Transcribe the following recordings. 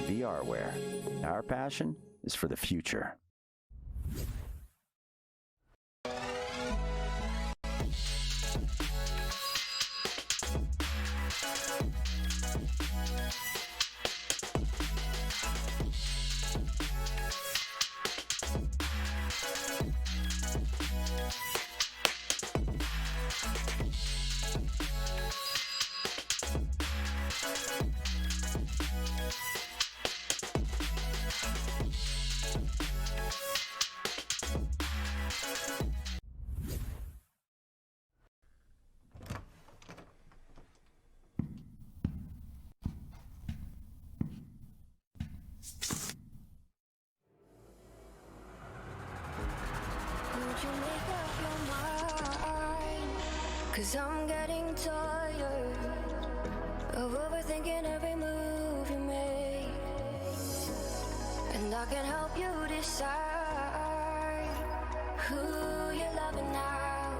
VRware. Our passion is for the future. Cause I'm getting tired of overthinking every move you make, and I can help you decide who you're loving now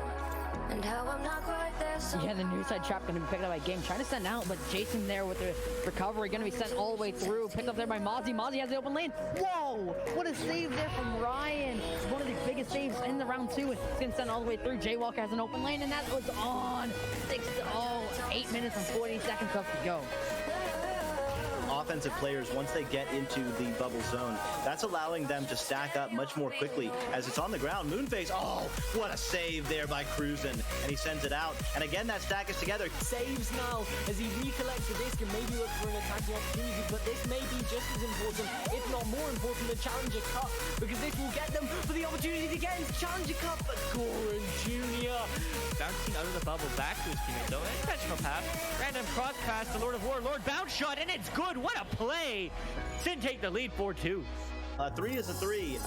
and how I'm not quite there. Yeah, the near side trap gonna be picked up by Game, trying to send out, but Jason there with the recovery gonna be sent all the way through. Picked up there by Mozzie. Mozzie has the open lane. Whoa! What a save there from Ryan. It's one of the biggest saves in the round two. It's gonna send all the way through. Jaywalker has an open lane, and that was on. 8 minutes and 40 seconds left to go. Offensive players, once they get into the bubble zone, that's allowing them to stack up much more quickly as it's on the ground. Moonface, oh, what a save there by Cruzen, and he sends it out. And again, that stack is together. Saves now as he recollects the disc and maybe look for an attacking opportunity, but this may be just as important, if not more important, than Challenger Cup, because this will get them for the opportunity to get into Challenger Cup. But Goran Jr. bouncing out of the bubble back to his teammate though. Intentional pass. Random cross pass to Lord of War. Lord bounce shot, and it's good. What a play! Sin take the lead 4-2. 3 is a 3,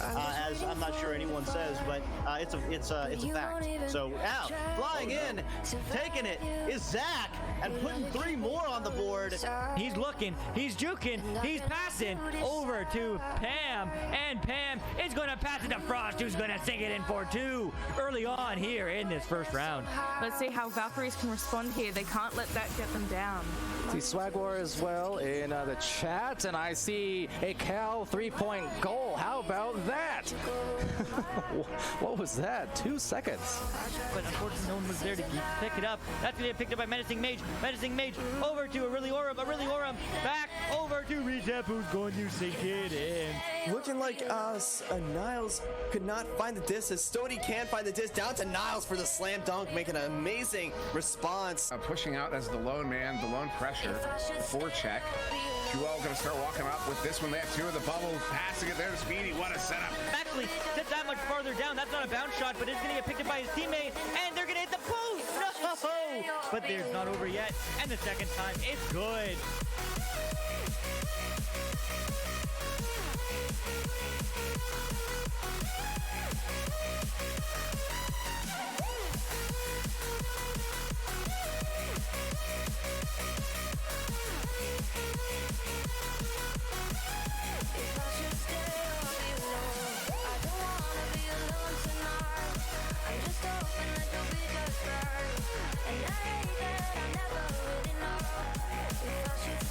as I'm not sure anyone says, but it's a fact. So now, flying in, taking it is Zach, and putting 3 more on the board. He's looking, he's juking, he's passing over to Pam, and Pam is going to pass it to Frost, who's going to sink it in for 2 early on here in this first round. Let's see how Valkyries can respond here. They can't let that get them down. See Swag War as well in the chat, and I see a Cal 3-point goal. How about that? What was that? 2 seconds. But unfortunately, no one was there to pick it up. That's going to get picked up by Menacing Mage. Menacing Mage over to Aureli Orum. Aureli Orum back over to Recep, who's going to sink it in. Looking like Niles could not find the disc, as Stody can find the disc. Down to Niles for the slam dunk, making an amazing response. Pushing out as the lone man, the lone pressure, the forecheck. Joel going to start walking up with this one. They have 2 of the bubble, passing it there to Speedy. What a setup. Actually, sits that much farther down. That's not a bounce shot, but it's going to get picked up by his teammate, and they're going to hit the post. No! But there's not over yet, and the second time, it's good. And I hate that I never really know if I should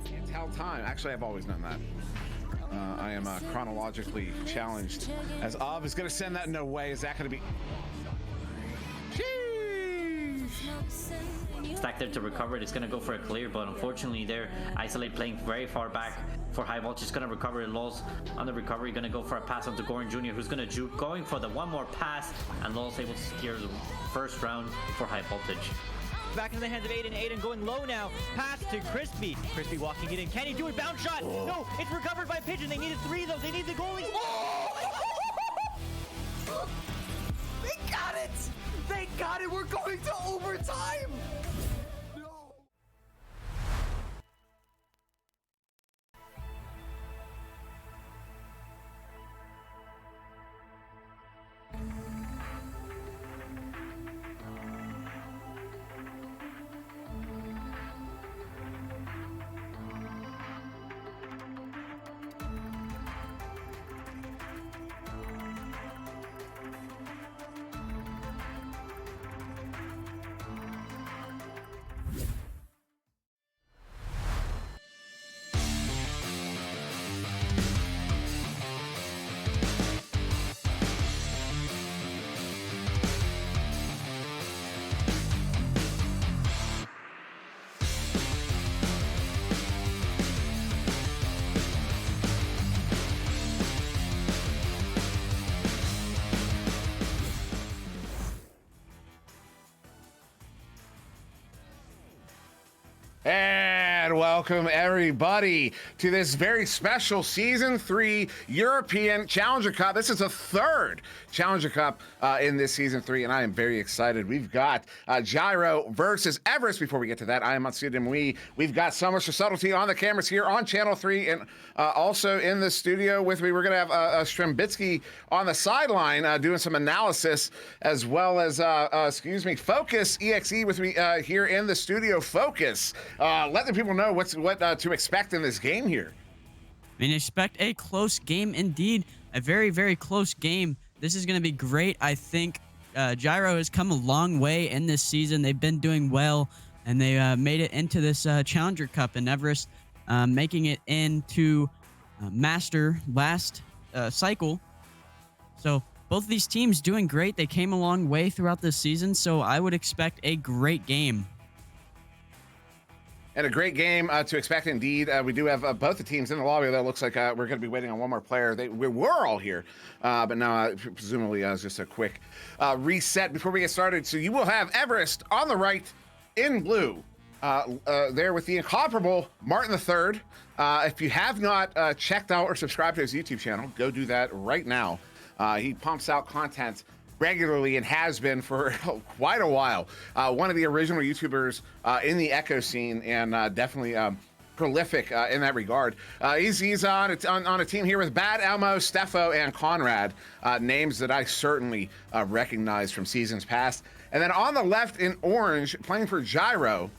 Can't tell time. Actually, I've always known that. I am chronologically challenged. As Av is going to send that. No way. Is that going to be? Stack there to recover it. It's going to go for a clear, but unfortunately there, Isolate playing very far back for High Voltage. Just going to recover it. Laws on the recovery, going to go for a pass onto Goran Jr., who's going to juke, going for the one more pass, and Laws able to secure the first round for High Voltage. Back into the hands of Aiden. Aiden going low now. Pass to Crispy. Crispy walking it in. Can he do it? Bounce shot. Oh. No, it's recovered by Pigeon. They needed 3 though. They need the goalie. Oh! They got it! They got it! We're going to overtime! No! And welcome everybody to this very special Season 3 European Challenger Cup. This is the 3rd Challenger Cup in this Season 3, and I am very excited. We've got Gyro versus Everest. Before we get to that, I am Matsuda Mui. We've got so much subtlety on the cameras here on Channel 3, and also in the studio with me, we're going to have Strembitsky on the sideline doing some analysis, as well as, Focus EXE with me here in the studio. Focus, let the people know what to expect in this game here. I mean, expect a close game indeed. A very, very close game. This is going to be great. I think Gyro has come a long way in this season. They've been doing well, and they made it into this Challenger Cup, and Everest making it into Master last cycle. So both of these teams doing great. They came a long way throughout this season, so I would expect a great game. And a great game to expect indeed. We do have both the teams in the lobby, though. It looks like we're going to be waiting on one more player. We were all here, but now presumably it's just a quick reset before we get started. So you will have Everest on the right in blue, there with the incomparable Martin III. If you have not checked out or subscribed to his YouTube channel, go do that right now. He pumps out content regularly and has been for quite a while. One of the original YouTubers in the Echo scene, and definitely prolific in that regard. He's on a team here with Bad Elmo, Steffo, and Conrad, names that I certainly recognize from seasons past. And then on the left in orange, playing for Gyro,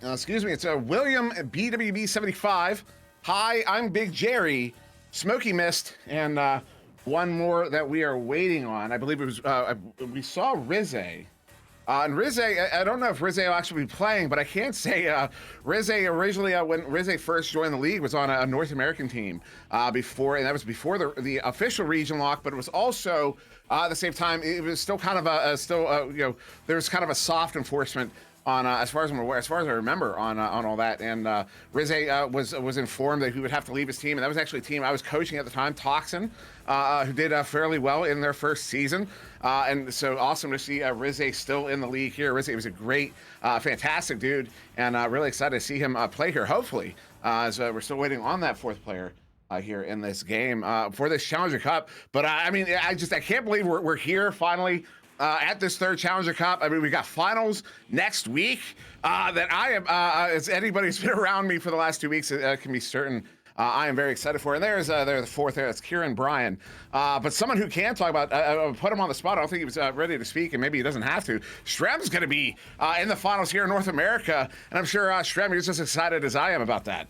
it's William BWB75. Hi, I'm Big Jerry, Smoky Mist, and one more that we are waiting on. I believe it was, we saw Rizze. And Rizze, I don't know if Rizze will actually be playing, but I can't say Rizze originally, when Rizze first joined the league, was on a North American team before, and that was before the official region lock, but it was also, at the same time, it was still kind of there was kind of a soft enforcement on, as far as I'm aware, as far as I remember, on all that. And Rizze was informed that he would have to leave his team, and that was actually a team I was coaching at the time, Toxin, who did fairly well in their first season. And so awesome to see Rizze still in the league here. Rizze was a great, fantastic dude, and really excited to see him play here, hopefully, as we're still waiting on that 4th player here in this game for this Challenger Cup. But I mean, I can't believe we're here finally. At this 3rd Challenger Cup. I mean, we got finals next week that I am, as anybody who's been around me for the last 2 weeks can be certain, I am very excited for. And there's the 4th there. That's Kieran Bryan. But someone who can talk about, I'll put him on the spot. I don't think he was ready to speak, and maybe he doesn't have to. Strem's going to be in the finals here in North America. And I'm sure, Strem, you're just as excited as I am about that.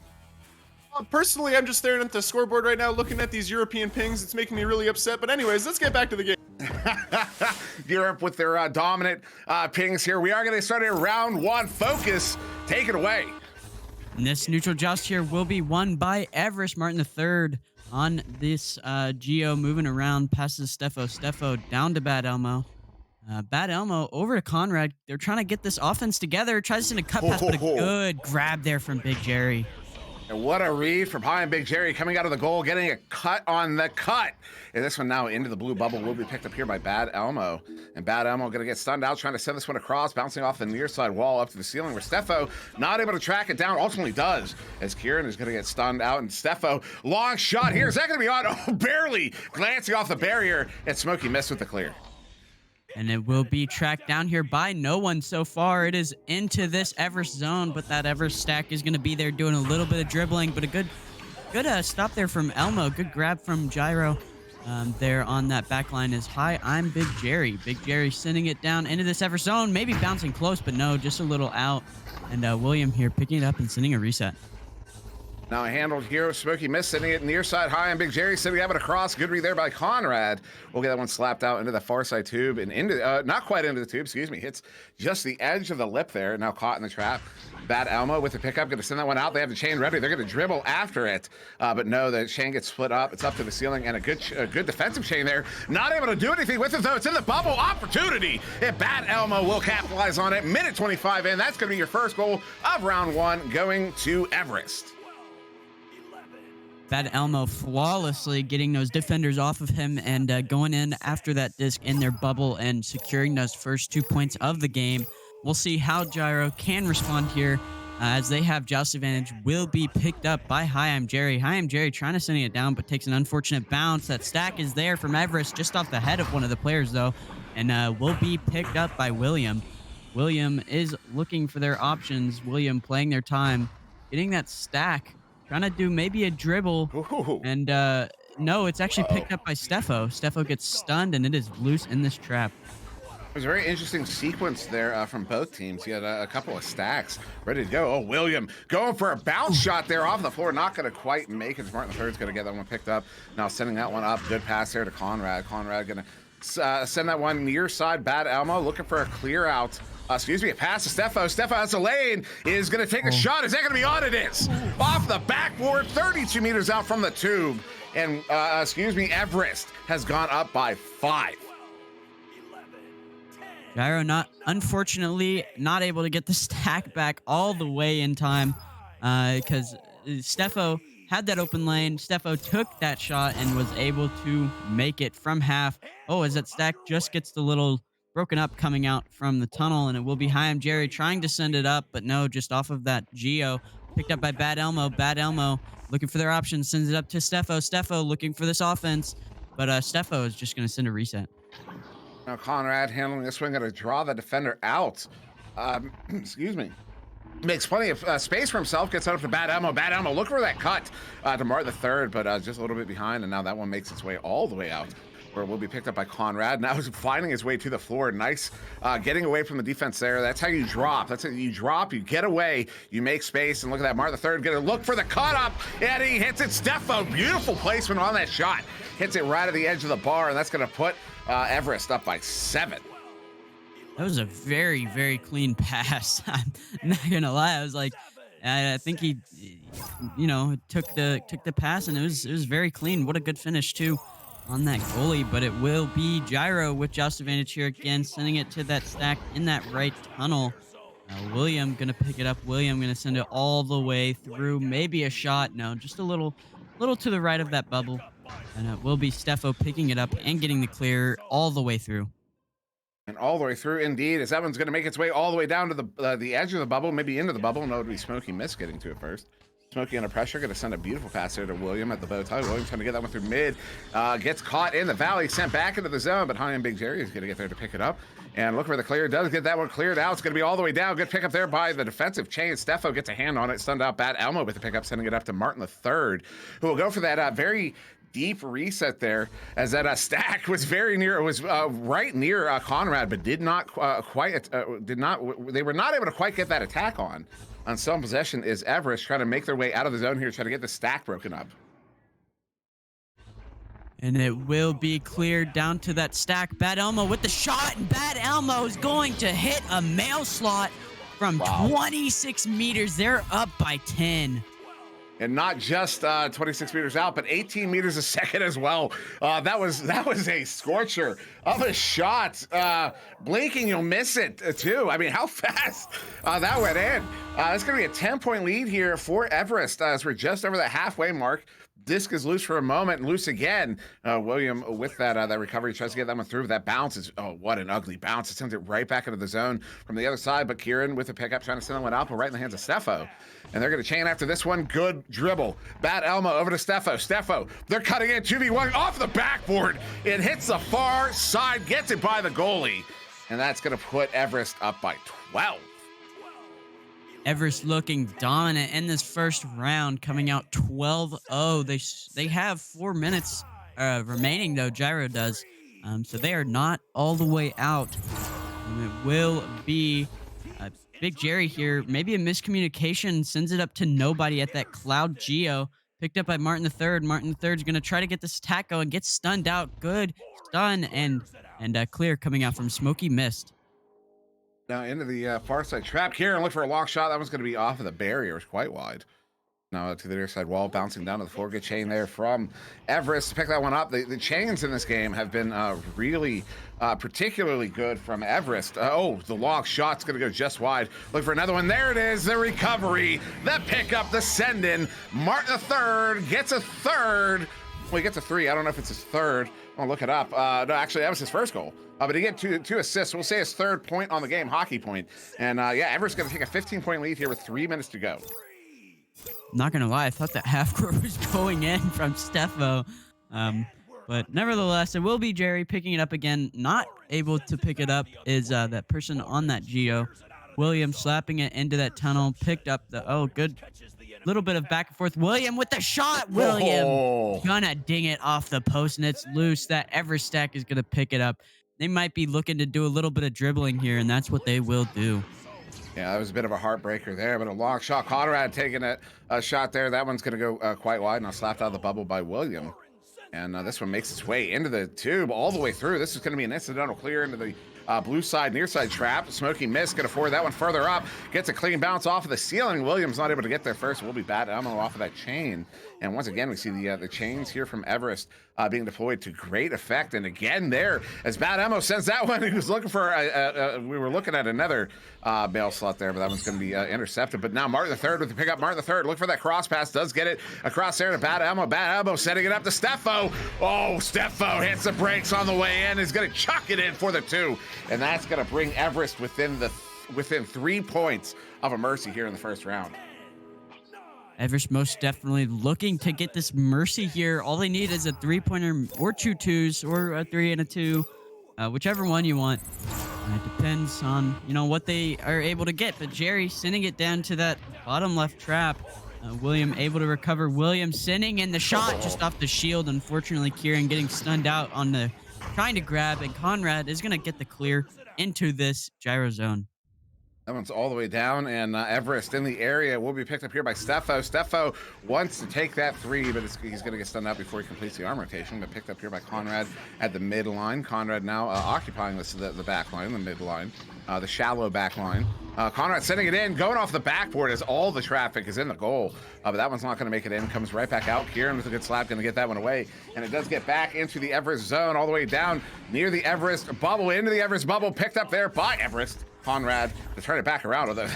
Personally, I'm just staring at the scoreboard right now, looking at these European pings. It's making me really upset. But anyways, let's get back to the game. Europe with their dominant pings here. We are going to start a round one. Focus, take it away. And this neutral joust here will be won by Everest Martin III on this Geo, moving around, passes Steffo. Steffo down to Bad Elmo. Bad Elmo over to Conrad. They're trying to get this offense together. Tries to send a cut pass, but a good grab there from Big Jerry. And what a read from High and Big Jerry coming out of the goal, getting a cut on the cut. And this one now into the blue bubble will be picked up here by Bad Elmo. And Bad Elmo going to get stunned out, trying to send this one across, bouncing off the near side wall up to the ceiling, where Steffo not able to track it down, ultimately does, as Kieran is going to get stunned out. And Steffo, long shot here. Is that going to be on? Oh, barely glancing off the barrier. And Smokey missed with the clear. And it will be tracked down here by no one so far. It is into this Everest zone, but that Everest stack is going to be there doing a little bit of dribbling, but a good stop there from Elmo. Good grab from Gyro there on that back line is High. I'm Big Jerry. Big Jerry sending it down into this Everest zone, maybe bouncing close, but no, just a little out. And William here picking it up and sending a reset. Now handled here. Smokey missed, sending it near side. High and Big Jerry sending it across. Good read there by Conrad. We'll get that one slapped out into the far side tube and into, not quite into the tube, excuse me. Hits just the edge of the lip there. Now caught in the trap. Bad Elmo with the pickup. Going to send that one out. They have the chain ready. They're going to dribble after it. But no, the chain gets split up. It's up to the ceiling and a good defensive chain there. Not able to do anything with it though. It's in the bubble. Opportunity. And Bad Elmo will capitalize on it. Minute 25 in. That's going to be your first goal of round one going to Everest. Bad Elmo flawlessly getting those defenders off of him and going in after that disc in their bubble and securing those first 2 points of the game. We'll see how Gyro can respond here as they have joust advantage. Will be picked up by High I'm Jerry. High I'm Jerry trying to send it down, but takes an unfortunate bounce. That stack is there from Everest, just off the head of one of the players though, and will be picked up by William. William is looking for their options. William playing their time, getting that stack. Trying to do maybe a dribble, and no, it's actually picked up by Steffo. Steffo gets stunned, and it is loose in this trap. It was a very interesting sequence there from both teams. He had a couple of stacks ready to go. Oh, William going for a bounce shot there off the floor. Not going to quite make it. Martin III's going to get that one picked up. Now sending that one up. Good pass there to Conrad. Conrad going to send that one near side. Bad Elmo looking for a clear out. A pass to Steffo. Steffo has a lane, is going to take a shot. Is that going to be on? It is. Off the backboard, 32 meters out from the tube. And, Everest has gone up by 5. Gyro unfortunately not able to get the stack back all the way in time because Steffo had that open lane. Steffo took that shot and was able to make it from half. Oh, as that stack just gets the little broken up coming out from the tunnel, and it will be High I'm Jerry trying to send it up, but no, just off of that Geo. Picked up by Bad Elmo. Bad Elmo looking for their options, sends it up to Steffo. Steffo looking for this offense, but Steffo is just going to send a reset. Now Conrad handling this one, going to draw the defender out. Makes plenty of space for himself, gets out up to Bad Elmo. Bad Elmo looking for that cut to Martin III, but just a little bit behind, and now that one makes its way all the way out, where it will be picked up by Conrad. Now he's finding his way to the floor. Nice getting away from the defense there. That's how you drop. That's how you drop, you get away, you make space, and look at that. Martin III gonna look for the cut up, and he hits it. Steffo, beautiful placement on that shot. Hits it right at the edge of the bar, and that's gonna put Everest up by 7. That was a very, very clean pass. I'm not gonna lie. I was like, I think he, took the pass, and it was very clean. What a good finish too on that goalie. But it will be Gyro with joust advantage here again, sending it to that stack in that right tunnel. William gonna pick it up. William gonna send it all the way through. Maybe a shot. No, just a little to the right of that bubble. And it will be Steffo picking it up and getting the clear all the way through. And all the way through, indeed, as that one's going to make its way all the way down to the edge of the bubble, maybe into the bubble. No, it would be Smokey miss getting to it first. Smokey under pressure, going to send a beautiful pass there to William at the bow tie. William's trying to get that one through mid. Gets caught in the valley, sent back into the zone, but High and Big Jerry is going to get there to pick it up. And look for the clear. Does get that one cleared out. It's going to be all the way down. Good pickup there by the defensive chain. Steffo gets a hand on it. Stunned out Bad Elmo with the pickup, sending it up to Martin III, who will go for that very deep reset there, as that stack was very near. It was right near Conrad, but did not they were not able to quite get that attack on some possession. Is Everest trying to make their way out of the zone here, trying to get the stack broken up. And it will be cleared down to that stack. Bad Elmo with the shot, and Bad Elmo is going to hit a mail slot from 26 meters. They're up by 10. And not just 26 meters out, but 18 meters a second as well. That was a scorcher of a shot. Blinking, you'll miss it too. I mean, how fast that went in. It's going to be a 10-point lead here for Everest as we're just over the halfway mark. Disc is loose for a moment, and loose again. William with that recovery tries to get that one through. That bounce is, oh, what an ugly bounce. It sends it right back into the zone from the other side, but Kieran with the pickup trying to send one out, but right in the hands of Steffo. And they're going to chain after this one. Good dribble. Bad Elmo over to Steffo. Steffo, they're cutting in 2v1 off the backboard. It hits the far side, gets it by the goalie. And that's going to put Everest up by 12. Everest looking dominant in this first round, coming out 12-0. They have 4 minutes remaining, though, Gyro does. So they are not all the way out. And it will be Big Jerry here. Maybe a miscommunication, sends it up to nobody at that Cloud Geo. Picked up by Martin III. Martin III is going to try to get this attack going, gets stunned out. Good stun and clear coming out from Smoky Mist. Now into the far side trap. Kieran look for a long shot. That one's going to be off of the barrier. It's quite wide. Now to the near side wall, bouncing down to the floor. Good chain there from Everest to pick that one up. The chains in this game have been really particularly good from Everest. The long shot's going to go just wide. Look for another one. There it is. The recovery, the pickup, the send in. Martin III gets a third. Well, he gets a 3. I don't know if it's his third. I'll look it up. No, actually, that was his first goal. But he get two assists. We'll say his 3rd point on the game, hockey point. And yeah, Everett's going to take a 15-point lead here with 3 minutes to go. Not going to lie, I thought that half court was going in from Steffo. But nevertheless, it will be Jerry picking it up again. Not able to pick it up is that person on that Geo. William slapping it into that tunnel. Picked up the, good little bit of back and forth. William with the shot. William gonna ding it off the post, and it's loose. That Everest stack is going to pick it up. They might be looking to do a little bit of dribbling here, and that's what they will do. Yeah, that was a bit of a heartbreaker there, but a long shot. Conrad taking a shot there. That one's going to go quite wide, and slapped out of the bubble by William. And this one makes its way into the tube all the way through. This is going to be an incidental clear into the blue side, near side trap. Smoky Mist going to forward that one further up. Gets a clean bounce off of the ceiling. Williams not able to get there first. We'll be Bad Elmo off of that chain. And once again, we see the chains here from Everest being deployed to great effect. And again there, as Bad Elmo sends that one, he was looking for, we were looking at another bail slot there, but that one's going to be intercepted. But now Martin III with the pickup. Martin III, look for that cross pass, does get it across there to Bad Elmo. Bad Elmo setting it up to Steffo. Oh, Steffo hits the brakes on the way in, is going to chuck it in for the 2. And that's going to bring Everest within 3 points of a mercy here in the first round. Everest most definitely looking to get this mercy here. All they need is a 3-pointer or 2 twos or a 3 and a 2, whichever one you want. It depends on, what they are able to get. But Jerry sending it down to that bottom left trap. William able to recover. William sending in the shot just off the shield. Unfortunately, Kieran getting stunned out on the trying to grab, and Conrad is going to get the clear into this gyro zone. That one's all the way down, and Everest in the area will be picked up here by Steffo. Steffo wants to take that 3, but he's going to get stunned out before he completes the arm rotation, but picked up here by Conrad at the midline. Conrad now occupying the back line, the midline, the shallow back line. Conrad sending it in, going off the backboard as all the traffic is in the goal, but that one's not going to make it in. Comes right back out. Kieran with a good slap, going to get that one away, and it does get back into the Everest zone, all the way down near the Everest bubble, into the Everest bubble, picked up there by Everest. Conrad to try to back around with a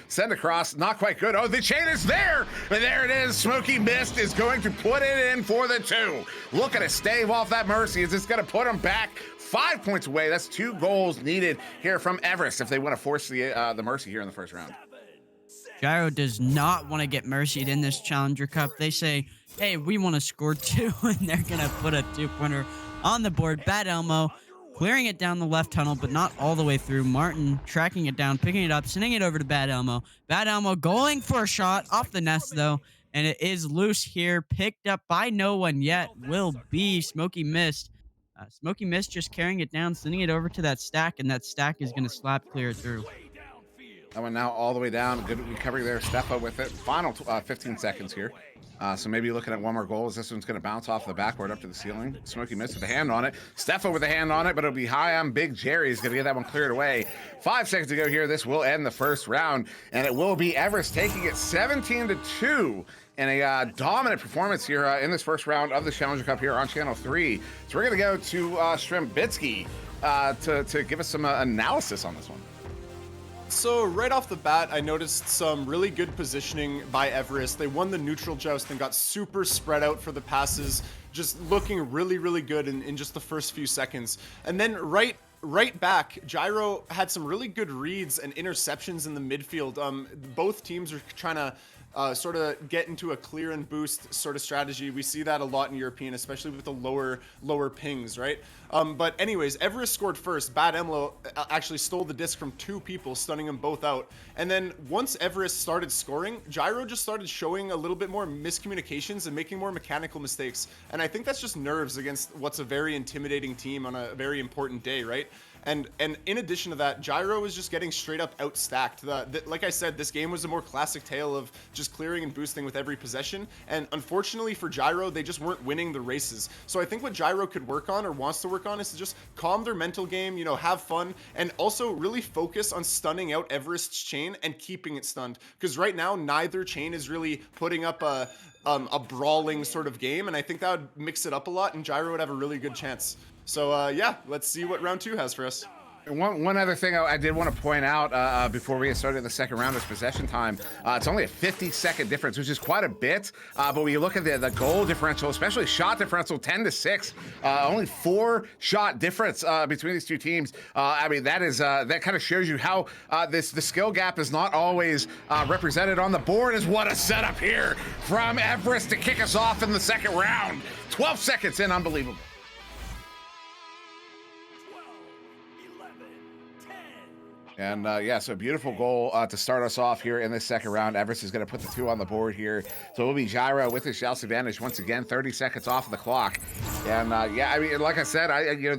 send across, not quite good. Oh, the chain is there, and there it is. Smoky Mist is going to put it in for the 2. Look at it stave off that mercy. Is this going to put him back 5 points away? That's 2 goals needed here from Everest if they want to force the mercy here in the first round. Gyro does not want to get mercied in this Challenger Cup. They say, hey, we want to score 2, and they're going to put a 2-pointer on the board. Bad Elmo clearing it down the left tunnel, but not all the way through. Martin tracking it down, picking it up, sending it over to Bad Elmo. Bad Elmo going for a shot off the nest, though, and it is loose here. Picked up by no one yet. Will be Smoky Mist. Smoky Mist just carrying it down, sending it over to that stack, and that stack is going to slap clear it through. That one now all the way down. Good recovery there. Steffa with it. Final 15 seconds here. So maybe you're looking at one more goal as this one's going to bounce off the backboard up to the ceiling. Smokey missed with a hand on it. Steffa with a hand on it, but it'll be high on Big Jerry. He's going to get that one cleared away. 5 seconds to go here. This will end the first round, and it will be Everest taking it 17-2 in a dominant performance here in this first round of the Challenger Cup here on Channel 3. So we're going to go to Strimbitsky to give us some analysis on this one. So right off the bat, I noticed some really good positioning by Everest. They won the neutral joust and got super spread out for the passes, just looking really, really good in just the first few seconds. And then right back, Gyro had some really good reads and interceptions in the midfield. Both teams are trying to sort of get into a clear and boost sort of strategy. We see that a lot in European, especially with the lower pings, right? But anyways, Everest scored first. Bad Emlo actually stole the disc from 2 people, stunning them both out. And then once Everest started scoring, Gyro just started showing a little bit more miscommunications and making more mechanical mistakes. And I think that's just nerves against what's a very intimidating team on a very important day, right? And in addition to that, Gyro was just getting straight up outstacked. Like I said, this game was a more classic tale of just clearing and boosting with every possession. And unfortunately for Gyro, they just weren't winning the races. So I think what Gyro could work on or wants to work on is to just calm their mental game, you know, have fun, and also really focus on stunning out Everest's chain and keeping it stunned. Because right now, neither chain is really putting up a brawling sort of game, and I think that would mix it up a lot, and Gyro would have a really good chance. So yeah, let's see what round 2 has for us. One other thing I did want to point out before we get started the second round is possession time. It's only a 50-second difference, which is quite a bit. But when you look at the goal differential, especially shot differential, 10-6, only 4 shot difference between these two teams. I mean, that kind of shows you how the skill gap is not always represented on the board. Is what a setup here from Everest to kick us off in the second round. 12 seconds in, unbelievable. And yeah, so beautiful goal to start us off here in this second round. Everest is going to put the 2 on the board here. So it will be Gyro with his joust advantage once again, 30 seconds off of the clock. And yeah, I mean, like I said,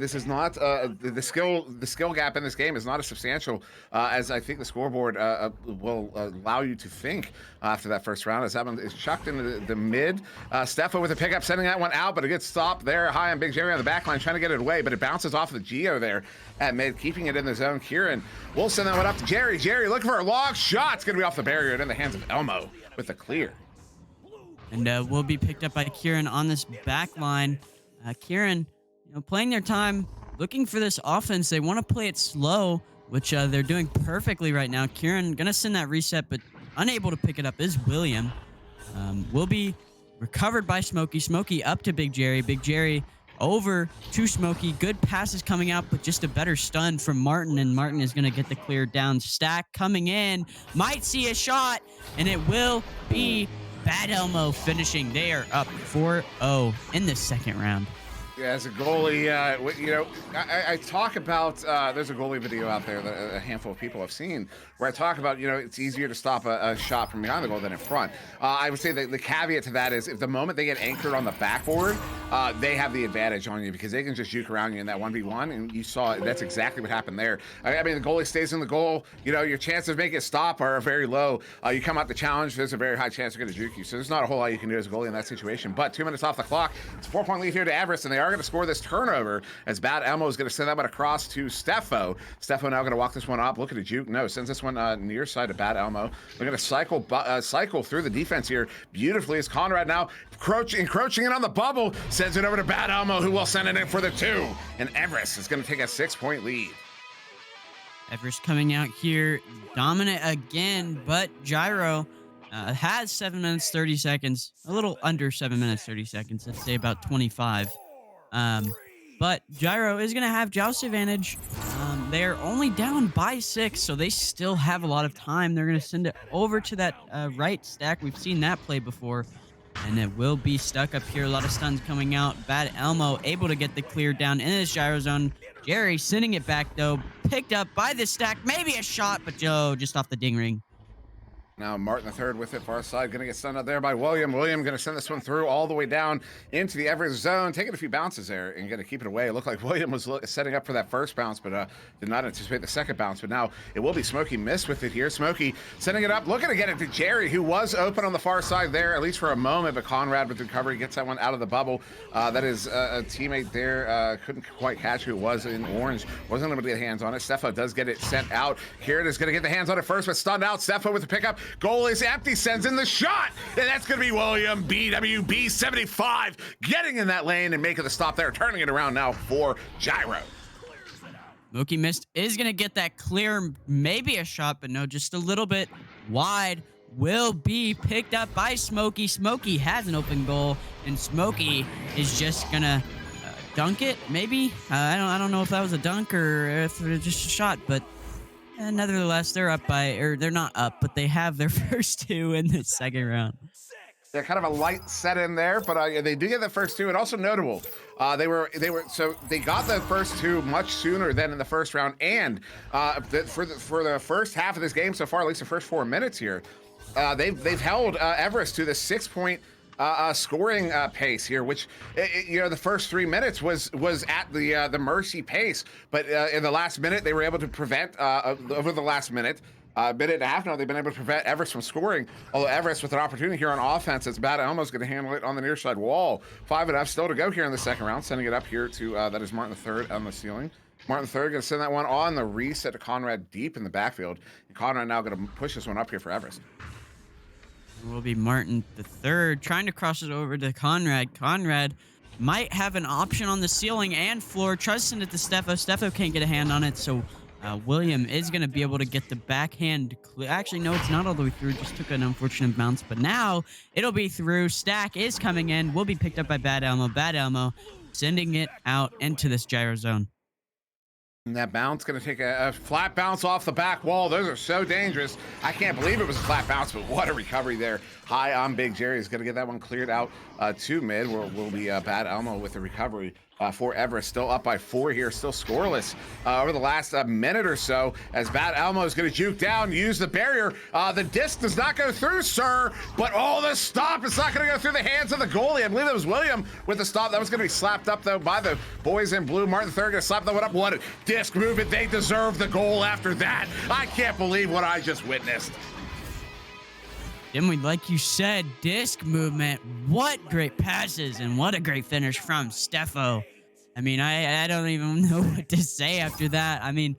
this is not the skill gap in this game is not as substantial as I think the scoreboard will allow you to think after that first round. As that one is chucked into the mid. Steffa with a pickup, sending that one out, but a good stop there. High on Big Jerry on the back line, trying to get it away, but it bounces off the Geo there at mid, keeping it in the zone. Kieran will send that one up to Jerry. Jerry looking for a long shot. It's going to be off the barrier and in the hands of Elmo with the clear. And will be picked up by Kieran on this back line. Kieran, playing their time, looking for this offense. They want to play it slow, which they're doing perfectly right now. Kieran going to send that reset, but unable to pick it up is William. Will be recovered by Smokey. Smokey up to Big Jerry. Big Jerry over to Smokey. Good passes coming out, but just a better stun from Martin, and Martin is going to get the clear down. Stack coming in. Might see a shot, and it will be Bad Elmo finishing. They are up 4-0 in the second round. Yeah, as a goalie, I talk about, there's a goalie video out there that a handful of people have seen where I talk about, it's easier to stop a shot from behind the goal than in front. I would say that the caveat to that is if the moment they get anchored on the backboard, they have the advantage on you because they can just juke around you in that 1v1, and you saw that's exactly what happened there. I mean, the goalie stays in the goal, your chances of making it stop are very low. You come out the challenge, there's a very high chance they're going to juke you. So there's not a whole lot you can do as a goalie in that situation. But 2 minutes off the clock, it's a 4-point lead here to Everest, and they are going to score this turnover as Bad Elmo is going to send that one across to Steffo. Steffo now going to walk this one up. Look at a juke. No, sends this one near side to Bad Elmo. They're going to cycle through the defense here beautifully as Conrad now encroaching in on the bubble, sends it over to Bad Elmo, who will send it in for the 2. And Everest is going to take a 6-point lead. Everest coming out here dominant again, but Gyro has 7 minutes 30 seconds, a little under 7 minutes 30 seconds. Let's say about 25. But Gyro is going to have joust advantage. They're only down by 6, so they still have a lot of time. They're going to send it over to that right stack. We've seen that play before, and it will be stuck up here. A lot of stuns coming out. Bad Elmo able to get the clear down in his Gyro zone. Jerry sending it back, though. Picked up by the stack. Maybe a shot, but Joe just off the ding ring. Now Martin the third with it, far side, going to get stunned out there by William. William going to send this one through all the way down into the Everest zone, taking a few bounces there and going to keep it away. It looked like William was setting up for that first bounce, but did not anticipate the second bounce. But now it will be Smokey missed with it here. Smokey sending it up, looking to get it to Jerry, who was open on the far side there, at least for a moment, but Conrad with the recovery gets that one out of the bubble. That is a teammate there, couldn't quite catch who it was in orange, wasn't able to get hands on it. Stefo does get it sent out. Kieran is going to get the hands on it first, but stunned out. Stefo with the pickup. Goal is empty, sends in the shot, and that's going to be William BWB 75 getting in that lane and making the stop there, turning it around now for Gyro. Mookie Mist is going to get that clear, maybe a shot, but no, just a little bit wide. Will be picked up by Smokey. Smokey has an open goal, and Smokey is just going to dunk it, maybe? I don't know if that was a dunk or if it was just a shot, but nevertheless, they're up by, or they're not up, but they have their first two in the second round. They're kind of a light set in there, but they do get the first two, and also notable. So they got the first two much sooner than in the first round, and for the first half of this game so far, at least the first 4 minutes here, they've held Everest to the 6-point scoring pace here, which the first 3 minutes was at the mercy pace, but in the last minute they were able to prevent over the last minute. Minute and a half now, they've been able to prevent Everest from scoring. Although Everest with an opportunity here on offense, it's Bad Elmo's going to handle it on the near side wall. 5-0 still to go here in the second round, sending it up here to that is Martin the third on the ceiling. Martin the third going to send that one on the reset to Conrad deep in the backfield. And Conrad now going to push this one up here for Everest. It will be Martin the third trying to cross it over to Conrad. Conrad might have an option on the ceiling and floor. Tries to send it to Stefo. Stefo can't get a hand on it, so William is going to be able to get the backhand. Actually, no, it's not all the way through. Just took an unfortunate bounce, but now it'll be through. Stack is coming in. Will be picked up by Bad Elmo. Bad Elmo sending it out into this gyro zone. And that bounce going to take a flat bounce off the back wall. Those are so dangerous. I can't believe it was a flat bounce, but what a recovery there. High on Big Jerry is going to get that one cleared out to mid. Will be Bad Elmo with the recovery for Everest. Still up by 4 here, still scoreless over the last minute or so, as Bad Elmo is going to juke down, use the barrier. The disc does not go through, sir, but the stop is not going to go through the hands of the goalie. I believe it was William with the stop. That was going to be slapped up, though, by the boys in blue. Martin III going to slap that one up. What a disc movement. They deserve the goal after that. I can't believe what I just witnessed. Dimly, like you said, disc movement. What great passes and what a great finish from Stefo. I mean, I don't even know what to say after that. I mean,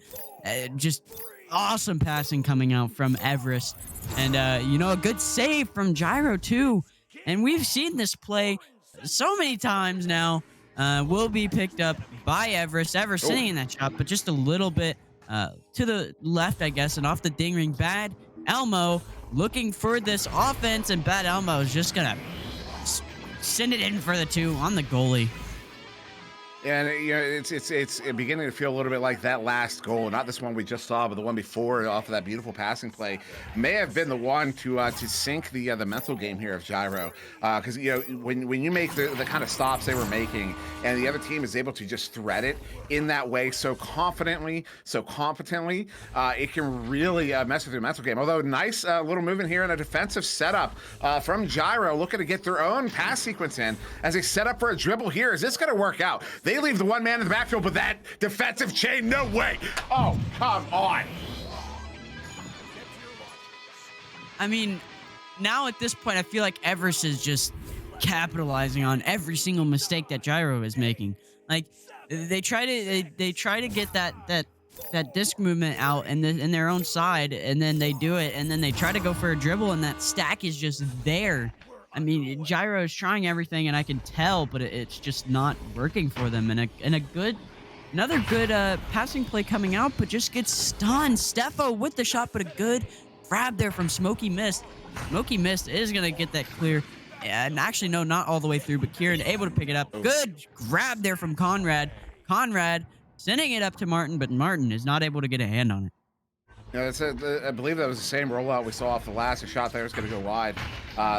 just awesome passing coming out from Everest. And, a good save from Gyro, too. And we've seen this play so many times now. Will be picked up by Everest. Everest sitting in that shot, but just a little bit to the left, I guess, and off the ding ring. Bad Elmo looking for this offense, and Bad Elmo is just going to send it in for the two on the goalie. And it's beginning to feel a little bit like that last goal, not this one we just saw, but the one before off of that beautiful passing play, may have been the one to sink the mental game here of Gyro, because when you make the kind of stops they were making, and the other team is able to just thread it in that way so confidently, so competently, it can really mess with your mental game. Although nice little movement here in a defensive setup from Gyro, looking to get their own pass sequence in as they set up for a dribble here. Is this going to work out? They leave the one man in the backfield, but that defensive chain, no way. Oh, come on. I mean, now at this point, I feel like Everest is just capitalizing on every single mistake that Gyro is making. Like, they try to get that disc movement out in their own side, and then they do it, and then they try to go for a dribble, and that stack is just there. I mean, Gyro is trying everything, and I can tell, but it's just not working for them. And another good passing play coming out, but just gets stunned. Stefo with the shot, but a good grab there from Smokey Mist. Smokey Mist is going to get that clear. And actually, no, not all the way through, but Kieran able to pick it up. Good grab there from Conrad. Conrad sending it up to Martin, but Martin is not able to get a hand on it. Yeah, I believe that was the same rollout we saw off the last shot there. It's going to go wide.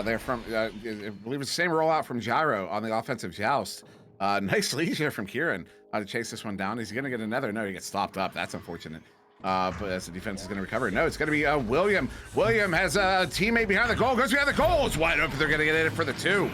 There from, I believe it's the same rollout from Gyro on the offensive joust. Nice lead here from Kieran to chase this one down. Is he going to get another? No, he gets stopped up. That's unfortunate. But as the defense is going to recover, no, it's going to be William. William has a teammate behind the goal, goes behind the goal. It's wide open. They're going to get in for the 2.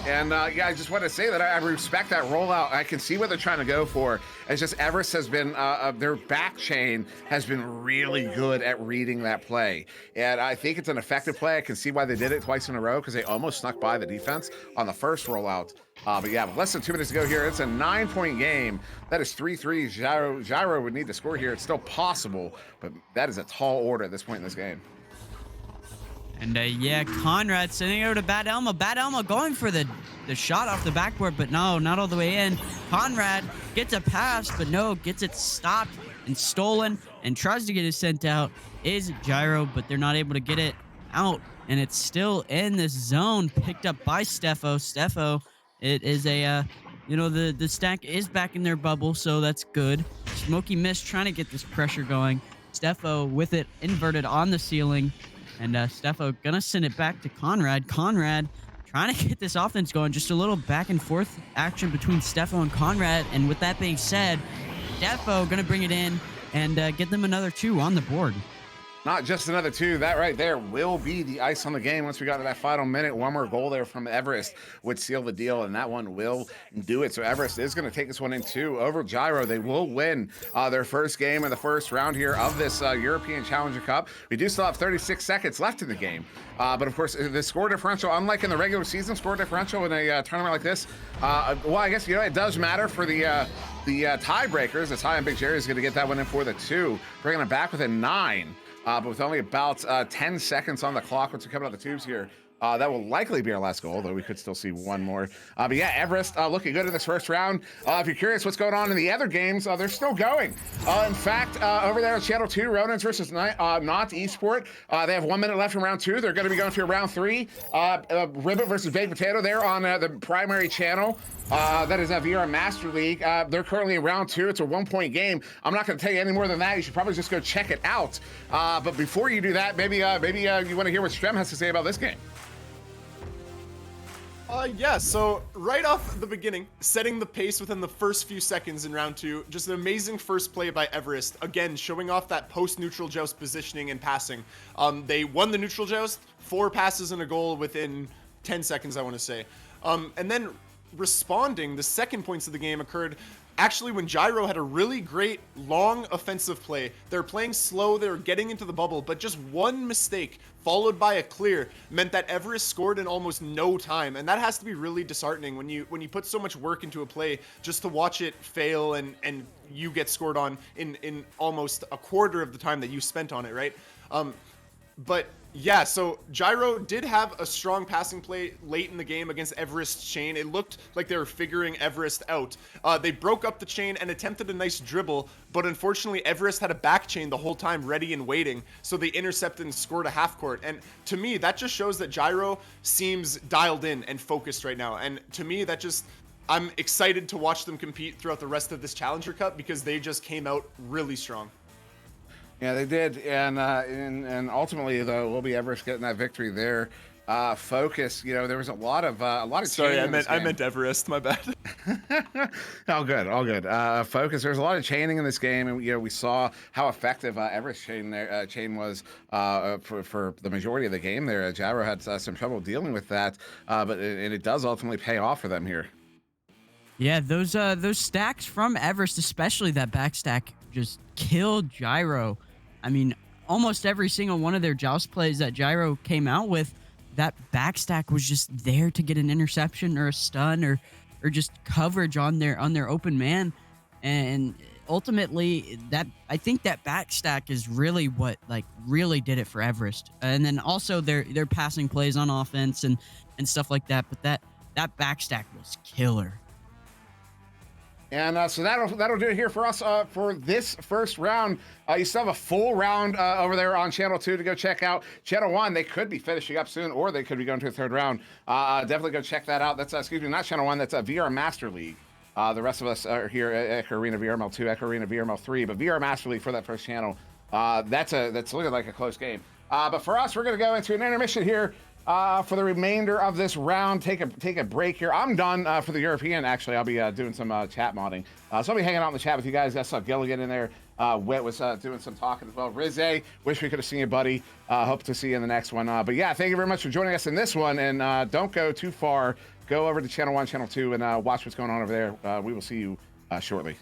And yeah, I just want to say that I respect that rollout. I can see what they're trying to go for. It's just Everest has been, their back chain has been really good at reading that play. And I think it's an effective play. I can see why they did it twice in a row because they almost snuck by the defense on the first rollout. But yeah, with less than 2 minutes to go here, it's a 9-point game. That is 3-3. Gyro would need to score here. It's still possible, but that is a tall order at this point in this game. And yeah, Conrad sending it over to Bad Elmo. Bad Elmo going for the shot off the backboard, but no, not all the way in. Conrad gets a pass, but no, gets it stopped and stolen and tries to get it sent out. Is Gyro, but they're not able to get it out. And it's still in this zone picked up by Steffo. Steffo, it is a, you know, the stack is back in their bubble, so that's good. Smoky Mist trying to get this pressure going. Steffo with it inverted on the ceiling. And Steffo gonna send it back to Conrad. Conrad trying to get this offense going. Just a little back and forth action between Steffo and Conrad. And with that being said, Steffo gonna bring it in and get them another 2 on the board. Not just another 2. That right there will be the ice on the game. Once we got to that final minute, one more goal there from Everest would seal the deal, and that one will do it. So Everest is going to take this one in 2 over Gyro. They will win their first game in the first round here of this European Challenger Cup. We do still have 36 seconds left in the game. But of course, the score differential, unlike in the regular season, score differential in a tournament like this, well, I guess, you know, it does matter for the tiebreakers. The tie and Big Jerry is going to get that one in for the 2, bringing it back within 9. But with only about 10 seconds on the clock once we come out of the tubes here, that will likely be our last goal, though we could still see one more. But yeah, Everest looking good in this first round. If you're curious what's going on in the other games, they're still going. In fact, over there on Channel 2, Ronins versus Not Esport, they have 1 minute left in round 2. They're going to be going to round 3. Ribbit versus Baked Potato, they're on the primary channel. That is a VRML Master League. They're currently in round 2. It's a 1-point game. I'm not going to tell you any more than that. You should probably just go check it out. But before you do that, maybe you want to hear what Strem has to say about this game. Yeah, so right off the beginning, setting the pace within the first few seconds in round 2, just an amazing first play by Everest. Again, showing off that post-neutral joust positioning and passing. They won the neutral joust, 4 passes and a goal within 10 seconds, I want to say. And then responding, the second points of the game occurred actually when Gyro had a really great long offensive play. They're playing slow, they were getting into the bubble, but just one mistake followed by a clear meant that Everest scored in almost no time. And that has to be really disheartening when you put so much work into a play just to watch it fail and you get scored on in almost a quarter of the time that you spent on it, right? But yeah, so Gyro did have a strong passing play late in the game against Everest's chain. It looked like they were figuring Everest out. They broke up the chain and attempted a nice dribble, but unfortunately Everest had a back chain the whole time ready and waiting, so they intercepted and scored a half court. And to me, that just shows that Gyro seems dialed in and focused right now. And to me, that just... I'm excited to watch them compete throughout the rest of this Challenger Cup because they just came out really strong. Yeah, they did, and ultimately though, will be Everest getting that victory there. Focus, you know, there was a lot of Sorry, I meant Everest. My bad. all good. Focus. There's a lot of chaining in this game, and you know we saw how effective Everest chain was for the majority of the game. There, Gyro had some trouble dealing with that, but it does ultimately pay off for them here. Yeah, those stacks from Everest, especially that back stack, just killed Gyro. I mean, almost every single one of their joust plays that Gyro came out with, that backstack was just there to get an interception or a stun or just coverage on their open man. And ultimately, I think that backstack is really what really did it for Everest. And then also their passing plays on offense and stuff like that. But that backstack was killer. And so that'll do it here for us for this first round. You still have a full round over there on Channel 2 to go check out. Channel 1, they could be finishing up soon, or they could be going to a third round. Definitely go check that out. That's, excuse me, not Channel 1, that's VR Master League. The rest of us are here at Echo Arena VRML 2, Echo Arena VRML 3, but VR Master League for that first channel. That's looking like a close game. But for us, we're going to go into an intermission here. for the remainder of this round. Take a break here. I'm done for the European. Actually, I'll be doing some chat modding. So I'll be hanging out in the chat with you guys. I saw Gilligan in there. Wit was doing some talking as well. Rizze, wish we could have seen you, buddy. Hope to see you in the next one. But yeah, thank you very much for joining us in this one. And don't go too far. Go over to Channel 1, Channel 2, and watch what's going on over there. We will see you shortly.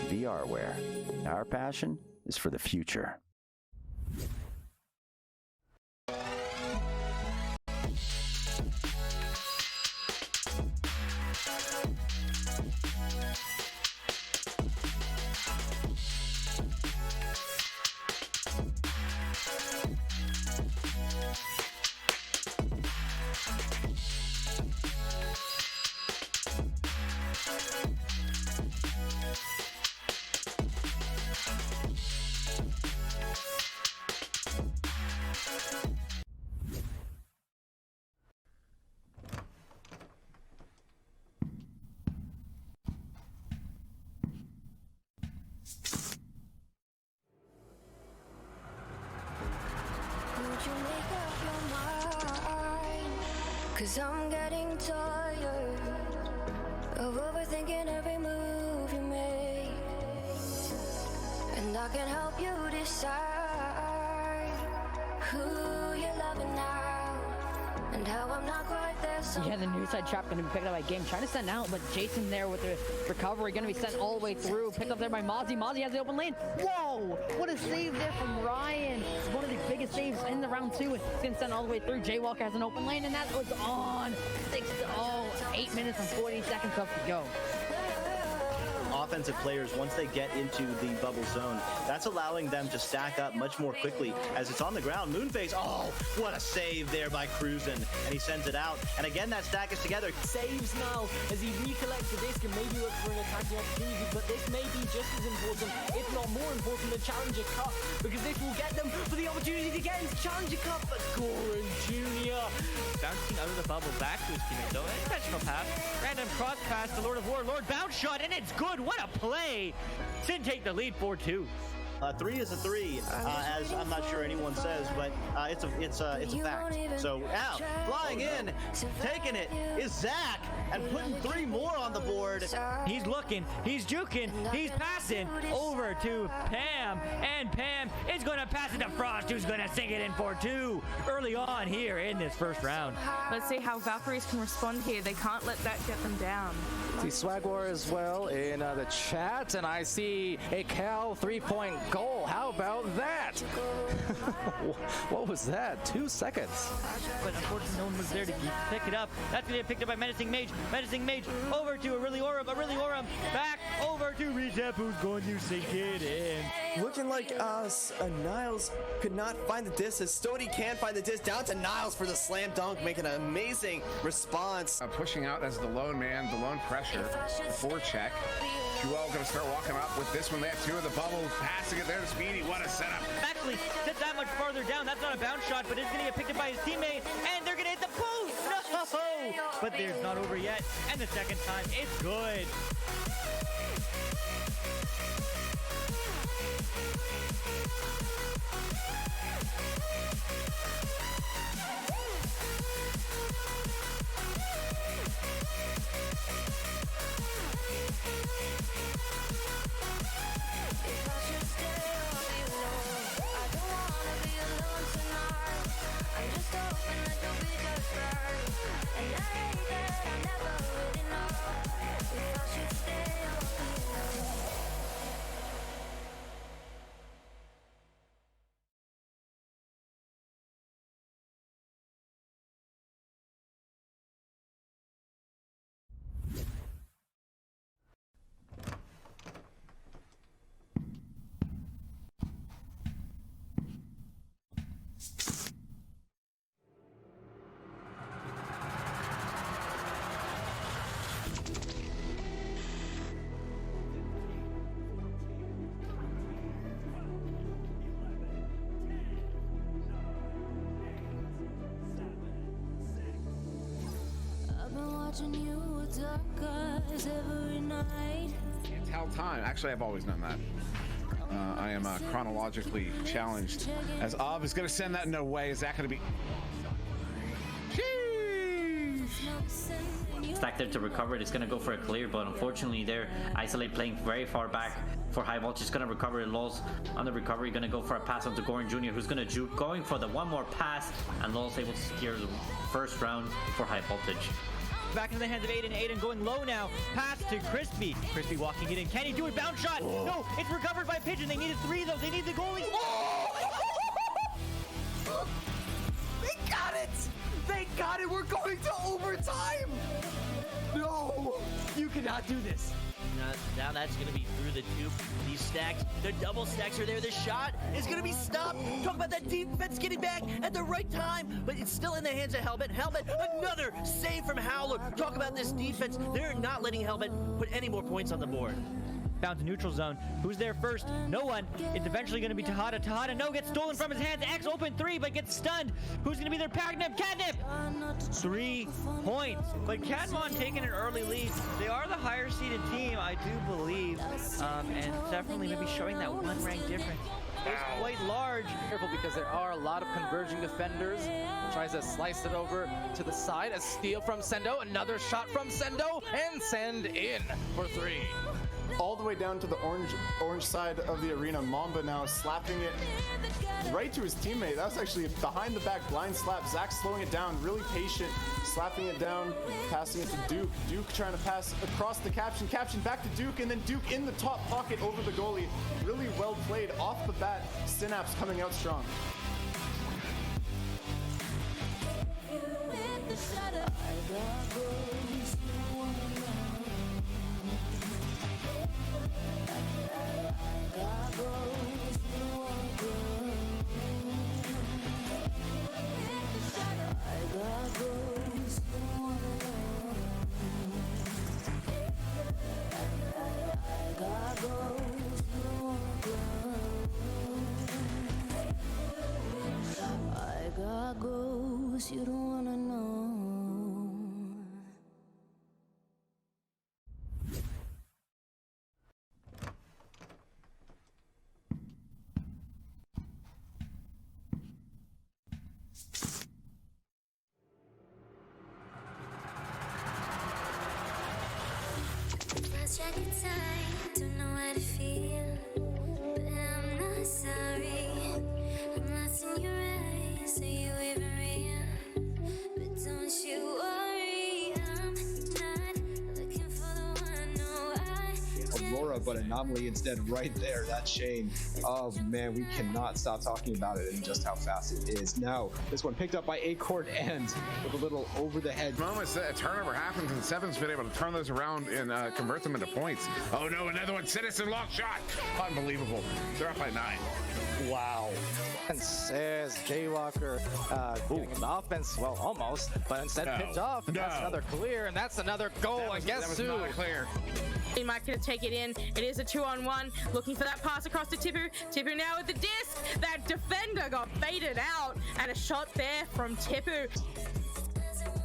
VRware. Our passion is for the future. Would you make up your mind? 'Cause I'm getting tired of overthinking every move you make. And I can help you decide who you're loving now and how I'm not quite there. Yeah, the near side trap going to be picked up by Game. Trying to send out, but Jason there with the recovery. Going to be sent all the way through. Picked up there by Mozzie. Mozzie has the open lane. Whoa! What a save there from Ryan. It's one of the biggest saves in the round two. It's going to send all the way through. Jaywalker has an open lane, and that was on. 8 minutes and 40 seconds left to go. Offensive players, once they get into the bubble zone, that's allowing them to stack up much more quickly as it's on the ground. Moonface, oh, what a save there by Cruzen, and he sends it out. And again, that stack is together. Saves now as he recollects the disc and maybe look for an attacking opportunity, but this may be just as important, if not more important, than Challenger Cup, because this will get them for the opportunity to get into Challenger Cup. But Goran Jr. bouncing out of the bubble back to his teammate though. Intentional pass. Random cross pass to Lord of War. Lord bounce shot, and it's good. What a play! Sin take the lead 4-2. 3 is a 3, as I'm not sure anyone says, but it's a fact. So out, flying in, taking it is Zach, and putting 3 more on the board. He's looking, he's juking, he's passing over to Pam, and Pam is going to pass it to Frost, who's going to sink it in for 2 early on here in this first round. Let's see how Valkyries can respond here. They can't let that get them down. See Swagwar as well in the chat, and I see a Cal 3-point goal. How about that? What was that? 2 seconds. But unfortunately, no one was there to pick it up. That's going to get picked up by Menacing Mage. Menacing Mage over to Aureli Aurum, back over to Recep, who's going to sink it in. Looking like Niles could not find the disc, as Stody can find the disc. Down to Niles for the slam dunk, making an amazing response. Pushing out as the lone man, the lone pressure, the forecheck. Jewel going to start walking up with this one. They have 2 of the bubble, passing it there to Speedy. What a setup. Actually, sits that much farther down. That's not a bounce shot, but it's going to get picked up by his teammate, and they're going to hit the post. No! But there's not over yet, and the second time, it's good. Can't tell time. Actually, I've always known that. I am chronologically challenged. As Av is going to send that, no way. Is that going to be... Stack there to recover it. It's going to go for a clear, but unfortunately there, Isolate playing very far back for High Voltage. Is going to recover it. Laws on the recovery, going to go for a pass onto Goran Jr., who's going to juke, going for the one more pass, and Laws able to secure the first round for High Voltage. Back into the hands of Aiden. Aiden going low now. Pass to Crispy. Crispy walking it in. Can he do it? Bounce shot. Oh. No, it's recovered by Pigeon. They needed 3 though. They need the goalie. Oh! They got it! They got it! We're going to overtime! No! You cannot do this. Now that's going to be through the tube. These stacks, the double stacks are there. The shot is going to be stopped. Talk about that defense getting back at the right time, but it's still in the hands of Helmet. Helmet, another save from Howler. Talk about this defense. They're not letting Helmet put any more points on the board. Down to neutral zone. Who's there first? No one. It's eventually going to be Tejada. Tejada, no, gets stolen from his hands. X open 3, but gets stunned. Who's going to be their Catnip? Catnip! 3 points. But Catmon taking an early lead. They are the higher seeded team, I do believe. And definitely maybe showing that 1 rank difference. It's quite large. Careful because there are a lot of converging defenders. Tries to slice it over to the side. A steal from Sendo. Another shot from Sendo. And send in for 3. All the way down to the orange side of the arena. Mamba now slapping it right to his teammate. That was actually a behind the back blind slap. Zach slowing it down, really patient, slapping it down, passing it to Duke. Duke trying to pass across the Caption. Caption back to Duke, and then Duke in the top pocket over the goalie. Really well played off the bat. Synapse coming out strong. You don't wanna know. Lost track of time, don't know how to feel, but I'm not sorry. I'm lost in your eyes, are you even real? But don't you worry, I'm not looking for the one. No, Aurora, but Anomaly instead right there. That chain. Oh man, we cannot stop talking about it and just how fast it is. Now, this one picked up by Acorn and with a little over the head. Moments a turnover happens and Seven's been able to turn those around and convert them into points. Oh no, another one. Citizen long shot. Unbelievable. They're up by 9. Wow. And says Jaywalker getting in the offense, well, almost, but instead picked off. And that's another clear, and that's another goal. And guess who? Clear. He might gonna take it in. It is a 2-on-1. Looking for that pass across to Tipper. Tipper now with the disc. That defender got baited out, and a shot there from Tipper.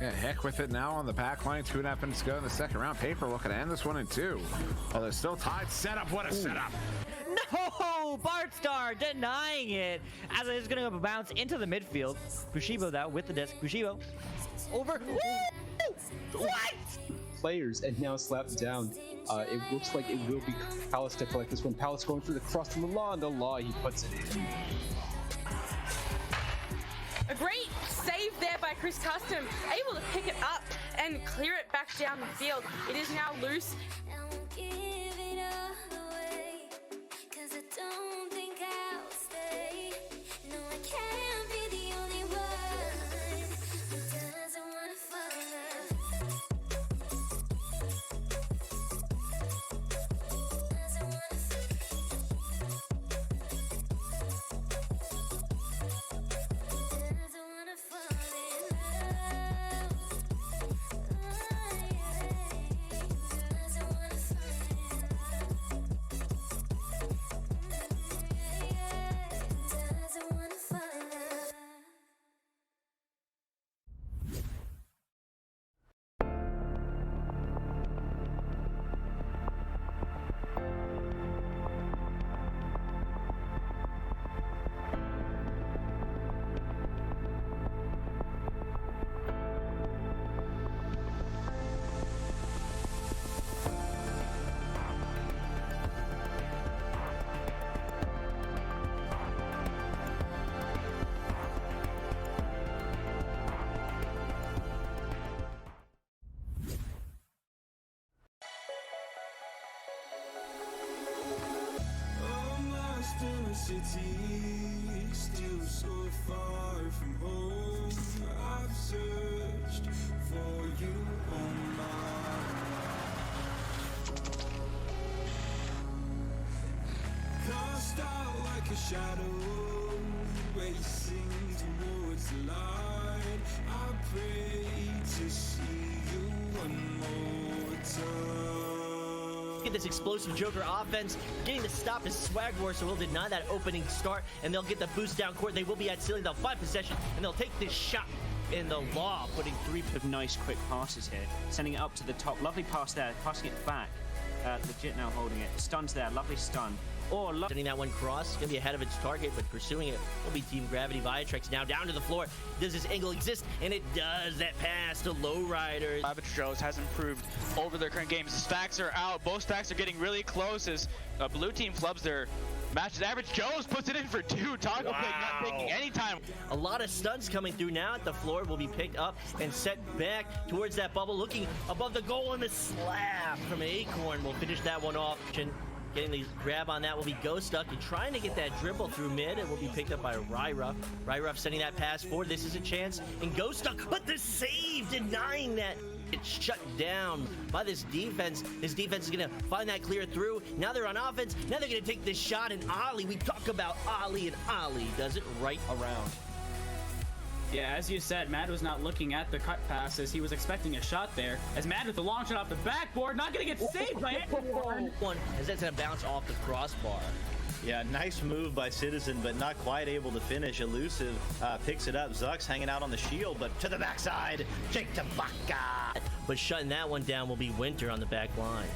Yeah, heck with it now on the back line. 2.5 minutes to go in the second round. Paper looking to end this one in 2. Oh, they're still tied. Setup. What a setup. No! Bart Star denying it as it is going to bounce into the midfield. Bushibo though with the disc. Bushibo over. Woo! What? Players and now slapped down. It looks like it will be Palace to collect this one. Palace going through the cross to the law, and the law he puts it in. A great save there by Chris Custom, able to pick it up and clear it back down the field. It is now loose. Still so far from home. I've searched for you on my own. Cast out like a shadow, racing towards the light. I pray to see you one more time. Look at this explosive Joker offense, getting the stop is Swag War, so he'll deny that opening start, and they'll get the boost down court. They will be at ceiling, they'll find possession, and they'll take this shot in the law, putting 3 of nice quick passes here, sending it up to the top. Lovely pass there, passing it back. Legit now holding it. Stuns there, lovely stun. Or sending that one cross, gonna be ahead of its target, but pursuing it will be Team Gravity. Viatrex now down to the floor. Does this angle exist? And it does. That pass to Lowrider. Savage Joes has improved over their current games. Stacks are out. Both stacks are getting really close as blue team flubs their matches. Average Joes puts it in for 2. Toggle pick not taking any time. A lot of stuns coming through now at the floor will be picked up and set back towards that bubble, looking above the goal, and the slap from Acorn will finish that one off. Getting the grab on that will be Ghostuck, and trying to get that dribble through mid. It will be picked up by Ryruff. Ryruff sending that pass forward. This is a chance. And Ghostuck, but the save, denying that. It's shut down by this defense. This defense is going to find that clear through. Now they're on offense. Now they're going to take this shot, and Ollie, we talk about Ollie, and Ollie does it right around. Yeah, as you said, Mad was not looking at the cut passes. He was expecting a shot there. As Mad with the long shot off the backboard, not going to get saved by anyone. As that's going to bounce off the crossbar. Yeah, nice move by Citizen, but not quite able to finish. Elusive picks it up. Zuck's hanging out on the shield, but to the backside. Jake Tabaka. But shutting that one down will be Winter on the back line.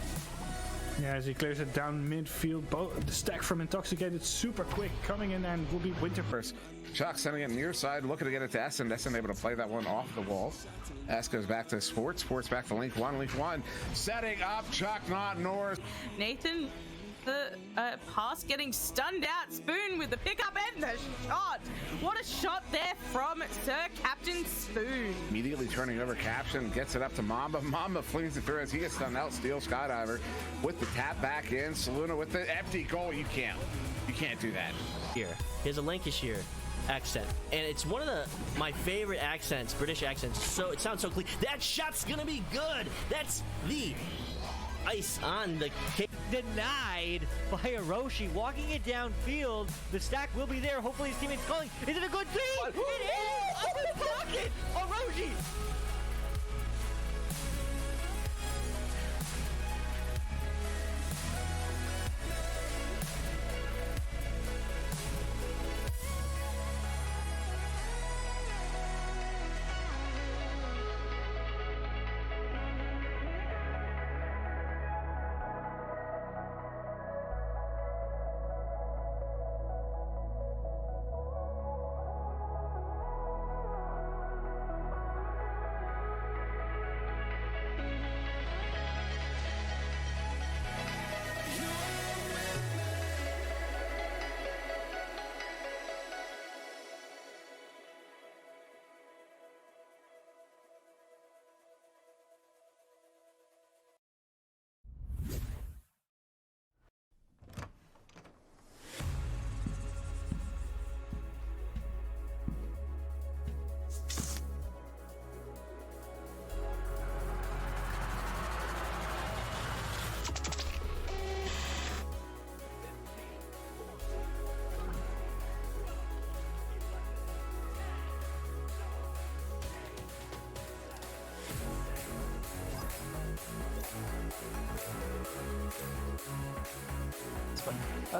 Yeah, as he clears it down midfield, the stack from Intoxicated super quick, coming in, and will be Winter first. Chuck sending it near side, looking to get it to Essen. Essen able to play that one off the wall. S goes back to Sports. Sports back to Link 1. Link 1 setting up Chuck, not North. Nathan, the pass getting stunned out. Spoon with the pickup and the shot. What a shot there from Sir Captain Spoon. Immediately turning over Caption, gets it up to Mamba. Mamba flings it through as he gets stunned out. Steel Skydiver with the tap back in. Saluna with the empty goal. You can't do that. Here's a Lancashire accent, and it's one of my favorite accents, British accents. So it sounds so clean. That shot's gonna be good. That's the ice on the cake. Denied by Orochi, walking it downfield. The stack will be there. Hopefully his teammate's calling. Is it a good thing? It is! Open pocket! Orochi!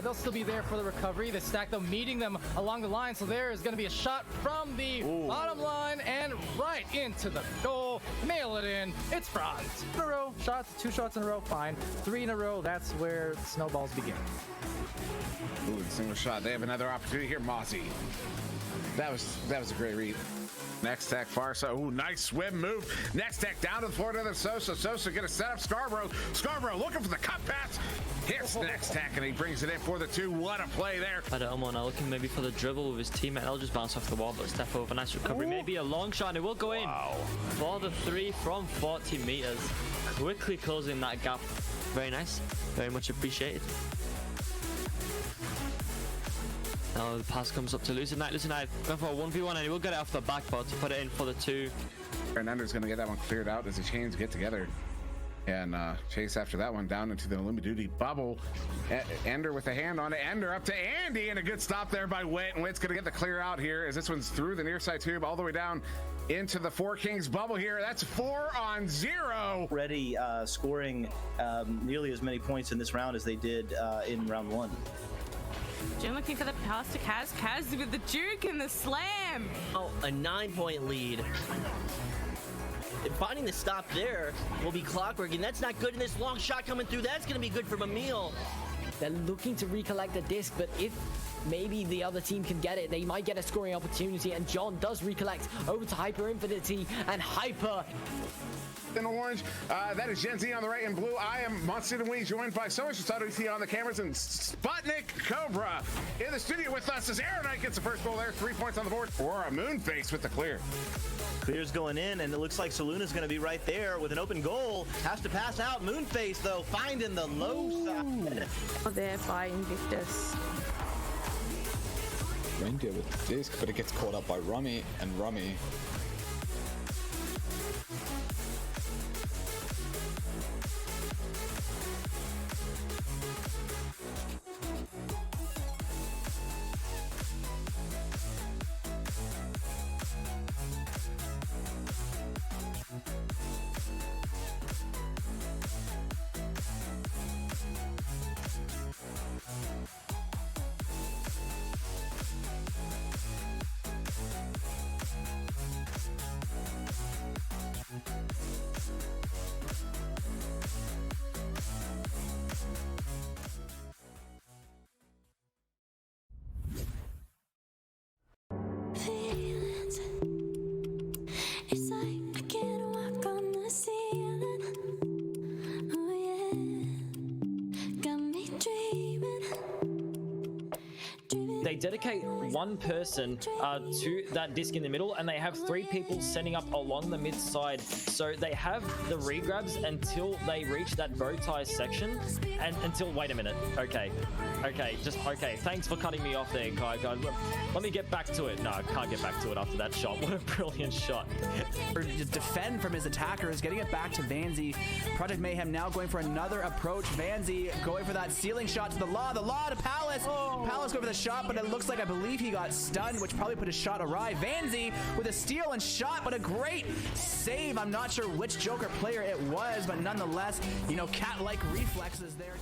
They'll still be there for the recovery. The stack, though, meeting them along the line. So there is going to be a shot from the bottom line and right into the goal. Mail it in. It's Franz. In a row. Shots. 2 shots in a row. Fine. 3 in a row. That's where snowballs begin. Ooh, single shot. They have another opportunity here. Mozzie. That was a great read. Next tech far side. Ooh, nice swim move. Next tech down to the floor to the Sosa. Sosa gonna set up Scarborough. Scarborough looking for the cut pass. Hits next tech and he brings it in for the 2. What a play there. I don't know, now looking maybe for the dribble with his teammate. That'll just bounce off the wall, but step over. Nice recovery. Maybe a long shot and it will go in. For the 3 from 40 meters. Quickly closing that gap. Very nice. Very much appreciated. Now the pass comes up to Lucid Knight. Lucid Knight going for a 1v1, and he will get it off the back bot to put it in for the 2. And Ender's going to get that one cleared out as the chains get together. And chase after that one down into the Lumi Duty bubble. Ender with a hand on it. Ender up to Andy, and a good stop there by Wit. And Wit's going to get the clear out here as this one's through the near side tube all the way down into the Four Kings bubble here. That's 4-0. Already scoring nearly as many points in this round as they did in round 1. Jin looking for the pass to Kaz. Kaz with the juke and the slam. Oh, a 9-point lead. And finding the stop there will be clockwork, and that's not good. And this long shot coming through, that's going to be good for Mamil. They're looking to recollect the disc, but if maybe the other team can get it, they might get a scoring opportunity, and John does recollect over to Hyper Infinity, and Hyper in orange, that is Gen Z on the right in blue. I am Monster and We, joined by so much Sato on the cameras, and Sputnik Cobra in the studio with us as Aeronite gets the first goal there. 3 points on the board for a Moonface with the clear. Clear's going in, and it looks like Saloon is going to be right there with an open goal. Has to pass out. Moonface, though, finding the low side. They're by Invictus. Reindeer with the disc, but it gets caught up by Rummy, and Rummy It's like I can't walk on the ceiling. Oh yeah, got me dreaming. They dedicate one person to that disc in the middle, and they have 3 people setting up along the mid side. So they have the regrabs until they reach that bow tie section, and until wait a minute. Okay, thanks for cutting me off there, Kai. Let me get back to it. No, I can't get back to it after that shot. What a brilliant shot. To defend from his attackers, getting it back to Vanzy. Project Mayhem now going for another approach. Vanzy going for that ceiling shot to the Law to Palace. Palace going for the shot, but it looks like I believe he got stunned, which probably put his shot awry. Vanzy with a steal and shot, but a great save. I'm not sure which Joker player it was, but nonetheless, you know, cat-like reflexes there.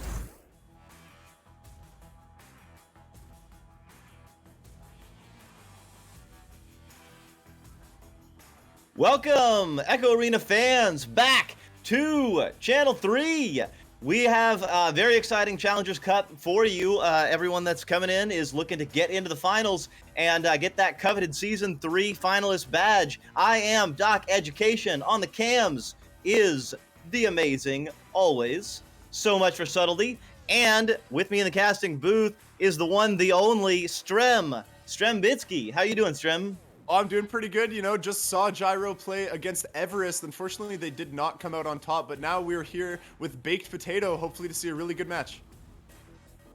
Welcome, Echo Arena fans, back to Channel 3. We have a very exciting Challengers Cup for you. Everyone that's coming in is looking to get into the finals and get that coveted Season 3 finalist badge. I am Doc Education. On the cams is the amazing, always, So Much for Subtlety. And with me in the casting booth is the one, the only, Strem Bitsky. How you doing, Strem? Oh, I'm doing pretty good. You know, just saw Gyro play against Everest. Unfortunately, they did not come out on top, but now we're here with Baked Potato, hopefully to see a really good match.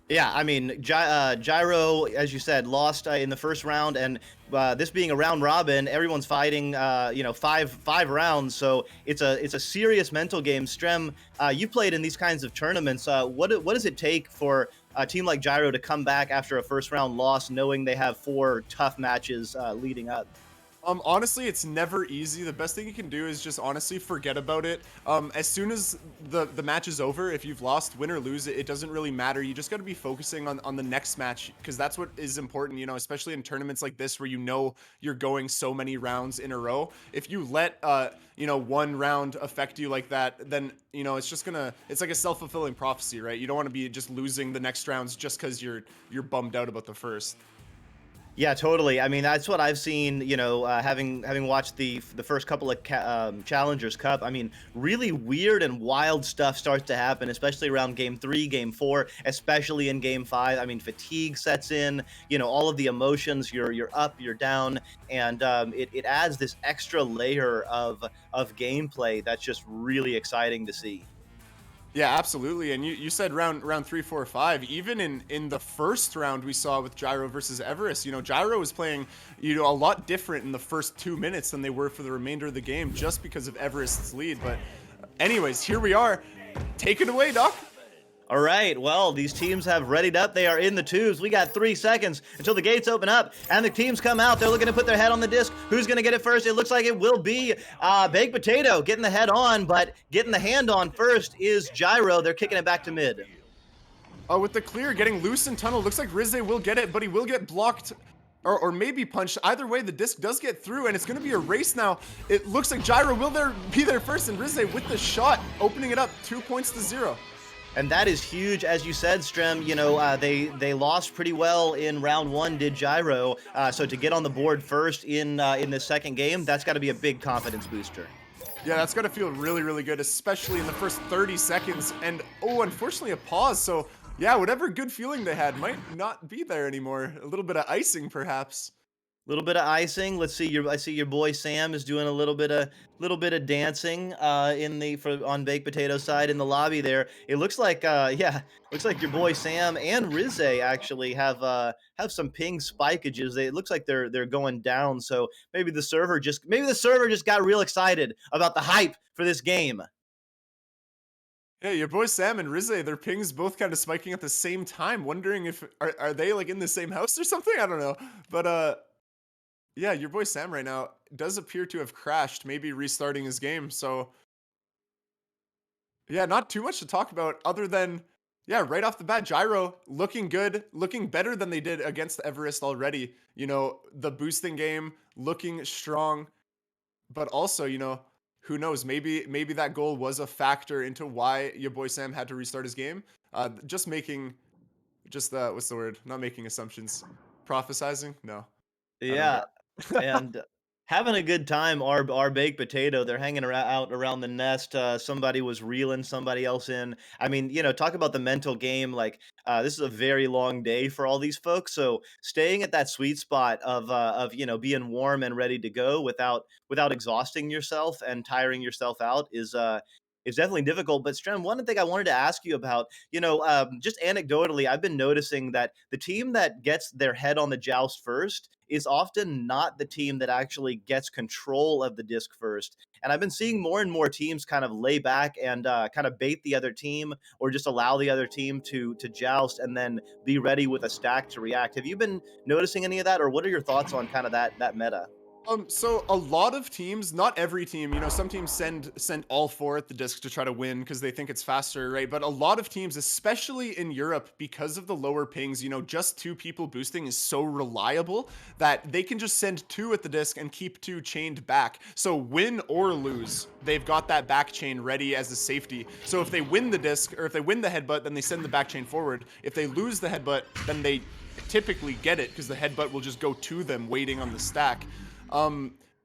Yeah, I mean, Gyro, as you said, lost in the first round, and this being a round robin, everyone's fighting, you know, five rounds, so it's a serious mental game. Strem, you played in these kinds of tournaments. What does it take for a team like Gyro to come back after a first round loss, knowing they have 4 tough matches leading up? Honestly, it's never easy. The best thing you can do is just honestly forget about it. As soon as the match is over, if you've lost, win or lose, it doesn't really matter. You just got to be focusing on the next match, because that's what is important, you know, especially in tournaments like this where you know you're going so many rounds in a row. If you let, you know, one round affect you like that, then, you know, it's just gonna, it's like a self-fulfilling prophecy, right? You don't want to be just losing the next rounds just because you're bummed out about the first. Yeah, totally. I mean, that's what I've seen, you know, having watched the first couple of Challengers Cup. I mean, really weird and wild stuff starts to happen, especially around Game 3, Game 4, especially in Game 5. I mean, fatigue sets in, you know, all of the emotions, you're up, you're down, and it adds this extra layer of gameplay that's just really exciting to see. Yeah, absolutely. And you said round 3, 4, 5. Even in the first round we saw with Gyro versus Everest, Gyro was playing, a lot different in the first 2 minutes than they were for the remainder of the game, just because of Everest's lead. But anyways, here we are. Take it away, Doc. All right, well, these teams have readied up. They are in the tubes. We got 3 seconds until the gates open up, and the teams come out. They're looking to put their head on the disc. Who's going to get it first? It looks like it will be Baked Potato getting the head on, but getting the hand on first is Gyro. They're kicking it back to mid. With the clear, getting loose in tunnel. Looks like Rizze will get it, but he will get blocked. Or maybe punched. Either way, the disc does get through, and it's going to be a race now. It looks like Gyro will be there first, and Rizze with the shot, opening it up 2 points to 0. And that is huge, as you said, Strem. They lost pretty well in round 1, did Gyro. So to get on the board first in the second game, that's got to be a big confidence booster. Yeah, that's got to feel really, really good, especially in the first 30 seconds. And, unfortunately, a pause. So, yeah, whatever good feeling they had might not be there anymore. A little bit of icing, perhaps. Little bit of icing. Let's see. I see your boy Sam is doing a little bit of dancing on Baked Potato side in the lobby there. It looks like looks like your boy Sam and Rizze actually have some ping spikeages. It looks like they're going down. So maybe the server just got real excited about the hype for this game. Yeah, your boy Sam and Rizze, their pings both kind of spiking at the same time. Wondering if are they like in the same house or something? I don't know, but yeah, your boy Sam right now does appear to have crashed, maybe restarting his game. So, yeah, not too much to talk about other than, yeah, right off the bat, Gyro looking good, looking better than they did against Everest already. The boosting game looking strong, but also, who knows? Maybe that goal was a factor into why your boy Sam had to restart his game. What's the word? Not making assumptions. Prophesizing? No. Yeah. And having a good time. Our Baked Potato, they're hanging out around the nest. Somebody was reeling somebody else in. I mean, talk about the mental game. Like this is a very long day for all these folks. So staying at that sweet spot of being warm and ready to go without exhausting yourself and tiring yourself out is definitely difficult. But Strem, one thing I wanted to ask you about, just anecdotally, I've been noticing that the team that gets their head on the joust first is often not the team that actually gets control of the disc first. And I've been seeing more and more teams kind of lay back and kind of bait the other team, or just allow the other team to joust and then be ready with a stack to react. Have you been noticing any of that, or what are your thoughts on kind of that meta? So a lot of teams, not every team, some teams send all 4 at the disc to try to win because they think it's faster, right? But a lot of teams, especially in Europe, because of the lower pings, just 2 people boosting is so reliable that they can just send 2 at the disc and keep 2 chained back. So win or lose, they've got that back chain ready as a safety. So if they win the disc, or if they win the headbutt, then they send the back chain forward. If they lose the headbutt, then they typically get it because the headbutt will just go to them waiting on the stack.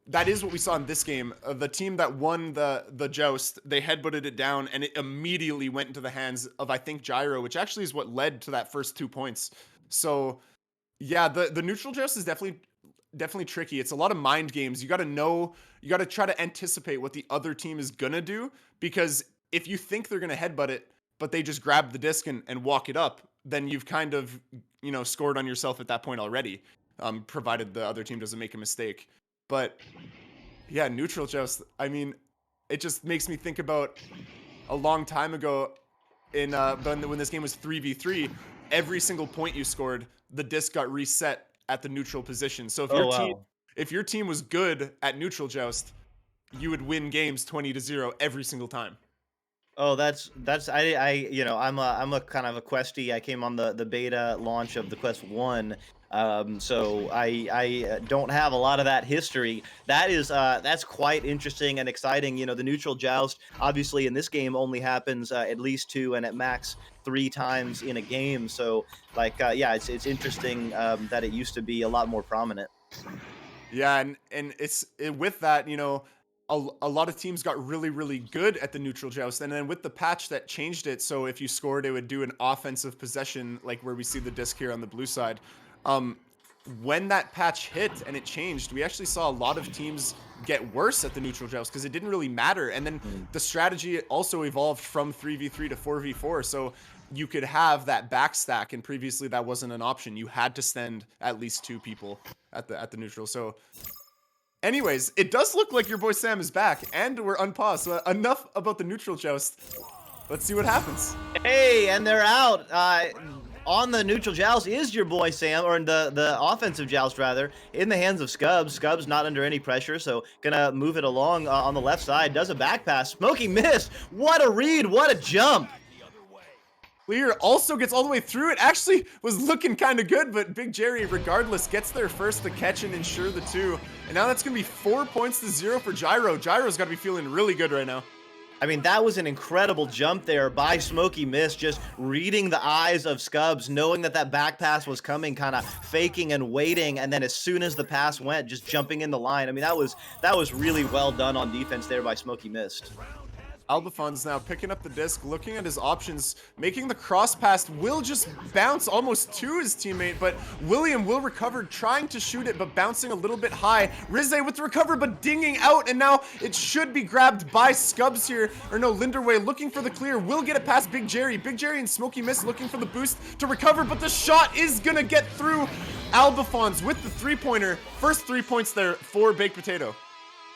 That is what we saw in this game. The team that won the joust, they headbutted it down, and it immediately went into the hands of, I think, Gyro, which actually is what led to that first 2 points. So, yeah, the neutral joust is definitely tricky. It's a lot of mind games. You got to try to anticipate what the other team is gonna do, because if you think they're gonna headbutt it, but they just grab the disc and walk it up, then you've kind of, scored on yourself at that point already. Provided the other team doesn't make a mistake. But yeah, neutral joust, I mean, it just makes me think about a long time ago when this game was 3v3, every single point you scored, the disc got reset at the neutral position. So if your team was good at neutral joust, you would win games 20-0 every single time. Oh, I'm a kind of a questie. I came on the beta launch of the Quest 1. So I don't have a lot of that history. That's quite interesting and exciting. The neutral joust, obviously in this game, only happens at least 2 and at max 3 times in a game. So it's interesting that it used to be a lot more prominent. Yeah, and with that, a lot of teams got really, really good at the neutral joust, and then with the patch that changed it, so if you scored, it would do an offensive possession, like where we see the disc here on the blue side. when that patch hit and it changed, we actually saw a lot of teams get worse at the neutral joust because it didn't really matter. And then the strategy also evolved from 3v3 to 4v4. So you could have that backstack, and previously that wasn't an option. You had to send at least 2 people at the neutral. So anyways, it does look like your boy Sam is back, and we're unpaused. So enough about the neutral joust. Let's see what happens. Hey, and they're out. On the neutral joust is your boy Sam, or the offensive joust rather, in the hands of Scubs. Scubs not under any pressure, so gonna move it along on the left side. Does a back pass. Smokey missed. What a read. What a jump. Clear also gets all the way through. It actually was looking kind of good, but Big Jerry, regardless, gets there first to catch and ensure the 2. And now that's going to be 4 points to 0 for Gyro. Gyro's got to be feeling really good right now. I mean, that was an incredible jump there by Smokey Mist, just reading the eyes of Scubs, knowing that that back pass was coming, kind of faking and waiting, and then as soon as the pass went, just jumping in the line. I mean, that was really well done on defense there by Smokey Mist. Albafon's now picking up the disc, looking at his options, making the cross pass. Will just bounce almost to his teammate, but William will recover, trying to shoot it, but bouncing a little bit high. Rizze with the recover, but dinging out, and now it should be grabbed by Scubs here. Or no, Linderway looking for the clear, will get it past Big Jerry. Big Jerry and Smokey Mist looking for the boost to recover, but the shot is gonna get through. Albafons with the 3-pointer. First 3 points there for Baked Potato.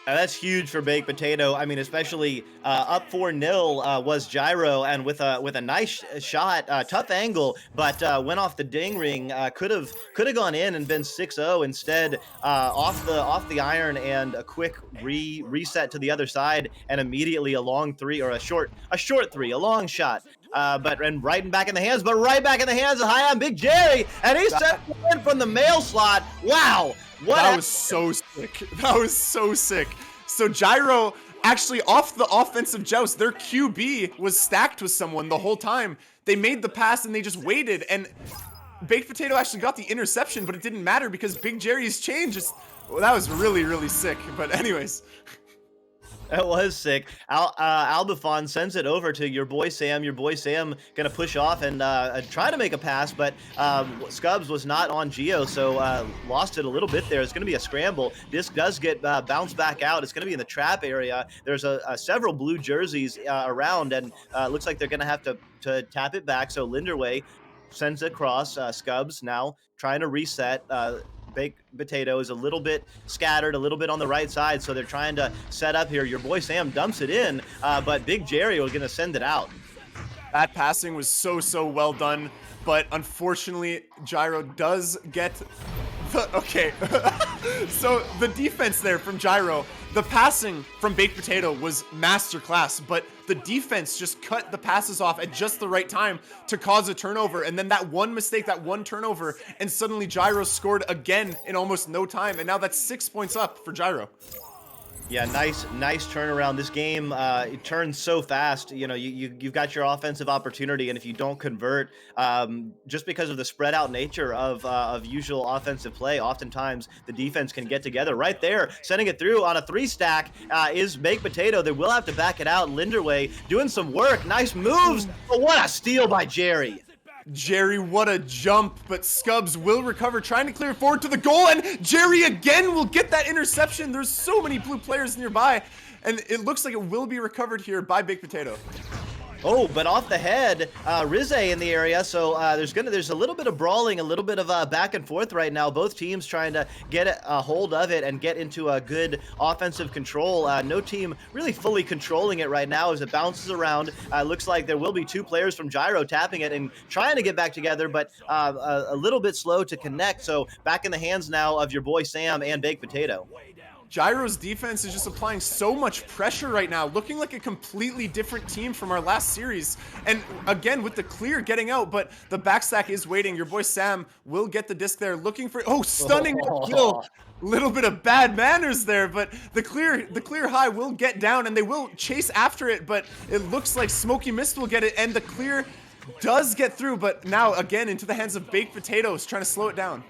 That's huge for Baked Potato. I mean, especially up 4-0 was Gyro, and with a nice shot, tough angle, but went off the ding ring. Could have gone in and been 6-0. Instead, off the iron, and a quick reset to the other side, and immediately a long 3, or a short 3, a long shot. And right back in the hands, of high on Big Jerry, and he sent it in from the mail slot. Wow. That was so sick. That was so sick. So Gyro actually off the offensive joust, their QB was stacked with someone the whole time. They made the pass and they just waited, and Baked Potato actually got the interception, but it didn't matter because Big Jerry's change well, that was really, really sick. But anyways. That was sick. Albafon sends it over to your boy Sam. Your boy Sam gonna push off and try to make a pass, but Scubs was not on Geo, so lost it a little bit there. It's gonna be a scramble. This does get bounced back out. It's gonna be in the trap area. There's several blue jerseys around, and looks like they're gonna have to tap it back. So Linderway sends it across. Scubs now trying to reset. Baked Potato is a little bit scattered, a little bit on the right side, so they're trying to set up here. Your boy Sam dumps it in, but Big Jerry was going to send it out. That passing was so well done, but unfortunately, Gyro does get okay. So the defense there from Gyro, the passing from Baked Potato was masterclass, but the defense just cut the passes off at just the right time to cause a turnover. And then that one mistake, that one turnover, and suddenly Gyro scored again in almost no time. And now that's 6 points up for Gyro. Yeah, nice turnaround. This game, it turns so fast. You know, you've got your offensive opportunity, and if you don't convert, just because of the spread out nature of usual offensive play, oftentimes the defense can get together. Right there, sending it through on a 3-stack is Baked Potato. They will have to back it out. Linderway doing some work. Nice moves, but what a steal by Jerry. Jerry, what a jump, but Scubs will recover, trying to clear forward to the goal, and Jerry again will get that interception. There's so many blue players nearby, and it looks like it will be recovered here by Baked Potato. Oh, but off the head, Rizze in the area, so there's a little bit of brawling, a little bit of back and forth right now. Both teams trying to get a hold of it and get into a good offensive control. No team really fully controlling it right now as it bounces around. Looks like there will be 2 players from Gyro tapping it and trying to get back together, but a little bit slow to connect. So back in the hands now of your boy Sam and Baked Potato. Gyro's defense is just applying so much pressure right now, looking like a completely different team from our last series. And again, with the clear getting out, but the backstack is waiting. Your boy Sam will get the disc there, looking for, stunning kill. Little bit of bad manners there, but the clear high will get down, and they will chase after it, but it looks like Smokey Mist will get it, and the clear does get through, but now again into the hands of Baked Potatoes, trying to slow it down.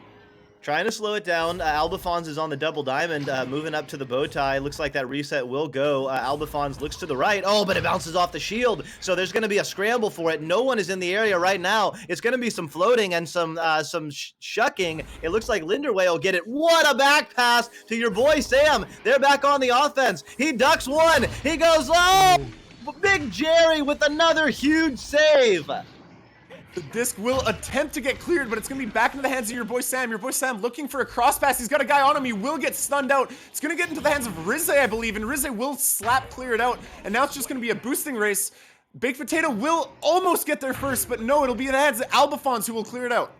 Trying to slow it down. Albafons is on the double diamond, moving up to the bow tie. Looks like that reset will go. Albafons looks to the right. Oh, but it bounces off the shield. So there's going to be a scramble for it. No one is in the area right now. It's going to be some floating and some shucking. It looks like Linderway will get it. What a back pass to your boy Sam. They're back on the offense. He ducks one. He goes low. Big Jerry with another huge save. The disc will attempt to get cleared, but it's going to be back into the hands of your boy Sam. Your boy Sam looking for a cross pass. He's got a guy on him. He will get stunned out. It's going to get into the hands of Rizze, I believe, and Rizze will slap clear it out. And now it's just going to be a boosting race. Baked Potato will almost get there first, but no, it'll be in the hands of Albafons who will clear it out.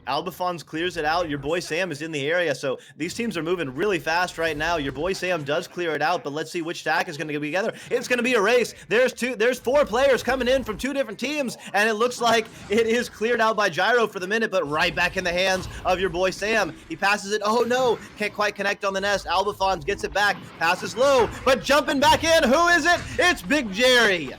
Albafons clears it out. Your boy Sam is in the area, so these teams are moving really fast right now. Your boy Sam does clear it out, but let's see which stack is going to be together. It's going to be a race. There's 4 players coming in from 2 different teams, and it looks like it is cleared out by Gyro for the minute, but right back in the hands of your boy Sam. He passes it. Oh no, can't quite connect on the nest. Albafons gets it back, passes low, but jumping back in. Who is it? It's Big Jerry.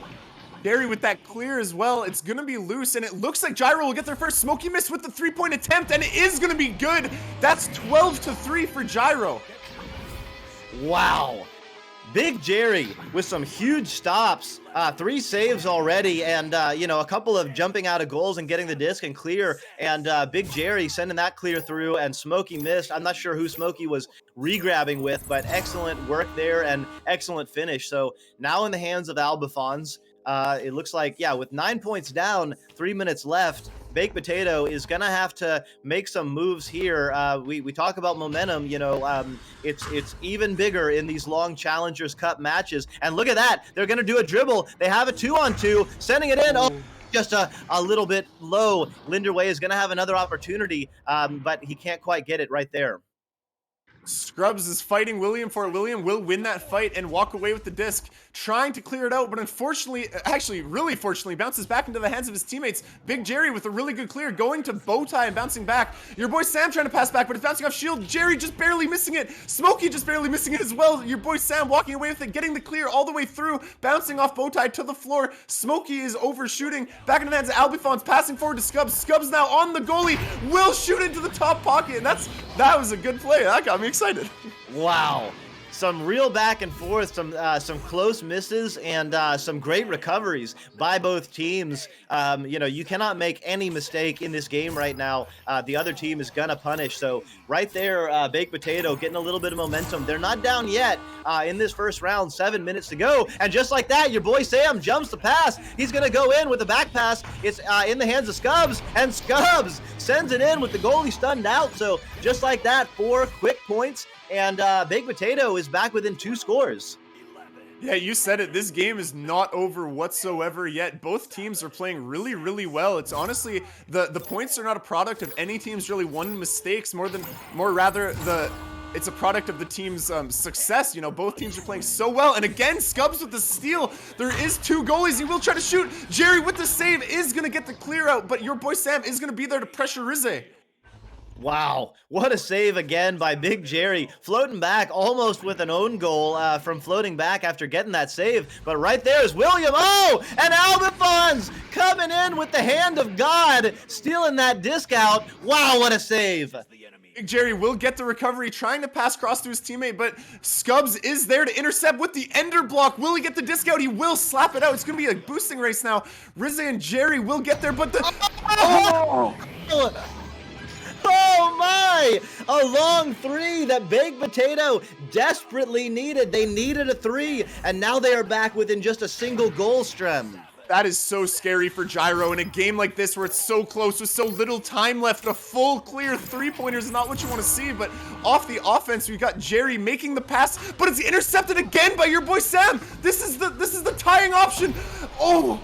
Jerry with that clear as well. It's going to be loose, and it looks like Gyro will get their first. Smokey missed with the 3-point attempt, and it is going to be good. That's 12-3 for Gyro. Wow. Big Jerry with some huge stops. 3 saves already, and a couple of jumping out of goals and getting the disc and clear, and Big Jerry sending that clear through, and Smokey missed. I'm not sure who Smokey was re-grabbing with, but excellent work there and excellent finish. So now in the hands of Albafons. It looks like, with 9 points down, 3 minutes left, Baked Potato is going to have to make some moves here. We talk about momentum, it's even bigger in these long Challengers Cup matches. And look at that. They're going to do a dribble. They have a 2-on-2, sending it in. Oh, just a little bit low. Linderway is going to have another opportunity, but he can't quite get it right there. Scrubs is fighting William for it. William will win that fight and walk away with the disc, trying to clear it out, but unfortunately, actually really fortunately, bounces back into the hands of his teammates. Big Jerry with a really good clear, going to Bowtie and bouncing back. Your boy Sam trying to pass back, but it's bouncing off shield. Jerry just barely missing it. Smokey just barely missing it as well. Your boy Sam walking away with it, getting the clear all the way through, bouncing off Bowtie to the floor. Smokey is overshooting, back into the hands of Albafons, passing forward to Scubs. Scubs now on the goalie, will shoot into the top pocket, and that was a good play. That got me excited. Wow. Some real back and forth, some close misses, and some great recoveries by both teams. You cannot make any mistake in this game right now. The other team is gonna punish. So right there, Baked Potato getting a little bit of momentum. They're not down yet in this first round. 7 minutes to go, and just like that, your boy Sam jumps the pass. He's gonna go in with the back pass. It's in the hands of Scubs, and Scubs sends it in with the goalie stunned out. So just like that, 4 quick points. And Baked Potato is back within 2 scores. Yeah, you said it. This game is not over whatsoever yet. Both teams are playing really, really well. It's honestly, the points are not a product of any team's really won mistakes, it's a product of the team's success. Both teams are playing so well. And again, Scubs with the steal. There is 2 goalies. He will try to shoot. Jerry with the save is going to get the clear out, but your boy Sam is going to be there to pressure Rizze. Wow, what a save again by Big Jerry, floating back almost with an own goal from floating back after getting that save. But right there is William. Oh, and Albafons coming in with the hand of God, stealing that disc out. Wow, what a save. Big Jerry will get the recovery, trying to pass cross to his teammate, but Scubs is there to intercept with the ender block. Will he get the disc out? He will slap it out. It's going to be a boosting race now. Rizze and Jerry will get there, but Oh my! A long 3 that Baked Potato desperately needed. They needed a 3, and now they are back within just a single goal stream. That is so scary for Gyro in a game like this where it's so close with so little time left. A full clear 3-pointer is not what you want to see, but off the offense, we got Jerry making the pass, but it's intercepted again by your boy Sam. This is the tying option. Oh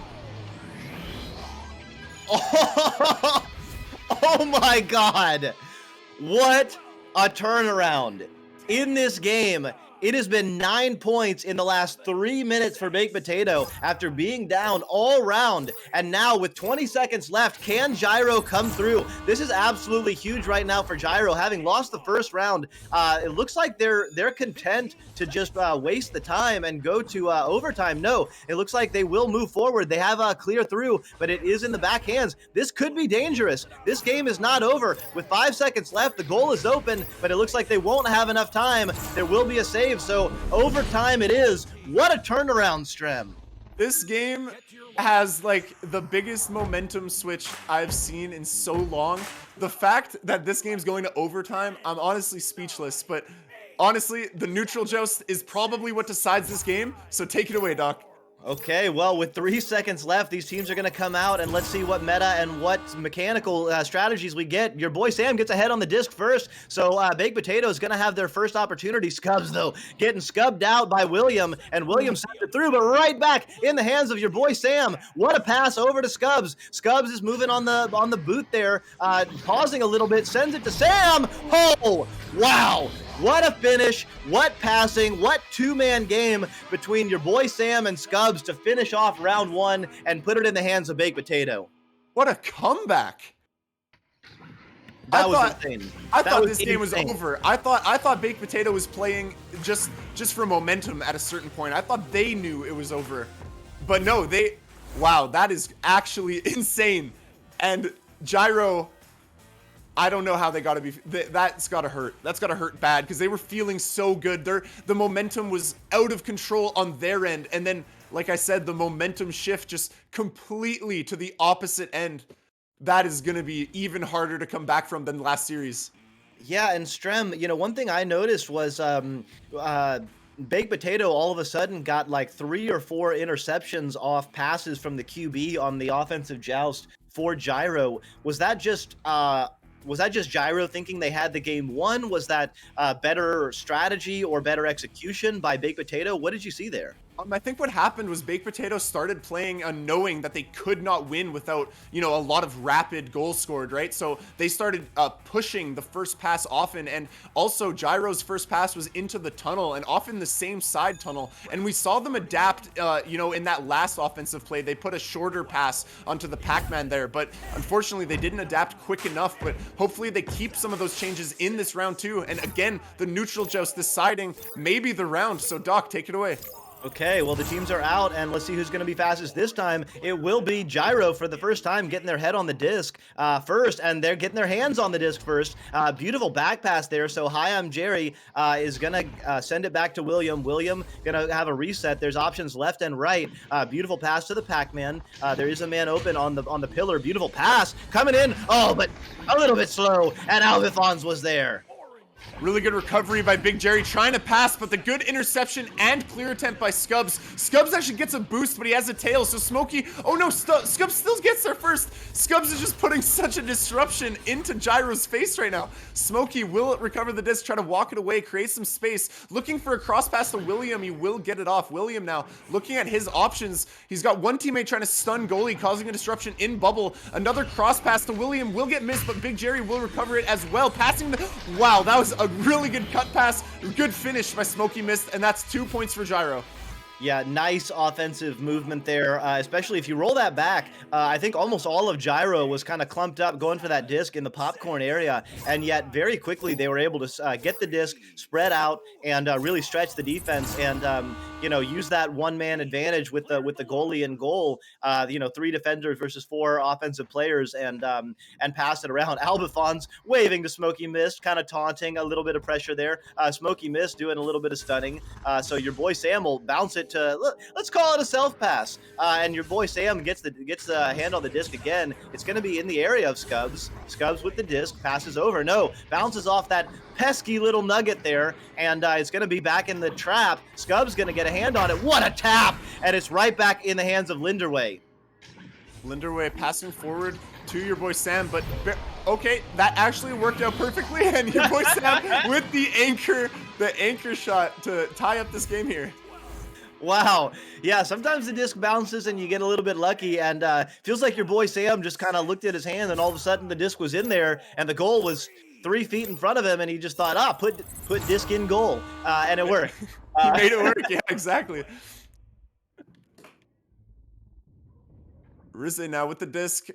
my God. What a turnaround. In this game, It has been 9 points in the last 3 minutes for Baked Potato after being down all round. And now with 20 seconds left, can Gyro come through? This is absolutely huge right now for Gyro. Having lost the first round, it looks like they're content to just waste the time and go to overtime. No, it looks like they will move forward. They have a clear through, but it is in the back hands. This could be dangerous. This game is not over. With 5 seconds left, the goal is open, but it looks like they won't have enough time. There will be a save. So overtime it is. What a turnaround, Strem. This game has like the biggest momentum switch I've seen in so long. The fact that this game's going to overtime, I'm honestly speechless, but honestly, the neutral joust is probably what decides this game. So take it away, Doc. Okay, well, with 3 seconds left, these teams are going to come out, and let's see what meta and what mechanical strategies we get. Your boy Sam gets ahead on the disc first, so Baked Potato is going to have their first opportunity. Scubs, though, getting scubbed out by William, and William sent it through, but right back in the hands of your boy Sam. What a pass over to Scubs. Scubs is moving on the boot there, pausing a little bit, sends it to Sam. Oh, wow. What a finish, what passing, what two-man game between your boy Sam and Scubs to finish off round 1 and put it in the hands of Baked Potato. What a comeback. That was insane. I thought this game was over. I thought Baked Potato was playing just for momentum at a certain point. I thought they knew it was over. But no, wow, that is actually insane. And Gyro, I don't know how they got to be. That's got to hurt. That's got to hurt bad because they were feeling so good. The momentum was out of control on their end. And then, like I said, the momentum shift just completely to the opposite end. That is going to be even harder to come back from than last series. Yeah, and Strem, you know, one thing I noticed was Baked Potato all of a sudden got like 3 or 4 interceptions off passes from the QB on the offensive joust for Gyro. Was that just Gyro thinking they had the game won? Was that better strategy or better execution by Baked Potato? What did you see there? I think what happened was Baked Potato started playing knowing that they could not win without, you know, a lot of rapid goals scored, right? So they started pushing the first pass often, and also Gyro's first pass was into the tunnel and often the same side tunnel. And we saw them adapt, you know, in that last offensive play. They put a shorter pass onto the Pac-Man there, but unfortunately they didn't adapt quick enough. But hopefully they keep some of those changes in this round too. And again, the neutral joust deciding maybe the round. So Doc, take it away. Okay, well, the teams are out, and let's see who's going to be fastest this time. It will be Gyro for the first time getting their head on the disc first, and they're getting their hands on the disc first. Beautiful back pass there. So Hi, I'm Jerry is going to send it back to William. William going to have a reset. There's options left and right. Beautiful pass to the Pac-Man. There is a man open on the pillar. Beautiful pass coming in. Oh, but a little bit slow, and Albifons was there. Really good recovery by Big Jerry, trying to pass, but the good interception and clear attempt by Scubs. Scubs actually gets a boost, but he has a tail, so Smokey, oh no, Scubs still gets there first. Scubs is just putting such a disruption into Gyro's face right now. Smokey will recover the disc, try to walk it away, create some space, looking for a cross pass to William. He will get it off. William now looking at his options. He's got one teammate trying to stun goalie, causing a disruption in bubble. Another cross pass to William will get missed, but Big Jerry will recover it as well. Passing the, wow, that was a really good cut pass, good finish by Smokey Mist, and that's 2 points for Gyro. Yeah, nice offensive movement there, especially if you roll that back. I think almost all of Gyro was kind of clumped up going for that disc in the popcorn area, and yet very quickly they were able to get the disc, spread out, and really stretch the defense and you know, use that one-man advantage with the goalie in goal. You know, 3 defenders versus 4 offensive players, and pass it around. Albifons waving to Smokey Mist, kind of taunting, a little bit of pressure there. Smokey Mist doing a little bit of stunning. So your boy Sam will bounce it to, let's call it a self pass, and your boy Sam gets the hand on the disc again. It's going to be in the area of Scubs. Scubs with the disc, passes over, no, bounces off that pesky little nugget there, and it's going to be back in the trap. Scubs going to get a hand on it. What a tap, and it's right back in the hands of Linderway. Linderway passing forward to your boy Sam, but okay, that actually worked out perfectly, and your boy Sam with the anchor shot to tie up this game here. Wow. Yeah, sometimes the disc bounces and you get a little bit lucky, and feels like your boy Sam just kind of looked at his hand and all of a sudden the disc was in there and the goal was 3 feet in front of him, and he just thought, put disc in goal, and it worked. He made it work. Yeah, exactly. Rizze now with the disc,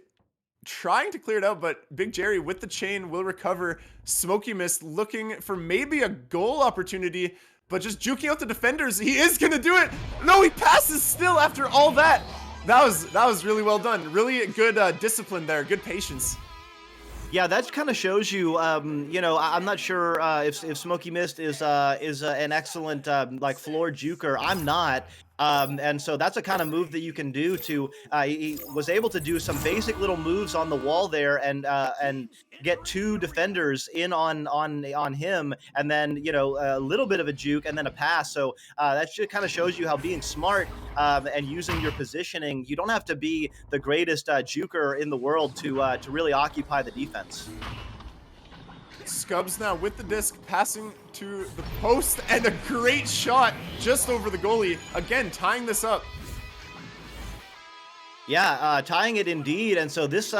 trying to clear it out, but Big Jerry with the chain will recover. Smoky Mist looking for maybe a goal opportunity, but just juking out the defenders. He is gonna do it. No, he passes still after all that. That was really well done. Really good discipline there. Good patience. Yeah, that kind of shows you. You know, I'm not sure if Smoky Mist is an excellent like floor juker. I'm not. And so that's a kind of move that you can do to, he was able to do some basic little moves on the wall there and get 2 defenders in on him, and then, you know, a little bit of a juke and then a pass. So that just kind of shows you how being smart and using your positioning, you don't have to be the greatest juker in the world to really occupy the defense. Scubs now with the disc, passing to the post, and a great shot just over the goalie. Again, tying this up. Yeah, tying it indeed. And so this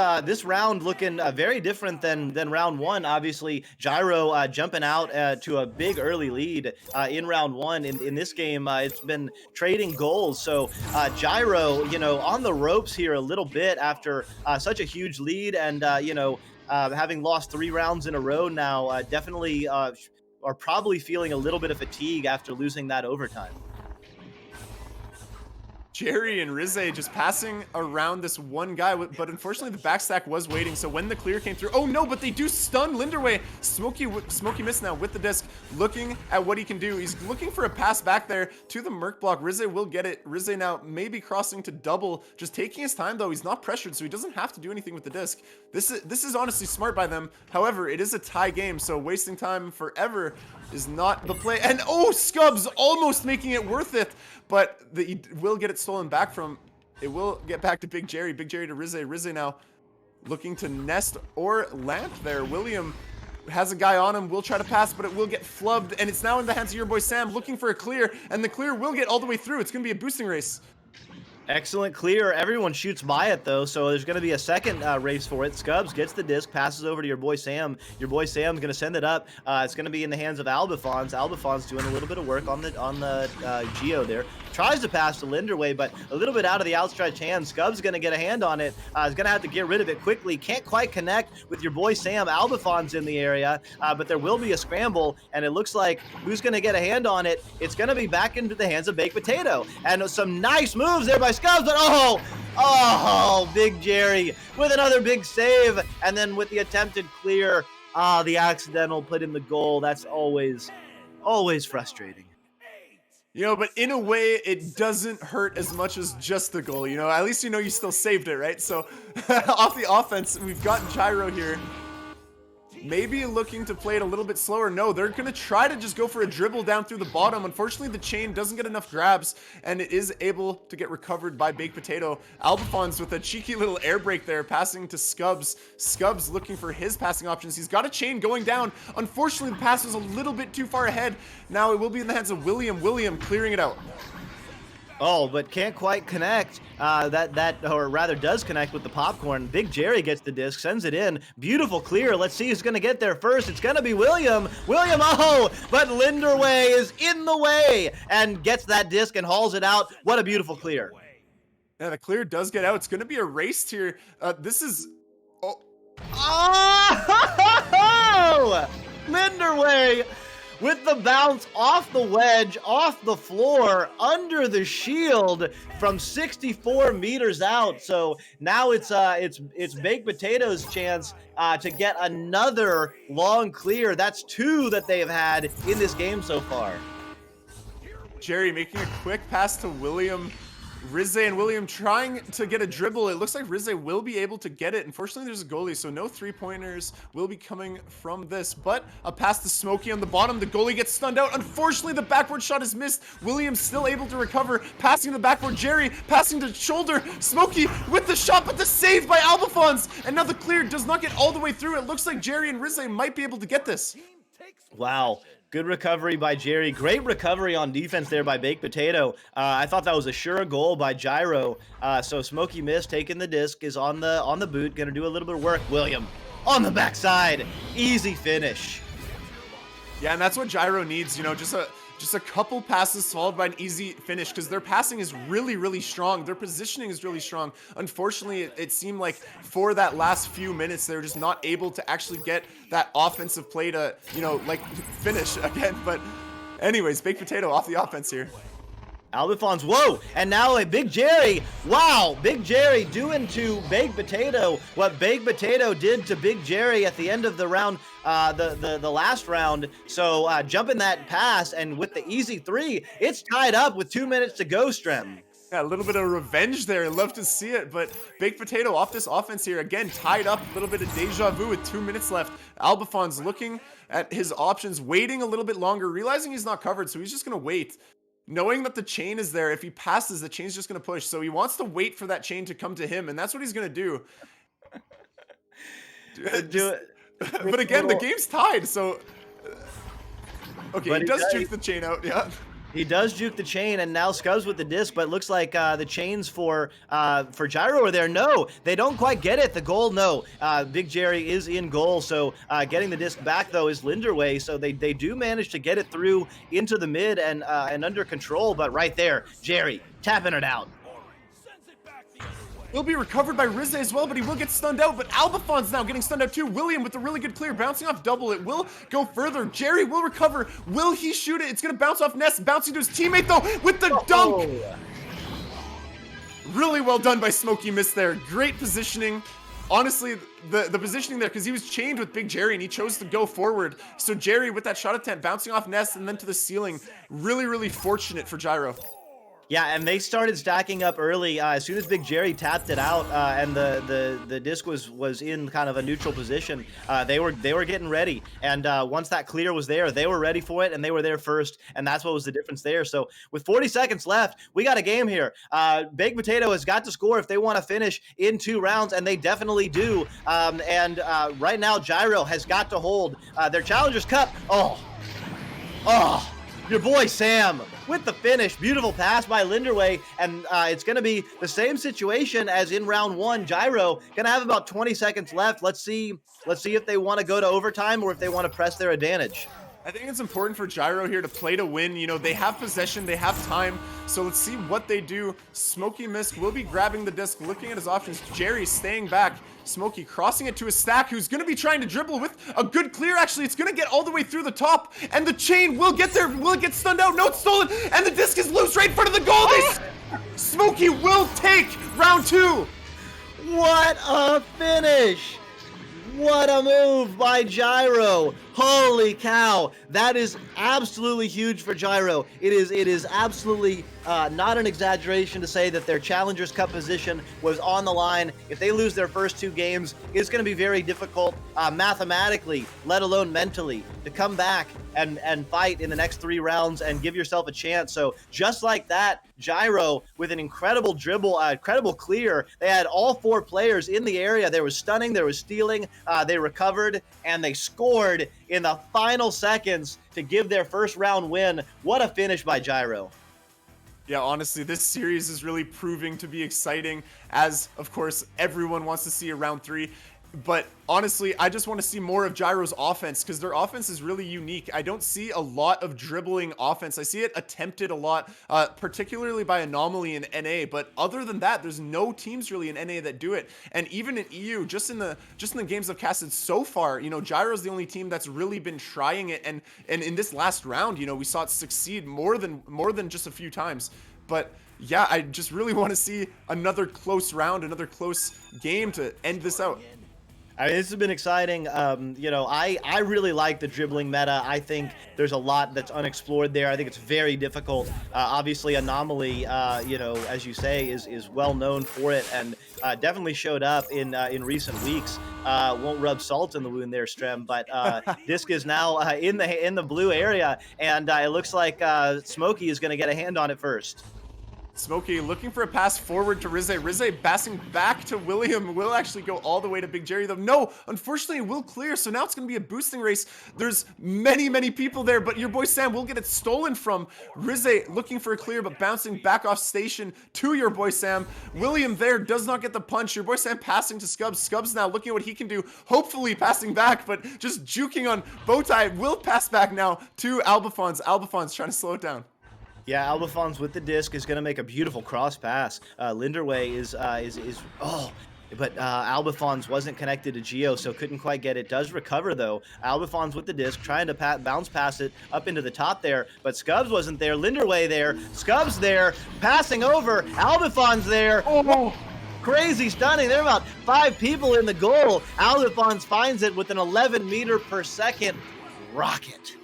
round looking very different than round 1. Obviously, Gyro jumping out to a big early lead in round 1. In this game, it's been trading goals. So Gyro, you know, on the ropes here a little bit after such a huge lead, and you know, having lost 3 rounds in a row now, definitely are probably feeling a little bit of fatigue after losing that overtime. Jerry and Rizze just passing around this one guy, but unfortunately the backstack was waiting, so when the clear came through, oh no, but they do stun Linderway. Smoky Mist now with the disc, looking at what he can do. He's looking for a pass back there to the Merc block. Rizze will get it. Rizze now maybe crossing to double, just taking his time though. He's not pressured, so he doesn't have to do anything with the disc. This is honestly smart by them. However, it is a tie game, so wasting time forever is not the play. And oh, Scubs almost making it worth it, but he will get it stolen back from. It will get back to Big Jerry. Big Jerry to Rizze. Rizze now looking to nest or lamp there. William has a guy on him, will try to pass, but it will get flubbed, and it's now in the hands of your boy Sam looking for a clear, and the clear will get all the way through. It's going to be a boosting race. Excellent clear. Everyone shoots by it, though, so there's going to be a second race for it. Scubs gets the disc, passes over to your boy Sam. Your boy Sam's going to send it up. It's going to be in the hands of Albifons. Albifons doing a little bit of work on the Geo there. Tries to pass to Linderway, but a little bit out of the outstretched hand. Scubs going to get a hand on it. Is going to have to get rid of it quickly. Can't quite connect with your boy Sam. Albifons in the area, but there will be a scramble, and it looks like who's going to get a hand on it? It's going to be back into the hands of Baked Potato. And some nice moves there by Scubs, but oh, Big Jerry with another big save, and then with the attempted clear, the accidental put in the goal. That's always frustrating. You know, but in a way, it doesn't hurt as much as just the goal. You know, at least you know you still saved it, right? So off the offense, we've got Gyro here. Maybe looking to play it a little bit slower. No, they're going to try to just go for a dribble down through the bottom. Unfortunately, the chain doesn't get enough grabs, and it is able to get recovered by Baked Potato. Albifons with a cheeky little air break there, passing to Scubs. Scubs looking for his passing options. He's got a chain going down. Unfortunately, the pass was a little bit too far ahead. Now it will be in the hands of William. William clearing it out. Oh, but can't quite connect. Or rather does connect with the popcorn. Big Jerry gets the disc, sends it in. Beautiful clear. Let's see who's going to get there first. It's going to be William. William, but Linderway is in the way and gets that disc and hauls it out. What a beautiful clear. Yeah, the clear does get out. It's going to be erased here. This is... Linderway with the bounce off the wedge, off the floor, under the shield from 64 meters out. So now it's Baked Potato's chance to get another long clear. That's 2 that they've had in this game so far. Jerry making a quick pass to William. Rizze and William trying to get a dribble. It looks like Rizze will be able to get it. Unfortunately, there's a goalie, so no 3-pointers will be coming from this. But a pass to Smokey on the bottom. The goalie gets stunned out. Unfortunately, the backward shot is missed. William still able to recover. Passing to the backboard. Jerry passing to shoulder. Smokey with the shot, but the save by Albifons. And now the clear does not get all the way through. It looks like Jerry and Rizze might be able to get this. Wow. Good recovery by Jerry. Great recovery on defense there by Baked Potato. I thought that was a sure goal by Gyro. So Smoky Mist taking the disc, is on the boot, gonna do a little bit of work. William on the backside. Easy finish. Yeah, and that's what Gyro needs, you know, just a couple passes followed by an easy finish, because their passing is really, really strong. Their positioning is really strong. Unfortunately, it seemed like for that last few minutes, they were just not able to actually get that offensive play to, you know, like finish again. But anyways, Baked Potato off the offense here. Albifons, whoa, and now a Big Jerry. Wow, Big Jerry doing to Baked Potato what Baked Potato did to Big Jerry at the end of the round, the last round. So jumping that pass, and with the easy 3, it's tied up with 2 minutes to go, Strem. Yeah, a little bit of revenge there. Love to see it, but Baked Potato off this offense here. Again, tied up, a little bit of deja vu with 2 minutes left. Albifon's looking at his options, waiting a little bit longer, realizing he's not covered, so he's just going to wait. Knowing that the chain is there, if he passes, the chain's just going to push. So he wants to wait for that chain to come to him, and that's what he's going to do. But again, the game's tied, so... Okay, But he does juke the chain out, yeah. He does juke the chain, and now Scubs with the disc, but it looks like the chains for Gyro are there. No, they don't quite get it. The goal, no. Big Jerry is in goal, so getting the disc back, though, is Linderway, so they do manage to get it through into the mid and under control, but right there, Jerry tapping it out. Will be recovered by Rizze as well, but he will get stunned out. But Albifon's now getting stunned out too. William with a really good clear, bouncing off double. It will go further. Jerry will recover. Will he shoot it? It's going to bounce off Ness, bouncing to his teammate though with the dunk. Really well done by Smokey Miss there. Great positioning. Honestly, the positioning there, because he was chained with Big Jerry and he chose to go forward. So Jerry with that shot attempt, bouncing off Ness and then to the ceiling. Really, really fortunate for Gyro. Yeah, and they started stacking up early. As soon as Big Jerry tapped it out, and the disc was in kind of a neutral position, they were getting ready. And once that clear was there, they were ready for it, and they were there first. And that's what was the difference there. So with 40 seconds left, we got a game here. Baked Potato has got to score if they want to finish in 2 rounds, and they definitely do. Right now, Gyro has got to hold their Challengers Cup. Oh, your boy Sam with the finish. Beautiful pass by Linderway, and it's going to be the same situation as in round 1. Gyro going to have about 20 seconds left. Let's see if they want to go to overtime or if they want to press their advantage. I think it's important for Gyro here to play to win. You know, they have possession, they have time, so let's see what they do. Smokey Misk will be grabbing the disc, looking at his options. Jerry staying back. Smokey crossing it to a Stack, who's going to be trying to dribble with a good clear. Actually, it's going to get all the way through the top, and the chain will get there. Will it get stunned out? No, it's stolen, and the disc is loose right in front of the goal. Smokey will take round 2. What a finish! What a move by Gyro. Holy cow. That is absolutely huge for Gyro. It is absolutely not an exaggeration to say that their Challengers Cup position was on the line. If they lose their first 2 games, it's going to be very difficult mathematically, let alone mentally, to come back and fight in the next 3 rounds and give yourself a chance. So just like that, Gyro with an incredible dribble, incredible clear. They had all 4 players in the area. There was stunning, there was stealing, they recovered, and they scored in the final seconds to give their first round win. What a finish by Gyro. Yeah, honestly, this series is really proving to be exciting, as, of course, everyone wants to see a round 3. But honestly, I just want to see more of Gyro's offense, because their offense is really unique. I don't see a lot of dribbling offense. I see it attempted a lot, particularly by Anomaly in NA. But other than that, there's no teams really in NA that do it. And even in EU, just in the games I've casted so far, you know, Gyro's the only team that's really been trying it. And in this last round, you know, we saw it succeed more than just a few times. But yeah, I just really want to see another close round, another close game to end this out. I mean, this has been exciting. You know, I really like the dribbling meta. I think there's a lot that's unexplored there. I think it's very difficult. Obviously, Anomaly, you know, as you say, is well known for it, and definitely showed up in recent weeks. Won't rub salt in the wound there, Strem, but Disc is now in the blue area, and it looks like Smokey is going to get a hand on it first. Smokey looking for a pass forward to Rizze. Rizze passing back to William. Will actually go all the way to Big Jerry though. No, unfortunately it will clear. So now it's going to be a boosting race. There's many people there, but your boy Sam will get it stolen from Rizze, looking for a clear, but bouncing back off station to your boy Sam. William there does not get the punch. Your boy Sam passing to Scubs. Scubs now looking at what he can do. Hopefully passing back, but just juking on Bowtie. Will pass back now to Albafons. Albafons trying to slow it down. Yeah, Albafons with the disc is going to make a beautiful cross pass. Linderway is but Albafons wasn't connected to Geo, so couldn't quite get it. Does recover though. Albafons with the disc, trying to bounce past it up into the top there, but Scubs wasn't there. Linderway there, Scubs there, passing over. Albafons there. Oh. Crazy stunning. There are about 5 people in the goal. Albafons finds it with an 11 meter per second rocket.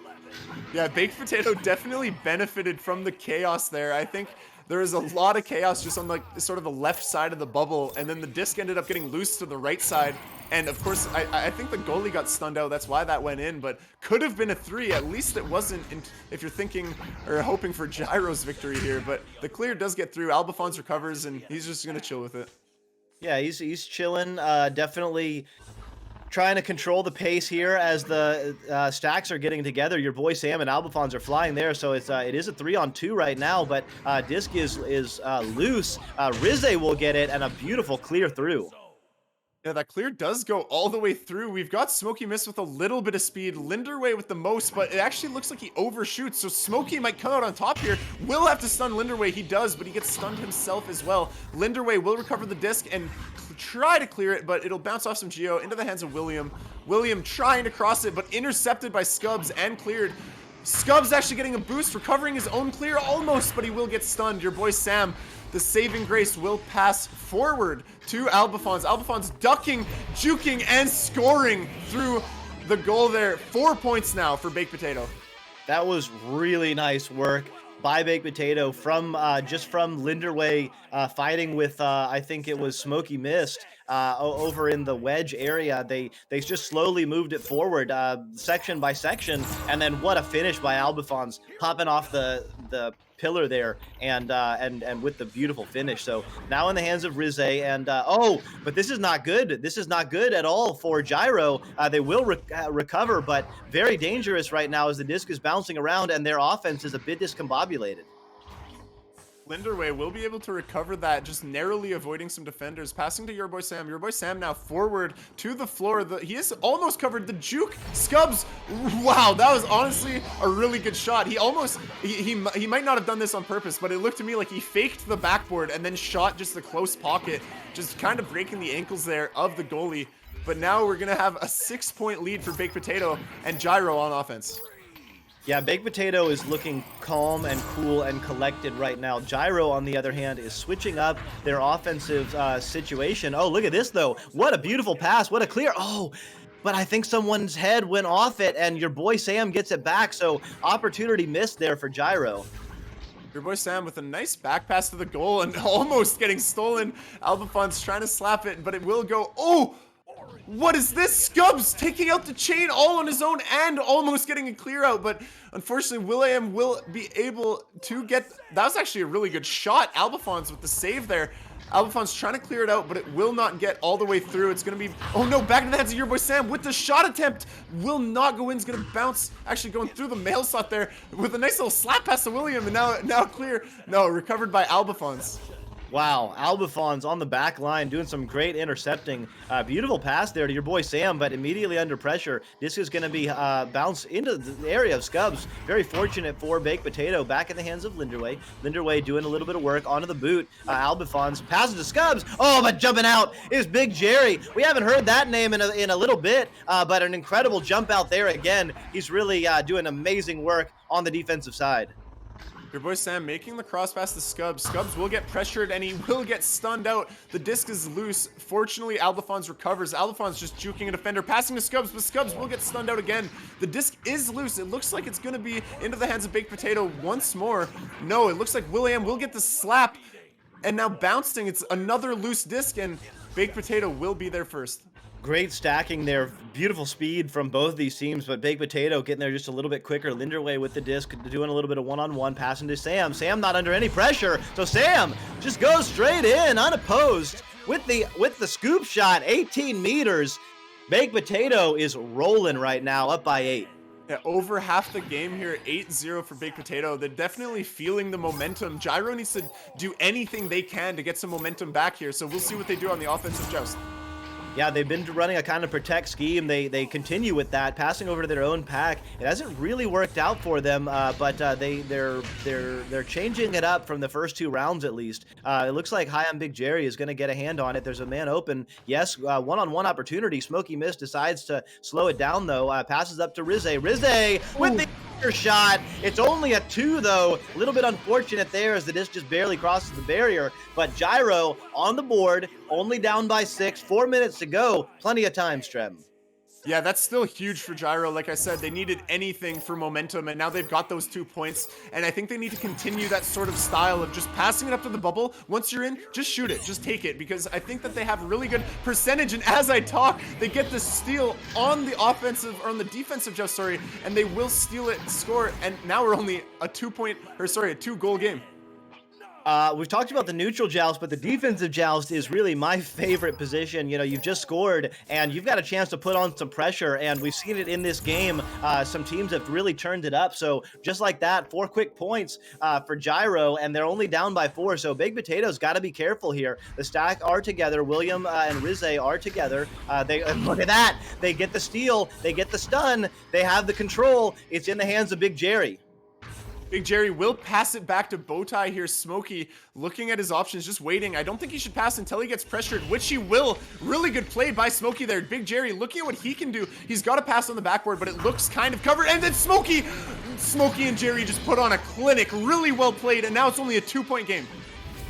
Yeah, Baked Potato definitely benefited from the chaos there. I think there is a lot of chaos just on like sort of the left side of the bubble, and then the disc ended up getting loose to the right side. And of course, I think the goalie got stunned out. That's why that went in, but could have been a 3. At least it wasn't, if you're thinking or hoping for Gyro's victory here. But the clear does get through. Albafons recovers, and he's just going to chill with it. Yeah, he's chilling. Definitely trying to control the pace here as the stacks are getting together. Your boy Sam and Albafons are flying there, so it is a 3-on-2 right now, but disc is loose. Rizze will get it, and a beautiful clear through. Yeah, that clear does go all the way through. We've got Smokey Mist with a little bit of speed, Linderway with the most, but it actually looks like he overshoots, so Smokey might come out on top here. Will have to stun Linderway. He does, but he gets stunned himself as well. Linderway will recover the disc and try to clear it, but it'll bounce off some Geo into the hands of William. William trying to cross it, but intercepted by Scubs and cleared. Scubs actually getting a boost, recovering his own clear almost, but he will get stunned. Your boy Sam, the saving grace, will pass forward to Albafons. Albafons ducking, juking, and scoring through the goal there. 4 points now for Baked Potato. That was really nice work by Baked Potato from just from Linderway fighting with I think it was Smokey Mist over in the wedge area. They just slowly moved it forward section by section, and then what a finish by Albafons, popping off the pillar there and with the beautiful finish. So now in the hands of Rizze, and but this is not good. This is not good at all for Gyro. They will recover, but very dangerous right now as the disc is bouncing around and their offense is a bit discombobulated. Linderway will be able to recover that, just narrowly avoiding some defenders. Passing to your boy Sam. Your boy Sam now forward to the floor. He has almost covered the juke. Scubs, wow, that was honestly a really good shot. He almost, he might not have done this on purpose, but it looked to me like he faked the backboard and then shot just the close pocket, just kind of breaking the ankles there of the goalie. But now we're going to have a 6-point lead for Baked Potato and Gyro on offense. Yeah, Baked Potato is looking calm and cool and collected right now. Gyro, on the other hand, is switching up their offensive situation. Oh, look at this, though. What a beautiful pass. What a clear. Oh, but I think someone's head went off it, and your boy Sam gets it back, so opportunity missed there for Gyro. Your boy Sam with a nice back pass to the goal and almost getting stolen. Albafons trying to slap it, but it will go. Oh! What is this? Scubs taking out the chain all on his own and almost getting a clear out, but unfortunately William will be able to get... That was actually a really good shot. Albafons with the save there. Albafons trying to clear it out, but it will not get all the way through. It's going to be... Oh no, back in the hands of your boy Sam with the shot attempt. Will not go in. It's going to bounce, actually going through the mail slot there with a nice little slap pass to William, and now clear. No, recovered by Albafons. Wow, Albafons on the back line doing some great intercepting. Beautiful pass there to your boy Sam, but immediately under pressure. This is going to be bounced into the area of Scubs. Very fortunate for Baked Potato. Back in the hands of Linderway. Linderway doing a little bit of work onto the boot. Albafons passes to Scubs. Oh, but jumping out is Big Jerry. We haven't heard that name in a little bit, but an incredible jump out there again. He's really doing amazing work on the defensive side. Your boy Sam making the cross pass to Scubs. Scubs will get pressured and he will get stunned out. The disc is loose. Fortunately, Albafons recovers. Albafons just juking a defender, passing to Scubs, but Scubs will get stunned out again. The disc is loose. It looks like it's going to be into the hands of Baked Potato once more. No, it looks like William will get the slap. And now bouncing, it's another loose disc, and Baked Potato will be there first. Great stacking there. Beautiful speed from both these teams, but Baked Potato getting there just a little bit quicker. Linderway with the disc, doing a little bit of one-on-one, passing to Sam. Sam not under any pressure, so Sam just goes straight in, unopposed, with the scoop shot, 18 meters. Baked Potato is rolling right now, up by 8. Yeah, over half the game here, 8-0 for Baked Potato. They're definitely feeling the momentum. Gyro needs to do anything they can to get some momentum back here, so we'll see what they do on the offensive joust. Yeah, they've been running a kind of protect scheme. They continue with that, passing over to their own pack. It hasn't really worked out for them, but they're changing it up from the first 2 rounds at least. It looks like High on Big Jerry is going to get a hand on it. There's a man open. Yes, one-on-one opportunity. Smokey Mist decides to slow it down though. Passes up to Rizze. Rizze with the shot. It's only a 2 though. A little bit unfortunate there as the disc just barely crosses the barrier. But Gyro on the board, only down by 6. 4 minutes to go. Plenty of time, Streb. Yeah, that's still huge for Gyro. Like I said, they needed anything for momentum, and now they've got those 2 points. And I think they need to continue that sort of style of just passing it up to the bubble. Once you're in, just shoot it, just take it, because I think that they have really good percentage. And as I talk, they get the steal on the offensive, or on the defensive joust, sorry, and they will steal it, score, and now we're only a 2-goal game. We've talked about the neutral joust, but the defensive joust is really my favorite position. You know, you've just scored, and you've got a chance to put on some pressure, and we've seen it in this game. Some teams have really turned it up, so just like that, 4 quick points for Gyro, and they're only down by 4, so Baked Potato's got to be careful here. The stack are together. William and Rizze are together. Look at that. They get the steal. They get the stun. They have the control. It's in the hands of Big Jerry. Big Jerry will pass it back to Bowtie here. Smokey looking at his options, just waiting. I don't think he should pass until he gets pressured, which he will. Really good play by Smokey there. Big Jerry looking at what he can do. He's got a pass on the backboard, but it looks kind of covered. And then Smokey and Jerry just put on a clinic. Really well played, and now it's only a 2-point game.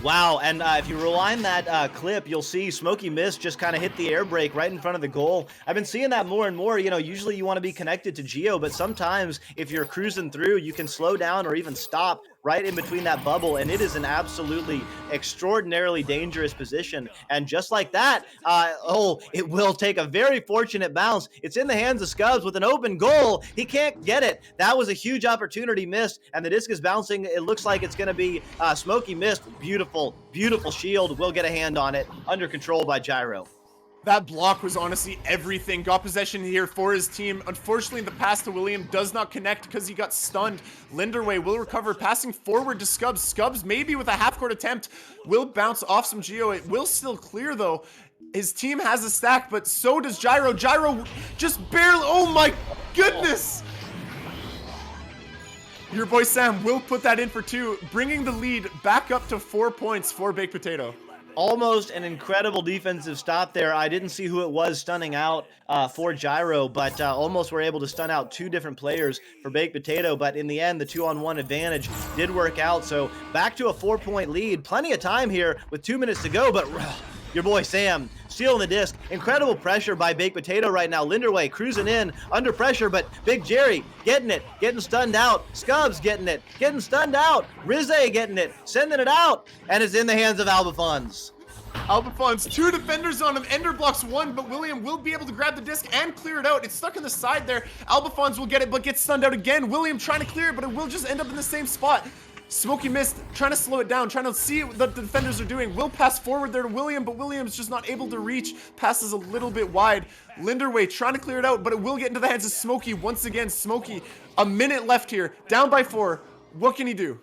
Wow, and if you rewind that clip, you'll see Smokey Mist just kind of hit the air brake right in front of the goal. I've been seeing that more and more. You know, usually you want to be connected to Geo, but sometimes if you're cruising through, you can slow down or even stop right in between that bubble, and it is an absolutely extraordinarily dangerous position. And just like that, it will take a very fortunate bounce. It's in the hands of Scubs with an open goal. He can't get it. That was a huge opportunity missed, and the disc is bouncing. It looks like it's going to be Smokey Mist. Beautiful, beautiful shield. Will get a hand on it. Under control by Gyro. That block was honestly everything. Got possession here for his team. Unfortunately, the pass to William does not connect because he got stunned. Linderway will recover, passing forward to Scubs. Scubs maybe with a half-court attempt will bounce off some Geo. It will still clear though. His team has a stack, but so does Gyro. Gyro just barely, oh my goodness! Your boy Sam will put that in for 2, bringing the lead back up to 4 points for Baked Potato. Almost an incredible defensive stop there. I didn't see who it was stunning out for Gyro, but almost were able to stun out 2 different players for Baked Potato. But in the end, the 2-on-1 advantage did work out. So back to a 4-point lead. Plenty of time here with 2 minutes to go, but your boy Sam stealing the disc. Incredible pressure by Baked Potato right now. Linderway cruising in under pressure, but Big Jerry getting it, getting stunned out. Scubs getting it, getting stunned out. Rizze getting it, sending it out, and it's in the hands of Albafons. Albafons, 2 defenders on him. Ender blocks 1, but William will be able to grab the disc and clear it out. It's stuck in the side there. Albafons will get it, but gets stunned out again. William trying to clear it, but it will just end up in the same spot. Smokey Mist trying to slow it down, trying to see what the defenders are doing. Will pass forward there to William, but William's just not able to reach. Passes a little bit wide. Linderway trying to clear it out, but it will get into the hands of Smokey. Once again, Smokey, a minute left here, down by 4. What can he do?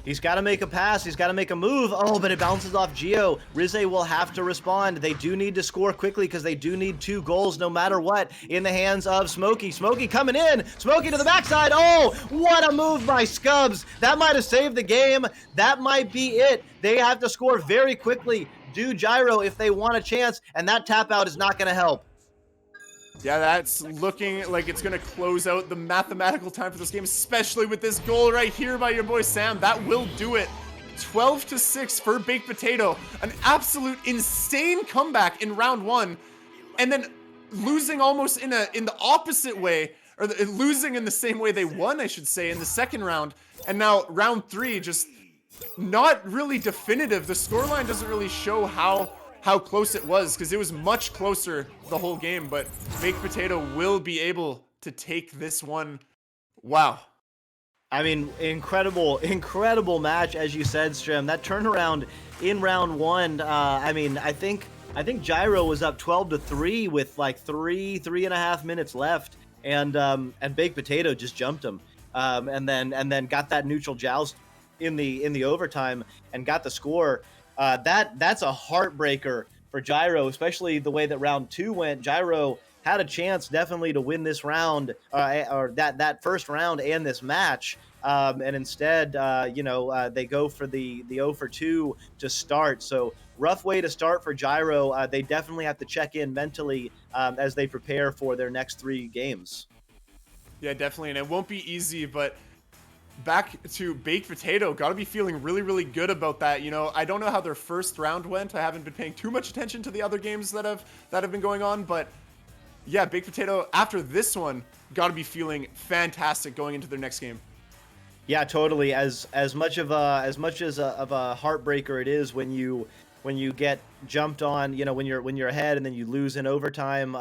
He's got to make a pass. He's got to make a move. Oh, but it bounces off Geo. Rizze will have to respond. They do need to score quickly because they do need 2 goals no matter what in the hands of Smokey. Smokey coming in. Smokey to the backside. Oh, what a move by Scubs. That might have saved the game. That might be it. They have to score very quickly. Do Gyro if they want a chance, and that tap out is not going to help. Yeah, that's looking like it's going to close out the mathematical time for this game, especially with this goal right here by your boy Sam. That will do it. 12-6 for Baked Potato. An absolute insane comeback in round 1. And then losing almost in the opposite way, or losing in the same way they won, I should say, in the second round. And now round 3, just not really definitive. The scoreline doesn't really show how how close it was, because it was much closer the whole game, but Baked Potato will be able to take this one. Wow. I mean, incredible match, as you said, Strim. That turnaround in round one, I mean, I think Gyro was up 12-3 with like 3.5 minutes left, and Baked Potato just jumped him, and then got that neutral joust in the overtime and got the score. That's a heartbreaker for Gyro, especially the way that round two went. Gyro had a chance definitely to win this round, or that first round and this match. And instead, they go for the 0-for-2 to start. So rough way to start for Gyro. They definitely have to check in mentally as they prepare for their next 3 games. Yeah, definitely. And it won't be easy, but back to Baked Potato, gotta be feeling really, really good about that. You know, I don't know how their first round went. I haven't been paying too much attention to the other games that have been going on, but yeah, Baked Potato, after this one, gotta be feeling fantastic going into their next game. Yeah, totally. As much of a heartbreaker it is when you get jumped on, when you're ahead and then you lose in overtime.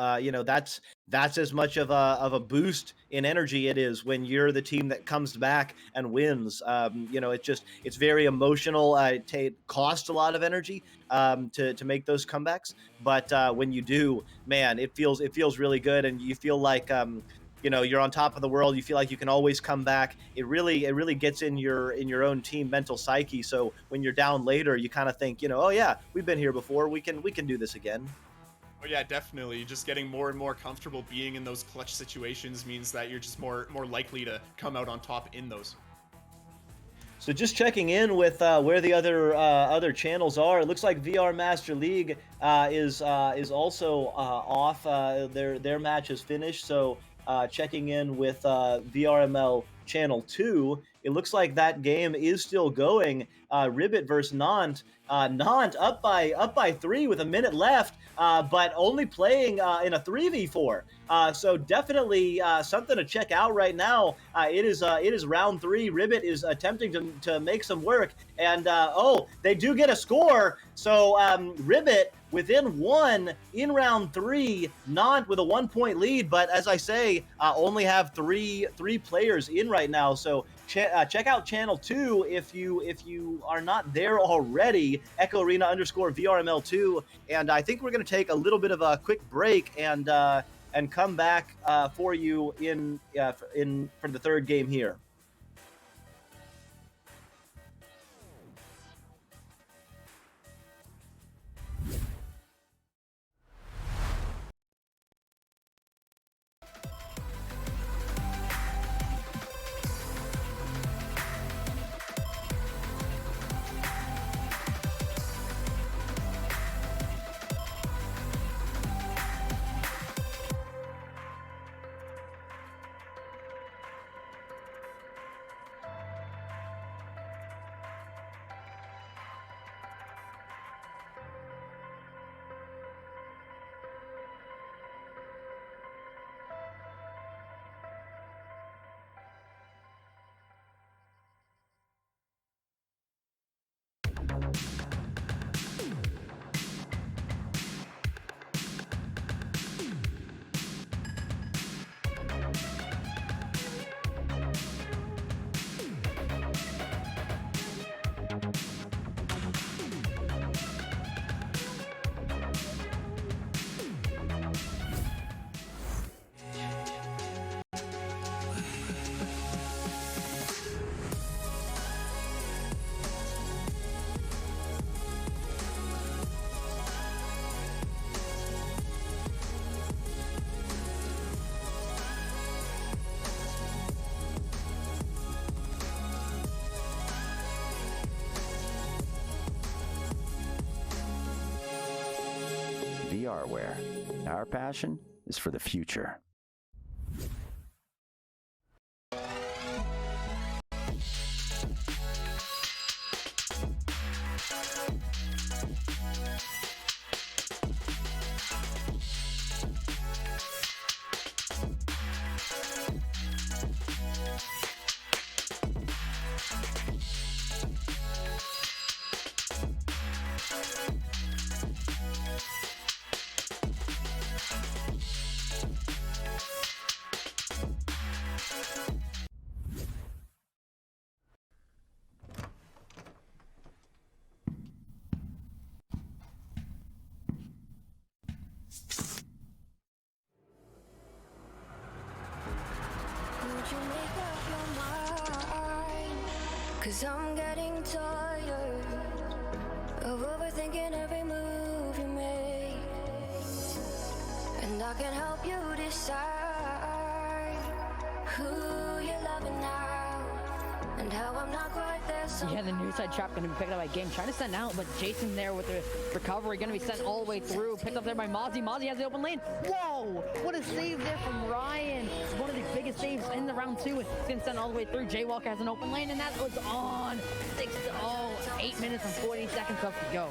That's as much of a boost in energy it is when you're the team that comes back and wins. It's very emotional. It costs a lot of energy to make those comebacks, but when you do, man, it feels really good, and you feel like you're on top of the world. You feel like you can always come back. It really gets in your own team mental psyche. So when you're down later, you kind of think, oh yeah, we've been here before. We can do this again. Oh yeah, definitely. Just getting more and more comfortable being in those clutch situations means that you're just more likely to come out on top in those. So just checking in with where the other channels are. It looks like VR Master League is also off. Their match is finished. So checking in with VRML Channel 2, it looks like that game is still going. Ribbit versus Nant. Nant up by 3 with a minute left, but only playing in a 3v4. So definitely something to check out right now. It is round 3. Ribbit is attempting to make some work, and they do get a score. So Ribbit within 1 in round 3. Nant with a 1-point lead, but as I say, only have three players in right now. So check out Channel 2 if you are not there already. Echo Arena _VRML2, and I think we're going to take a little bit of a quick break and come back for you for the third game here. VRware. Our passion is for the future. you make up your mind? 'Cause I'm getting tired of overthinking every move you make. And I can help you decide who you're loving now and how I'm not quite there. Yeah, the near side trap going to be picked up by Game. Trying to send out, but Jason there with the recovery. Going to be sent all the way through. Picked up there by Mozzie. Mozzie has the open lane. Whoa! What a save there from Ryan. One of the biggest saves in the round two. It's going to send all the way through. Jaywalker has an open lane, and that was on. 8 minutes and 40 seconds left to go.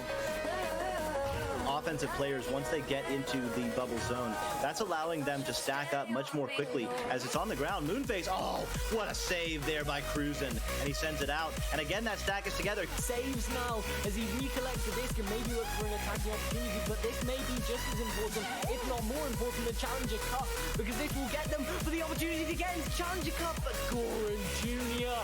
Offensive players, once they get into the bubble zone, that's allowing them to stack up much more quickly as it's on the ground. Moonface, oh, what a save there by Cruzen, and he sends it out. And again, that stack is together. Saves now as he recollects the disc and maybe look for an attacking opportunity, but this may be just as important, if not more important, the Challenger Cup, because this will get them for the opportunity to get into Challenger Cup. But Goran Jr.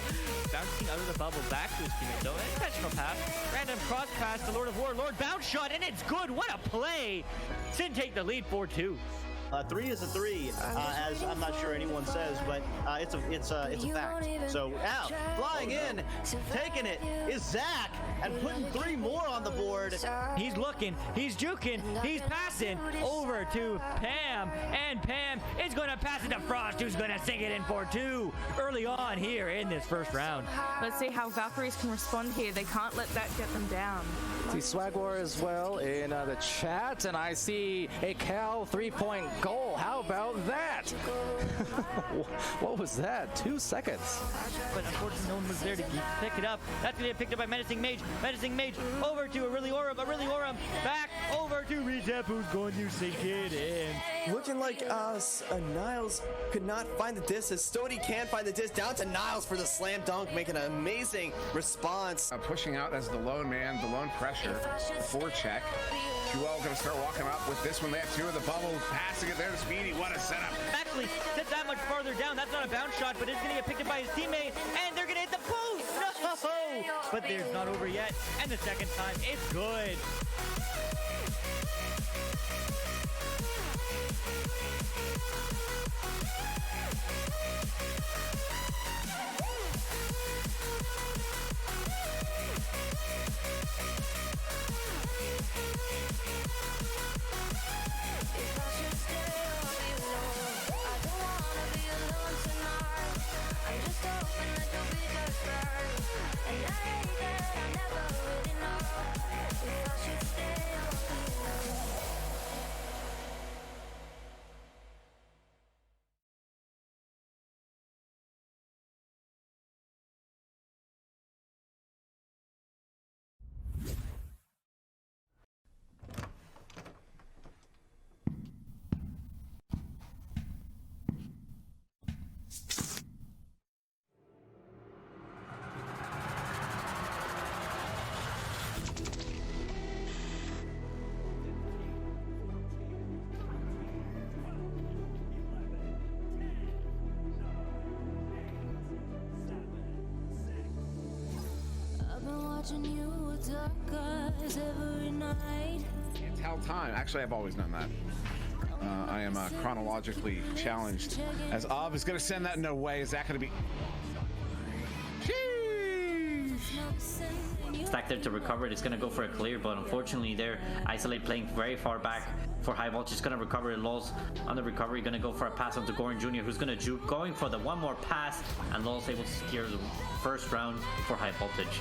bouncing out of the bubble back to his teammate though. Intentional pass. Random cross pass to Lord of War. Lord bounce shot, and it's good. What a play! Sin take the lead 4-2. 3 is a 3, as I'm not sure anyone says, but it's a fact. So out, flying in, taking it is Zach, and putting 3 more on the board. He's looking, he's juking, he's passing over to Pam, and Pam is going to pass it to Frost, who's going to sink it in 4-2 early on here in this first round. Let's see how Valkyries can respond here. They can't let that get them down. See Swag War as well in the chat, and I see a Cal 3-point goal. How about that? What was that? 2 seconds. But unfortunately, no one was there to pick it up. That's going to get picked up by Menacing Mage. Menacing Mage over to Aureli Aurum. Aureli Aurum back over to Retep, who's going to sink it in. Looking like Niles could not find the disc, as Stody can't find the disc. Down to Niles for the slam dunk, making an amazing response. Pushing out as the lone man, the lone pressure, forecheck. QL going to start walking up with this one. They have 2 of the bubbles, passing it there to Speedy. What a setup. Actually, sits that much farther down. That's not a bounce shot, but it's going to get picked up by his teammate, and they're going to hit the post. No! But there's not over yet, and the second time, it's good. Watching you with dark eyes every night. Can't tell time. Actually, I've always known that. I am chronologically challenged. As Av is going to send that no way. Is that going to be... Stack there to recover it. It's going to go for a clear, but unfortunately they're Isolate playing very far back for High Voltage. Going to recover it. Laws on the recovery. Going to go for a pass onto Goran Jr., who's going to juke, going for the one more pass, and Laws able to secure the first round for High Voltage.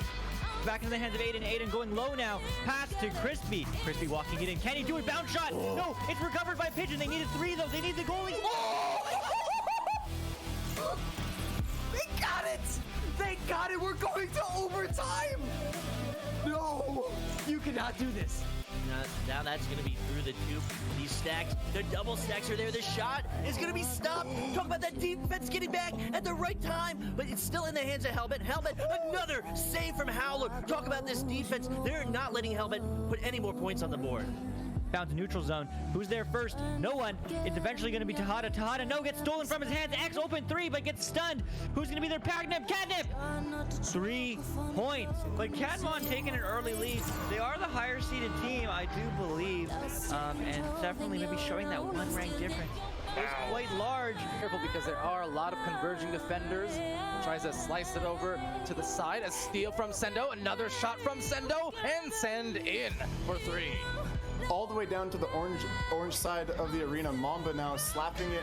Back into the hands of Aiden. Aiden going low now. Pass to Crispy. Crispy walking it in. Can he do it? Bounce shot. Oh. No, it's recovered by Pigeon. They needed 3 though. They need the goalie. Oh! They got it! They got it! We're going to overtime! No! You cannot do this. Now that's going to be through the tube. These stacks, the double stacks are there. The shot is going to be stopped. Talk about that defense getting back at the right time, but it's still in the hands of Helmet. Helmet, another save from Howler. Talk about this defense. They're not letting Helmet put any more points on the board. Down to neutral zone. Who's there first? No one. It's eventually going to be Tahada. Tahada, no, gets stolen from his hands. X open 3, but gets stunned. Who's going to be their Catnip? Catnip! 3 points. But Catmon taking an early lead. They are the higher seeded team, I do believe. And definitely maybe showing that 1 rank difference. is quite large. Careful because there are a lot of converging defenders. Tries to slice it over to the side. A steal from Sendo, another shot from Sendo, and send in for 3. All the way down to the orange side of the arena. Mamba now slapping it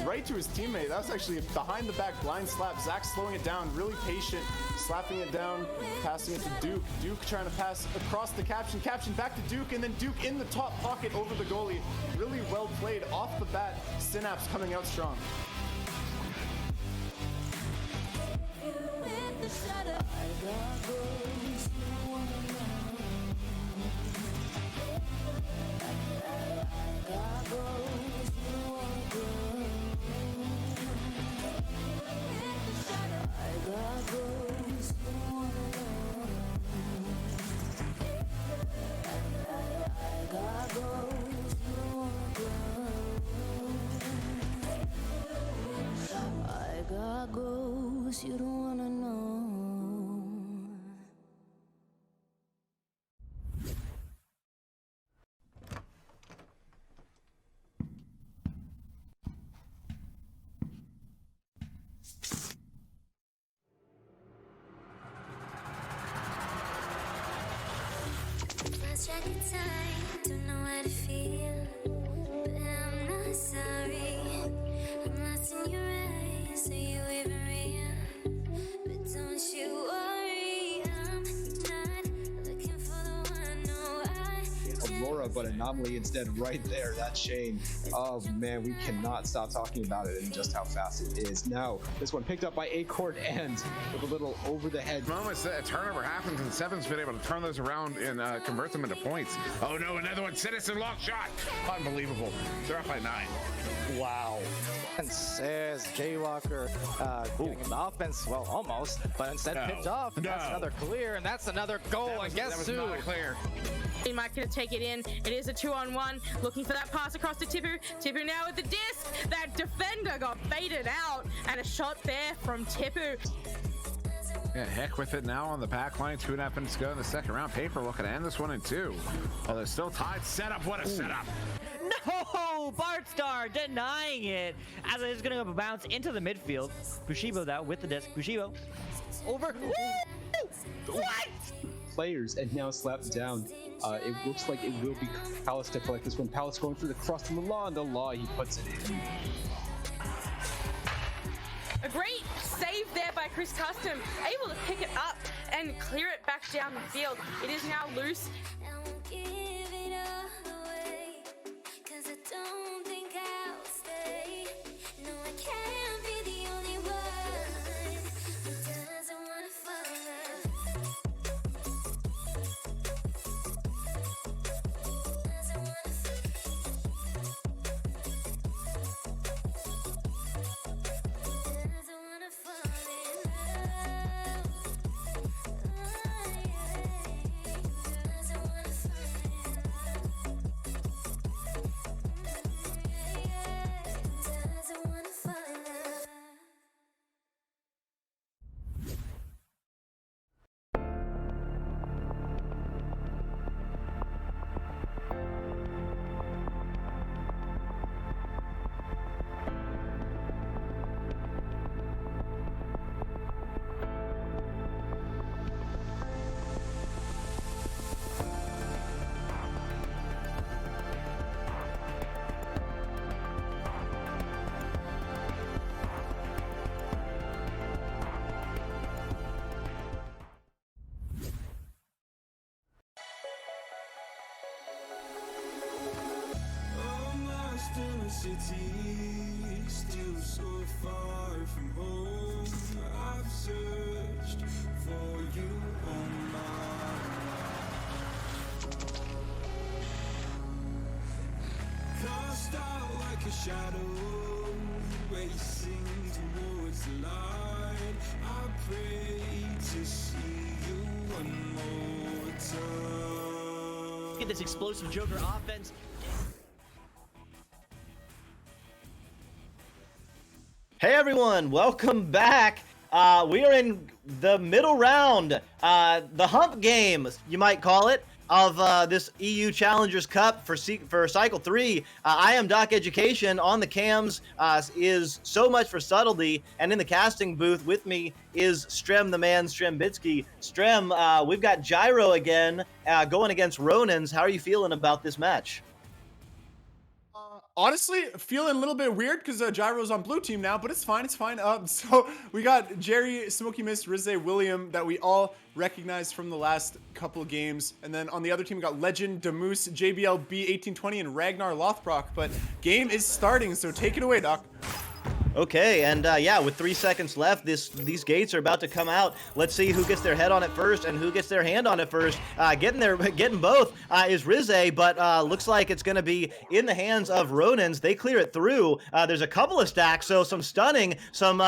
right to his teammate. That was actually a behind the back blind slap. Zach slowing it down, really patient, slapping it down, passing it to Duke. Duke trying to pass across the Caption. Caption back to Duke, and then Duke in the top pocket over the goalie. Really well played off the bat. Synapse coming out strong. You don't wanna know. Lost track of time, don't know how to feel, but I'm not sorry. I'm lost in your eyes, are you even real? But don't you worry, I'm not looking for the one. No, Aurora, but Anomaly instead right there. That chain. Oh man, we cannot stop talking about it and just how fast it is. Now, this one picked up by Acorn and with a little over the head. Moments that a turnover happens and Seven's been able to turn those around and convert them into points. Oh no, another one. Citizen long shot. Unbelievable. They're up by 9. Wow. And says Jaywalker getting in the offense, well, almost, but instead picked off. And that's another clear, and that's another goal. And guess who? Clear. He might gonna take it in. It is a 2-on-1. Looking for that pass across to Tipu. Tipu now with the disc. That defender got baited out, and a shot there from Tipu. Yeah, heck with it now on the back line. 2.5 minutes to go in the second round. Paper looking to end this one in 2. Oh, they're still tied. Setup. What a setup. No! Bartstar denying it as it is going to go bounce into the midfield. Bushibo though with the disc. Bushibo over. Woo! What? Players and now slapped down. It looks like it will be Palace to collect this one. Palace going through the cross to the law, he puts it in. A great save there by Chris Custom, able to pick it up and clear it back down the field. It is now loose. Don't think I'll stay. No, I can't be the only one who doesn't wanna fall. Doesn't wanna fall in love. Doesn't wanna fall in love. Doesn't wanna fall in love. City, still so far from home. I've searched for you on my cast out like a shadow, racing towards the light. I pray to see you one more time. Look at this explosive Joker offense. Hey everyone, welcome back. We are in the middle round, the hump game, you might call it. of this EU Challengers Cup for Cycle 3. I am Doc Education on the cams is So Much for Subtlety, and in the casting booth with me is Strem the man, Strem Bitsky. Strem, we've got Gyro again going against Ronins. How are you feeling about this match? Honestly, feeling a little bit weird because Gyro's on blue team now, but it's fine. It's fine. So we got Jerry, Smoky Mist, Rizze, William that we all recognized from the last couple of games. And then on the other team, we got Legend, Damoose, JBL, B1820, and Ragnar Lothbrok. But game is starting, so take it away, Doc. Okay, and yeah, with 3 seconds left, these gates are about to come out. Let's see who gets their head on it first and who gets their hand on it first. Getting both is Rizze, but looks like it's going to be in the hands of Ronins. They clear it through. There's a couple of stacks, so some stunning, some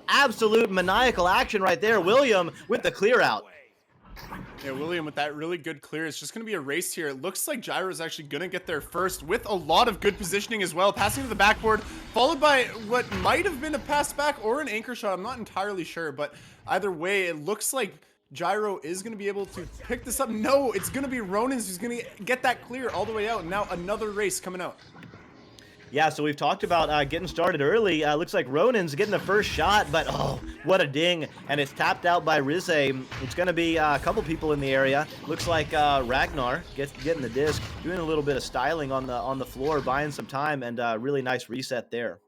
absolute maniacal action right there. William with the clear out. Yeah, William with that really good clear. It's just going to be a race here. It looks like Gyro is actually going to get there first with a lot of good positioning as well. Passing to the backboard, followed by what might have been a pass back or an anchor shot. I'm not entirely sure, but either way, it looks like Gyro is going to be able to pick this up. No, it's going to be Ronins who's going to get that clear all the way out. Now another race coming out. Yeah, so we've talked about getting started early. Looks like Ronin's getting the first shot, but oh, what a ding. And it's tapped out by Rizze. It's going to be a couple people in the area. Looks like Ragnar getting the disc, doing a little bit of styling on the floor, buying some time, and really nice reset there.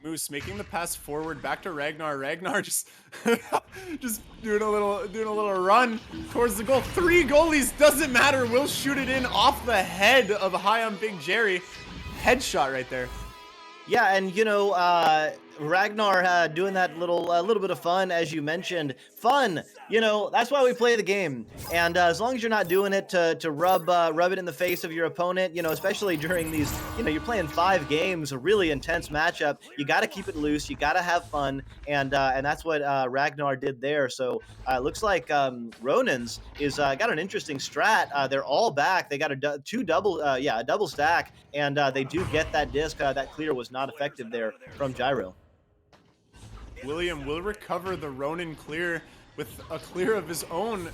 Moose making the pass forward back to Ragnar. Ragnar just doing a little run towards the goal. 3 goalies, doesn't matter. We'll shoot it in off the head of High on Big Jerry. Headshot right there. Yeah, and you know, Ragnar doing that little bit of fun, as you mentioned. Fun, you know, that's why we play the game. And as long as you're not doing it to rub it in the face of your opponent, you know, especially during these, you know, you're playing 5 games, a really intense matchup. You got to keep it loose. You got to have fun, and that's what Ragnar did there. So it looks like Ronins is got an interesting strat. They're all back. They got a double stack, and they do get that disc. That clear was not effective there from Gyro. William will recover the Ronin clear with a clear of his own.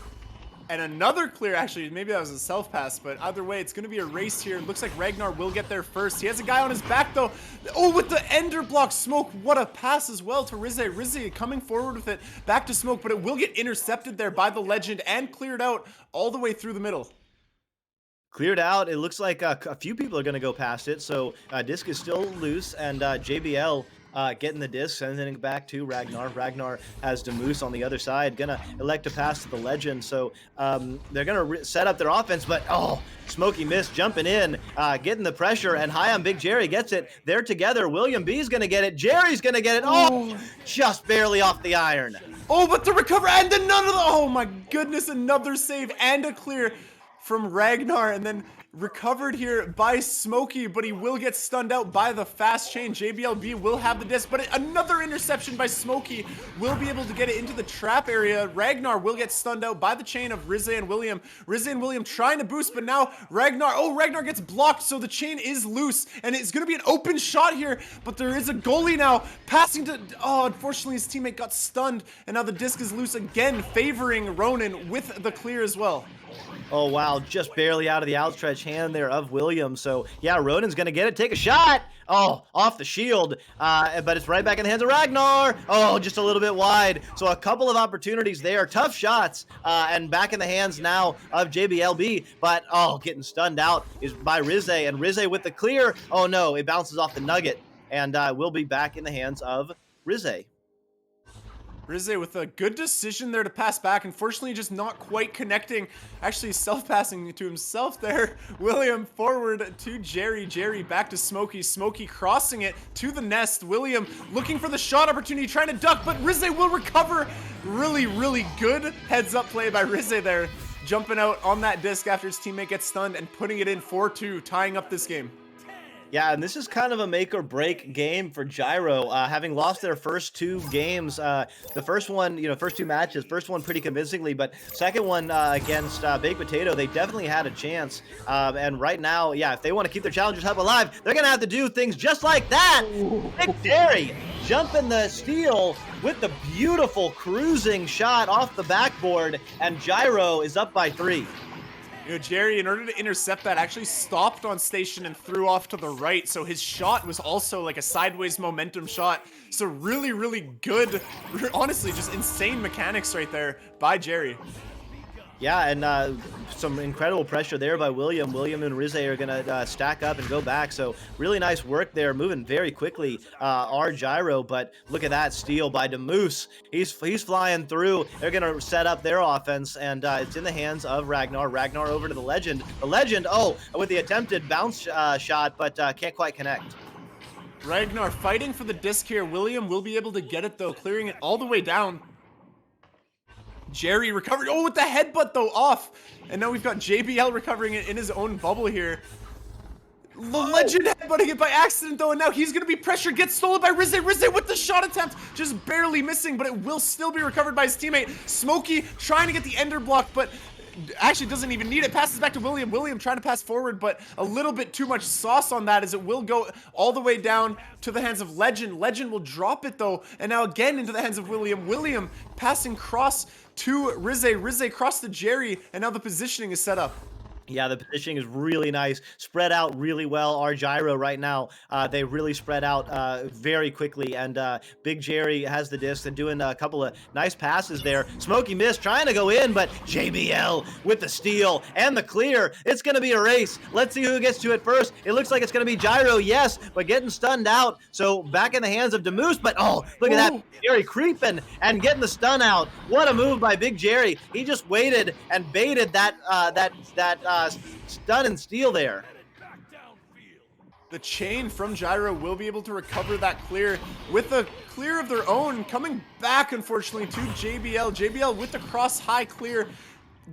And another clear, actually, maybe that was a self-pass, but either way, it's going to be a race here. Looks like Ragnar will get there first. He has a guy on his back, though. Oh, with the ender block smoke. What a pass as well to Rizze. Rizze coming forward with it back to smoke, but it will get intercepted there by the Legend and cleared out all the way through the middle. Cleared out. It looks like a few people are going to go past it, so disc is still loose, and JBL getting the disc, sending it back to Ragnar. Ragnar has Damoose on the other side, gonna elect to pass to the Legend, so they're gonna set up their offense, but oh, Smoky Mist jumping in, getting the pressure, and High on Big Jerry gets it. They're together. William B's gonna get it. Jerry's gonna get it. Oh, just barely off the iron. Oh, but the recover, and another, oh my goodness, another save and a clear from Ragnar, and then recovered here by Smokey, but he will get stunned out by the fast chain. JBLB will have the disc, but another interception by Smokey will be able to get it into the trap area. Ragnar will get stunned out by the chain of Rizze and William. Rizze and William trying to boost, but now Ragnar gets blocked, so the chain is loose, and it's going to be an open shot here, but there is a goalie now passing to, oh, unfortunately his teammate got stunned, and now the disc is loose again, favoring Ronin with the clear as well. Oh, wow, just barely out of the outstretched hand there of Williams. So, yeah, Ronin's going to get it. Take a shot. Oh, off the shield. But it's right back in the hands of Ragnar. Oh, just a little bit wide. So a couple of opportunities there. Tough shots. And back in the hands now of JBLB. But, oh, getting stunned out is by Rizze. And Rizze with the clear. Oh, no, it bounces off the nugget. And will be back in the hands of Rizze. Rizze with a good decision there to pass back. Unfortunately, just not quite connecting. Actually, self-passing to himself there. William forward to Jerry. Jerry back to Smokey. Smokey crossing it to the nest. William looking for the shot opportunity, trying to duck, but Rizze will recover. Really, really good heads-up play by Rizze there. Jumping out on that disc after his teammate gets stunned and putting it in 4-2, tying up this game. Yeah, and this is kind of a make or break game for Gyro, having lost their first 2 games. The first one, you know, first 2 matches, first one pretty convincingly, but second one against Baked Potato, they definitely had a chance. And right now, yeah, if they want to keep their Challengers Hub alive, they're going to have to do things just like that. Big Jerry jumping the steal with the beautiful cruising shot off the backboard, and Gyro is up by 3. You know, Jerry, in order to intercept that, actually stopped on station and threw off to the right. So his shot was also like a sideways momentum shot. So really, really good, honestly, just insane mechanics right there by Jerry. Yeah, and some incredible pressure there by William. William and Rizze are going to stack up and go back. So really nice work there, moving very quickly. Our Gyro, but look at that steal by Demoose. He's flying through. They're going to set up their offense, and it's in the hands of Ragnar. Ragnar over to the Legend. The Legend, with the attempted bounce shot, but can't quite connect. Ragnar fighting for the disc here. William will be able to get it, though, clearing it all the way down. Jerry recovered. Oh, with the headbutt, though, off. And now we've got JBL recovering it in his own bubble here. The Legend headbutting it by accident, though, and now he's going to be pressured. Gets stolen by Rizze. Rizze with the shot attempt. Just barely missing, but it will still be recovered by his teammate. Smokey trying to get the ender block, but actually doesn't even need it. Passes back to William. William trying to pass forward, but a little bit too much sauce on that as it will go all the way down to the hands of Legend. Legend will drop it, though, and now again into the hands of William. William passing cross to Rizze. Rizze cross to Jerry, and now the positioning is set up. Yeah, the positioning is really nice, spread out really well. Our Gyro right now, they really spread out very quickly, and Big Jerry has the disc and doing a couple of nice passes there. Smokey missed, trying to go in, but JBL with the steal and the clear. It's going to be a race. Let's see who gets to it first. It looks like it's going to be Gyro, yes, but getting stunned out. So back in the hands of Demoose, but look at that. Jerry creeping and getting the stun out. What a move by Big Jerry. He just waited and baited that stun and steal there. The chain from Gyro will be able to recover that clear with a clear of their own, coming back, unfortunately, to JBL. JBL with the cross high clear.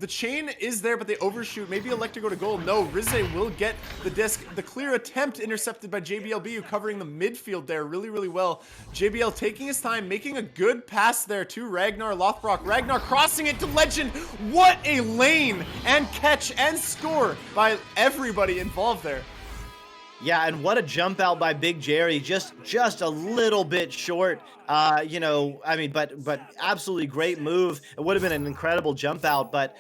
The chain is there, but they overshoot. Maybe elect to go to goal. No, Rizze will get the disc. The clear attempt intercepted by JBLBU, covering the midfield there really, really well. JBL taking his time, making a good pass there to Ragnar Lothbrok. Ragnar crossing it to Legend. What a lane and catch and score by everybody involved there. Yeah, and what a jump out by Big Jerry, just a little bit short. But absolutely great move. It would have been an incredible jump out, but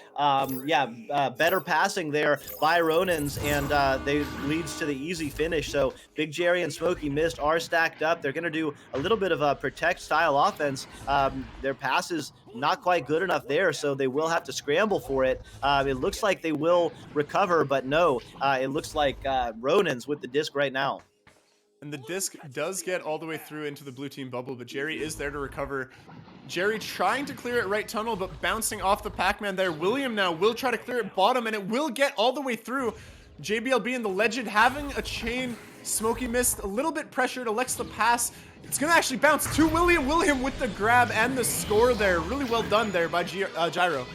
better passing there by Ronins, and they leads to the easy finish. So Big Jerry and Smokey Mist are stacked up. They're going to do a little bit of a protect style offense. Their passes not quite good enough there, so they will have to scramble for it. It looks like they will recover, but no, it looks like Ronins with the disc right now. And the disc does get all the way through into the blue team bubble, but Jerry is there to recover. Jerry trying to clear it right tunnel, but bouncing off the Pac-Man there. William now will try to clear it bottom, and it will get all the way through. JBLB and the Legend having a chain. Smokey missed, a little bit pressured, elects the pass. It's going to actually bounce to William. William with the grab and the score there. Really well done there by Gyro.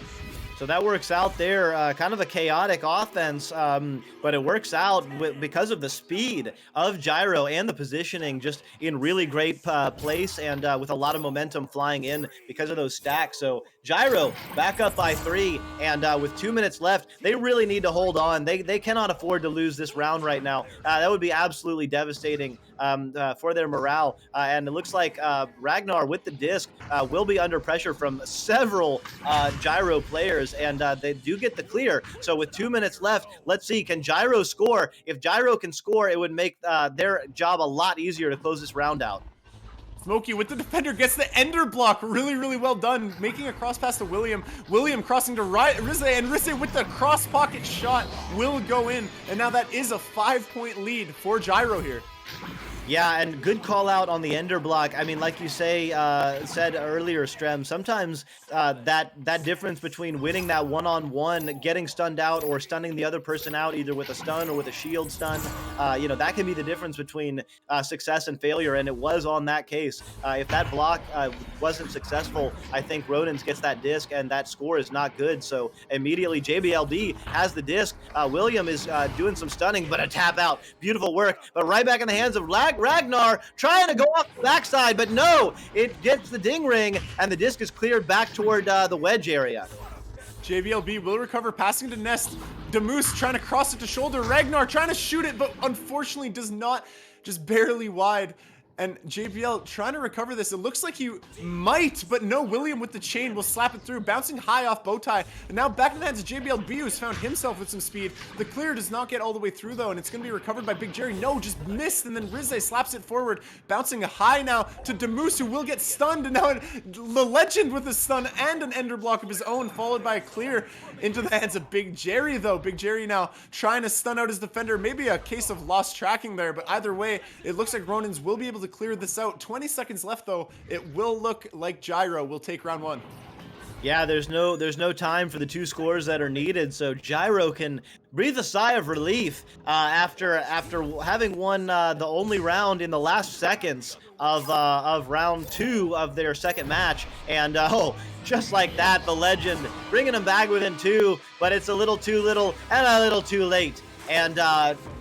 So that works out there. Kind of a chaotic offense, but it works out because of the speed of Gyro and the positioning, just in really great place, and with a lot of momentum flying in because of those stacks. So Gyro back up by 3, and with 2 minutes left, they really need to hold on. They cannot afford to lose this round right now. That would be absolutely devastating for their morale. And it looks like Ragnar with the disc will be under pressure from several Gyro players, and they do get the clear. So with 2 minutes left, let's see, can Gyro score? If Gyro can score, it would make their job a lot easier to close this round out. Smokey with the defender gets the ender block. Really, really well done. Making a cross pass to William. William crossing to Rizze, and Rizze with the cross pocket shot will go in. And now that is a 5-point lead for Gyro here. Yeah, and good call out on the ender block. I mean, like you said earlier, Strem, sometimes that difference between winning that one-on-one, getting stunned out, or stunning the other person out, either with a stun or with a shield stun, that can be the difference between success and failure, and it was on that case. If that block wasn't successful, I think Ronins gets that disc, and that score is not good. So immediately JBLB has the disc. William is doing some stunning, but a tap out. Beautiful work, but right back in the hands of Ragnar, trying to go off the backside, but no, it gets the ding ring, and the disc is cleared back toward the wedge area. JBLB will recover, passing to Nest. Demoose trying to cross it to shoulder. Ragnar trying to shoot it, but unfortunately does not, just barely wide. And JBL trying to recover this. It looks like he might, but no, William with the chain will slap it through, bouncing high off Bowtie. And now back in the hands of JBLB, who's found himself with some speed. The clear does not get all the way through though, and it's going to be recovered by Big Jerry. No, just missed, and then Rizze slaps it forward, bouncing high now to Demoose, who will get stunned. And now the legend with a stun and an ender block of his own, followed by a clear into the hands of Big Jerry though. Big Jerry now trying to stun out his defender. Maybe a case of lost tracking there, but either way, it looks like Ronins will be able to clear this out. 20 seconds left though. It will look like Gyro will take round 1. Yeah, there's no time for the 2 scores that are needed, so Gyro can breathe a sigh of relief after having won the only round in the last seconds of round 2 of their second match. And just like that, the legend bringing them back within 2, but it's a little too little and a little too late. And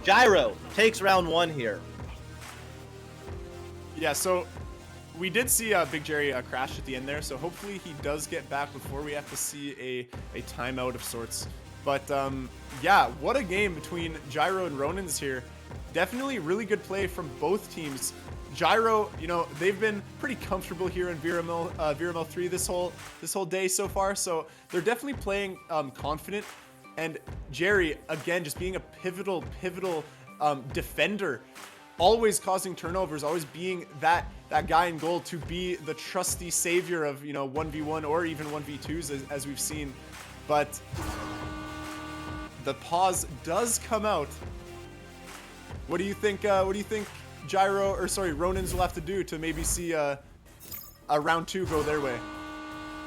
Gyro takes round 1 here. Yeah, so we did see Big Jerry crash at the end there, so hopefully he does get back before we have to see a timeout of sorts. But yeah, what a game between Gyro and Ronins here. Definitely really good play from both teams. Gyro, you know, they've been pretty comfortable here in VRML 3 this whole day so far, so they're definitely playing confident. And Jerry, again, just being a pivotal defender, always causing turnovers, always being that guy in goal to be the trusty savior of, you know, 1v1 or even 1v2s as we've seen. But the pause does come out. What do you think Gyro, or sorry, Ronins will have to do to maybe see a round 2 go their way?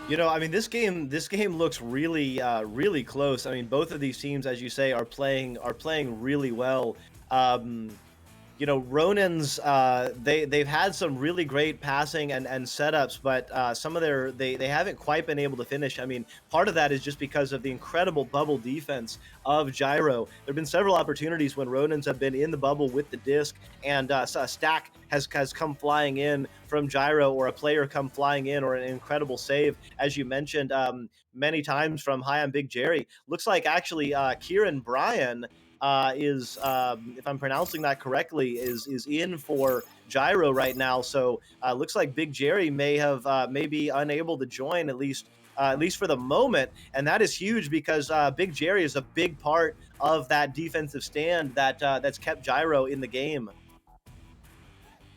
You know, I mean, this game looks really close. I mean, both of these teams, as you say, are playing really well. You know, Ronins, they've had some really great passing and setups, but some of they haven't quite been able to finish. I mean, part of that is just because of the incredible bubble defense of Gyro. There have been several opportunities when Ronins have been in the bubble with the disc, and a stack has come flying in from Gyro, or a player come flying in, or an incredible save, as you mentioned many times from high on Big Jerry. Looks like actually Kieran Bryan is, if I'm pronouncing that correctly, is in for Gyro right now. So looks like Big Jerry may be unable to join, at least for the moment, and that is huge because Big Jerry is a big part of that defensive stand that's kept Gyro in the game.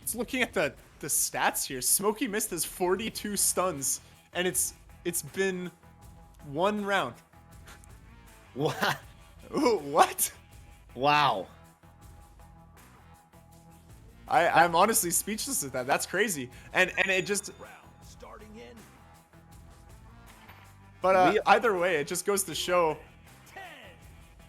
It's looking at the stats here. Smokey Mist has 42 stuns, and it's been 1 round. What? What? Wow. I'm honestly speechless at that. That's crazy. And it just... But either way, it just goes to show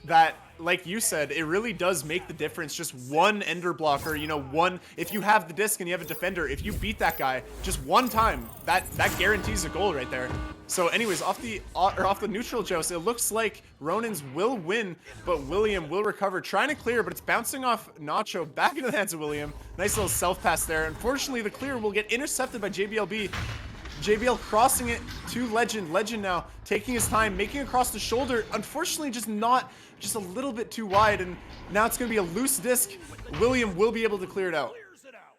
that, like you said, it really does make the difference. Just one ender blocker, you know, if you have the disc and you have a defender, if you beat that guy just one time, that guarantees a goal right there. So anyways, off the neutral joust, it looks like Ronins will win, but William will recover, trying to clear, but it's bouncing off Nacho back into the hands of William. Nice little self pass there. Unfortunately, the clear will get intercepted by JBLB. JBL crossing it to Legend. Legend now taking his time, making across the shoulder. Unfortunately, just a little bit too wide, and now it's going to be a loose disc. William will be able to clear it out.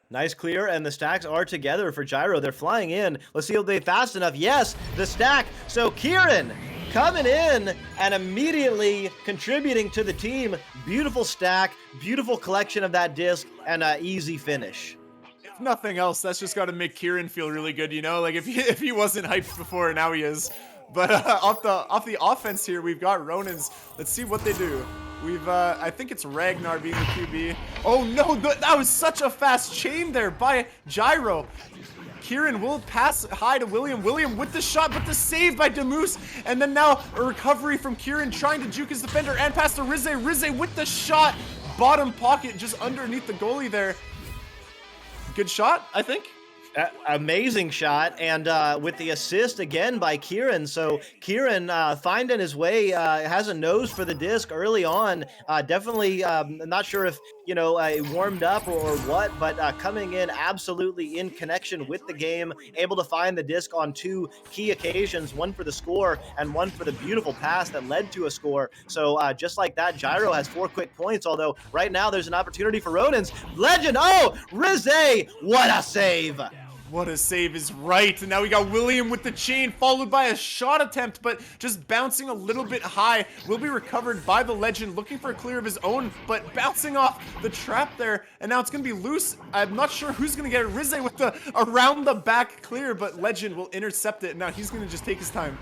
Nice clear, and the stacks are together for Gyro. They're flying in. Let's see if they fast enough. Yes, the stack. So Kieran coming in and immediately contributing to the team. Beautiful stack, beautiful collection of that disc, and an easy finish. If nothing else, that's just got to make Kieran feel really good, you know? Like if he wasn't hyped before, now he is. But off the offense here, we've got Ronins. Let's see what they do. We've I think it's Ragnar being the QB. Oh no, that was such a fast chain there by Gyro. Kieran will pass high to William. William with the shot, but the save by Demoose. And then now a recovery from Kieran, trying to juke his defender and pass to Rizze. Rizze with the shot. Bottom pocket, just underneath the goalie there. Good shot, I think. Amazing shot, and with the assist again by Kieran. So Kieran finding his way, has a nose for the disc early on. Definitely not sure warmed up or what, but coming in absolutely in connection with the game, able to find the disc on 2 key occasions, one for the score and one for the beautiful pass that led to a score. So just like that, Gyro has 4 quick points, although right now there's an opportunity for Ronins. Legend, Rizé, what a save! What a save is right. And now we got William with the chain, followed by a shot attempt, but just bouncing a little bit high. Will be recovered by the Legend, looking for a clear of his own, but bouncing off the trap there. And now it's going to be loose. I'm not sure who's going to get it. Rizé with the around the back clear, but Legend will intercept it. Now he's going to just take his time.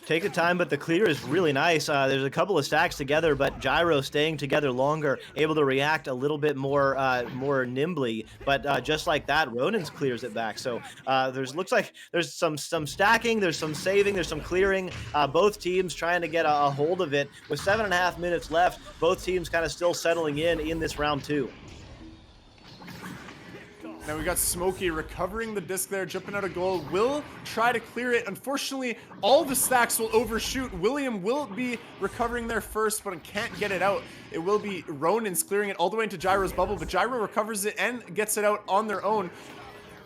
Take the time, but the clear is really nice. There's a couple of stacks together, but Gyro staying together longer, able to react a little bit more nimbly. But just like that, Ronins clears it back. So looks like there's some stacking, there's some saving, there's some clearing. Both teams trying to get a hold of it. With 7.5 minutes left, both teams kind of still settling in this round 2. Now we got Smokey recovering the disc there, jumping out of goal. Will try to clear it. Unfortunately, all the stacks will overshoot. William will be recovering there first, but can't get it out. It will be Ronins clearing it all the way into Gyro's bubble, but Gyro recovers it and gets it out on their own.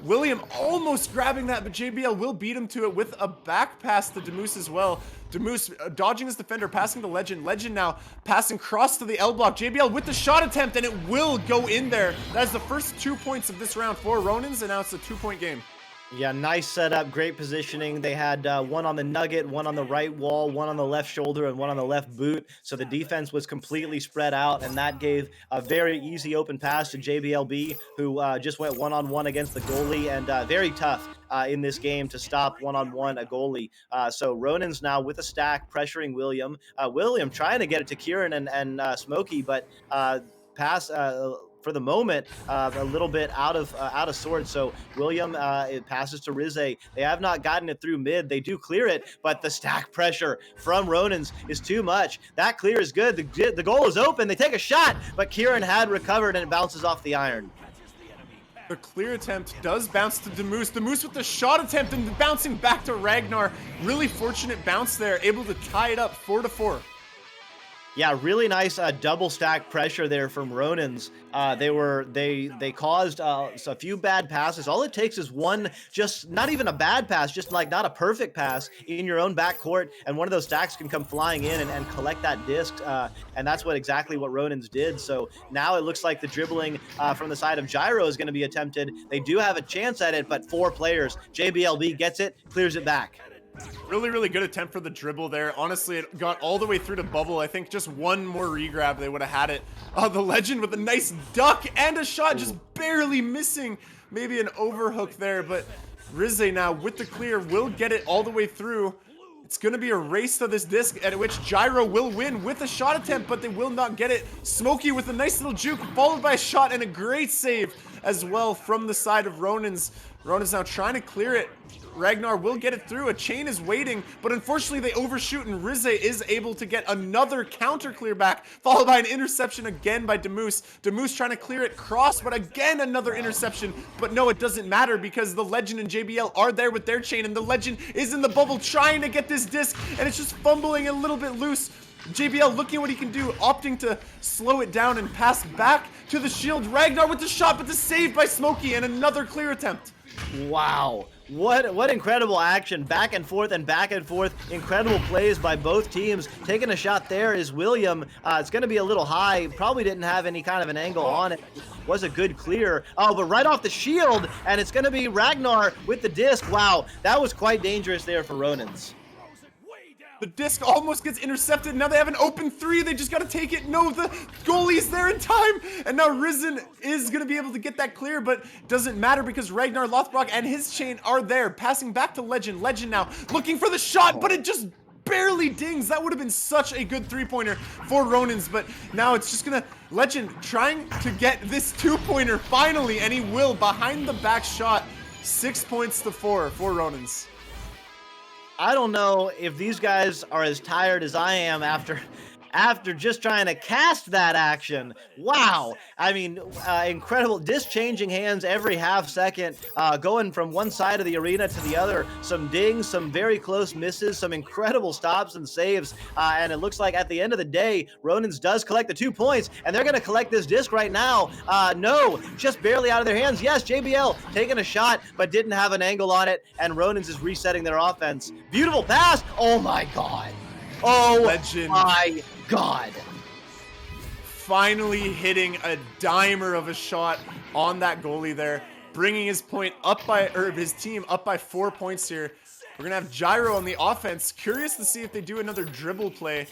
William almost grabbing that, but JBL will beat him to it with a back pass to Demus as well. Demus dodging his defender, passing to Legend. Legend now passing cross to the L block. JBL with the shot attempt, and it will go in there. That is the first 2 points of this round for Ronins, and now it's a 2-point game. Yeah, nice setup, great positioning. They had one on the nugget, one on the right wall, one on the left shoulder, and one on the left boot. So the defense was completely spread out, and that gave a very easy open pass to JBLB, who just went one-on-one against the goalie, and very tough in this game to stop one-on-one a goalie. So Ronins now with a stack, pressuring William. William trying to get it to Kieran and Smokey, but pass... for the moment, a little bit out of sorts. So William it passes to Rizé. They have not gotten it through mid. They do clear it, but the stack pressure from Ronins is too much. That clear is good. The goal is open. They take a shot, but Kieran had recovered and it bounces off the iron. The clear attempt does bounce to Demus. Demus with the shot attempt and bouncing back to Ragnar. Really fortunate bounce there, able to tie it up 4-4. Yeah, really nice double stack pressure there from Ronins. They caused a few bad passes. All it takes is one, just not even a bad pass, just like not a perfect pass in your own backcourt, and one of those stacks can come flying in and collect that disc. And that's exactly what Ronins did. So now it looks like the dribbling from the side of Gyro is going to be attempted. They do have a chance at it, but 4 players. JBLB gets it, clears it back. Really, really good attempt for the dribble there. Honestly, it got all the way through to bubble. I think just one more regrab, they would have had it. The Legend with a nice duck and a shot, just barely missing. Maybe an overhook there, but Rizé now with the clear will get it all the way through. It's going to be a race to this disc at which Gyro will win with a shot attempt, but they will not get it. Smokey with a nice little juke, followed by a shot and a great save as well from the side of Ronins. Ronins now trying to clear it. Ragnar will get it through. A chain is waiting, but unfortunately they overshoot, and Rizé is able to get another counter clear back, followed by an interception again by Demus. Demus trying to clear it cross, but again another interception. But no, it doesn't matter because the Legend and JBL are there with their chain, and the Legend is in the bubble trying to get this disc, and it's just fumbling a little bit loose. JBL looking at what he can do, opting to slow it down and pass back to the shield. Ragnar with the shot, but the save by Smokey, and another clear attempt. Wow. What incredible action, back and forth, incredible plays by both teams. Taking a shot there is William. It's going to be a little high, probably didn't have any kind of an angle on it. Was a good clear. But right off the shield, and it's going to be Ragnar with the disc. Wow, that was quite dangerous there for Ronins. The disc almost gets intercepted. Now they have an open 3. They just got to take it. No, the goalie's there in time. And now Risen is going to be able to get that clear, but doesn't matter because Ragnar Lothbrok and his chain are there. Passing back to Legend. Legend now looking for the shot, but it just barely dings. That would have been such a good 3-pointer for Ronins, but now it's just going to... Legend trying to get this 2-pointer finally, and he will. Behind the back shot. 6 points to 4 for I don't know if these guys are as tired as I am after after just trying to cast that action. Wow. I mean, incredible. Disc changing hands every half second, going from one side of the arena to the other. Some dings, some very close misses, some incredible stops and saves. And it looks like at the end of the day, Ronins does collect the 2 points, and they're going to collect this disc right now. No, just barely out of their hands. Yes, JBL taking a shot, but didn't have an angle on it, and Ronins is resetting their offense. Beautiful pass. Oh my God. Oh Legend. My God. Finally hitting a dimer of a shot on that goalie there, bringing his team up by 4 points here. We're gonna have Gyro on the offense. Curious to see if they do another dribble play.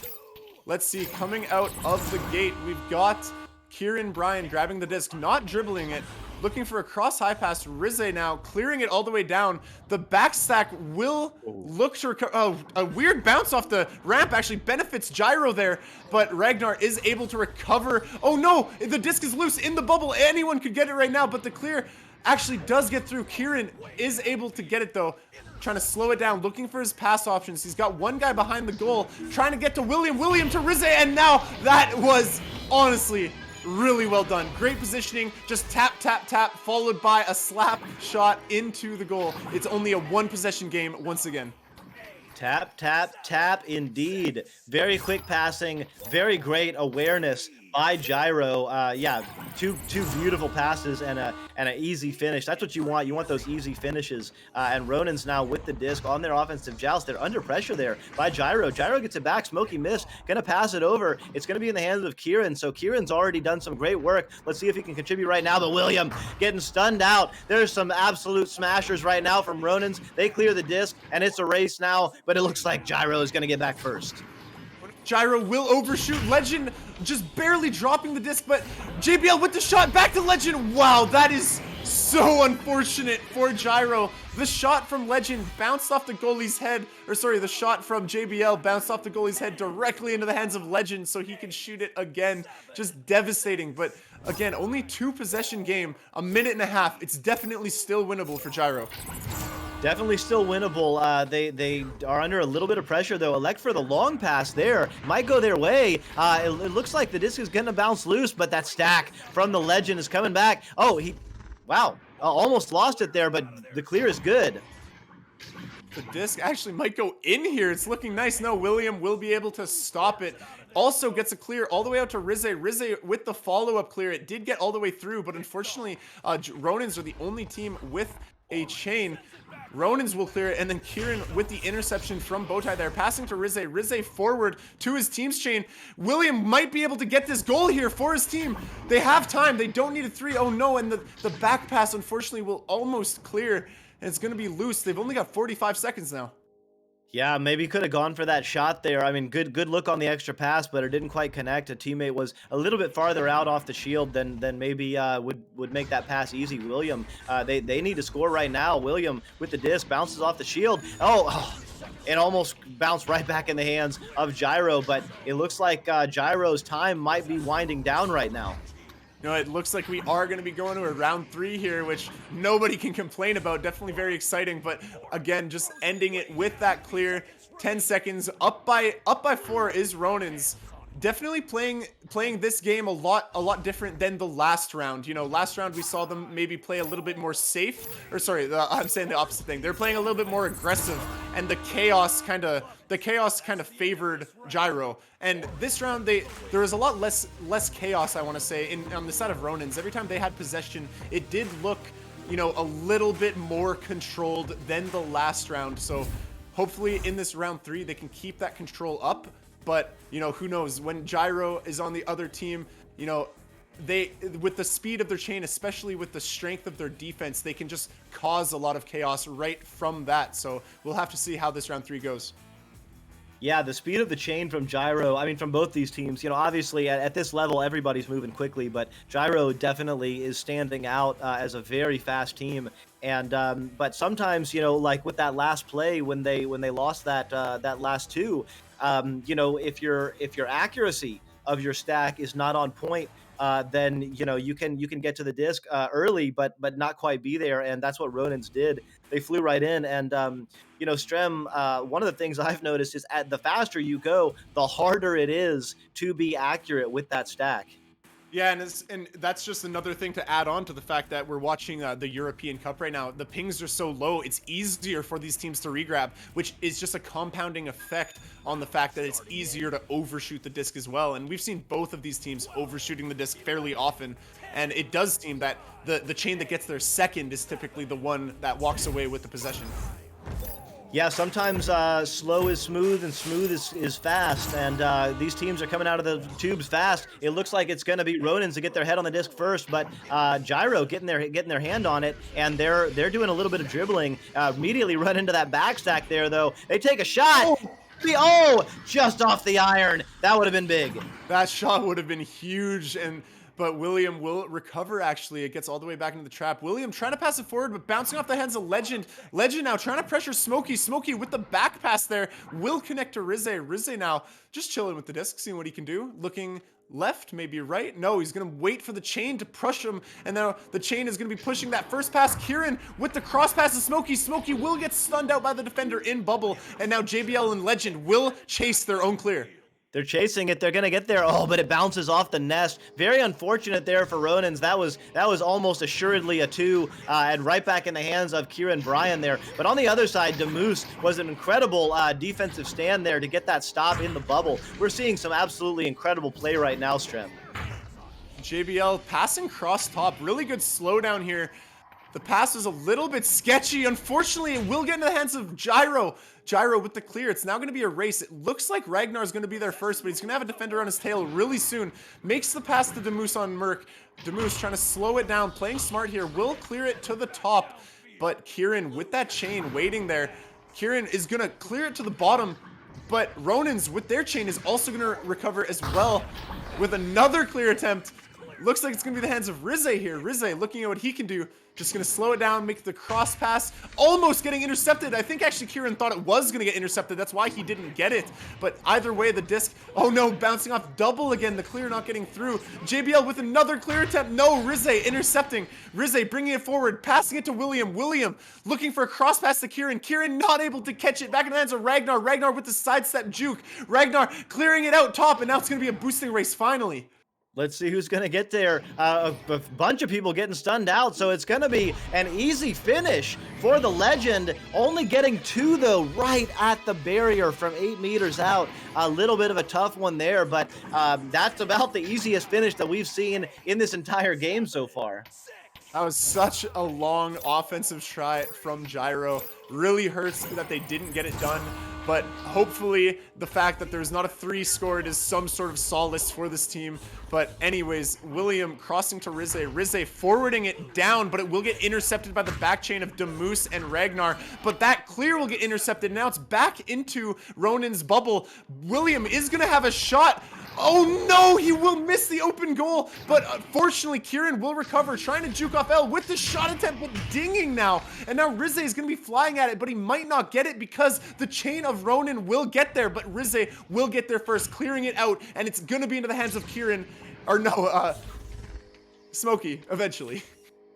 Let's see, coming out of the gate, we've got Kieran Bryan grabbing the disc, not dribbling it, looking for a cross high pass. Rize now clearing it all the way down. The backstack will look to recover. Oh, a weird bounce off the ramp actually benefits Gyro there, but Ragnar is able to recover. Oh no, the disc is loose in the bubble. Anyone could get it right now, but the clear actually does get through. Kieran is able to get it though. Trying to slow it down, looking for his pass options. He's got one guy behind the goal, trying to get to William to Rize, and now that was honestly really well done. Great positioning, just tap, tap, tap, followed by a slap shot into the goal. It's only a 1-possession game once again. Tap, tap, tap, indeed. Very quick passing, very great awareness by Gyro. Yeah, two beautiful passes and an easy finish. That's what you want. You want those easy finishes. And Ronin's now with the disc on their offensive joust. They're under pressure there by Gyro. Gyro gets it back. Smokey miss. Gonna pass it over. It's gonna be in the hands of Kieran. So Kieran's already done some great work. Let's see if he can contribute right now. But William getting stunned out. There's some absolute smashers right now from Ronins. They clear the disc, and it's a race now. But it looks like Gyro is gonna get back first. Gyro will overshoot. Legend just barely dropping the disc, but JBL with the shot back to Legend. Wow, that is so unfortunate for Gyro. The shot from Legend bounced off the goalie's head, or sorry, the shot from JBL bounced off the goalie's head directly into the hands of Legend so he can shoot it again. Just devastating, but again, only 2-possession game, a minute and a half. It's definitely still winnable for Gyro. Definitely still winnable. They are under a little bit of pressure, though. Elect for the long pass there. Might go their way. It looks like the disc is going to bounce loose, but that stack from the Legend is coming back. Oh, wow. Almost lost it there, but the clear is good. The disc actually might go in here. It's looking nice. No, William will be able to stop it. Also gets a clear all the way out to Rize. Rize with the follow-up clear. It did get all the way through, but unfortunately, Ronins are the only team with a chain. Ronins will clear it, and then Kieran with the interception from Bowtie there, passing to Rize. Rize forward to his team's chain. William might be able to get this goal here for his team. They have time. They don't need a 3. Oh no, and the back pass unfortunately will almost clear, and it's going to be loose. They've only got 45 seconds now. Yeah, maybe could have gone for that shot there. I mean, good look on the extra pass, but it didn't quite connect. A teammate was a little bit farther out off the shield than maybe would make that pass easy. William, they need to score right now. William with the disc bounces off the shield. Oh, it almost bounced right back in the hands of Gyro, but it looks like Gyro's time might be winding down right now. You know, it looks like we are going to be going to a round 3 here, which nobody can complain about. Definitely very exciting, but again, just ending it with that clear. 10 seconds, up by 4 is Ronins. Definitely playing this game a lot different than the last round. You know, last round we saw them maybe play a little bit more safe, or sorry, I'm saying the opposite thing. They're playing a little bit more aggressive, and the chaos kind of favored Gyro. And this round there was a lot less chaos, I want to say, on the side of Ronins. Every time they had possession, it did look, you know, a little bit more controlled than the last round. So hopefully in this round 3 they can keep that control up. But, you know, who knows? When Gyro is on the other team, you know, with the speed of their chain, especially with the strength of their defense, they can just cause a lot of chaos right from that. So we'll have to see how this round 3 goes. Yeah, the speed of the chain from Gyro, I mean, from both these teams, you know, obviously at this level, everybody's moving quickly, but Gyro definitely is standing out as a very fast team. And but sometimes, you know, like with that last play when they lost that last 2, you know, if your accuracy of your stack is not on point, then you can get to the disc early, but not quite be there, and that's what Ronins did. They flew right in, and Strem. One of the things I've noticed is the faster you go, the harder it is to be accurate with that stack. Yeah, and that's just another thing to add on to the fact that we're watching the European Cup right now. The pings are so low, it's easier for these teams to regrab, which is just a compounding effect on the fact that it's easier to overshoot the disc as well. And we've seen both of these teams overshooting the disc fairly often, and it does seem that the chain that gets there second is typically the one that walks away with the possession. Yeah, sometimes slow is smooth and smooth is fast, and these teams are coming out of the tubes fast. It looks like it's going to be Ronins to get their head on the disc first, but Gyro getting their hand on it, and they're doing a little bit of dribbling. Immediately run into that backstack there, though. They take a shot. Oh, just off the iron. That would have been big. That shot would have been huge, but William will recover, actually. It gets all the way back into the trap. William trying to pass it forward, but bouncing off the hands of Legend. Legend now trying to pressure Smokey. Smokey with the back pass there will connect to Rizze. Rizze now just chilling with the disc, seeing what he can do. Looking left, maybe right. No, he's going to wait for the chain to push him, and now the chain is going to be pushing that first pass. Kieran with the cross pass to Smokey. Smokey will get stunned out by the defender in bubble, and now JBL and Legend will chase their own clear. They're chasing it. They're going to get there. Oh, but it bounces off the nest. Very unfortunate there for Ronins. That was almost assuredly a 2, and right back in the hands of Kieran Bryan there. But on the other side, Demoose was an incredible defensive stand there to get that stop in the bubble. We're seeing some absolutely incredible play right now, Strem. JBL passing cross top. Really good slowdown here. The pass is a little bit sketchy. Unfortunately, it will get into the hands of Gyro. Gyro with the clear. It's now going to be a race. It looks like Ragnar is going to be there first, but he's going to have a defender on his tail really soon. Makes the pass to Demoose on Merc. Demoose trying to slow it down, playing smart here. Will clear it to the top, but Kieran with that chain waiting there. Kieran is going to clear it to the bottom, but Ronins with their chain is also going to recover as well with another clear attempt. Looks like it's going to be the hands of Rizze here. Rizze looking at what he can do. Just going to slow it down, make the cross pass. Almost getting intercepted. I think actually Kieran thought it was going to get intercepted. That's why he didn't get it. But either way, the disc, oh no, bouncing off double again. The clear not getting through. JBL with another clear attempt. No, Rizze intercepting. Rizze bringing it forward, passing it to William. William looking for a cross pass to Kieran. Kieran not able to catch it. Back in the hands of Ragnar. Ragnar with the sidestep juke. Ragnar clearing it out top, and now it's going to be a boosting race finally. Let's see who's going to get there. A bunch of people getting stunned out, so it's going to be an easy finish for the Legend. Only getting 2, though, right at the barrier from 8 meters out. A little bit of a tough one there, but that's about the easiest finish that we've seen in this entire game so far. That was such a long offensive try from Gyro. Really hurts that they didn't get it done. But hopefully the fact that there's not a 3 scored is some sort of solace for this team. But anyways, William crossing to Rizze. Rizze forwarding it down, but it will get intercepted by the back chain of Demoose and Ragnar. But that clear will get intercepted. Now it's back into Ronin's bubble. William is going to have a shot. Oh no, he will miss the open goal, but fortunately Kieran will recover, trying to juke off L with the shot attempt, but dinging now. And now Rizze is going to be flying at it, but he might not get it because the chain of Ronin will get there, but Rizze will get there first, clearing it out, and it's going to be into the hands of Kieran, or no, Smokey, eventually.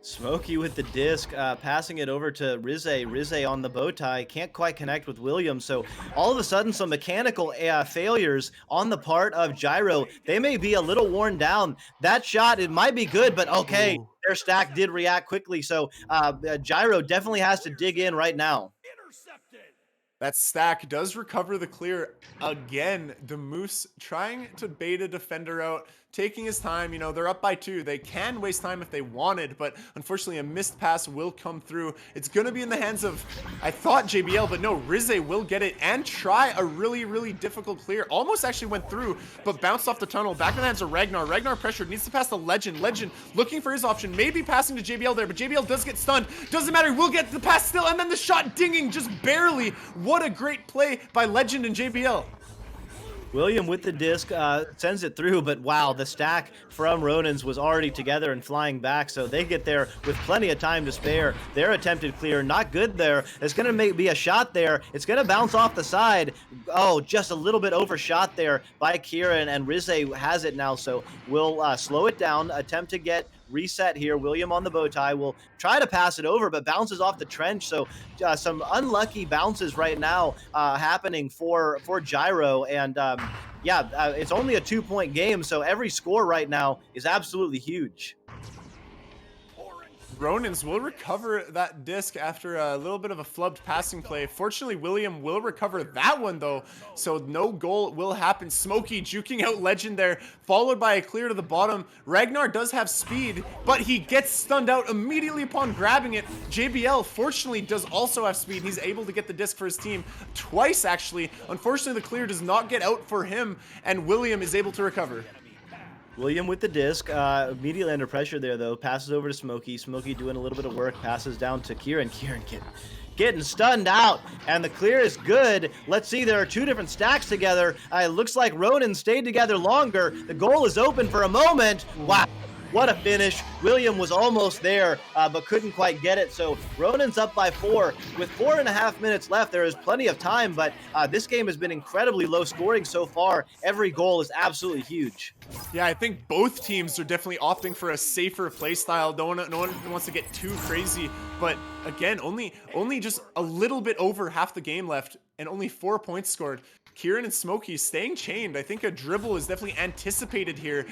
Smokey with the disc, passing it over to Rizze. Rizze on the bow tie, can't quite connect with William. So all of a sudden, some mechanical failures on the part of Gyro. They may be a little worn down. That shot, it might be good, but okay, their stack did react quickly. So Gyro definitely has to dig in right now. That stack does recover the clear again. Demoose trying to bait a defender out, taking his time. You know, they're up by 2. They can waste time if they wanted, but unfortunately a missed pass will come through. It's going to be in the hands of, I thought JBL, but no, Rizze will get it and try a really, really difficult clear. Almost actually went through, but bounced off the tunnel. Back in the hands of Ragnar. Ragnar pressured, needs to pass the Legend. Legend looking for his option, maybe passing to JBL there, but JBL does get stunned. Doesn't matter, we'll get the pass still, and then the shot dinging just barely. What a great play by Legend and JBL. William with the disc sends it through, but wow, the stack from Ronins was already together and flying back, so they get there with plenty of time to spare. Their attempted clear, not good there. It's going to be a shot there. It's going to bounce off the side. Oh, just a little bit overshot there by Kieran, and Rizze has it now, so we'll slow it down, attempt to get reset here. William on the bow tie will try to pass it over, but bounces off the trench, so some unlucky bounces right now happening for Gyro, and it's only a 2-point game, so every score right now is absolutely huge. Ronins will recover that disc after a little bit of a flubbed passing play. Fortunately, William will recover that one, though, so no goal will happen. Smokey juking out Legend there, followed by a clear to the bottom. Ragnar does have speed, but he gets stunned out immediately upon grabbing it. JBL, fortunately, does also have speed. He's able to get the disc for his team twice, actually. Unfortunately, the clear does not get out for him, and William is able to recover. William with the disc, immediately under pressure there, though. Passes over to Smokey. Smokey doing a little bit of work. Passes down to Kieran. Kieran getting stunned out, and the clear is good. Let's see, there are two different stacks together. It looks like Ronin stayed together longer. The goal is open for a moment. Wow. What a finish. William was almost there, but couldn't quite get it. So Ronin's up by 4. With 4.5 minutes left, there is plenty of time, but this game has been incredibly low scoring so far. Every goal is absolutely huge. Yeah, I think both teams are definitely opting for a safer play style. No one wants to get too crazy, but again, only just a little bit over half the game left and only 4 points scored. Kieran and Smokey staying chained. I think a dribble is definitely anticipated here.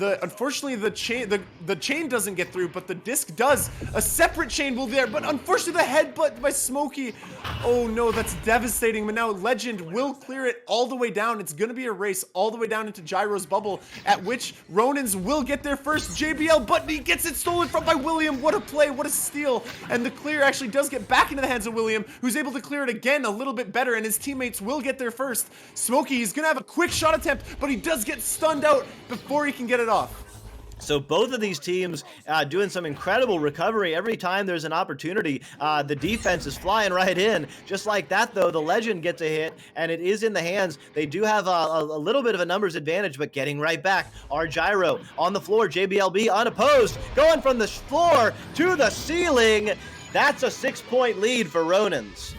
Unfortunately, the chain doesn't get through, but the disc does. A separate chain will be there, but unfortunately the headbutt by Smokey. Oh no, that's devastating. But now Legend will clear it all the way down. It's going to be a race all the way down into Gyro's bubble, at which Ronins will get there first. JBL, but he gets it stolen from by William. What a play, what a steal. And the clear actually does get back into the hands of William, who's able to clear it again a little bit better, and his teammates will get there first. Smokey, he's going to have a quick shot attempt, but he does get stunned out before he can get it off. So both of these teams doing some incredible recovery every time there's an opportunity. The defense is flying right in. Just like that, though, the Legend gets a hit, and it is in the hands. They do have a little bit of a numbers advantage, but getting right back. Our Gyro on the floor. JBLB unopposed, going from the floor to the ceiling. That's a 6-point lead for Ronins.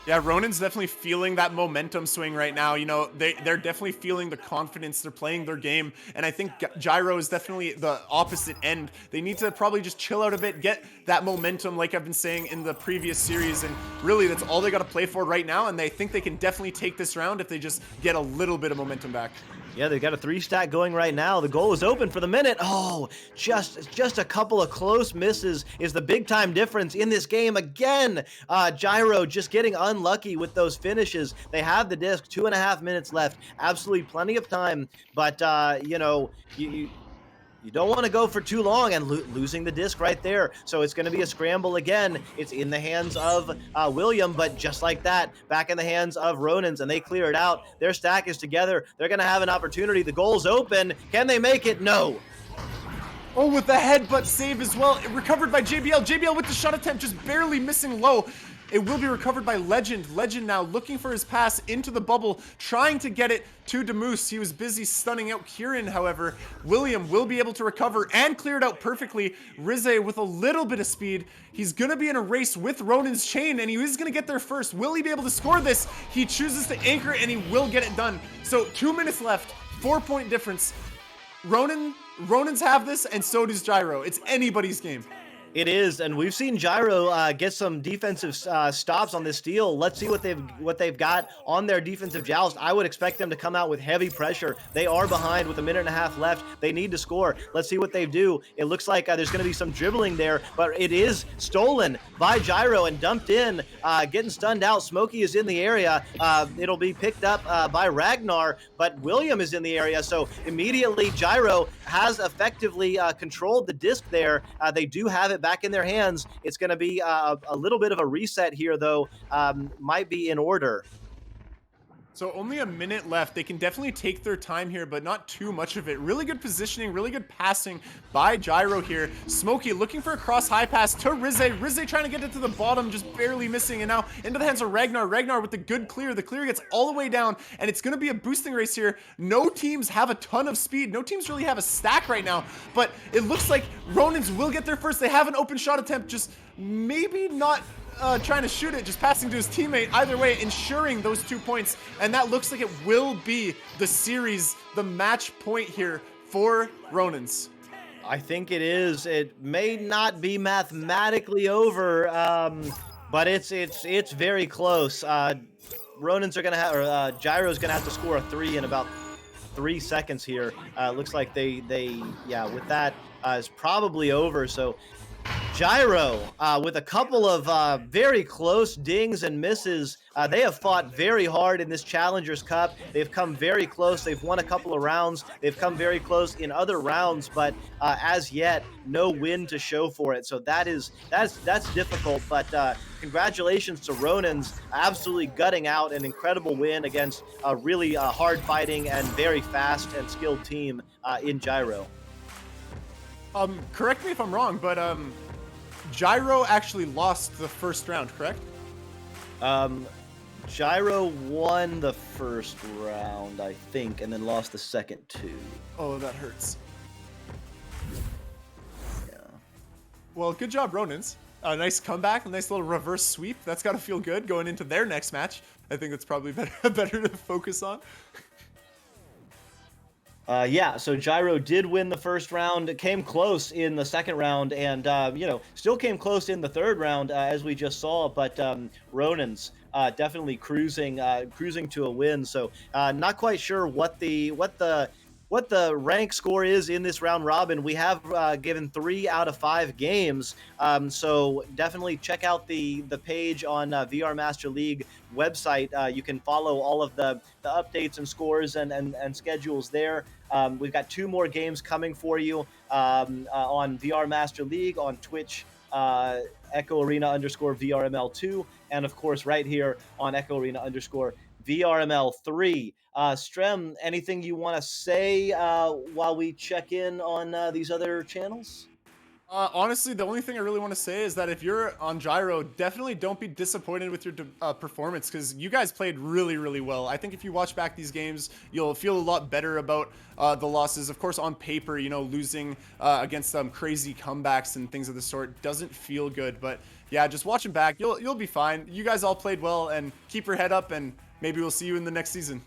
Yeah, Ronin's definitely feeling that momentum swing right now. You know, they're definitely feeling the confidence. They're playing their game. And I think Gyro is definitely the opposite end. They need to probably just chill out a bit, get that momentum like I've been saying in the previous series. And really, that's all they got to play for right now. And they think they can definitely take this round if they just get a little bit of momentum back. Yeah, they've got a 3-stack going right now. The goal is open for the minute. Oh, just a couple of close misses is the big-time difference in this game. Again, Gyro just getting unlucky with those finishes. They have the disc, 2.5 minutes left. Absolutely plenty of time, but, you know, you don't want to go for too long, and losing the disc right there. So it's going to be a scramble again. It's in the hands of William, but just like that, back in the hands of Ronins, and they clear it out. Their stack is together. They're going to have an opportunity. The goal's open. Can they make it? No. Oh, with the headbutt save as well. Recovered by JBL. JBL with the shot attempt, just barely missing low. It will be recovered by Legend. Legend now looking for his pass into the bubble, trying to get it to Demoose. He was busy stunning out Kieran, however. William will be able to recover and clear it out perfectly. Rizze with a little bit of speed. He's going to be in a race with Ronin's chain, and he is going to get there first. Will he be able to score this? He chooses to anchor, and he will get it done. So 2 minutes left, 4-point difference. Ronins have this, and so does Gyro. It's anybody's game. It is, and we've seen Gyro get some defensive stops on this steal. Let's see what they've got on their defensive joust. I would expect them to come out with heavy pressure. They are behind with 1.5 minutes left. They need to score. Let's see what they do. It looks like there's going to be some dribbling there, but it is stolen by Gyro and dumped in, getting stunned out. Smokey is in the area. It'll be picked up by Ragnar, but William is in the area, so immediately Gyro has effectively controlled the disc there. They do have it back in their hands. It's going to be a little bit of a reset here, though. Might be in order. So only a minute left. They can definitely take their time here, but not too much of it. Really good positioning, really good passing by Gyro here. Smokey looking for a cross high pass to Rizze. Rizze trying to get it to the bottom, just barely missing. And now into the hands of Ragnar. Ragnar with the good clear. The clear gets all the way down, and it's going to be a boosting race here. No teams have a ton of speed. No teams really have a stack right now, but it looks like Ronins will get there first. They have an open shot attempt, just maybe not trying to shoot it, just passing to his teammate. Either way, ensuring those 2 points, and that looks like it will be the series, the match point here for Ronins. I think it is. It may not be mathematically over, but it's very close. Ronins are gonna have, or Gyro's gonna have to score a 3 in about 3 seconds here. Looks like they with that is probably over. So Gyro, with a couple of very close dings and misses. They have fought very hard in this Challengers Cup. They've come very close. They've won a couple of rounds. They've come very close in other rounds, but as yet, no win to show for it. So that's difficult. But congratulations to Ronins, absolutely gutting out an incredible win against a really hard fighting and very fast and skilled team in Gyro. Correct me if I'm wrong, but Gyro actually lost the first round, correct? Gyro won the first round, I think, and then lost the second 2. Oh, that hurts. Yeah. Well, good job, Ronins. A nice comeback, a nice little reverse sweep. That's got to feel good going into their next match. I think that's probably better to focus on. So Gyro did win the first round. It came close in the second round, and still came close in the third round, as we just saw. But Ronins definitely cruising to a win. So not quite sure what the rank score is in this round robin. We have given 3 out of 5 games. So definitely check out the page on VR Master League website. You can follow all of the updates and scores and schedules there. We've got 2 more games coming for you on VR Master League, on Twitch, Echo Arena _VRML2, and of course right here on Echo Arena _VRML3. Strem, anything you want to say while we check in on these other channels? Honestly, the only thing I really want to say is that if you're on Gyro, definitely don't be disappointed with your performance, because you guys played really, really well. I think if you watch back these games, you'll feel a lot better about the losses. Of course, on paper, losing against some crazy comebacks and things of the sort doesn't feel good. But yeah, just watching back, you'll be fine. You guys all played well, and keep your head up, and maybe we'll see you in the next season.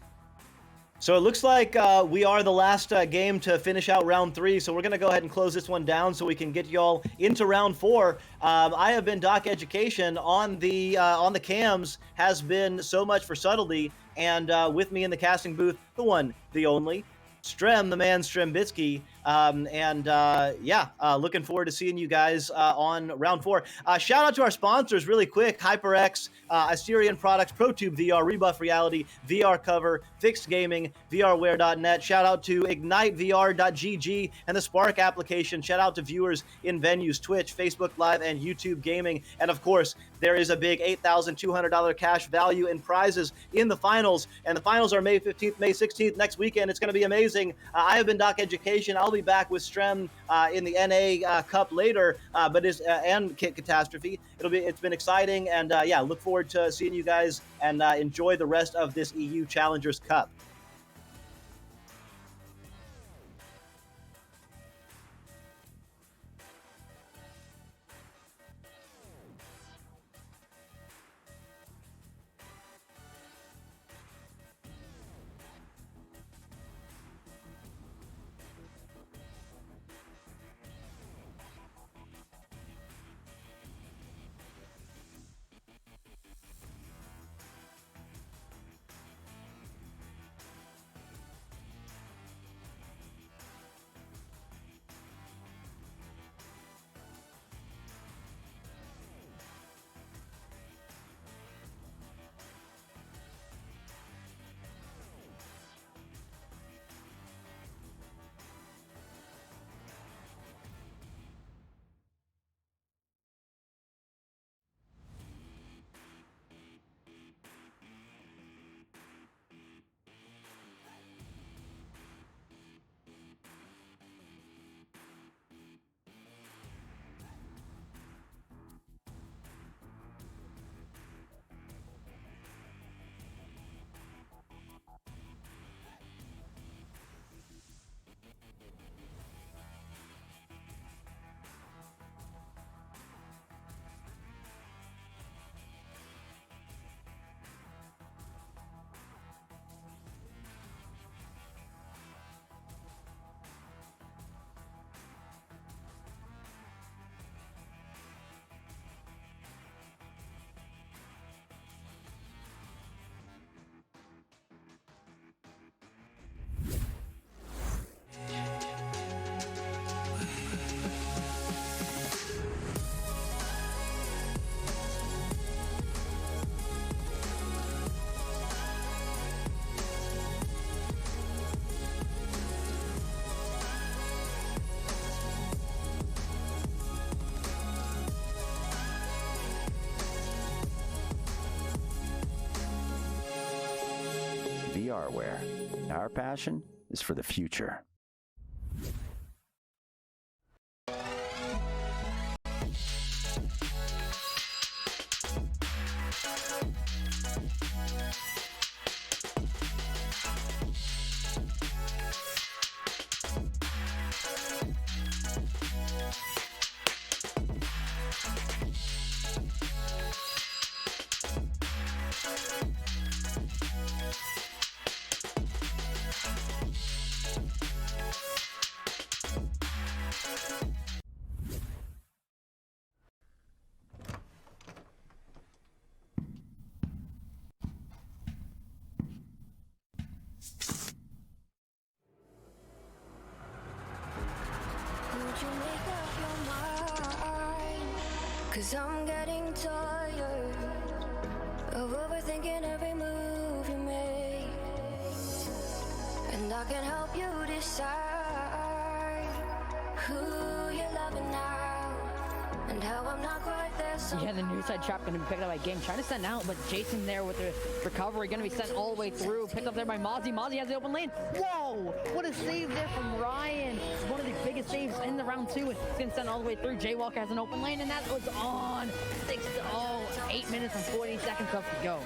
So it looks like we are the last game to finish out round 3. So we're going to go ahead and close this one down so we can get y'all into round 4. I have been Doc Education. On the cams has been So Much for Subtlety. And with me in the casting booth, the one, the only, Strem, the man Strembitsky. Looking forward to seeing you guys on round 4. Shout out to our sponsors really quick: HyperX, Assyrian Products, ProTube VR, Rebuff Reality, VR Cover, Fixed Gaming, VRware.net. Shout out to IgniteVR.gg and the Spark application. Shout out to viewers in venues, Twitch, Facebook Live, and YouTube Gaming. And of course, there is a big $8,200 cash value in prizes in the finals. And the finals are May 15th, May 16th, next weekend. It's going to be amazing. I have been Doc Education. I'll be back with Strem in the NA Cup later, and Kit Catastrophe. It's been exciting, and look forward to seeing you guys, and enjoy the rest of this EU Challengers Cup. are where. Our passion is for the future. Would you make up your mind? 'Cause I'm getting tired of overthinking every move you make. And I can help you decide who you're loving now and how I'm not quite there. Yeah, the near side trap gonna be picked up by Game, trying to send out, but Jason there with the recovery, gonna be sent all the way through. Picked up there by Mozzie. Mozzie has the open lane. Whoa! What a save there from Ryan. It's one of the biggest saves in the round two. It's gonna send all the way through. Jaywalker has an open lane, and that was on. 8 minutes and 40 seconds left to go.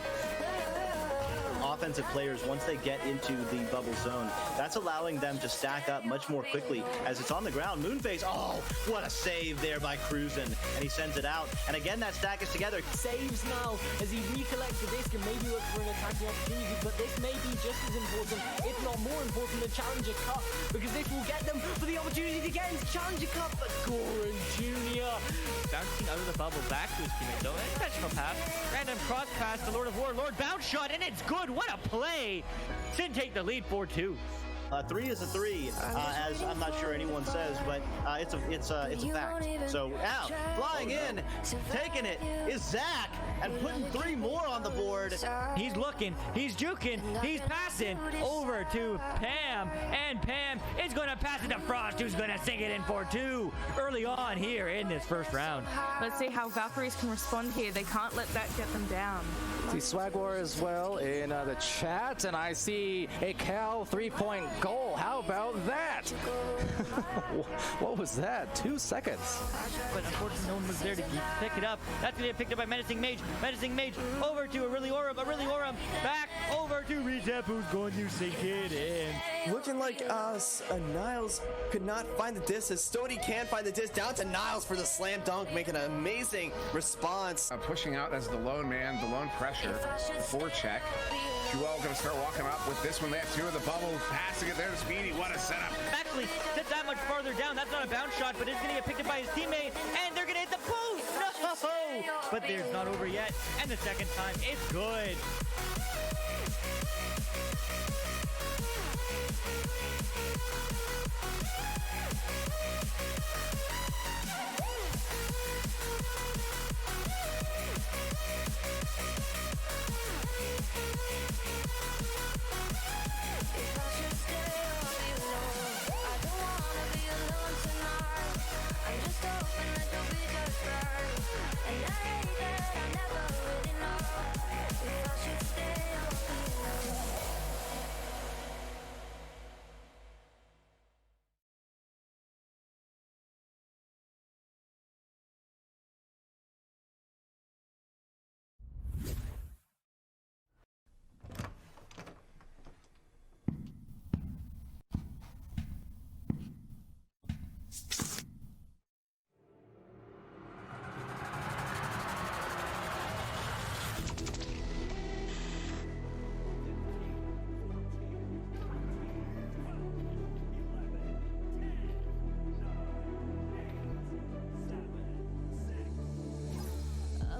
Offensive players, once they get into the bubble zone, that's allowing them to stack up much more quickly as it's on the ground. Moonface, oh, what a save there by Cruzen, and he sends it out. And again, that stack is together. Saves now as he recollects the disc and maybe look for an attacking opportunity, but this may be just as important, if not more important, than Challenger Cup, because this will get them for the opportunity to get into Challenger Cup. But Goran Jr. bouncing out of the bubble back to his teammate though. Intentional pass. Random cross pass to Lord of War. Lord bounce shot, and it's good. What a play! Sin take the lead 4-2. 3 is a 3, as I'm not sure anyone says, but it's a fact. So now, flying in, taking it is Zach, and putting 3 more on the board. He's looking, he's juking, he's passing over to Pam, and Pam is going to pass it to Frost, who's going to sink it in for 2 early on here in this first round. Let's see how Valkyries can respond here. They can't let that get them down. See Swag War as well in the chat, and I see a Cal 3-point goal. How about that? What was that? 2 seconds. But unfortunately, no one was there to pick it up. That's going to get picked up by Menacing Mage. Menacing Mage over to Aureli Aurum. Back over to Recep, who's going to sink it in. Looking like Niles could not find the disc, as Stody can't find the disc. Down to Niles for the slam dunk, making an amazing response. Pushing out as the lone man, the lone pressure, the forecheck. Jewel going to start walking up with this one. They have 2 of the bubble, passing it there to Speedy. What a setup. Actually, that's that much farther down. That's not a bounce shot, but it's going to get picked up by his teammate, and they're going to hit the post. No! But there's not over yet, and the second time, it's good.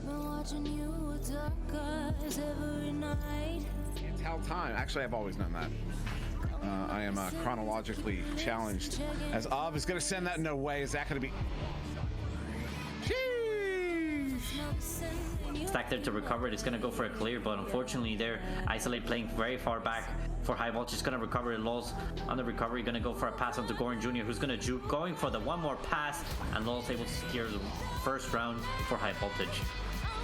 Watching you with dark eyes every night. Can't tell time. Actually, I've always known that. I am chronologically challenged. As Ob is going to send that no way. Is that going to be... Stack there to recover it. It's going to go for a clear, but unfortunately there, Isolate playing very far back for High Voltage. It's going to recover it. Laws on the recovery, going to go for a pass onto Goran Jr., who's going to juke, going for the one more pass, and Laws able to secure the first round for High Voltage.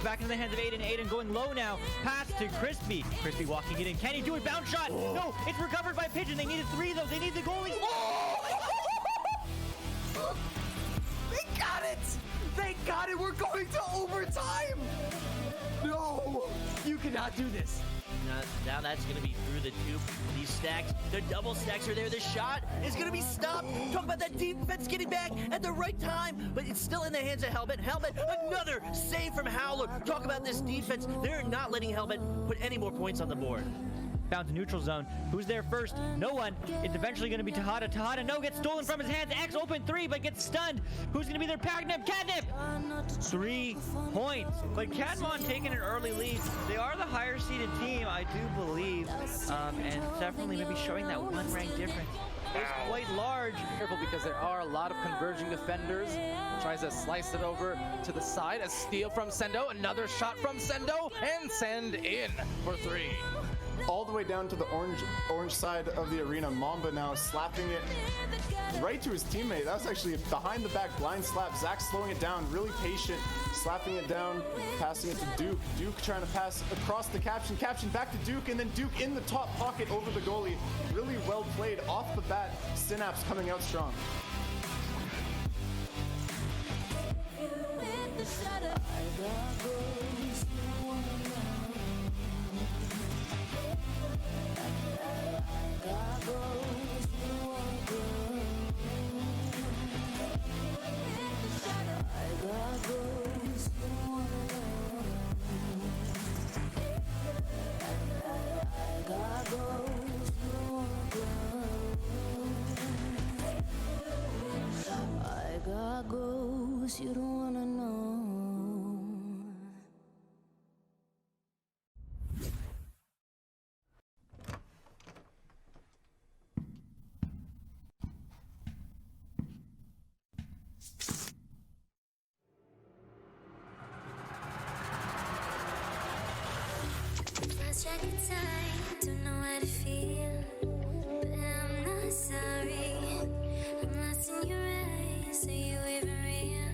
Back in the hands of Aiden. Aiden going low now. Pass to Crispy. Crispy walking it in. Can he do it? Bounce shot. No, it's recovered by Pigeon. They needed 3 though. They need the goalie. They got it! They got it! We're going to overtime! No! You cannot do this. Now that's going to be through the tube. These stacks, the double stacks are there. The shot is going to be stopped. Talk about that defense getting back at the right time, but it's still in the hands of Helmet. Helmet, another save from Howler. Talk about this defense. They're not letting Helmet put any more points on the board. Down to neutral zone. Who's there first? No one. It's eventually going to be Tahada. Tahada, no, gets stolen from his hands. X open 3, but gets stunned. Who's going to be their Catnip? Catnip! 3 points. But Cadmon taking an early lead. They are the higher seeded team, I do believe, and definitely maybe showing that 1 rank difference. It's quite large. Careful because there are a lot of converging defenders. Tries to slice it over to the side. A steal from Sendo. Another shot from Sendo. And send in for 3. All the way down to the orange side of the arena. Mamba now slapping it right to his teammate. That was actually a behind the back blind slap. Zach slowing it down, really patient, slapping it down, passing it to Duke. Duke trying to pass across the caption. Caption back to Duke, and then Duke in the top pocket over the goalie. Really well played off the bat. Synapse coming out strong. You don't wanna know. Lost track of time, don't know how to feel, but I'm not sorry. I'm lost in your eyes, are you even real?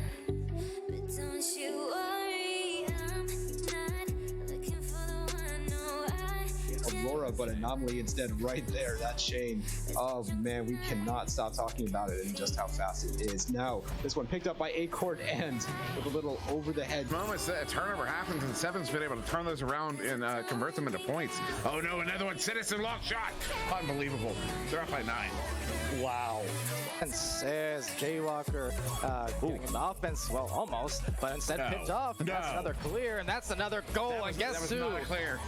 But don't you worry, I'm not looking for the one, no, Aurora, but Anomaly instead right there. That chain. Oh man, we cannot stop talking about it and just how fast it is. Now, this one picked up by Acorn and with a little over the head. Moments a turnover happens and Seven's been able to turn those around and convert them into points. Oh no, another one. Citizen lock shot. Unbelievable. They're up by 9. Wow. And says Jaywalker getting an offense, well, almost, but instead picked off, and that's another clear, and that's another goal. And guess who? Clear.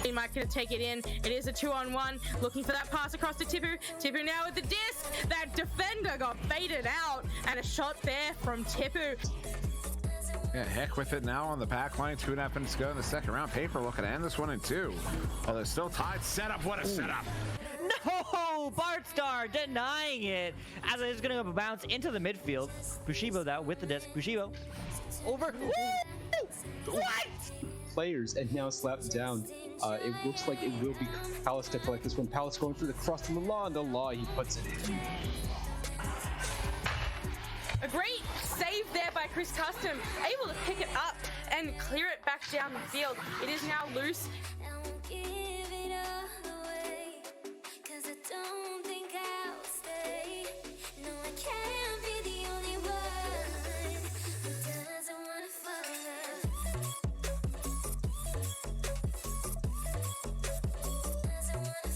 He might gonna take it in. It is a 2-on-1. Looking for that pass across to Tipu. Tipu now with the disc. That defender got baited out, and a shot there from Tipu. Yeah, heck with it now on the back line. 2.5 minutes to go in the second round. Paper looking to end this one in 2. Oh, they're still tied. Setup. What a setup. No! Bartstar denying it as it's going to go bounce into the midfield. Bushibo now with the disc. Bushibo over. Woo! What? Players and now slapped down. It looks like it will be Palace to collect this one. Palace going through the cross to the law, and the law, he puts it in. A great save there by Chris Custom, able to pick it up and clear it back down the field. It is now loose. give it all away, 'cause I don't think I'll stay. No, I can't be the only one who doesn't wanna fall. Doesn't wanna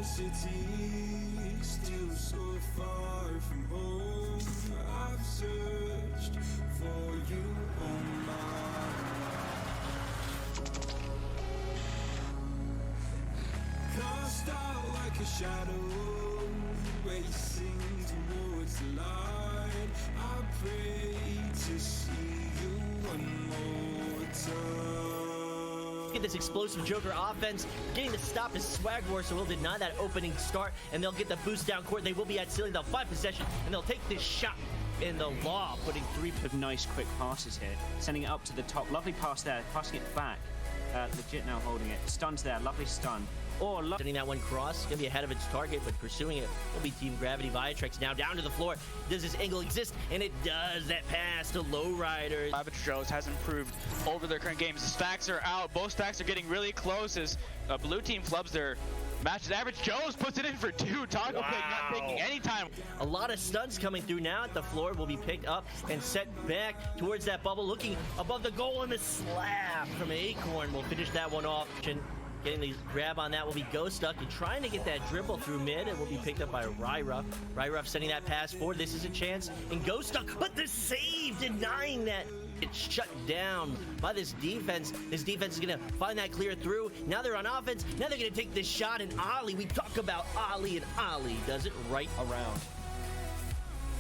city, still so far from home. I've searched for you on my cast out like a shadow, racing towards the light. I pray to see you one more time. Get this explosive Joker offense, getting the stop is Swag War, so we'll deny that opening start, and they'll get the boost down court. They will be at ceiling, they'll find possession, and they'll take this shot in the law, putting 3 of nice quick passes here, sending it up to the top. Lovely pass there, passing it back. Legit now holding it. Stuns there, lovely stun. Sending that one cross, gonna be ahead of its target, but pursuing it will be Team Gravity. Viatrex now down to the floor. Does this angle exist? And it does. That pass to Lowriders. Average Joes has improved over their current games. The stacks are out. Both stacks are getting really close as blue team flubs their match. Average Joes puts it in for 2. Taco Pig not taking any time. A lot of stuns coming through now at the floor will be picked up and set back towards that bubble, looking above the goal, and the slap from Acorn will finish that one off. Getting the grab on that will be Ghost Duck, and trying to get that dribble through mid. It will be picked up by Ryruff. Ryruff sending that pass forward. This is a chance in Ghost Duck, but the save denying that. It's shut down by this defense. This defense is going to find that clear through. Now they're on offense. Now they're going to take this shot, and Ollie. We talk about Ollie, and Ollie does it right around.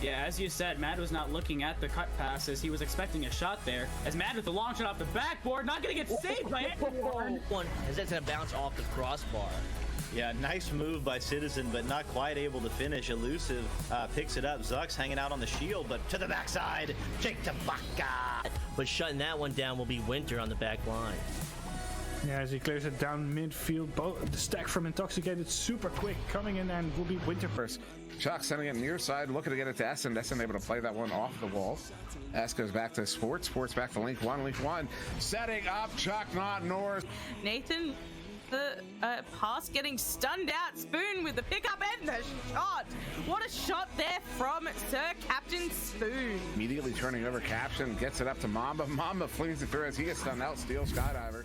Yeah, as you said, Mad was not looking at the cut passes. He was expecting a shot there. As Mad with the long shot off the backboard, not going to get saved by anyone. One, as that's going to bounce off the crossbar. Yeah, nice move by Citizen, but not quite able to finish. Elusive picks it up. Zuck's hanging out on the shield, but to the backside. Jake Tabaka. But shutting that one down will be Winter on the back line. Yeah, as he clears it down midfield, the stack from Intoxicated super quick, coming in and will be Winter first. Chuck sending it near side, looking to get it to Essen. Essen able to play that one off the wall. S goes back to Sports. Sports back to Link 1. Link 1 setting up Chuck, not North. Nathan, the pass getting stunned out. Spoon with the pickup and the shot. What a shot there from Sir Captain Spoon. Immediately turning over Caption, gets it up to Mamba. Mamba flings it through as he gets stunned out. Steel Skydiver.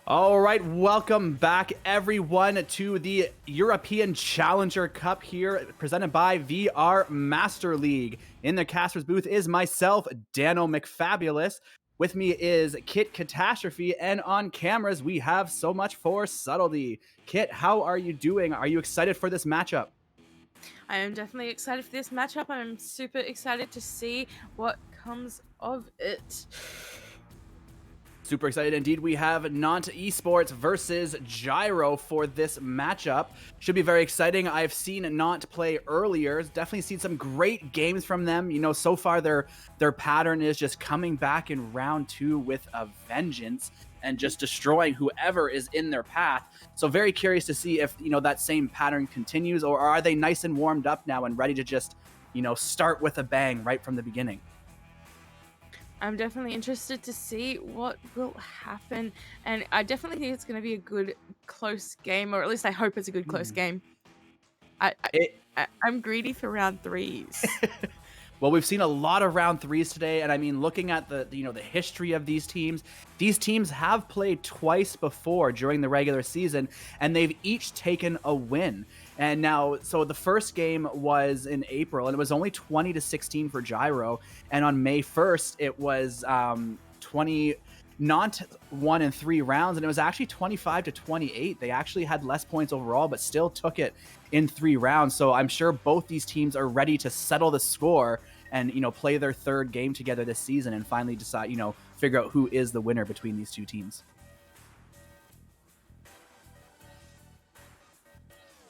All right, welcome back everyone to the European Challenger Cup here, presented by VR Master League. In the caster's booth is myself, Dano McFabulous. With me is Kit Catastrophe, and on cameras we have So Much for Subtlety. Kit, how are you doing? Are you excited for this matchup? I am definitely excited for this matchup. I'm super excited to see what comes of it. Super excited indeed. We have Nant Esports versus Gyro for this matchup. Should be very exciting. I've seen Nant play earlier. Definitely seen some great games from them. You know, so far their pattern is just coming back in round 2 with a vengeance and just destroying whoever is in their path. So very curious to see if, you know, that same pattern continues, or are they nice and warmed up now and ready to just, you know, start with a bang right from the beginning? I'm definitely interested to see what will happen, and I definitely think it's going to be a good close game, or at least I hope it's a good close game. I'm greedy for round 3s. Well, we've seen a lot of round 3s today, and I mean, looking at the history of these teams have played twice before during the regular season, and they've each taken a win. And now, so the first game was in April, and it was only 20-16 for Gyro. And on May 1st, it was 20. Nant won in 3 rounds, and it was actually 25-28. They actually had less points overall, but still took it in 3 rounds. So I'm sure both these teams are ready to settle the score and, you know, play their 3rd game together this season and finally decide, you know, figure out who is the winner between these 2 teams.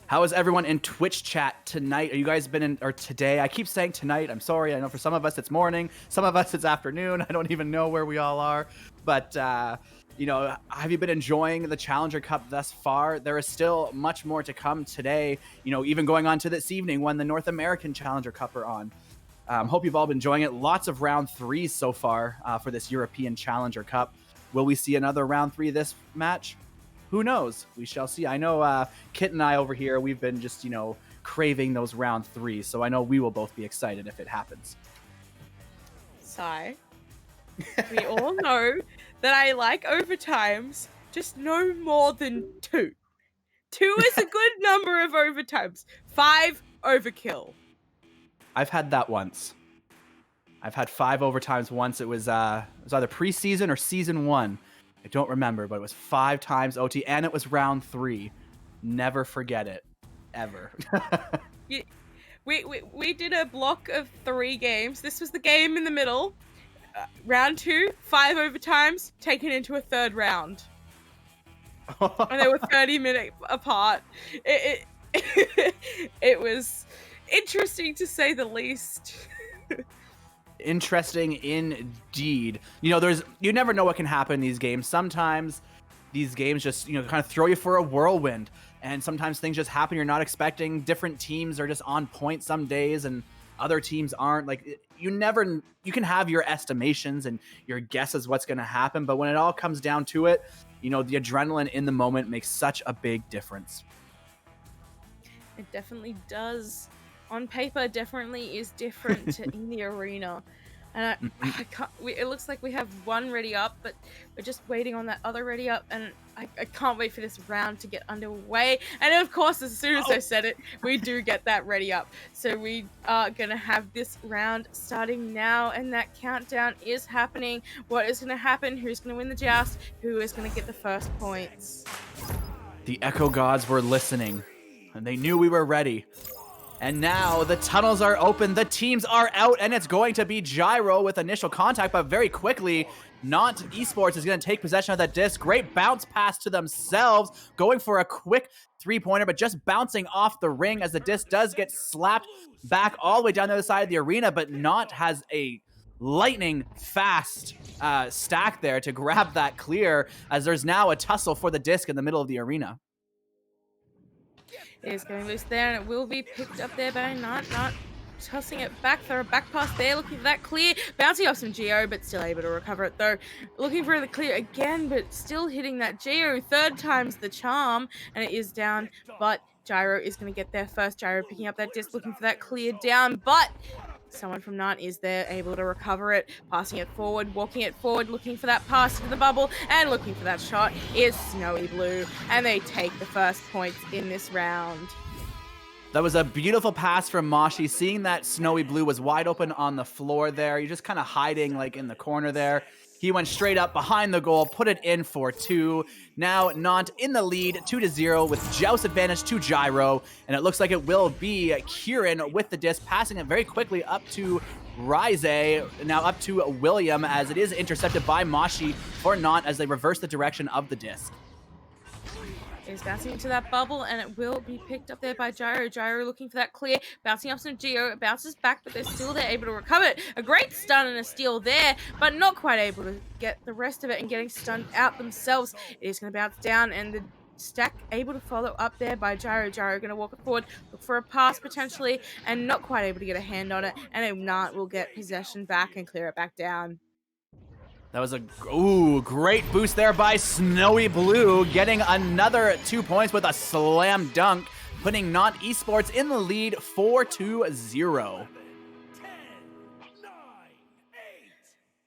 How is everyone in Twitch chat tonight? Are you guys been in, or today? I keep saying tonight. I'm sorry. I know for some of us it's morning. Some of us it's afternoon. I don't even know where we all are. But, you know, have you been enjoying the Challenger Cup thus far? There is still much more to come today, you know, even going on to this evening when the North American Challenger Cup are on. Hope you've all been enjoying it. Lots of round 3s so far for this European Challenger Cup. Will we see another round 3 this match? who knows? We shall see. I know Kit and I over here, we've been just, craving those round 3, so I know we will both be excited if it happens. Sigh. We all know that I like overtimes, just no more than 2. 2 is a good number of overtimes. 5, overkill. I've had that once. I've had 5 overtimes once. It was either preseason or season 1. I don't remember, but it was 5 times OT, and it was round 3. Never forget it, ever. We did a block of 3 games. This was the game in the middle. Round 2, 5 overtimes, taken into a 3rd round. And they were 30 minutes apart. It was interesting to say the least. Interesting indeed. You never know what can happen in these games. Sometimes these games just, kind of throw you for a whirlwind. And sometimes things just happen you're not expecting. Different teams are just on point some days and other teams aren't. Like, you can have your estimations and your guesses what's going to happen. But when it all comes down to it, the adrenaline in the moment makes such a big difference. It definitely does. On paper, definitely is different in the arena. And I can't, it looks like we have one ready up, but we're just waiting on that other ready up. And I can't wait for this round to get underway. And of course, as soon as I said it, we do get that ready up. So we are going to have this round starting now. And that countdown is happening. What is going to happen? Who's going to win the joust? Who is going to get the first points? The Echo Gods were listening, and they knew we were ready. And now the tunnels are open, the teams are out, and it's going to be Gyro with initial contact, but very quickly, Not Esports is going to take possession of that disc. Great bounce pass to themselves, going for a quick three-pointer, but just bouncing off the ring as the disc does get slapped back all the way down the other side of the arena, but Not has a lightning fast stack there to grab that clear, as there's now a tussle for the disc in the middle of the arena. It is going loose there, and it will be picked up there by Not tossing it back. Throw a back pass there, looking for that clear. Bouncing off some Geo, but still able to recover it though. Looking for the clear again, but still hitting that Geo. Third time's the charm, and it is down, but Gyro is going to get there first. Gyro picking up that disc, looking for that clear down, but someone from Nant is there, able to recover it, passing it forward, walking it forward, looking for that pass to the bubble, and looking for that shot is Snowy Blue, and they take the first points in this round. That was a beautiful pass from Moshi. Seeing that Snowy Blue was wide open on the floor there, you're just kind of hiding like in the corner there. He went straight up behind the goal, put it in for 2. Now Nant in the lead, 2-0 with Joust advantage to Gyro. And it looks like it will be Kieran with the disc, passing it very quickly up to Rise, now up to William, as it is intercepted by Moshi for Nant as they reverse the direction of the disc. Is bouncing into that bubble, and it will be picked up there by Gyro. Gyro looking for that clear, bouncing off some Geo. It bounces back, but they're still there, able to recover it. A great stun and a steal there, but not quite able to get the rest of it and getting stunned out themselves. It is going to bounce down, and the stack able to follow up there by Gyro. Gyro going to walk it forward, look for a pass potentially, and not quite able to get a hand on it. And Nant will get possession back and clear it back down. That was a great boost there by Snowy Blue, getting another 2 points with a slam dunk, putting Not Esports in the lead 4-0.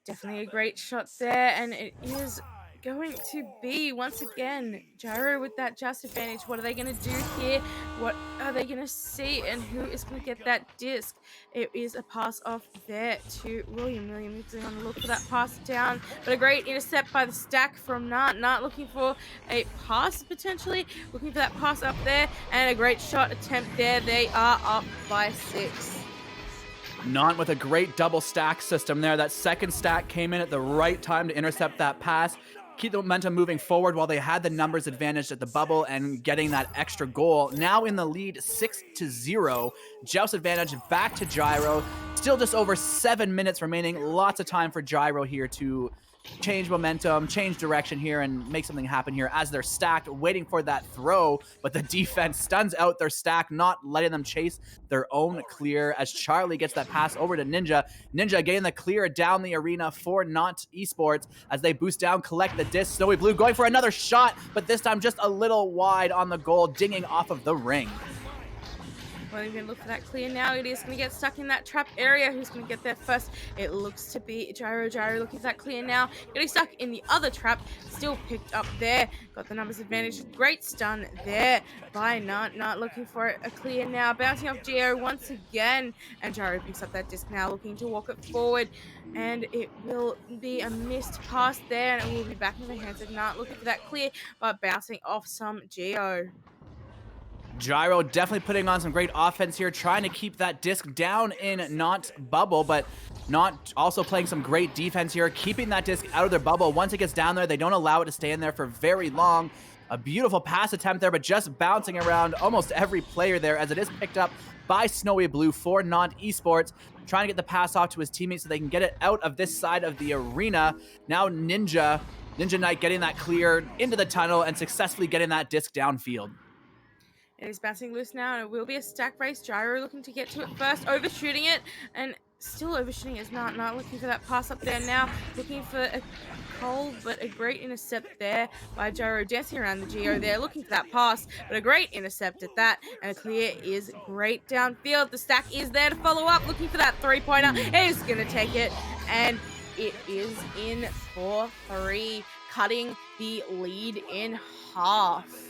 Definitely a great shot there, and it is going to be, once again, Gyro with that just advantage. What are they going to do here? What are they going to see? And who is going to get that disc? It is a pass off there to William. William is going to look for that pass down, but a great intercept by the stack from Nant. Nant looking for a pass potentially, looking for that pass up there, and a great shot attempt there. They are up by 6. Nant with a great double stack system there. That second stack came in at the right time to intercept that pass, keep the momentum moving forward while they had the numbers advantage at the bubble and getting that extra goal. Now in the lead 6-0. Joust advantage back to Gyro. Still just over 7 minutes remaining. Lots of time for Gyro here to change momentum, change direction here, and make something happen here as they're stacked, waiting for that throw, but the defense stuns out their stack, not letting them chase their own clear as Charlie gets that pass over to Ninja. Ninja getting the clear down the arena for Not Esports as they boost down, collect the disc. Snowy Blue going for another shot, but this time just a little wide on the goal, dinging off of the ring. Well, you're going to look for that clear now. It is going to get stuck in that trap area. Who's going to get there first? It looks to be Gyro. Gyro looking for that clear now. Getting stuck in the other trap. Still picked up there. Got the numbers advantage. Great stun there by Nut. Nut looking for a clear now. Bouncing off Geo once again. And Gyro picks up that disc now, looking to walk it forward. And it will be a missed pass there. And it will be back in the hands of Nut. Looking for that clear, but bouncing off some Geo. Gyro definitely putting on some great offense here, trying to keep that disc down in Not bubble, but Not also playing some great defense here, keeping that disc out of their bubble. Once it gets down there, they don't allow it to stay in there for very long. A beautiful pass attempt there, but just bouncing around almost every player there as it is picked up by Snowy Blue for Not Esports, trying to get the pass off to his teammates so they can get it out of this side of the arena. Now Ninja Knight getting that clear into the tunnel and successfully getting that disc downfield. It is bouncing loose now, and it will be a stack race. Gyro looking to get to it first, overshooting it, and still overshooting is Not looking for that pass up there now, looking for a Cole, but a great intercept there by Gyro, dancing around the Geo there, looking for that pass, but a great intercept at that, and a clear is great downfield. The stack is there to follow up, looking for that three-pointer. He's going to take it, and it is in for 3, cutting the lead in half.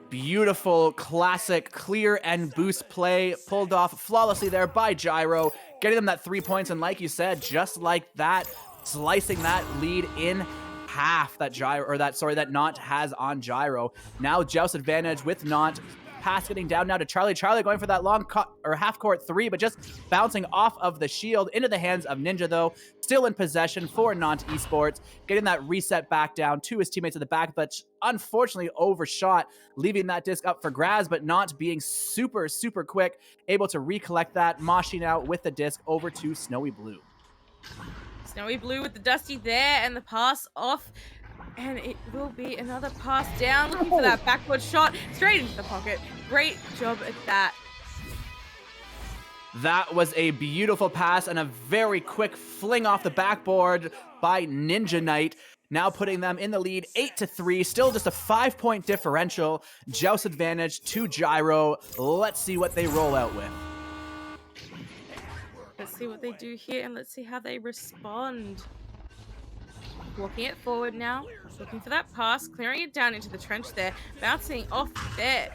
Beautiful, classic, clear and boost play pulled off flawlessly there by Gyro, getting them that 3 points, and like you said, just like that, slicing that lead in half that Not has on Gyro. Now Joust advantage with Not. Pass getting down now to Charlie. Charlie going for that long half-court 3, but just bouncing off of the shield into the hands of Ninja, though. Still in possession for Not Esports, getting that reset back down to his teammates at the back, but unfortunately overshot, leaving that disc up for grabs, but Not being super, super quick, able to recollect that, moshing out with the disc over to Snowy Blue. Snowy Blue with the Dusty there, and the pass off. And it will be another pass down, looking for that backward shot, straight into the pocket. Great job at that. That was a beautiful pass and a very quick fling off the backboard by Ninja Knight. Now putting them in the lead 8-3, still just a 5-point differential. Joust advantage to Gyro. Let's see what they roll out with. Let's see what they do here, and let's see how they respond. Walking it forward now, looking for that pass, clearing it down into the trench there, bouncing off there,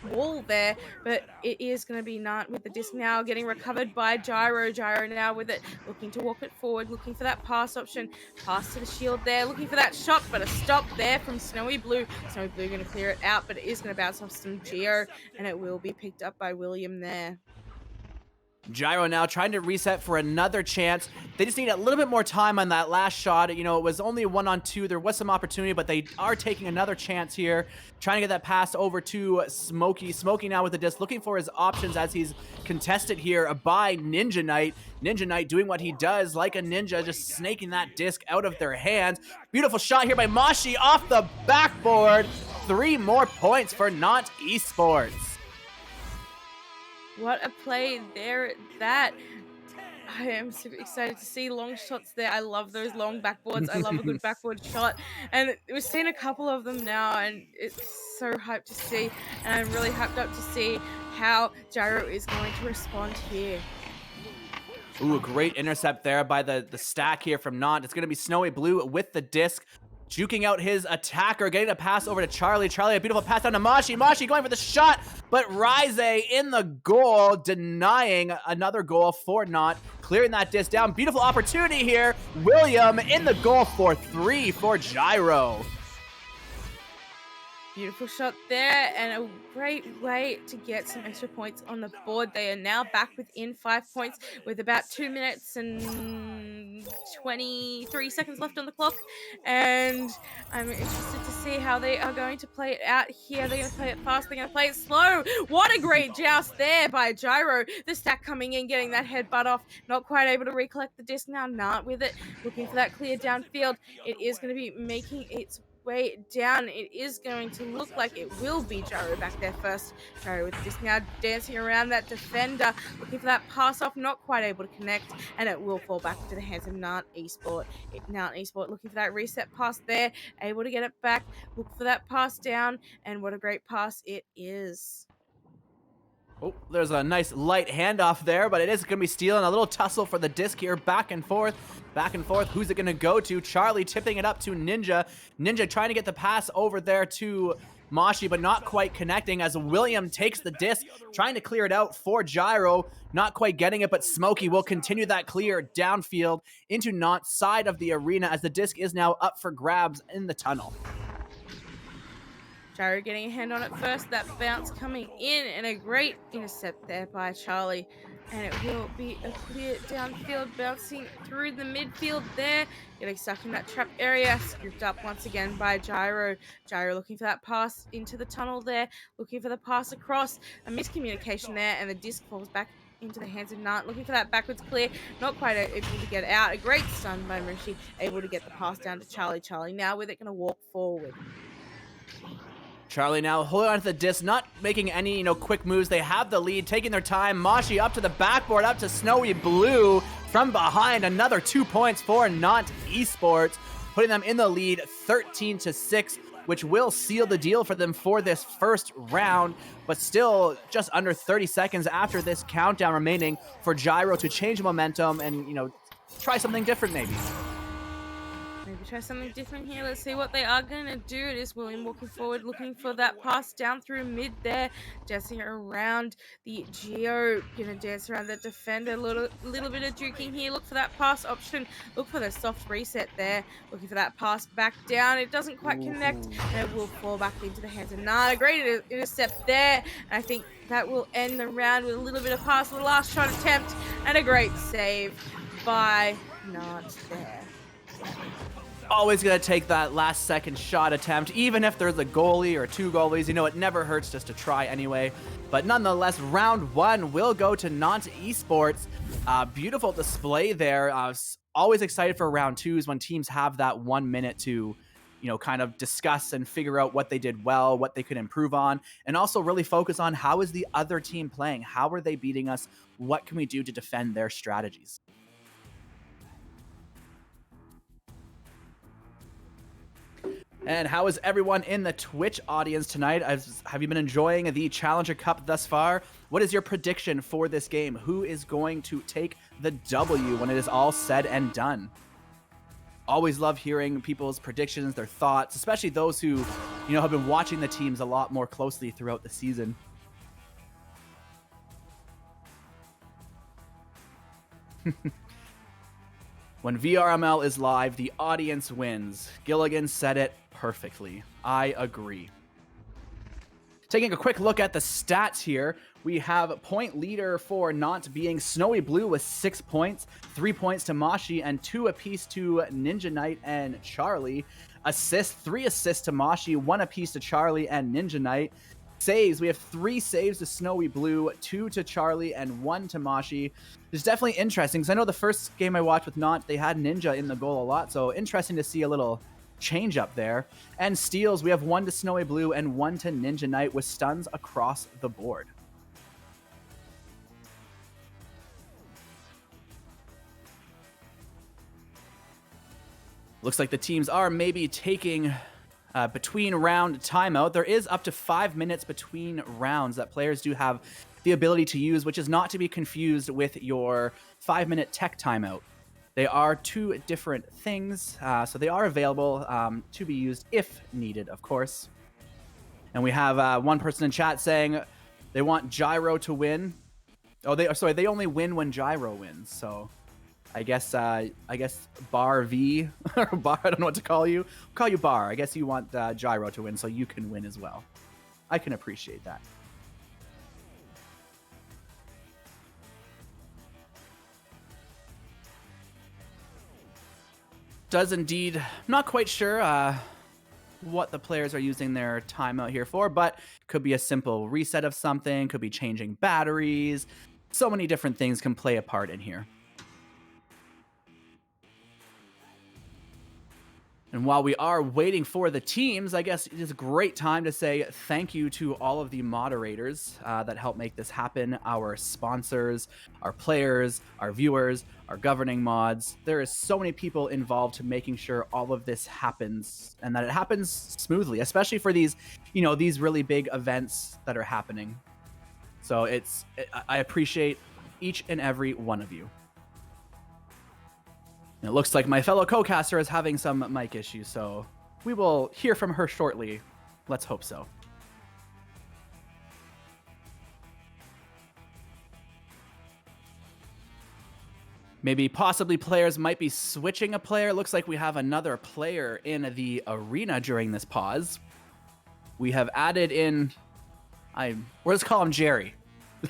wall there, but it is going to be Nut with the disc now, getting recovered by Gyro. Gyro now with it, looking to walk it forward, looking for that pass option, pass to the shield there, looking for that shot, but a stop there from Snowy Blue. Snowy Blue going to clear it out, but it is going to bounce off some Geo, and it will be picked up by William there. Gyro now trying to reset for another chance. They just need a little bit more time on that last shot. You know, it was only 1-on-2. There was some opportunity, but they are taking another chance here. Trying to get that pass over to Smokey. Smokey now with the disc, looking for his options as he's contested here by Ninja Knight. Ninja Knight doing what he does like a ninja, just snaking that disc out of their hands. Beautiful shot here by Mashi off the backboard. 3 more points for Not Esports. What a play there at that. I am super excited to see long shots there. I love those long backboards. I love a good backboard shot. And we've seen a couple of them now, and it's so hyped to see. And I'm really hyped up to see how Gyro is going to respond here. Ooh, a great intercept there by the stack here from Not. It's going to be Snowy Blue with the disc, juking out his attacker, getting a pass over to Charlie. Charlie, a beautiful pass down to Mashi. Mashi going for the shot, but Rise in the goal, denying another goal for Not, clearing that disc down. Beautiful opportunity here. William in the goal for 3 for Gyro. Beautiful shot there, and a great way to get some extra points on the board. They are now back within 5 points with about 2 minutes and 23 seconds left on the clock, and I'm interested to see how they are going to play it out here. They're going to play it fast, they're going to play it slow. What a great joust there by Gyro. The stack coming in, getting that headbutt off, not quite able to recollect the disc now. Nart with it, looking for that clear downfield. It is going to be making its way down. It is going to look like it will be Gyro back there first. Gyro with the disc now dancing around that defender, looking for that pass off, not quite able to connect, and it will fall back into the hands of Nart Esport. Nart Esport looking for that reset pass there, able to get it back, look for that pass down, and what a great pass it is. Oh, there's a nice light handoff there, but it is going to be stealing a little tussle for the disc here. Back and forth, back and forth. Who's it going to go to? Charlie tipping it up to Ninja. Ninja trying to get the pass over there to Mashi, but not quite connecting as William takes the disc, trying to clear it out for Gyro. Not quite getting it, but Smokey will continue that clear downfield into Nart's side of the arena as the disc is now up for grabs in the tunnel. Gyro getting a hand on it first, that bounce coming in, and a great intercept there by Charlie. And it will be a clear downfield, bouncing through the midfield there, getting stuck in that trap area, scooped up once again by Gyro. Gyro looking for that pass into the tunnel there, looking for the pass across, a miscommunication there, and the disc falls back into the hands of Nart, looking for that backwards clear, not quite able to get out. A great stun by Mushi, able to get the pass down to Charlie. Charlie now with it, going to walk forward. Charlie now holding onto the disc, not making any, quick moves. They have the lead, taking their time. Mashi up to the backboard, up to Snowy Blue from behind. Another 2 points for Nant Esports, putting them in the lead 13-6, which will seal the deal for them for this first round. But still just under 30 seconds after this countdown remaining for Gyro to change momentum and, try something different maybe. Maybe try something different here. Let's see what they are going to do. It is William walking forward, looking for that pass down through mid there. Dancing around the Geo. Going to dance around the defender. A little bit of juking here. Look for that pass option. Look for the soft reset there. Looking for that pass back down. It doesn't quite connect. And it will fall back into the hands of Nart. A great intercept there. And I think that will end the round with a little bit of pass. The last shot attempt. And a great save by Nart there. Always going to take that last second shot attempt, even if there's a goalie or two goalies. It never hurts just to try anyway. But nonetheless, round one will go to Nant Esports. Beautiful display there. Always excited for round twos when teams have that 1 minute to, kind of discuss and figure out what they did well, what they could improve on, and also really focus on how is the other team playing? How are they beating us? What can we do to defend their strategies? And how is everyone in the Twitch audience tonight? Have you been enjoying the Challenger Cup thus far? What is your prediction for this game? Who is going to take the W when it is all said and done? Always love hearing people's predictions, their thoughts, especially those who, have been watching the teams a lot more closely throughout the season. When VRML is live, the audience wins. Gilligan said it perfectly. I agree. Taking a quick look at the stats here, we have point leader for Nant being Snowy Blue with 6 points, 3 points to Mashi, and 2 apiece to Ninja Knight and Charlie. Assists, 3 assists to Mashi, 1 apiece to Charlie and Ninja Knight. Saves, we have 3 saves to Snowy Blue, 2 to Charlie, and 1 to Mashi. It's definitely interesting, because I know the first game I watched with Nant, they had Ninja in the goal a lot, so interesting to see a little change up there. And steals, we have 1 to Snowy Blue and 1 to Ninja Knight with stuns across the board. Looks like the teams are maybe taking between round timeout. There is up to 5 minutes between rounds that players do have the ability to use, which is not to be confused with your 5-minute tech timeout. They are 2 different things, so they are available to be used if needed, of course. And we have one person in chat saying they want Gyro to win. Oh, they only win when Gyro wins. So I guess Bar V or Bar, I don't know what to call you. I'll call you Bar. I guess you want Gyro to win so you can win as well. I can appreciate that. does indeed, not quite sure what the players are using their timeout here for, but could be a simple reset of something, could be changing batteries. So many different things can play a part in here. And while we are waiting for the teams, I guess it is a great time to say thank you to all of the moderators that help make this happen. Our sponsors, our players, our viewers, our governing mods. There is so many people involved to making sure all of this happens and that it happens smoothly, especially for these, you know, these really big events that are happening. So I appreciate each and every one of you. And it looks like my fellow co-caster is having some mic issues, so we will hear from her shortly. Let's hope so. Maybe possibly players might be switching a player. Looks like we have another player in the arena during this pause. We have added in... we'll just call him Jerry.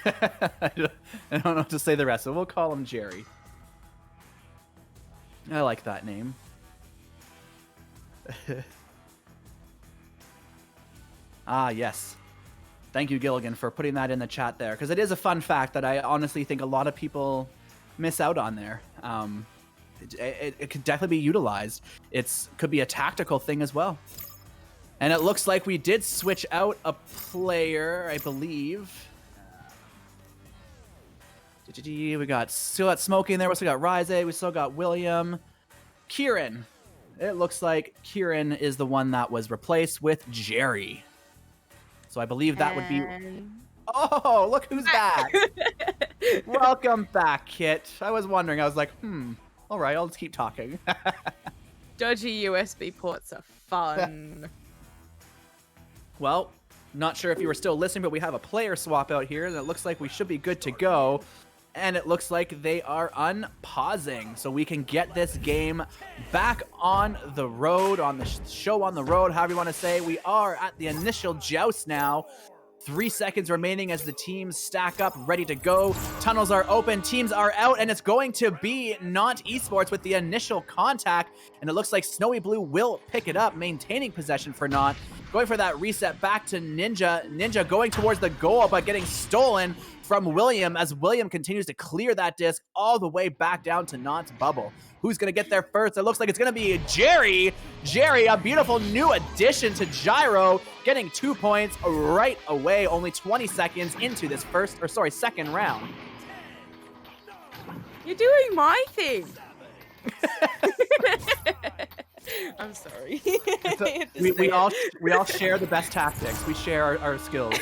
I don't know what to say the rest, so we'll call him Jerry. I like that name. Ah, yes. Thank you, Gilligan, for putting that in the chat there, because it is a fun fact that I honestly think a lot of people miss out on there. It could definitely be utilized. Could be a tactical thing as well. And it looks like we did switch out a player, I believe. We got still got Smoking there. We still got Rise. We still got William. Kieran. It looks like Kieran is the one that was replaced with Jerry. So I believe that would be... Oh, look who's back. Welcome back, Kit. I was wondering. I was like, all right, I'll just keep talking. Dodgy USB ports are fun. Well, not sure if you were still listening, but we have a player swap out here, and it looks like we should be good to go. And it looks like they are unpausing, so we can get this game back on the road, on the show on the road, however you want to say. We are at the initial joust now. 3 seconds remaining as the teams stack up, ready to go. Tunnels are open, teams are out, and it's going to be Not Esports with the initial contact. And it looks like Snowy Blue will pick it up, maintaining possession for Not. Going for that reset back to Ninja. Ninja going towards the goal, but getting stolen from William as William continues to clear that disc all the way back down to Not's bubble. Who's going to get there first? It looks like it's going to be Jerry. Jerry, a beautiful new addition to Gyro, getting 2 points right away, only 20 seconds into this second round. You're doing my thing. I'm sorry. We all share the best tactics. We share our skills.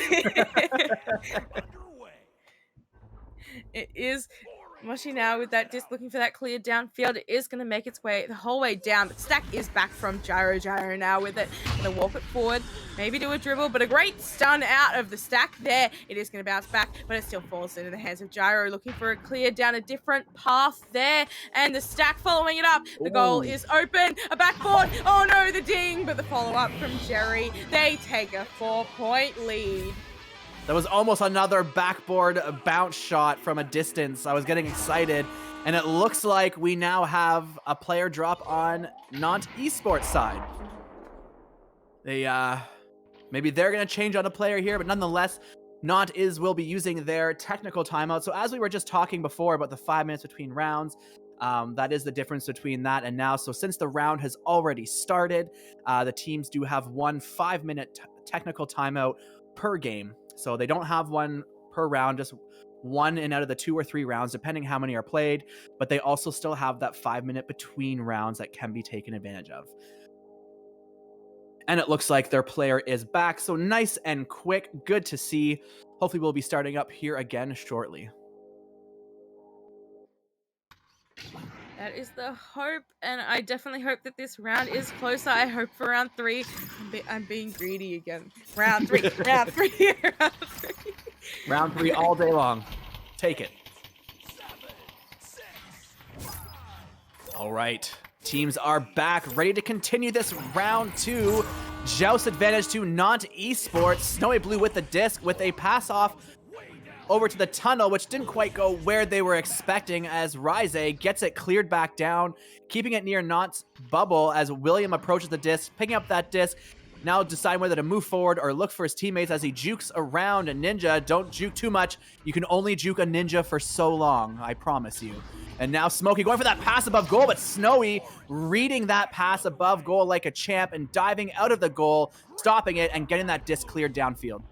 It is Moshi now with that disc looking for that clear downfield. It is going to make its way the whole way down, but Stack is back from Gyro. Gyro now with it. Going to walk it forward, maybe do a dribble, but a great stun out of the Stack there. It is going to bounce back, but it still falls into the hands of Gyro, looking for a clear down a different path there, and the Stack following it up. The goal is open, a backboard. Oh no, the ding, but the follow-up from Jerry. They take a 4-point lead. That was almost another backboard bounce shot from a distance. I was getting excited, and it looks like we now have a player drop on Not Esports side. Maybe they're going to change on a player here, but nonetheless, Not will be using their technical timeout. So as we were just talking before about the 5 minutes between rounds, that is the difference between that and now. So since the round has already started, the teams do have 1 5-minute technical timeout per game. So they don't have one per round, just one in out of the 2 or 3 rounds, depending how many are played. But they also still have that 5-minute between rounds that can be taken advantage of. And it looks like their player is back. So nice and quick. Good to see. Hopefully we'll be starting up here again shortly. That is the hope, and I definitely hope that this round is closer. I hope for round 3. I'm being greedy again. Round 3, round 3, round 3. Round 3 all day long. Take it. All right. Teams are back, ready to continue this round 2. Joust advantage to Not Esports. Snowy Blue with the disc with a pass off. over to the tunnel, which didn't quite go where they were expecting as Rise gets it cleared back down, keeping it near Not's bubble as William approaches the disc, picking up that disc, now decide whether to move forward or look for his teammates as he jukes around a Ninja. Don't juke too much. You can only juke a Ninja for so long, I promise you. And now Smokey going for that pass above goal, but Snowy reading that pass above goal like a champ and diving out of the goal, stopping it and getting that disc cleared downfield.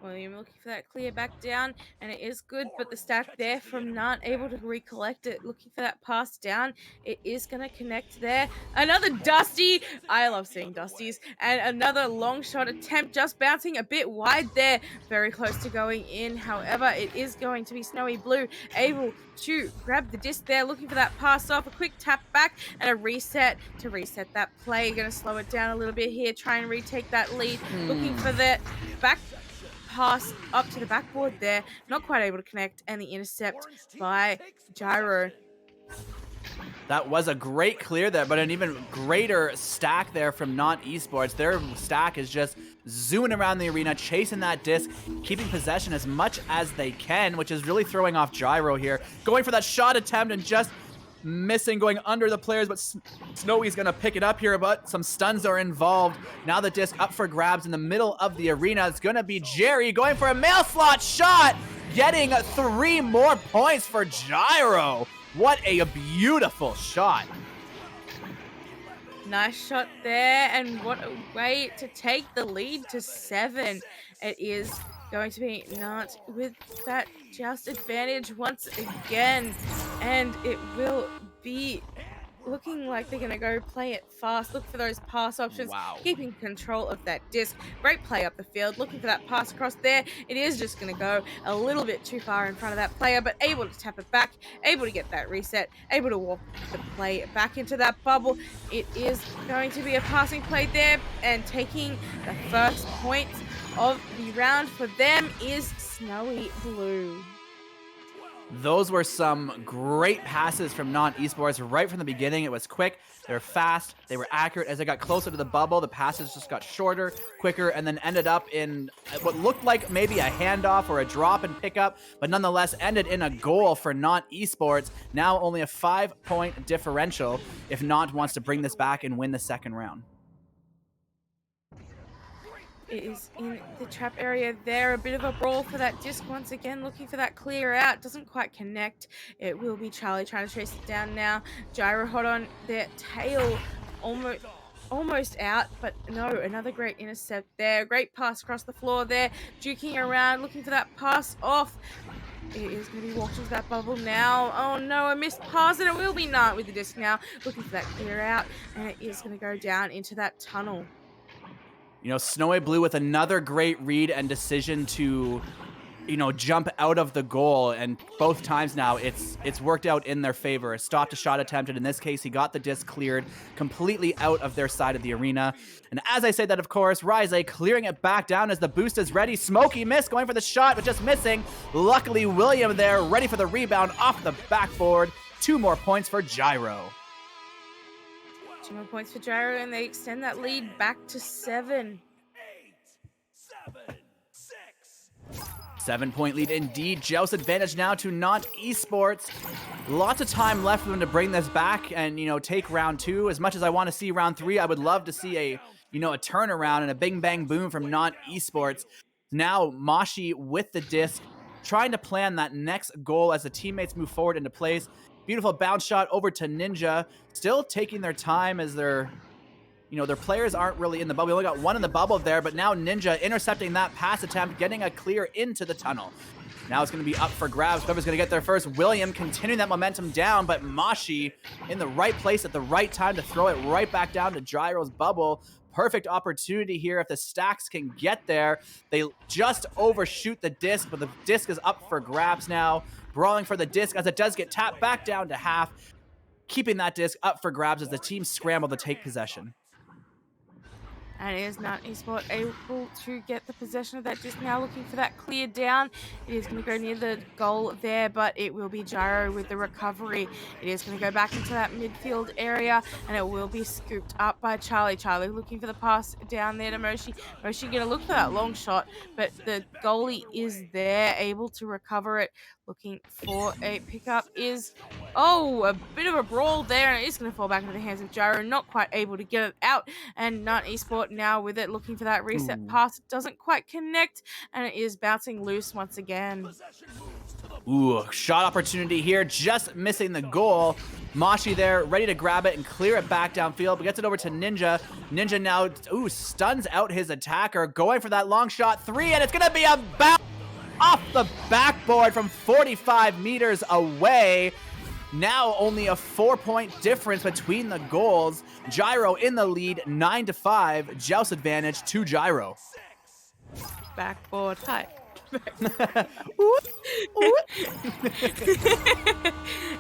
William looking for that clear back down, and it is good, but the stack there from not able to recollect it. Looking for that pass down. It is going to connect there. Another Dusty. I love seeing Dusties. And another long shot attempt, just bouncing a bit wide there. Very close to going in. However, it is going to be Snowy Blue able to grab the disc there, looking for that pass off. A quick tap back and a reset to reset that play. Going to slow it down a little bit here. Try and retake that lead. Looking for that back pass up to the backboard there, not quite able to connect, and the intercept by Gyro. That was a great clear there, but an even greater stack there from Not Esports. Their stack is just zooming around the arena, chasing that disc, keeping possession as much as they can, which is really throwing off Gyro here. Going for that shot attempt and just missing, going under the players, but Snowy's gonna pick it up here, but some stuns are involved. Now the disc up for grabs in the middle of the arena. It's gonna be Jerry going for a mail slot shot, getting 3 more points for Gyro. What a beautiful shot. Nice shot there, and what a way to take the lead to 7. It is going to be Not with that just advantage once again, and it will be looking like they're going to go play it fast, look for those pass options, keeping control of that disc. Great play up the field, looking for that pass across there. It is just going to go a little bit too far in front of that player, but able to tap it back, able to get that reset, able to walk the play back into that bubble. It is going to be a passing play there, and taking the first point of the round for them is Snowy Blue. Those were some great passes from Non-Esports right from the beginning. It was quick, they were fast, they were accurate. As they got closer to the bubble, the passes just got shorter, quicker, and then ended up in what looked like maybe a handoff or a drop and pickup, but nonetheless ended in a goal for Non-Esports. Now only a 5-point differential if Not wants to bring this back and win the second round. It is in the trap area there. A bit of a brawl for that disc once again, looking for that clear out. Doesn't quite connect. It will be Charlie trying to chase it down now. Gyro hot on their tail. Almost out, but no, another great intercept there. Great pass across the floor there. Juking around, looking for that pass off. It is going to be walked into that bubble now. Oh no, a missed pass, and it will be Nant with the disc now. Looking for that clear out, and it is going to go down into that tunnel. You know, Snowy Blue with another great read and decision to, you know, jump out of the goal, and both times now it's worked out in their favor. A stop to shot attempted. In this case, he got the disc cleared completely out of their side of the arena. And as I say that, of course, Rise clearing it back down as the boost is ready. Smokey missed, going for the shot, but just missing. Luckily, William there, ready for the rebound off the backboard. 2 more points for Gyro. 2 more points for Gyro, and they extend that lead back to 7. 7-point lead indeed. Joust advantage now to Not Esports. Lots of time left for them to bring this back and, you know, take round 2. As much as I want to see round 3, I would love to see a, you know, a turnaround and a bing bang boom from Not Esports. Now Mashi with the disc, trying to plan that next goal as the teammates move forward into place. Beautiful bounce shot over to Ninja, still taking their time as their, you know, their players aren't really in the bubble. We only got 1 in the bubble there, but now Ninja intercepting that pass attempt, getting a clear into the tunnel. Now it's going to be up for grabs. Whoever's going to get there first. William continuing that momentum down, but Mashi in the right place at the right time to throw it right back down to Gyro's bubble. Perfect opportunity here if the stacks can get there. They just overshoot the disc, but the disc is up for grabs now. Brawling for the disc as it does get tapped back down to half. Keeping that disc up for grabs as the team scramble to take possession. And it is not Esport able to get the possession of that disc now, looking for that clear down. It is going to go near the goal there, but it will be Gyro with the recovery. It is going to go back into that midfield area, and it will be scooped up by Charlie. Charlie looking for the pass down there to Moshi. Moshi going to look for that long shot, but the goalie is there, able to recover it. Looking for a pickup is, oh, a bit of a brawl there, and it is going to fall back into the hands of Gyro, not quite able to get it out, and Nut Esport now with it, looking for that reset pass. It doesn't quite connect, and it is bouncing loose once again. Ooh, shot opportunity here, just missing the goal. Mashi there, ready to grab it and clear it back downfield, but gets it over to Ninja. Ninja now, ooh, stuns out his attacker, going for that long shot 3, and it's gonna be a bounce off the backboard from 45 meters away. Now only a 4-point difference between the goals. Gyro in the lead, 9-5. Joust advantage to Gyro. Backboard, hi.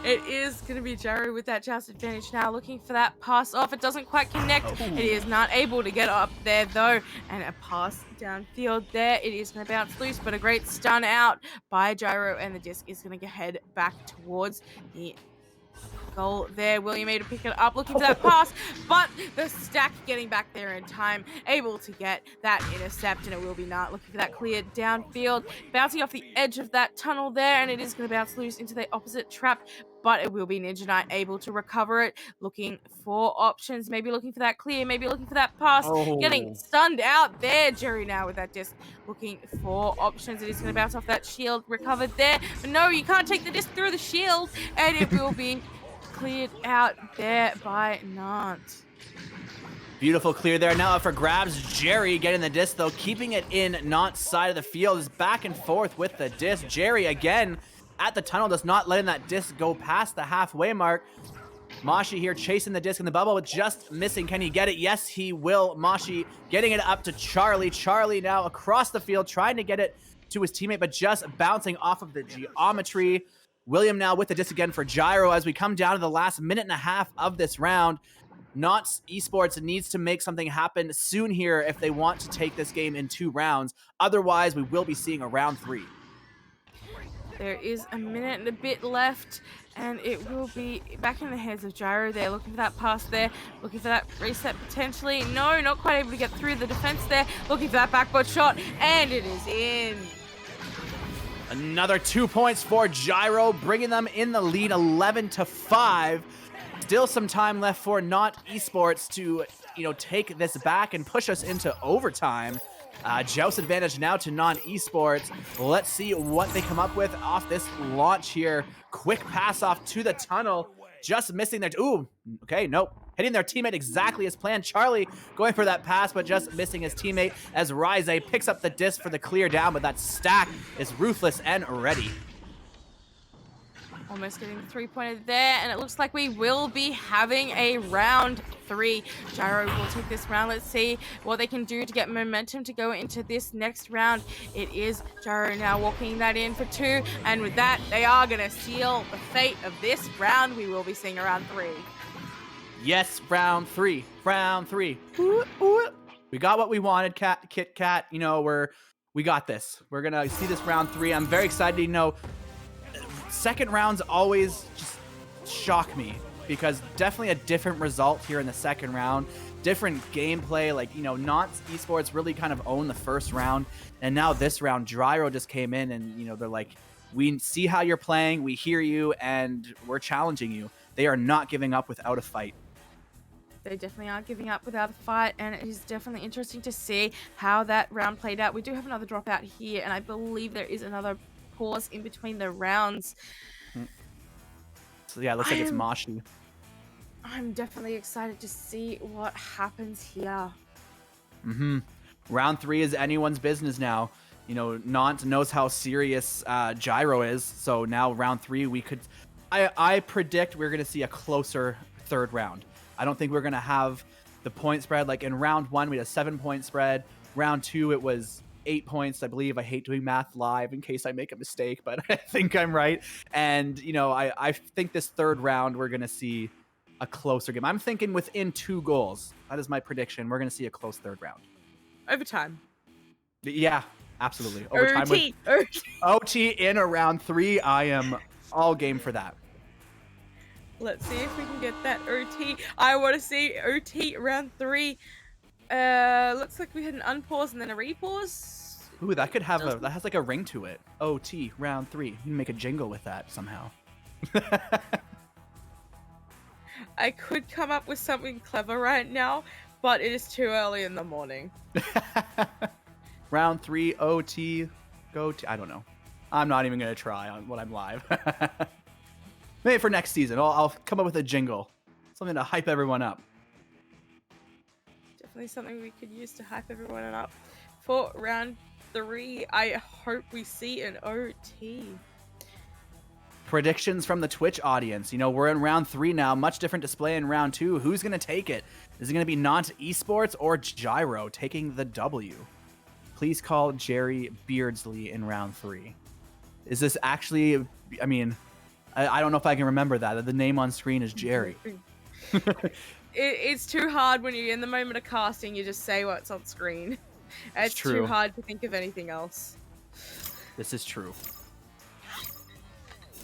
It is going to be Gyro with that Joust advantage now, looking for that pass off. It doesn't quite connect. It is not able to get up there though, and a pass downfield there. It is going to bounce loose, but a great stun out by Gyro, and the disc is going to head back towards the goal there. William A to pick it up, looking for that pass, but the stack getting back there in time, able to get that intercept, and it will be not looking for that clear downfield, bouncing off the edge of that tunnel there, and it is going to bounce loose into the opposite trap, but it will be Ninja Knight able to recover it, looking for options, maybe looking for that clear, maybe looking for that pass, getting stunned out there. Jerry now with that disc, looking for options. It is going to bounce off that shield, recovered there, but no, you can't take the disc through the shield, and it will be cleared out there by Nant. Beautiful clear there. Now up for grabs. Jerry getting the disc, though, keeping it in Nant's side of the field. Is back and forth with the disc. Jerry again at the tunnel, does not letting that disc go past the halfway mark. Mashi here chasing the disc in the bubble, but just missing. Can he get it? Yes, he will. Mashi getting it up to Charlie. Charlie now across the field, trying to get it to his teammate, but just bouncing off of the geometry. William now with the disc again for Gyro as we come down to the last minute and a half of this round. Knott's Esports needs to make something happen soon here if they want to take this game in 2 rounds. Otherwise, we will be seeing a round 3. There is a minute and a bit left, and it will be back in the hands of Gyro there, looking for that pass there, looking for that reset potentially. No, not quite able to get through the defense there, looking for that backboard shot, and it is in. Another 2 points for Gyro, bringing them in the lead 11-5. Still some time left for Not Esports to, take this back and push us into overtime. Joust advantage now to non-esports. Let's see what they come up with off this launch here. Quick pass off to the tunnel. Just missing their... Ooh, okay, nope. Hitting their teammate exactly as planned. Charlie going for that pass, but just missing his teammate as Rise picks up the disc for the clear down, but that stack is ruthless and ready. Almost getting the 3-pointer there, and it looks like we will be having a round 3. Gyro will take this round. Let's see what they can do to get momentum to go into this next round. It is Gyro now walking that in for 2, and with that, they are going to seal the fate of this round. We will be seeing a round 3. Yes, round 3. Round 3. Ooh, ooh. We got what we wanted, Kit Kat. We got this. We're going to see this round 3. I'm very excited to second rounds always just shock me because definitely a different result here in the second round, different gameplay. Not Esports really kind of owned the first round, and now this round, Gyro just came in and, they're like, we see how you're playing, we hear you, and we're challenging you. They are not giving up without a fight. They definitely aren't giving up without a fight, and it is definitely interesting to see how that round played out. We do have another dropout here, and I believe there is another pause in between the rounds. So yeah, it looks like it's Mashi. I'm definitely excited to see what happens here. Round 3 is anyone's business now. Nant knows how serious Gyro is, so now round 3 I predict we're going to see a closer third round. I don't think we're going to have the point spread. Like in round 1, we had a 7-point spread. Round 2, it was 8 points, I believe. I hate doing math live in case I make a mistake, but I think I'm right. And, I think this third round, we're going to see a closer game. I'm thinking within 2 goals. That is my prediction. We're going to see a close third round. Overtime. Yeah, absolutely. Overtime with OT in around 3. I am all game for that. Let's see if we can get that OT. I want to see OT round 3. Looks like we had an unpause and then a repause. Ooh, that could have that has like a ring to it. OT round 3. You can make a jingle with that somehow. I could come up with something clever right now, but it is too early in the morning. Round 3 OT go to, I don't know. I'm not even gonna try on when I'm live. Maybe for next season, I'll come up with a jingle, something to hype everyone up. Definitely something we could use to hype everyone up. For round 3, I hope we see an OT. Predictions from the Twitch audience. You know, we're in round 3 now. Much different display in round 2. Who's going to take it? Is it going to be Nant Esports or Gyro taking the W? Please call Jerry Beardsley in round 3. Is this actually, I mean, I don't know if I can remember that. The name on screen is Jerry. It's too hard when you're in the moment of casting. You just say what's on screen. It's true. too hard to think of anything else. This is true.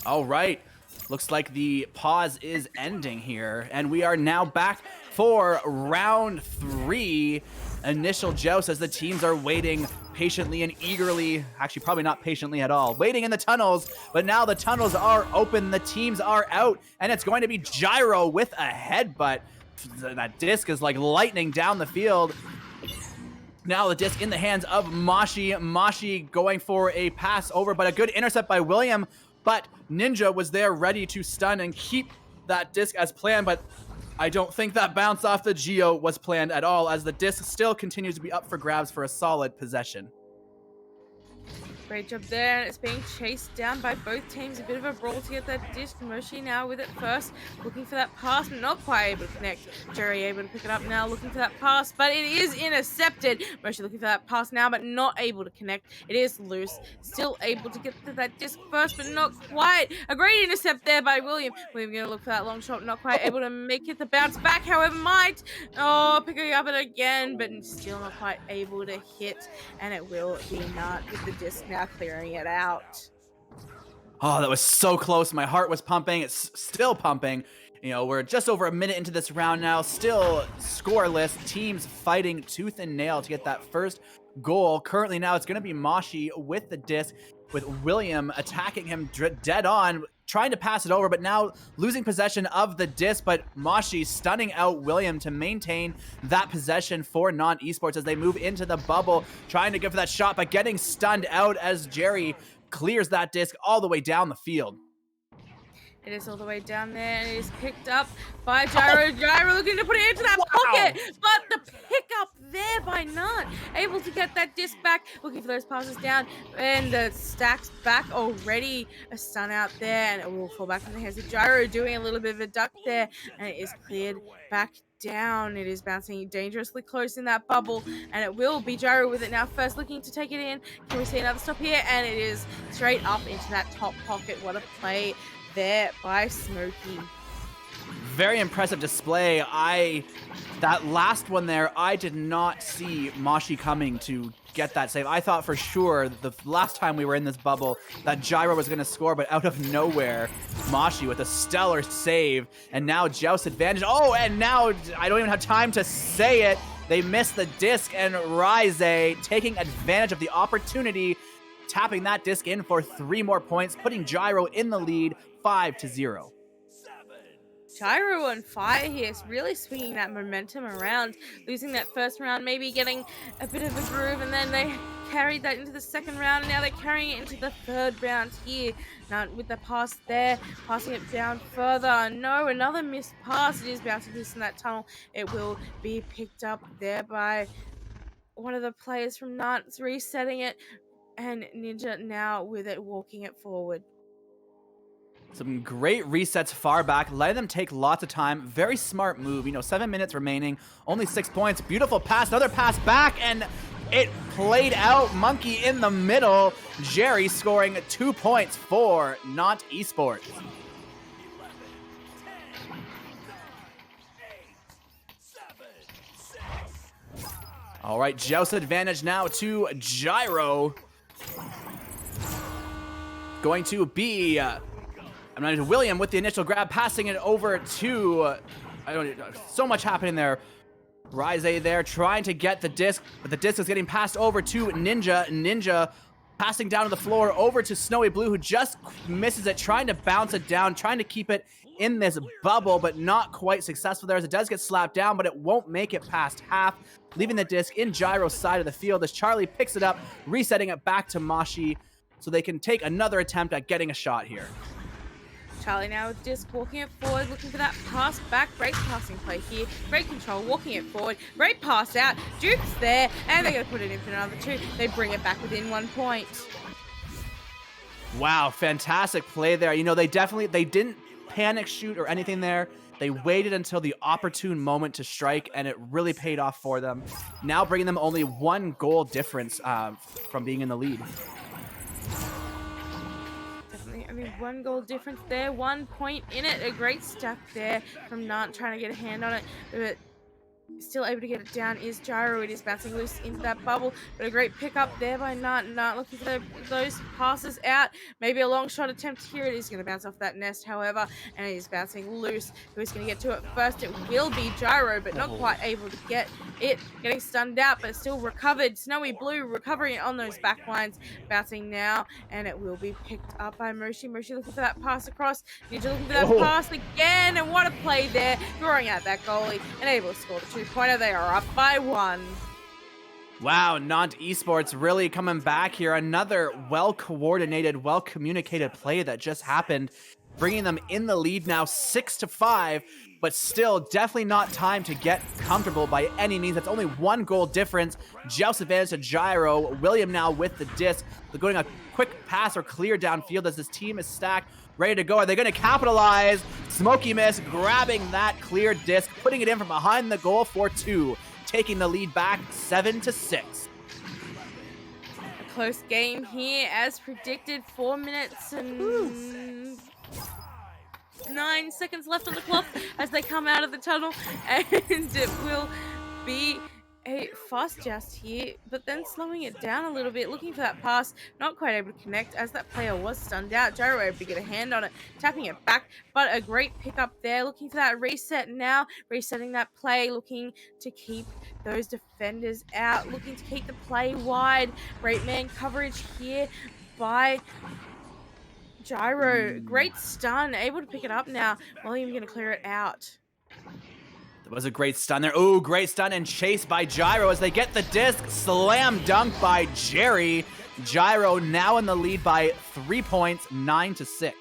All right. Looks like the pause is ending here, and we are now back for round 3. Initial joust as the teams are waiting patiently and eagerly. Actually, probably not patiently at all. Waiting in the tunnels, but now the tunnels are open. The teams are out, and it's going to be Gyro with a headbutt. That disc is like lightning down the field. Now the disc in the hands of Mashi. Mashi going for a pass over, but a good intercept by William. But Ninja was there ready to stun and keep that disc as planned, but I don't think that bounce off the Geo was planned at all, as the disc still continues to be up for grabs for a solid possession. Great job there, and it's being chased down by both teams. A bit of a brawl to get that disc. Moshi now with it first, looking for that pass, but not quite able to connect. Jerry able to pick it up now, looking for that pass, but it is intercepted. Moshi looking for that pass now, but not able to connect. It is loose. Still able to get to that disc first, but not quite. A great intercept there by William. William gonna look for that long shot, not quite able to make it the bounce back, however might. Oh, picking up it again, but still not quite able to hit, and it will be not with the disc now clearing it out. Oh, that was so close. My heart was pumping. It's still pumping. You know, we're just over a minute into this round now. Still scoreless. Teams fighting tooth and nail to get that first goal. Currently now it's going to be Mashi with the disc, with William attacking him dead on, trying to pass it over, but now losing possession of the disc, but Mashi stunning out William to maintain that possession for Nant Esports as they move into the bubble, trying to go for that shot, but getting stunned out as Jerry clears that disc all the way down the field. It is all the way down there, and it is picked up by Gyro. Gyro looking to put it into that pocket, but the pickup there by Nant. Able to get that disc back, looking for those passes down, and the stacks back already. A stun out there, and it will fall back in the hands of Gyro, doing a little bit of a duck there, and it is cleared back down. It is bouncing dangerously close in that bubble, and it will be Gyro with it now first, looking to take it in. Can we see another stop here? And it is straight up into that top pocket. What a play there by Smokey. Very impressive display. That last one there, I did not see Mashi coming to get that save. I thought for sure the last time we were in this bubble that Gyro was going to score, but out of nowhere, Mashi with a stellar save, and now Joust advantage. Oh, and now I don't even have time to say it. They missed the disc, and Rise taking advantage of the opportunity, tapping that disc in for 3 more points, putting Gyro in the lead 5-0. Gyro on fire here, is really swinging that momentum around, losing that first round, maybe getting a bit of a groove, and then they carried that into the second round, and now they're carrying it into the third round here. Now with the pass there, passing it down further. No, another missed pass. It is bouncing loose in that tunnel. It will be picked up there by one of the players from Nant, resetting it, and Ninja now with it, walking it forward. Some great resets far back, letting them take lots of time. Very smart move. You know, 7 minutes remaining, only 6 points. Beautiful pass, another pass back, and it played out. Monkey in the middle. Jerry scoring 2 points for Nant Esports. All right, Joust advantage now to Gyro. Going to be, William with the initial grab, passing it over to, so much happening there. Rise there trying to get the disc, but the disc is getting passed over to Ninja. Ninja passing down to the floor over to Snowy Blue, who just misses it, trying to bounce it down, trying to keep it in this bubble, but not quite successful there as it does get slapped down, but it won't make it past half, leaving the disc in Gyro's side of the field as Charlie picks it up, resetting it back to Mashi so they can take another attempt at getting a shot here. Charlie now with disc, walking it forward, looking for that pass back. Great passing play here. Great control, walking it forward. Great pass out. Duke's there, and they're going to put it in for another 2. They bring it back within 1 point. Wow, fantastic play there. You know, they didn't panic shoot or anything there. They waited until the opportune moment to strike, and it really paid off for them. Now bringing them only 1 goal difference from being in the lead. Definitely, 1 goal difference there, 1 point in it. A great step there from Nant trying to get a hand on it, but still able to get it down is Gyro. It is bouncing loose into that bubble, but a great pickup there by Nant. Nant looking for those passes out. Maybe a long shot attempt here. It is going to bounce off that nest, however, and it is bouncing loose. Who's going to get to it first? It will be Gyro, but not quite able to get it. Getting stunned out, but still recovered. Snowy Blue recovering on those back lines. Bouncing now, and it will be picked up by Moshi. Moshi looking for that pass across. Ninja looking for that pass again, and what a play there. Throwing out that goalie and able to score the 2-pointer. They are up by 1. Wow, Nant Esports really coming back here. Another well-coordinated, well-communicated play that just happened, bringing them in the lead now 6-5, but still definitely not time to get comfortable by any means. That's only 1 goal difference. Joust advantage to Gyro. William now with the disc. They're going a quick pass or clear downfield as this team is stacked, ready to go. Are they going to capitalize? Smokey Miss grabbing that clear disc, putting it in from behind the goal for 2, taking the lead back 7-6. A close game here, as predicted. 4 minutes and 9 seconds left on the clock as they come out of the tunnel, and it will be a fast joust here, but then slowing it down a little bit, looking for that pass, not quite able to connect as that player was stunned out. Gyro able to get a hand on it, tapping it back, but a great pickup there, looking for that reset now, resetting that play, looking to keep those defenders out, looking to keep the play wide. Great man coverage here by Gyro. Great stun, able to pick it up now. William going to clear it out. There was a great stun there. Ooh, great stun and chased by Gyro as they get the disc. Slam dunk by Jerry. Gyro now in the lead by 3 points, 9-6.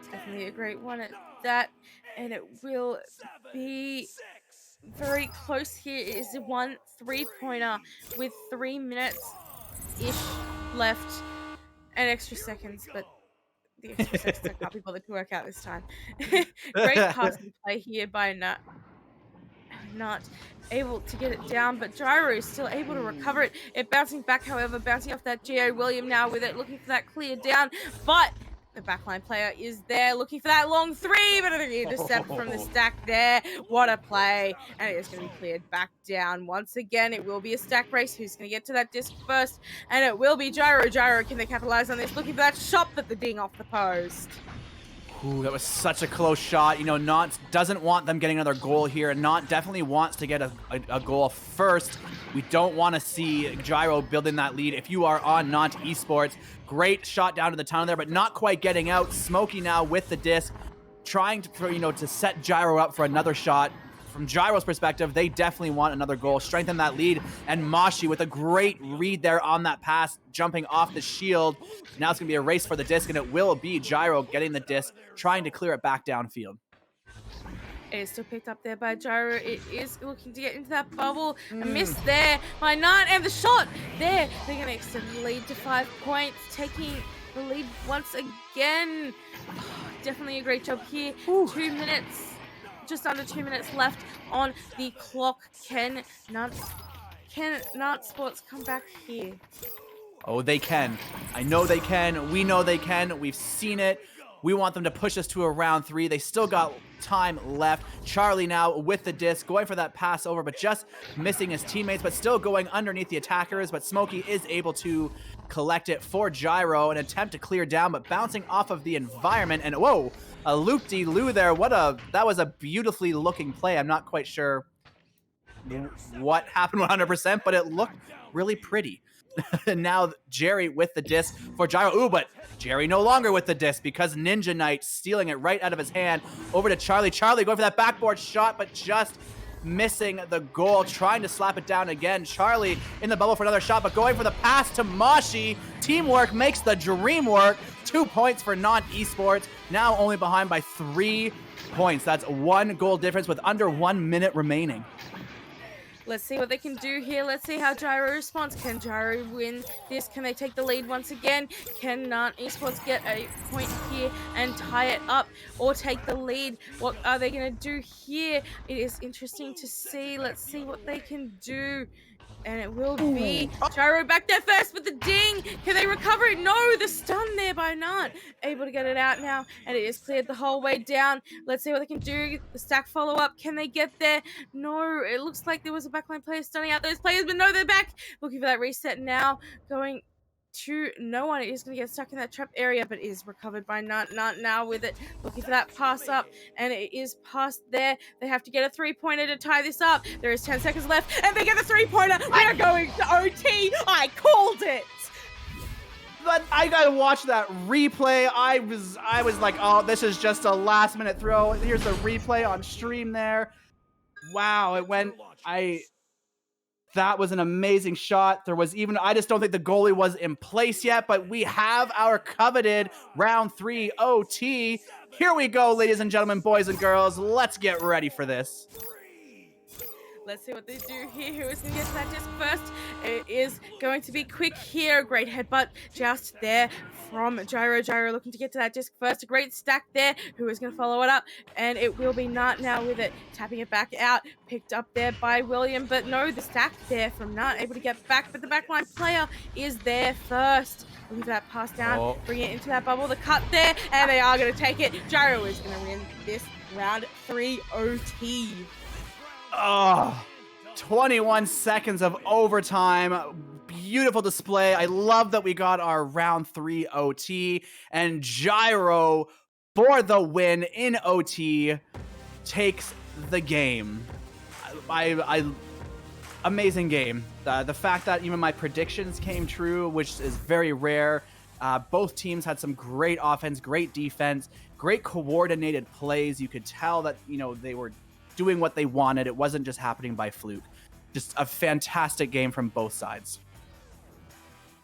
Definitely a great one at that, and it will be very close here. It is a 1 3-pointer with 3 minutes-ish left and extra seconds, but the extra seconds I can't be bothered to work out this time. Great passing play here by Nut. Not able to get it down, but Gyro is still able to recover it. It bouncing back, however, bouncing off that Geo. William now with it, looking for that clear down, but the backline player is there looking for that long 3, but an intercept from the stack there. What a play. And it is going to be cleared back down. Once again, it will be a stack race. Who's going to get to that disc first? And it will be Gyro. Gyro, can they capitalize on this? Looking for that shot, but the ding off the post. Ooh, that was such a close shot. You know, Nant doesn't want them getting another goal here. Nant definitely wants to get a goal first. We don't want to see Gyro building that lead. If you are on Nant Esports, great shot down to the tunnel there, but not quite getting out. Smokey now with the disc, trying to set Gyro up for another shot. From Gyro's perspective, they definitely want another goal, strengthen that lead, and Mashi with a great read there on that pass, jumping off the shield. Now it's going to be a race for the disc, and it will be Gyro getting the disc, trying to clear it back downfield. It is still picked up there by Gyro. It is looking to get into that bubble. A miss there by Nant, and the shot there. They're going to extend the lead to 5 points, taking the lead once again. Oh, definitely a great job here. 2 minutes. Just under 2 minutes left on the clock. Can Nant Sports come back here? Oh, they can. I know they can. We know they can. We've seen it. We want them to push us to a round 3. They still got time left. Charlie now with the disc, going for that pass over, but just missing his teammates, but still going underneath the attackers. But Smokey is able to collect it for Gyro, an attempt to clear down, but bouncing off of the environment. And whoa, a loop-de-loo there. That was a beautifully looking play. I'm not quite sure what happened 100%, but it looked really pretty. And now Jerry with the disc for Gyro. Ooh, but Jerry no longer with the disc because Ninja Knight stealing it right out of his hand over to Charlie. Charlie going for that backboard shot, but just missing the goal, trying to slap it down again. Charlie in the bubble for another shot, but going for the pass to Mashi. Teamwork makes the dream work. 2 points for non-esports, now only behind by 3 points. That's 1 goal difference with under 1 minute remaining. Let's see what they can do here. Let's see how Gyro responds. Can Gyro win this? Can they take the lead once again? Can Esports get a point here and tie it up or take the lead? What are they going to do here? It is interesting to see. Let's see what they can do. And it will be Gyro back there first with the ding. Can they recover it? No, the stun there by Nant. Able to get it out now, and it is cleared the whole way down. Let's see what they can do. The stack follow-up. Can they get there? No, it looks like there was a backline player stunning out those players, but no, they're back. Looking for that reset now. Going to no one. It is going to get stuck in that trap area, but is recovered by Nant. Nant now with it, looking for that pass up, and it is past there. They have to get a 3-pointer to tie this up. There is 10 seconds left, and they get the 3-pointer. We're going to OT. I called it. But I gotta watch that replay. I was like, oh, this is just a last-minute throw. Here's the replay on stream there. Wow, it went. That was an amazing shot. I just don't think the goalie was in place yet, but we have our coveted round 3 OT. Here we go, ladies and gentlemen, boys and girls. Let's get ready for this. Let's see what they do here. Who is going to get to that disc first? It is going to be Quick here. Great headbutt just there from Gyro. Gyro looking to get to that disc first. A great stack there. Who is going to follow it up? And it will be Nant now with it. Tapping it back out. Picked up there by William. But no, the stack there from Nant. Able to get back. But the backline player is there first. Looking for that pass down. Bring it into that bubble. The cut there. And they are going to take it. Gyro is going to win this round 3 OT. Oh, 21 seconds of overtime. Beautiful display. I love that we got our round 3 OT, and Gyro for the win in OT takes the game. Amazing game. The fact that even my predictions came true, which is very rare. Both teams had some great offense, great defense, great coordinated plays. You could tell that, they were doing what they wanted. It wasn't just happening by fluke. Just a fantastic game from both sides.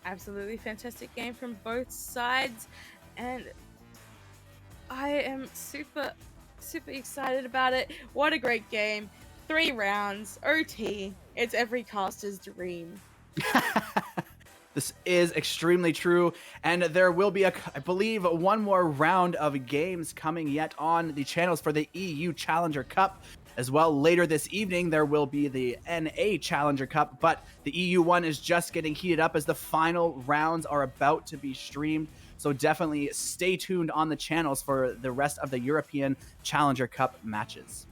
Absolutely fantastic game from both sides. And I am super excited about it. What a great game. 3 rounds, OT. It's every caster's dream. This is extremely true, and there will be, I believe, one more round of games coming yet on the channels for the EU Challenger Cup. As well, later this evening, there will be the NA Challenger Cup, but the EU one is just getting heated up as the final rounds are about to be streamed. So definitely stay tuned on the channels for the rest of the European Challenger Cup matches.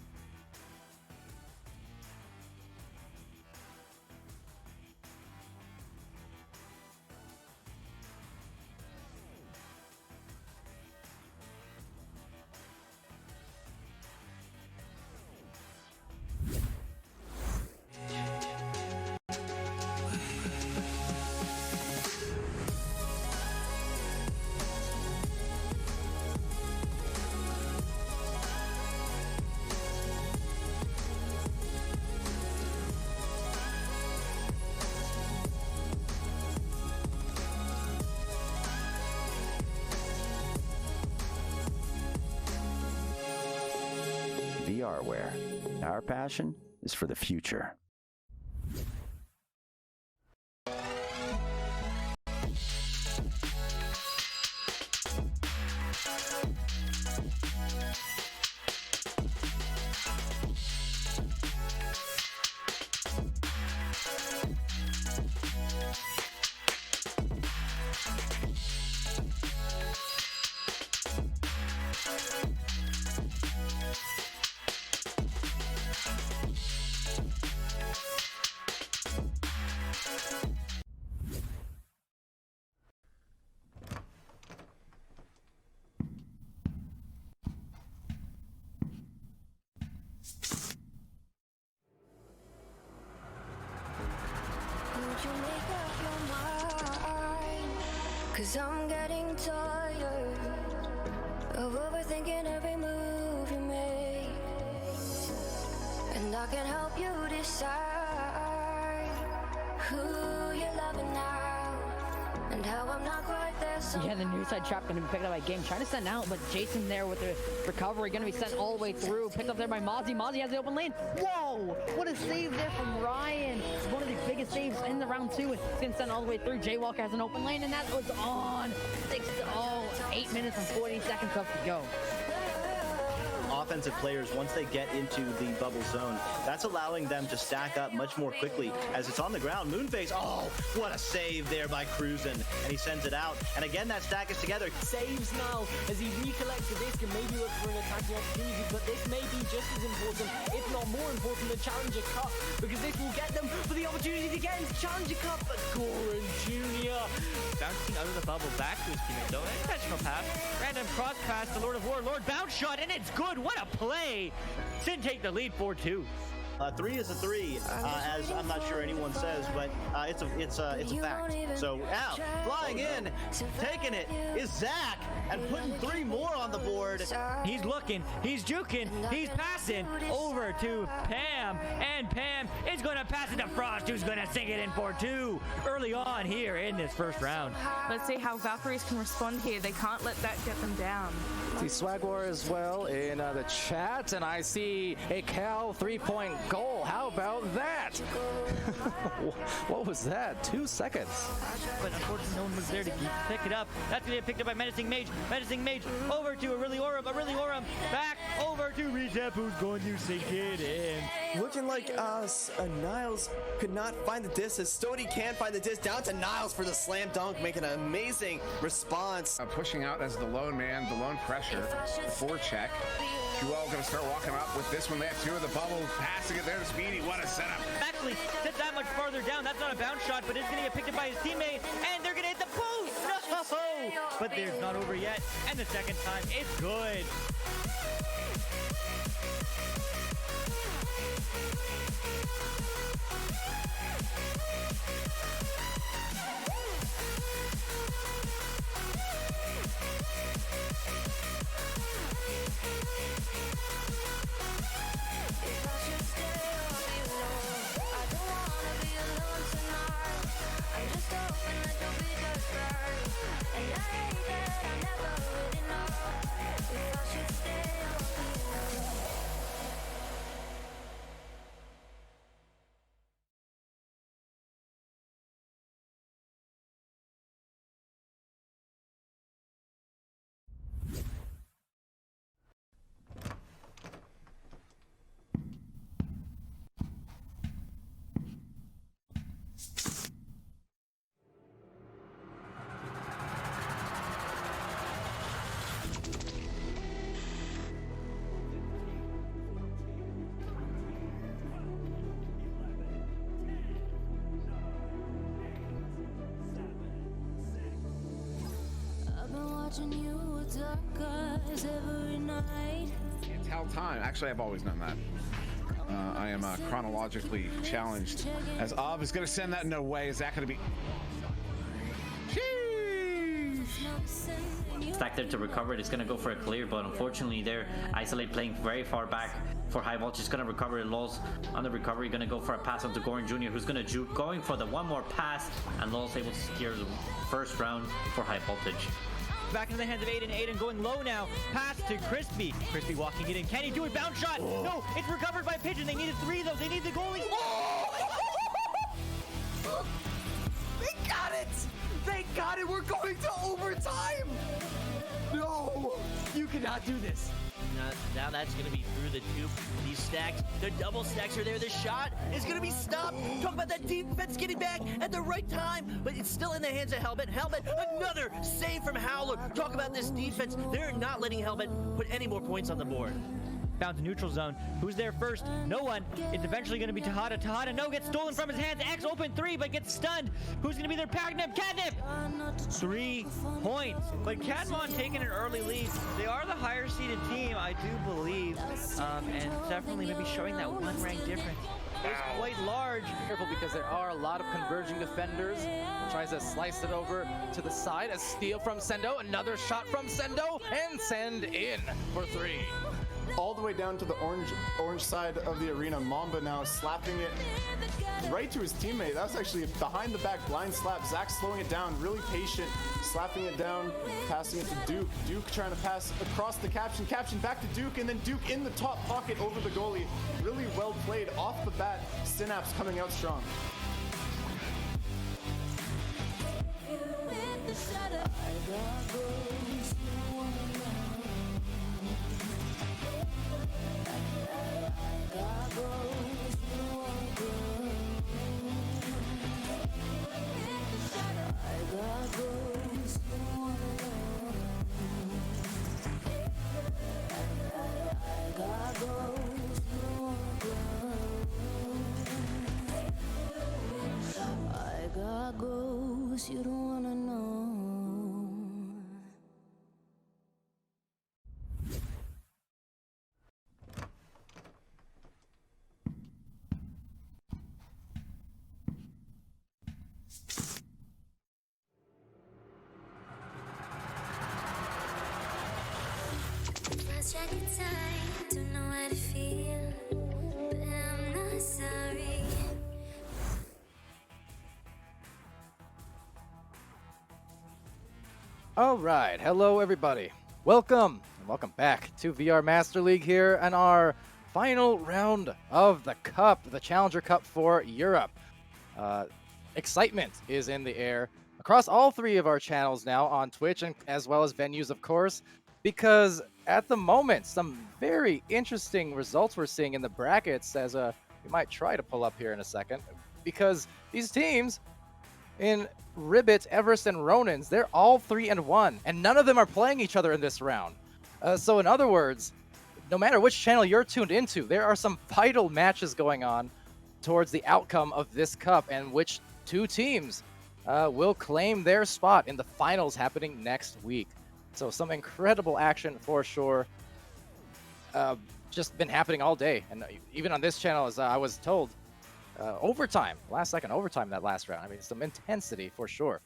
VRware. Our passion is for the future. make up your mind. 'Cause I'm getting tired of overthinking every move you make. And I can help you decide who you're loving now. And how I'm not quite there. Yeah, the near side trap going to be picked up by Game. Trying to send out, but Jason there with the recovery. Going to be sent all the way through. Picked up there by Mozzie. Mozzie has the open lane. Whoa! What a save there from Ryan. It's one of the biggest saves in the round 2. It's going to send all the way through. Jaywalker has an open lane, and that was on. 8 minutes and 40 seconds left to go. Offensive players, once they get into the bubble zone, that's allowing them to stack up much more quickly as it's on the ground. Moonface, oh, what a save there by Cruisin', and he sends it out. And again, that stack is together. Saves now as he recollects the disc and maybe looks for an attacking opportunity, but this may be just as important, if not more important, than Challenger Cup, because this will get them for the opportunity to get into Challenger Cup. But Goran Jr. bouncing out of the bubble back to his teammate though. Intentional pass. Random cross pass to Lord of War. Lord bounce shot, and it's good. What a play! Sin take the lead 4-2. 3 is a 3, as I'm not sure anyone says, but it's a fact. So out, flying in, taking it is Zach, and putting 3 more on the board. He's looking, he's juking, he's passing over to Pam, and Pam is going to pass it to Frost, who's going to sink it in for 2 early on here in this first round. Let's see how Valkyries can respond here. They can't let that get them down. See Swag War as well in the chat, and I see a Cal 3-point goal. How about that? What was that? 2 seconds. But unfortunately, no one was there to pick it up. That's going to get picked up by Menacing Mage. Menacing Mage over to Aureli Aurum. Aureli Aurum back over to Retep, who's going to sink it in. Looking like Niles could not find the disc, as Stody can find the disc. Down to Niles for the slam dunk, making an amazing response. Pushing out as the lone man, the lone pressure, the forecheck. Jewel going to start walking up with this one. They have 2 of the bubble, passing it there to Speedy. What a setup. Actually, sits that much farther down. That's not a bounce shot, but it's going to get picked up by his teammate, and they're going to hit the post. No! But there's not over yet, and the second time, it's good. Watching you with dark eyes every night. Can't tell time. Actually, I've always known that. I am chronologically challenged. As Av is going to send that no way. Is that going to be... Stack there to recover it. It's going to go for a clear, but unfortunately there, Isolate playing very far back for High Voltage. Is going to recover it. Lulz on the recovery, going to go for a pass onto Goran Jr., who's going to juke, going for the one more pass, and Lulz able to secure the first round for High Voltage. Back in the hands of Aiden. Aiden going low now. Pass to Crispy. Crispy walking it in. Can he do it? Bounce shot. Oh. No, it's recovered by Pigeon. They needed 3 though. They need the goalie. Oh! They got it! They got it! We're going to overtime! No! You cannot do this. Now that's going to be through the tube. These stacks, the double stacks are there. The shot is going to be stopped. Talk about that defense getting back at the right time, but it's still in the hands of Helmet. Helmet, another save from Howler. Talk about this defense. They're not letting Helmet put any more points on the board. Down to neutral zone. Who's there first? No one. It's eventually going to be Tahada. Tahada, no, gets stolen from his hands. X open 3, but gets stunned. Who's going to be their Catnip? Catnip! 3 points. But Cadmon taking an early lead. They are the higher seeded team, I do believe. And definitely maybe showing that 1 rank difference. is quite large. Careful because there are a lot of converging defenders. Tries to slice it over to the side. A steal from Sendo. Another shot from Sendo. And send in for 3. All the way down to the orange side of the arena. Mamba now slapping it right to his teammate. That was actually a behind the back blind slap. Zach slowing it down, really patient, slapping it down, passing it to Duke. Duke trying to pass across the caption. Caption back to Duke, and then Duke in the top pocket over the goalie. Really well played off the bat. Synapse coming out strong. You don't wanna know. Lost track of time, don't know how to feel, but I'm not sorry. All right, hello everybody. Welcome and welcome back to VR Master League here and our final round of the Cup, the Challenger Cup for Europe. Excitement is in the air across all 3 of our channels now on Twitch and as well as venues, of course, because at the moment some very interesting results we're seeing in the brackets, as we might try to pull up here in a second, because these teams in Ribbit, Everest, and Ronins, they're all 3-1, and none of them are playing each other in this round. So in other words, no matter which channel you're tuned into, there are some vital matches going on towards the outcome of this cup, and which 2 teams will claim their spot in the finals happening next week. So some incredible action for sure. Just been happening all day, and even on this channel, as I was told, overtime, last second overtime that last round. I mean, some intensity for sure.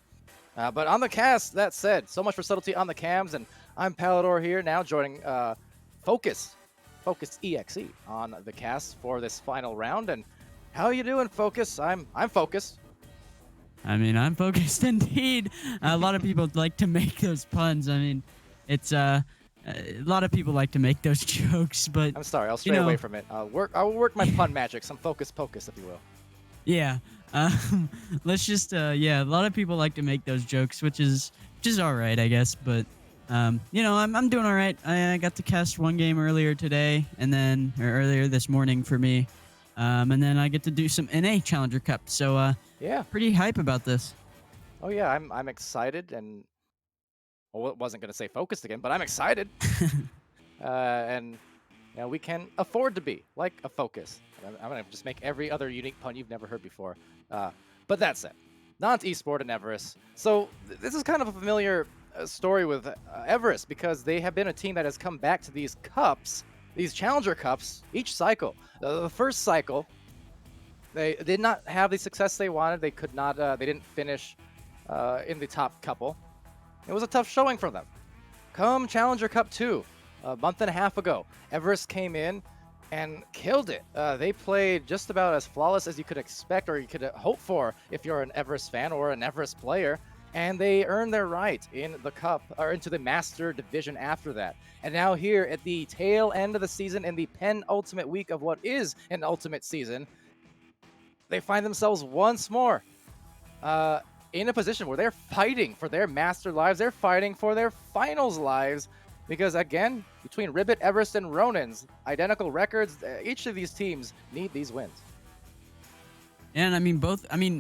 But on the cast, that said, so much for subtlety on the cams, and I'm Palador here now joining Focus EXE on the cast for this final round. And how you doing, Focus? I'm focused. I mean, I'm focused indeed. A lot of people like to make those puns. I mean, it's a lot of people like to make those jokes, but I'm sorry, I'll stray away from it. I will work my pun magic, some focus, if you will. Yeah. Let's just yeah, a lot of people like to make those jokes, which is all right, I guess, but you know, I'm doing all right. I got to cast 1 game earlier today, and then earlier this morning for me. And then I get to do some NA Challenger Cup. So yeah, pretty hype about this. Oh yeah, I'm excited, and well, wasn't going to say focused again, but I'm excited. And you know, we can afford to be like a focus. I'm going to just make every other unique pun you've never heard before. But that said, Nant Esport and Everest. So this is kind of a familiar story with Everest, because they have been a team that has come back to these cups, these Challenger Cups, each cycle. The first cycle, they did not have the success they wanted. They could not. They didn't finish in the top couple. It was a tough showing for them. Come Challenger Cup 2, a month and a half ago, Everest came in and killed it. They played just about as flawless as you could expect, or you could hope for if you're an Everest fan or an Everest player, and they earned their right in the cup, or into the Master Division after that. And now here at the tail end of the season, in the penultimate week of what is an ultimate season, they find themselves once more in a position where they're fighting for their master lives. They're fighting for their finals lives, because again, between Ribbit, Everest, and Ronins, identical records. Each of these teams need these wins. And I mean,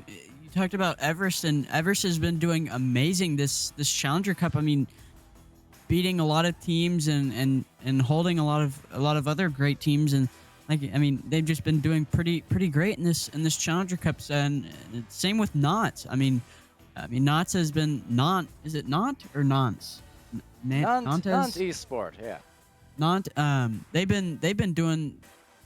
you talked about Everest, and Everest has been doing amazing this Challenger Cup. I mean, beating a lot of teams and holding a lot of other great teams, and they've just been doing pretty great in this Challenger Cups. And same with Knots. I mean, Knots has been is it Nant or Nance? Nant Esport, yeah. Nant, they've been doing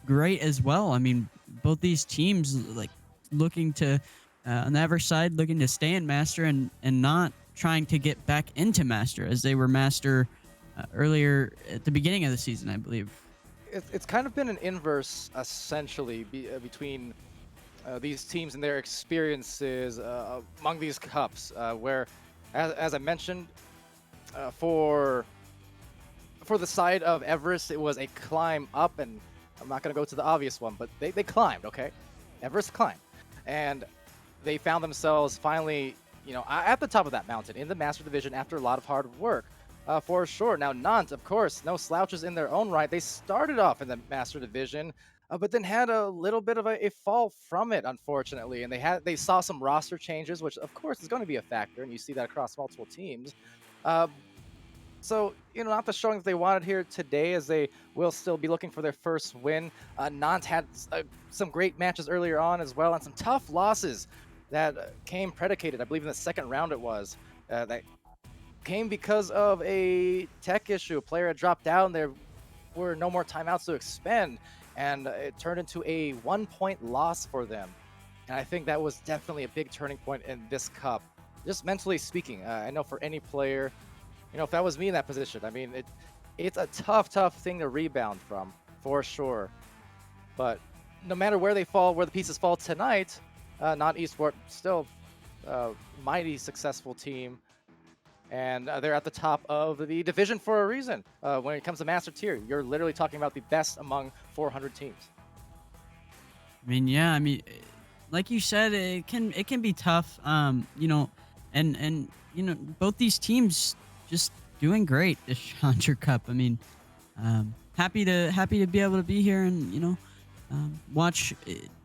great as well. I mean, both these teams like looking to on the Everest side looking to stay in Master and not trying to get back into Master as they were Master earlier at the beginning of the season, I believe. It's kind of been an inverse, essentially, between these teams and their experiences among these cups, where, as I mentioned, for the side of Everest, it was a climb up, and I'm not going to go to the obvious one, but they climbed, okay? Everest climbed. And they found themselves finally, at the top of that mountain in the Master Division after a lot of hard work. For sure. Now, Nantes, of course, no slouches in their own right. They started off in the Master Division, but then had a little bit of a fall from it, unfortunately. And they saw some roster changes, which, of course, is going to be a factor, and you see that across multiple teams. So, not the showing that they wanted here today, as they will still be looking for their first win. Nantes had some great matches earlier on as well, and some tough losses that came predicated, I believe in the second round it was, that came because of a tech issue. A player had dropped down. There were no more timeouts to expend, and it turned into a 1-point loss for them. And I think that was definitely a big turning point in this cup, just mentally speaking. I know for any player, if that was me in that position, I mean, it's a tough thing to rebound from, for sure. But no matter where they fall, where the pieces fall tonight, not Eastport, still mighty successful team. And they're at the top of the division for a reason. When it comes to Master Tier, you're literally talking about the best among 400 teams. I mean, yeah. I mean, like you said, it can be tough. And both these teams just doing great this Challenger Cup. I mean, happy to be able to be here and watch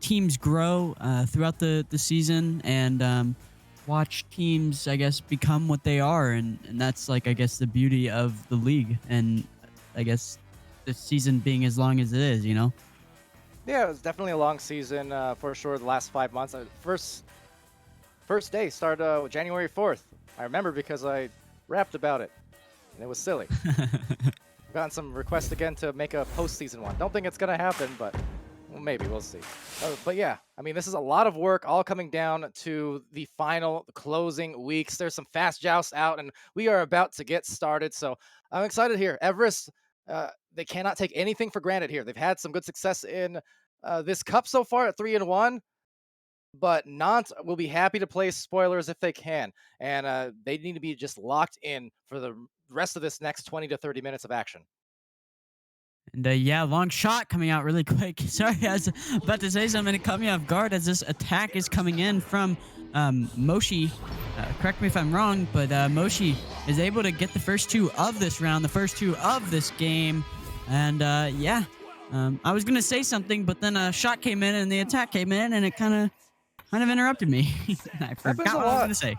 teams grow throughout the season and. Watch teams, I guess, become what they are, and that's like, I guess, the beauty of the league, and I guess the season being as long as it is, Yeah, it was definitely a long season for sure. The last 5 months, first day started January 4th. I remember because I rapped about it, and it was silly. I've gotten some requests again to make a postseason one. Don't think it's gonna happen, but. Well, maybe we'll see. But yeah, I mean, this is a lot of work all coming down to the final closing weeks. There's some fast jousts out, and we are about to get started. So I'm excited here. Everest, they cannot take anything for granted here. They've had some good success in this cup so far at 3-1, but Nantes will be happy to play spoilers if they can. And they need to be just locked in for the rest of this next 20 to 30 minutes of action. And yeah, long shot coming out really quick. Sorry, I was about to say something. It caught me off guard as this attack is coming in from Moshi. Correct me if I'm wrong, but Moshi is able to get the first two of this round, the first two of this game. And yeah, I was going to say something, but then a shot came in and the attack came in and it kind of interrupted me. I forgot what I was going to say.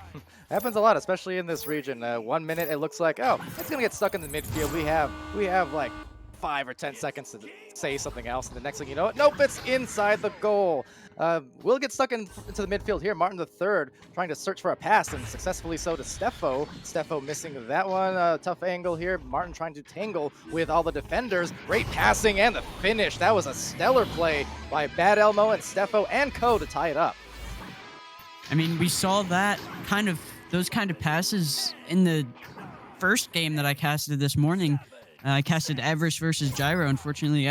Happens a lot, especially in this region. 1 minute, it looks like, oh, it's going to get stuck in the midfield. We have like 5 or 10 seconds to say something else, and the next thing you know, nope, it's inside the goal. We'll get stuck into the midfield here. Martin III trying to search for a pass, and successfully so to Steffo. Steffo missing that one. Tough angle here. Martin trying to tangle with all the defenders. Great passing and the finish. That was a stellar play by Bad Elmo and Steffo and Co to tie it up. I mean, we saw those kind of passes in the first game that I casted this morning. I casted Everest versus Gyro. Unfortunately,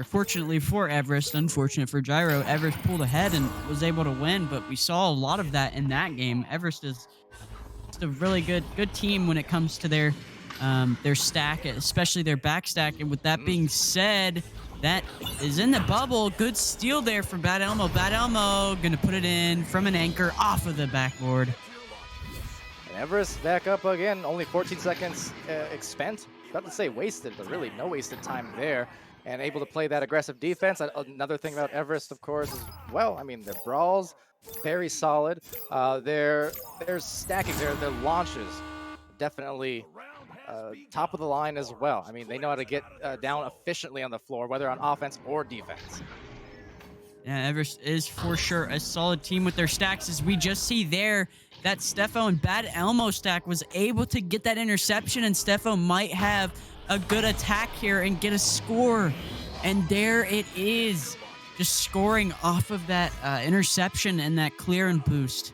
fortunately for Everest, unfortunate for Gyro, Everest pulled ahead and was able to win, but we saw a lot of that in that game. Everest is just a really good team when it comes to their stack, especially their back stack. And with that being said, that is in the bubble. Good steal there from Bad Elmo. Bad Elmo going to put it in from an anchor off of the backboard. And Everest back up again. Only 14 seconds spent. About to say wasted, but really no wasted time there. And able to play that aggressive defense. Another thing about Everest, of course, is, well, I mean, their brawls, very solid. Their stacking, their launches, definitely top of the line as well. I mean, they know how to get down efficiently on the floor, whether on offense or defense. Yeah, Everest is for sure a solid team with their stacks, as we just see there. That Steffo and Bad Elmo stack was able to get that interception, and Steffo might have a good attack here and get a score. And there it is. just scoring off of that interception and that clear and boost.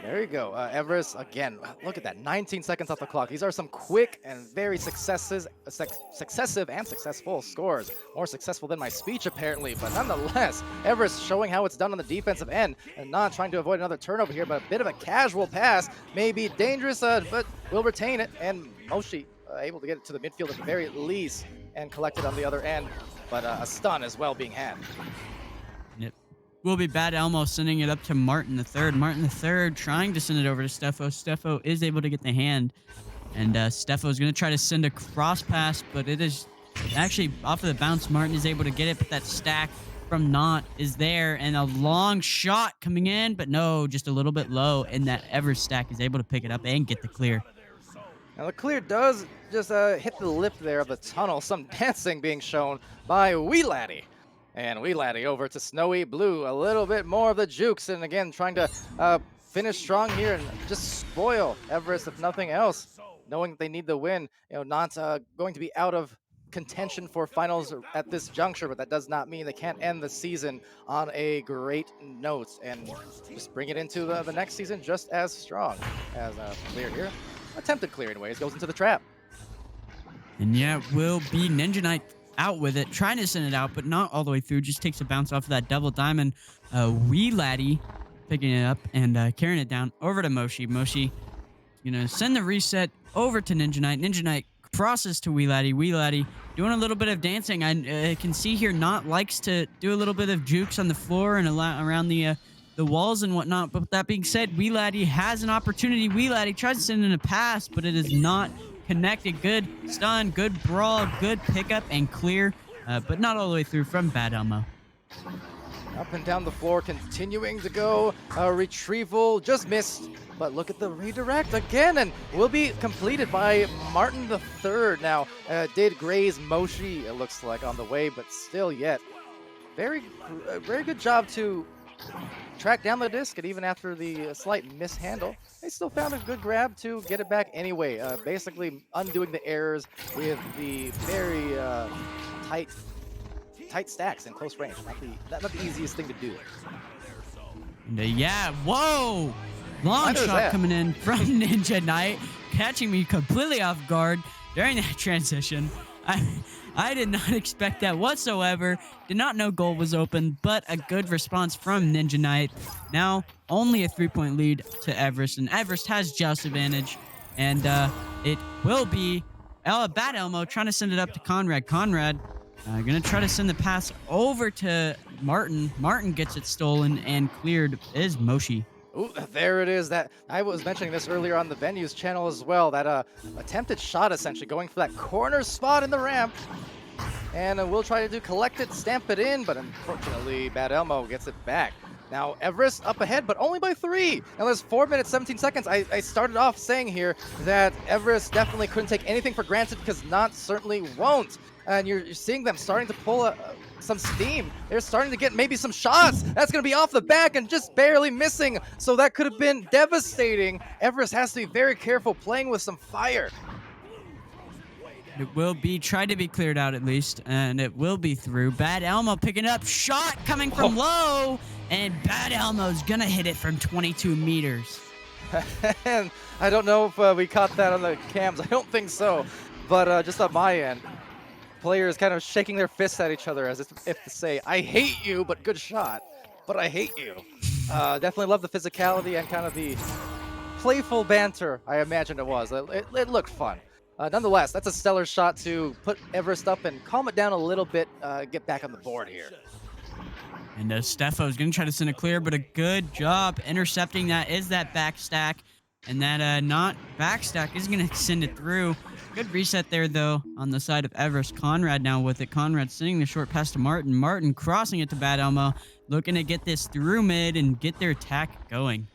There you go. Everest, again, look at that. 19 seconds off the clock. These are some quick and very successive and successful scores. More successful than my speech, apparently. But nonetheless, Everest showing how it's done on the defensive end and not trying to avoid another turnover here, but a bit of a casual pass. May be dangerous, but will retain it. And Moshi able to get it to the midfield at the very least and collect it on the other end. But a stun as well being had. Yep. Will be Bad Elmo sending it up to Martin III. Martin III trying to send it over to Steffo. Steffo is able to get the hand. And Steffo is going to try to send a cross pass, but it is actually off of the bounce. Martin is able to get it, but that stack from Not is there. And a long shot coming in, but no, just a little bit low. And that Everest stack is able to pick it up and get the clear. Now the clear does just hit the lip there of the tunnel. Some dancing being shown by Wee Laddie. And Wee Laddie over to Snowy Blue. A little bit more of the jukes. And again, trying to finish strong here and just spoil Everest, if nothing else. Knowing that they need the win. You know, not going to be out of contention for finals at this juncture, but that does not mean they can't end the season on a great note. And just bring it into the next season just as strong as clear here. Attempted clear anyways, goes into the trap. And yeah, will be Ninja Knight out with it, trying to send it out, but not all the way through. Just takes a bounce off of that double diamond. Wee Laddie picking it up and carrying it down over to Moshi. Moshi gonna send the reset over to Ninja Knight. Ninja Knight crosses to Wee Laddie. Wee Laddie doing a little bit of dancing. I can see here Not likes to do a little bit of jukes on the floor and around the walls and whatnot. But with that being said, Wee Laddie has an opportunity. Wee Laddie tries to send in a pass, but it is not connected. Good stun, good brawl, good pickup and clear, but not all the way through from Bad Elmo. Up and down the floor, continuing to go. Retrieval just missed, but look at the redirect again, and will be completed by Martin III. Now, did graze Moshi, it looks like, on the way, but still yet. Very good job to track down the disc, and even after the slight mishandle, they still found a good grab to get it back anyway. Basically undoing the errors with the very tight stacks in close range. Not the easiest thing to do. And, yeah, whoa! Long shot coming in from Ninja Knight, catching me completely off guard during that transition. I did not expect that whatsoever. Did not know goal was open, but a good response from Ninja Knight. Now, only a 3-point lead to Everest, and Everest has just advantage. And it will be Bad Elmo trying to send it up to Conrad. Conrad gonna try to send the pass over to Martin. Martin gets it stolen and cleared is Moshi. Ooh, there it is. That I was mentioning this earlier on the Venues channel as well. That attempted shot, essentially going for that corner spot in the ramp, and we'll try to collect it, stamp it in, but unfortunately, Bad Elmo gets it back. Now Everest up ahead, but only by 3. Now there's 4 minutes 17 seconds. I started off saying here that Everest definitely couldn't take anything for granted because Not certainly won't. And you're seeing them starting to pull some steam. They're starting to get maybe some shots. That's going to be off the back and just barely missing. So that could have been devastating. Everest has to be very careful playing with some fire. It will be tried to be cleared out at least, and it will be through. Bad Elmo picking up shot coming from low, and Bad Elmo's going to hit it from 22 meters. And I don't know if we caught that on the cams. I don't think so. But just on my end, players kind of shaking their fists at each other as if to say, I hate you, but good shot. But I hate you. Definitely love the physicality and kind of the playful banter, I imagine it was. It looked fun. Nonetheless, that's a stellar shot to put Everest up and calm it down a little bit, get back on the board here. And Steffo is going to try to send a clear, but a good job intercepting that is that back stack. And that Not back stack is going to send it through. Good reset there, though, on the side of Everest. Conrad now with it. Conrad sending the short pass to Martin. Martin crossing it to Bad Elmo, looking to get this through mid and get their attack going.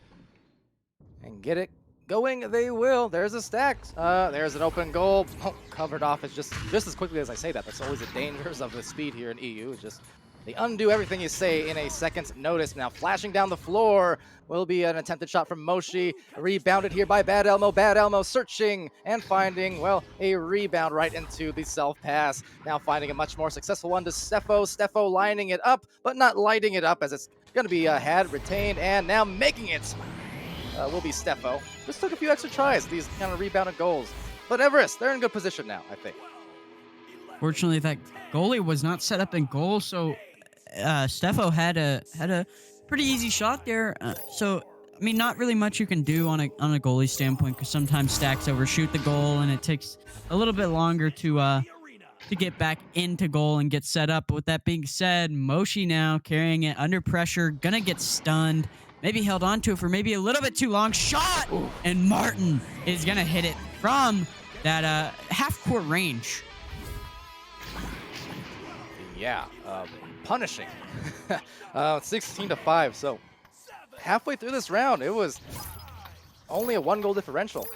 And get it going they will. There's a stack. There's an open goal. Oh, covered off. It's just as quickly as I say that. That's always the dangers of the speed here in EU. It's just They undo everything you say in a second's notice. Now flashing down the floor will be an attempted shot from Moshi. Rebounded here by Bad Elmo. Bad Elmo searching and finding, well, a rebound right into the self-pass. Now finding a much more successful one to Steffo. Steffo lining it up, but not lighting it up as it's going to be had, retained, and now making it will be Steffo. Just took a few extra tries, these kind of rebounded goals. But Everest, they're in good position now, I think. Fortunately, that goalie was not set up in goal, so Steffo had a pretty easy shot there. So I mean, not really much you can do on a goalie standpoint, because sometimes stacks overshoot the goal, and it takes a little bit longer to get back into goal and get set up. But with that being said, Moshi now carrying it under pressure, gonna get stunned. Maybe held on to it for maybe a little bit too long. Shot! And Martin is gonna hit it from that half-court range. Yeah, punishing. 16-5. So halfway through this round, it was only a 1-goal differential.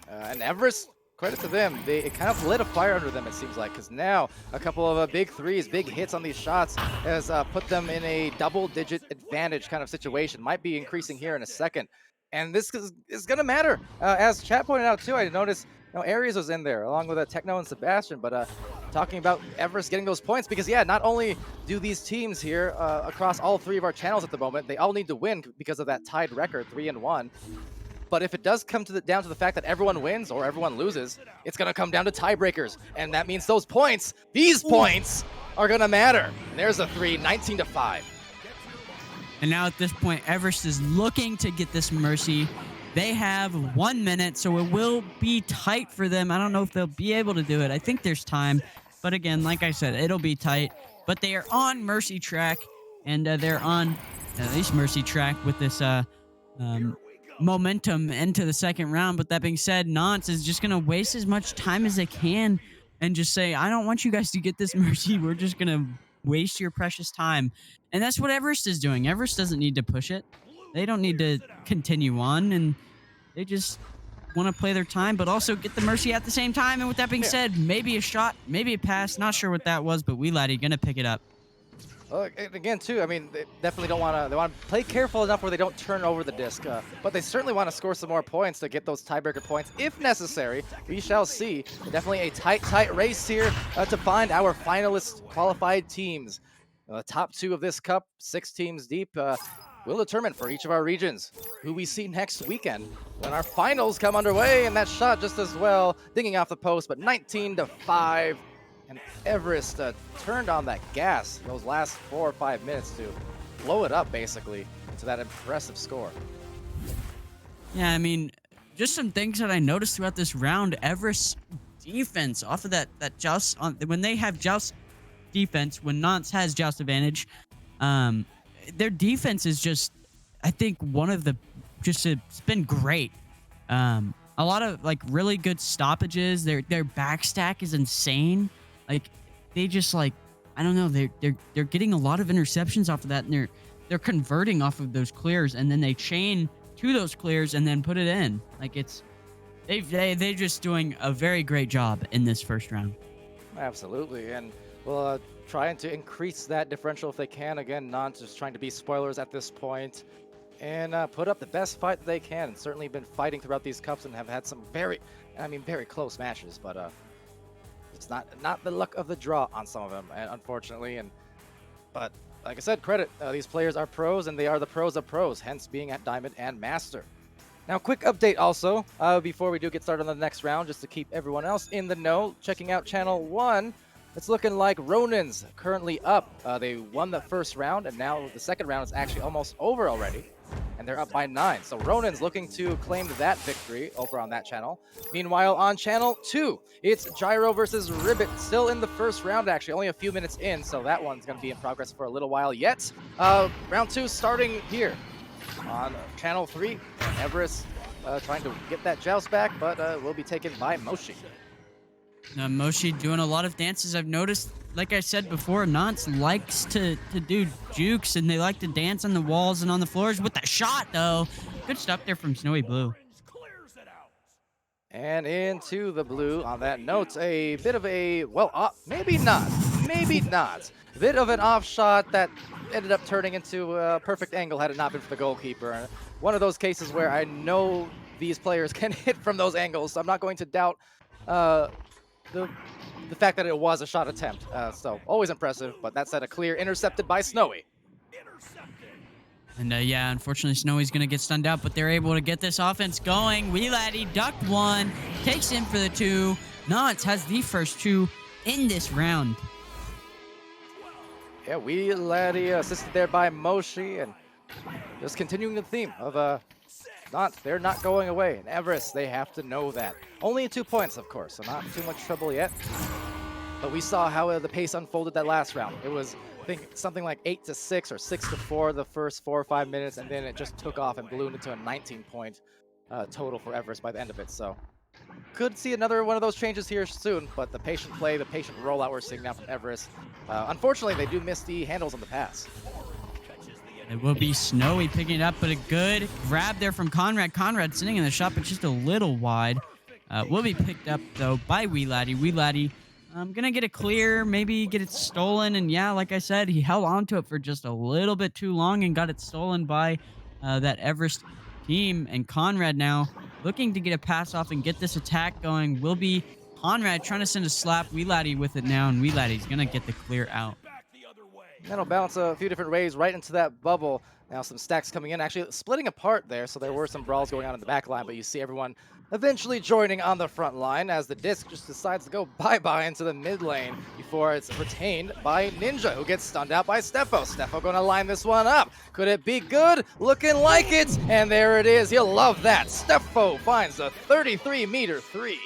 And Everest, credit to them, it kind of lit a fire under them, it seems like, because now a couple of big threes, big hits on these shots has put them in a double-digit advantage kind of situation. Might be increasing here in a second. And this is going to matter. As chat pointed out, too, I noticed Aries was in there along with Techno and Sebastian, but talking about Everest getting those points, because yeah, not only do these teams here across all 3 of our channels at the moment, they all need to win because of that tied record, 3-1. But if it does come down to the fact that everyone wins or everyone loses, it's going to come down to tiebreakers. And that means those points, these points, are going to matter. And there's a 3, 19-5. And now at this point, Everest is looking to get this Mercy. They have 1 minute, so it will be tight for them. I don't know if they'll be able to do it. I think there's time. But again, like I said, it'll be tight. But they are on Mercy track, and they're on at least Mercy track with this momentum into the second round. But that being said, Nance is just going to waste as much time as they can and just say, I don't want you guys to get this Mercy. We're just going to waste your precious time. And that's what Everest is doing. Everest doesn't need to push it. They don't need to continue on, and they just want to play their time, but also get the Mercy at the same time. And with that being said, maybe a shot, maybe a pass. Not sure what that was, but Laddie gonna pick it up. Well, again, too, I mean, they definitely don't want to. They want to play careful enough where they don't turn over the disc, but they certainly want to score some more points to get those tiebreaker points if necessary. We shall see. Definitely a tight race here to find our finalist qualified teams. The top 2 of this cup, 6 teams deep, will determine for each of our regions who we see next weekend when our finals come underway. And that shot just as well, dinging off the post, but 19-5. And Everest turned on that gas those last 4 or 5 minutes to blow it up, basically, to that impressive score. Yeah, I mean, just some things that I noticed throughout this round. Everest's defense off of that Joust, when they have Joust defense, when Nance has Joust advantage, their defense is just, I think, one of the, it's been great. A lot of like really good stoppages. Their backstack is insane. Like they just like, I don't know, they're getting a lot of interceptions off of that, and they're converting off of those clears, and then they chain to those clears and then put it in. Like they're just doing a very great job in this first round. Absolutely, and we'll trying to increase that differential if they can. Again, not just trying to be spoilers at this point and put up the best fight that they can. And certainly been fighting throughout these cups and have had some very close matches, but it's not the luck of the draw on some of them, unfortunately. But like I said, credit, these players are pros, and they are the pros of pros, hence being at Diamond and Master. Now, quick update also, before we do get started on the next round, just to keep everyone else in the know, checking out Channel 1, it's looking like Ronin's currently up. They won the first round, and now the second round is actually almost over already, and they're up by 9. So Ronin's looking to claim that victory over on that channel. Meanwhile, on Channel 2, it's Gyro versus Ribbit, still in the first round, actually, only a few minutes in, so that one's going to be in progress for a little while yet. Round 2 starting here on Channel 3. Everest trying to get that Joust back, but will be taken by Moshi. Now, Moshi doing a lot of dances. I've noticed, like I said before, Nance likes to do jukes, and they like to dance on the walls and on the floors with the shot, though. Good stuff there from Snowy Blue. And into the blue on that note, a bit of a, well, maybe not. bit of an off shot that ended up turning into a perfect angle had it not been for the goalkeeper. One of those cases where I know these players can hit from those angles, so I'm not going to doubt the fact that it was a shot attempt. So always impressive, but that said, a clear intercepted by Snowy. And yeah, unfortunately, Snowy's going to get stunned out, but they're able to get this offense going. Wheelatty ducked one, takes in for the two. Nance has the first two in this round. Yeah, Wheelatty assisted there by Moshi, and just continuing the theme of they're not going away. And Everest, they have to know that. Only 2 points, of course, so not too much trouble yet. But we saw how the pace unfolded that last round. It was, I think, something like 8-6 or 6-4 the first 4 or 5 minutes, and then it just took off and ballooned into a 19-point total for Everest by the end of it. So could see another one of those changes here soon, but the patient play, the patient rollout we're seeing now from Everest. Unfortunately, they do miss the handles on the pass. It will be Snowy picking it up, but a good grab there from Conrad. Conrad sitting in the shot, but just a little wide. Will be picked up, though, by Wheelatty. Wheelatty gonna get a clear, maybe get it stolen, and yeah, like I said, he held onto it for just a little bit too long and got it stolen by that Everest team. And Conrad now looking to get a pass off and get this attack going. Will be Conrad trying to send a slap. Wheelatty with it now, and Wheelatty's gonna get the clear out. That'll bounce a few different ways right into that bubble. Now some stacks coming in, actually splitting apart there, so there were some brawls going on in the back line, but you see everyone eventually joining on the front line as the disc just decides to go bye-bye into the mid lane before it's retained by Ninja, who gets stunned out by Steffo. Steffo gonna line this one up. Could it be good? Looking like it, and there it is. You'll love that. Steffo finds a 33-meter three.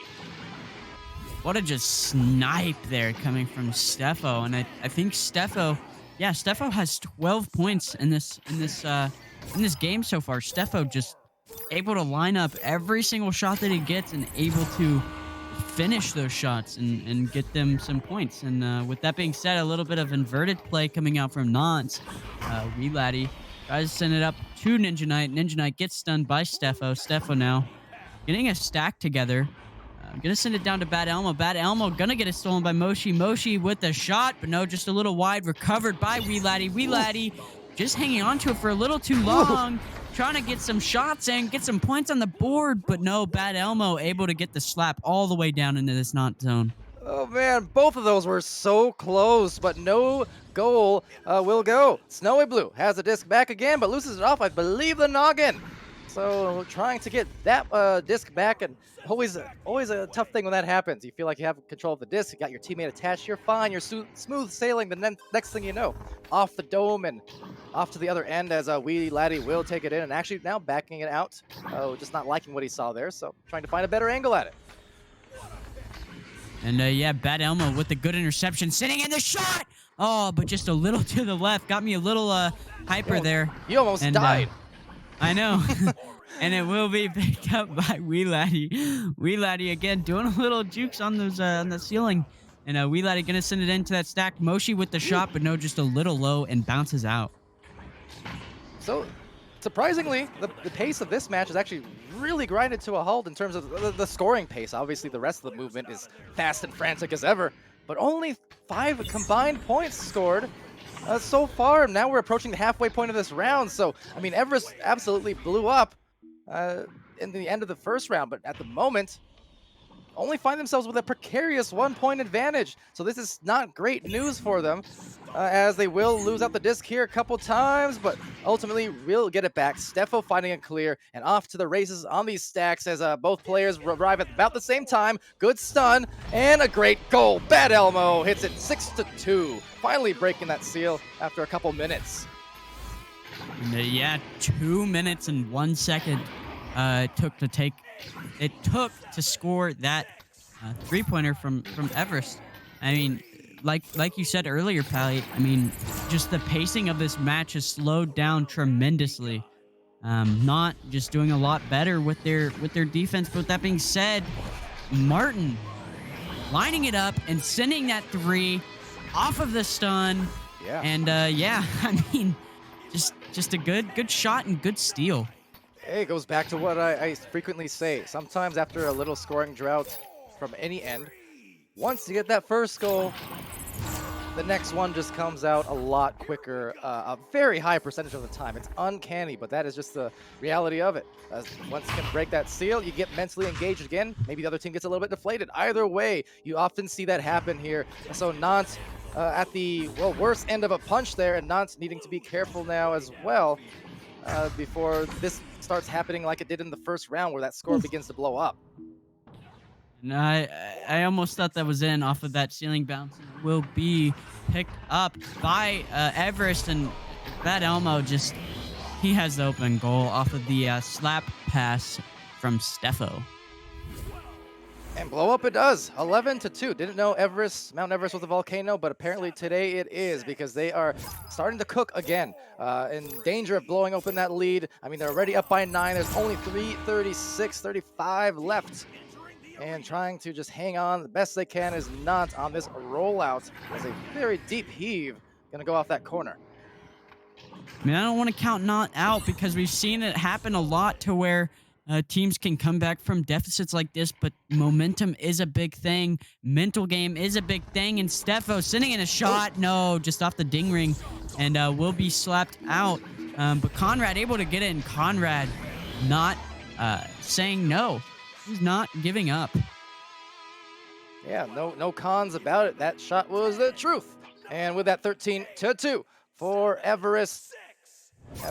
What a just snipe there coming from Steffo, and I think Steffo, yeah, Steffo has 12 points in this game so far. Steffo just able to line up every single shot that he gets and able to finish those shots and get them some points. And with that being said, a little bit of inverted play coming out from Nance. Wheelatty tries to send it up to Ninja Knight. Ninja Knight gets stunned by Steffo. Steffo now getting a stack together. Gonna send it down to Bad Elmo. Bad Elmo gonna get it stolen by Moshi. Moshi with the shot, but no, just a little wide. Recovered by Wheelatty. Wheelatty just hanging on to it for a little too long. Trying to get some shots and get some points on the board, but no, Bad Elmo able to get the slap all the way down into this knot zone. Oh man, both of those were so close, but no goal will go. Snowy Blue has the disc back again, but loses it off, I believe, the noggin. So trying to get that disc back, and always a tough thing when that happens. You feel like you have control of the disc, you got your teammate attached, you're fine, you're smooth sailing, but then next thing you know, off the dome and off to the other end as Wheelatty will take it in, and actually now backing it out. Just not liking what he saw there, so trying to find a better angle at it. And yeah, Bad Elmo with the good interception, sitting in the shot! Oh, but just a little to the left. Got me a little hyper there. You almost died. I know. And it will be picked up by Wheelatty. Wheelatty again doing a little jukes on those on the ceiling. And Wheelatty gonna send it into that stack. Moshi with the shot, but no, just a little low and bounces out. So surprisingly, the pace of this match is actually really grinded to a halt in terms of the scoring pace. Obviously, the rest of the movement is fast and frantic as ever, but only 5 combined points scored so far. Now we're approaching the halfway point of this round, so, I mean, Everest absolutely blew up in the end of the first round, but at the moment, only find themselves with a precarious 1-point advantage. So this is not great news for them, as they will lose out the disc here a couple times, but ultimately will get it back. Steffo finding a clear, and off to the races on these stacks as both players arrive at about the same time. Good stun, and a great goal. Bad Elmo hits it 6-2, finally breaking that seal after a couple minutes. Yeah, 2 minutes and 1 second it took to score that 3-pointer from Everest. I mean, like you said earlier, Pally, I mean, just the pacing of this match has slowed down tremendously. Not just doing a lot better with their defense. But with that being said, Martin lining it up and sending that 3 off of the stun. Yeah. And yeah, I mean, just a good shot and good steal. Hey, it goes back to what I frequently say. Sometimes after a little scoring drought from any end, once you get that first goal, the next one just comes out a lot quicker, a very high percentage of the time. It's uncanny, but that is just the reality of it. Once you can break that seal, you get mentally engaged again. Maybe the other team gets a little bit deflated. Either way, you often see that happen here. So Nant at the worst end of a punch there, and Nant needing to be careful now as well before this starts happening like it did in the first round, where that score begins to blow up. And I almost thought that was in off of that ceiling bounce. And will be picked up by Everest, and Bad Elmo just, he has the open goal off of the slap pass from Steffo. And blow up it does, 11-2. Didn't know Mount Everest was a volcano, but apparently today it is, because they are starting to cook again. In danger of blowing open that lead. I mean, they're already up by 9. There's only 35 left. And trying to just hang on the best they can is not on this rollout. As a very deep heave gonna go off that corner. I mean, I don't want to count not out, because we've seen it happen a lot to where teams can come back from deficits like this, but momentum is a big thing. Mental game is a big thing, and Steffo sending in a shot. No, just off the ding ring, and will be slapped out. But Conrad able to get it, and Conrad not saying no. He's not giving up. Yeah, no cons about it. That shot was the truth. And with that 13-2 for Everest.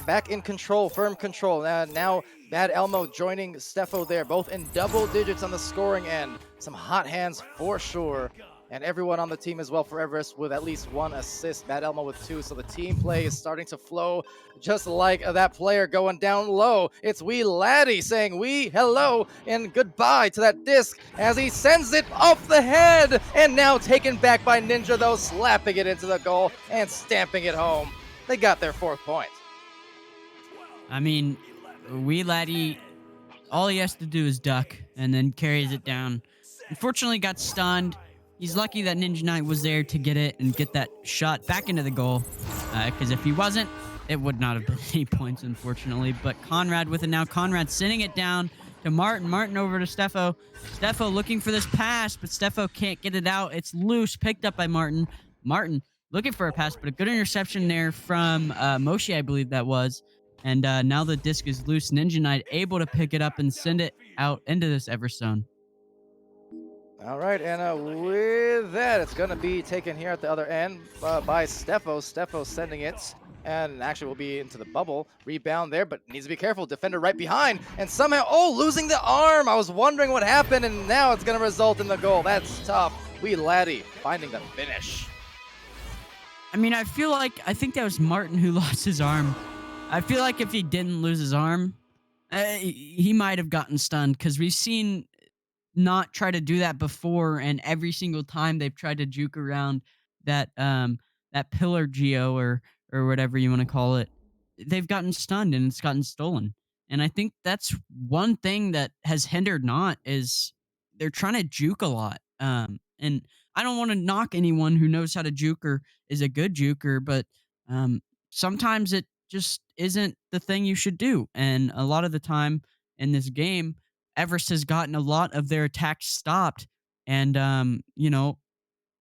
Back in control, firm control. Now Bad Elmo joining Steffo there, both in double digits on the scoring end. Some hot hands for sure. And everyone on the team as well for Everest with at least 1 assist. Bad Elmo with 2. So the team play is starting to flow, just like that player going down low. It's Wee Laddie saying hello and goodbye to that disc as he sends it off the head. And now taken back by Ninja, though, slapping it into the goal and stamping it home. They got their 4th point. I mean, Wee Laddie, all he has to do is duck and then carries it down. Unfortunately, got stunned. He's lucky that Ninja Knight was there to get it and get that shot back into the goal. Because if he wasn't, it would not have been 8 points, unfortunately. But Conrad with it now. Conrad sending it down to Martin. Martin over to Steffo. Steffo looking for this pass, but Steffo can't get it out. It's loose, picked up by Martin. Martin looking for a pass, but a good interception there from Moshi, I believe that was. And now the disc is loose. Ninja Knight able to pick it up and send it out into this Everstone. All right, and with that, it's going to be taken here at the other end by Steffo. Steffo sending it, and actually will be into the bubble. Rebound there, but needs to be careful. Defender right behind, and somehow, losing the arm. I was wondering what happened, and now it's going to result in the goal. That's tough. Wee Laddie finding the finish. I mean, I think that was Martin who lost his arm. I feel like if he didn't lose his arm, he might have gotten stunned, because we've seen not try to do that before, and every single time they've tried to juke around that pillar geo or whatever you want to call it, they've gotten stunned and it's gotten stolen. And I think that's one thing that has hindered Not is they're trying to juke a lot. And I don't want to knock anyone who knows how to juke or is a good juker, but sometimes it just isn't the thing you should do. And a lot of the time in this game, Everest has gotten a lot of their attacks stopped, and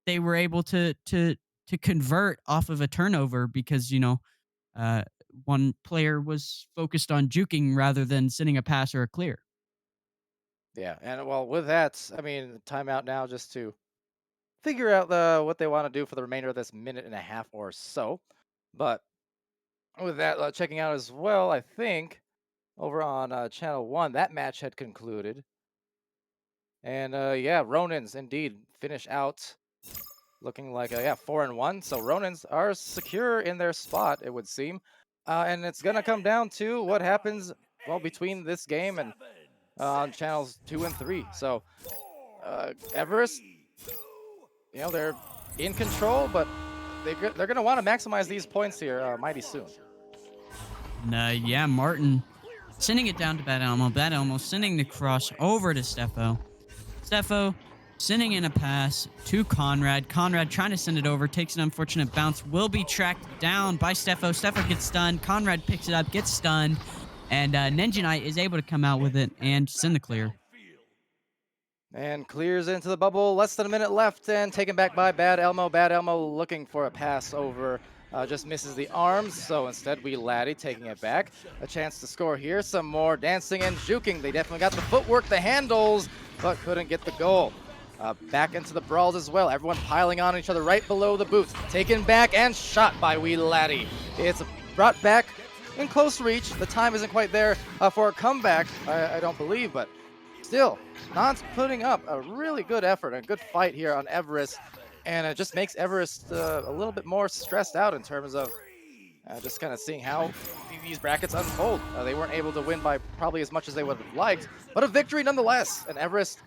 they were able to convert off of a turnover because one player was focused on juking rather than sending a pass or a clear. Yeah, and well, with that, I mean, timeout now just to figure out what they want to do for the remainder of this minute and a half or so. But with that, checking out as well, I think over on channel 1, that match had concluded. And yeah, Ronins indeed finish out looking like 4-1. So Ronins are secure in their spot, it would seem. And it's gonna come down to what happens between this game and on channels 2 and 3. So Everest, they're in control, but they're gonna want to maximize these points here mighty soon. Yeah, Martin sending it down to Bad Elmo. Bad Elmo sending the cross over to Steffo. Steffo sending in a pass to Conrad. Conrad trying to send it over. Takes an unfortunate bounce. Will be tracked down by Steffo. Steffo gets stunned. Conrad picks it up, gets stunned. And Ninja Knight is able to come out with it and send the clear. And clears into the bubble. Less than a minute left and taken back by Bad Elmo. Bad Elmo looking for a pass over. Just misses the arms. So instead, Wee Laddie taking it back. A chance to score here. Some more dancing and juking. They definitely got the footwork, the handles, but couldn't get the goal. Back into the brawls as well. Everyone piling on each other right below the booth. Taken back and shot by Wee Laddie. It's brought back in close reach. The time isn't quite there for a comeback, I don't believe, but still, Nons putting up a really good effort, a good fight here on Everest, and it just makes Everest a little bit more stressed out in terms of just kind of seeing how these brackets unfold. They weren't able to win by probably as much as they would have liked, but a victory nonetheless, and Everest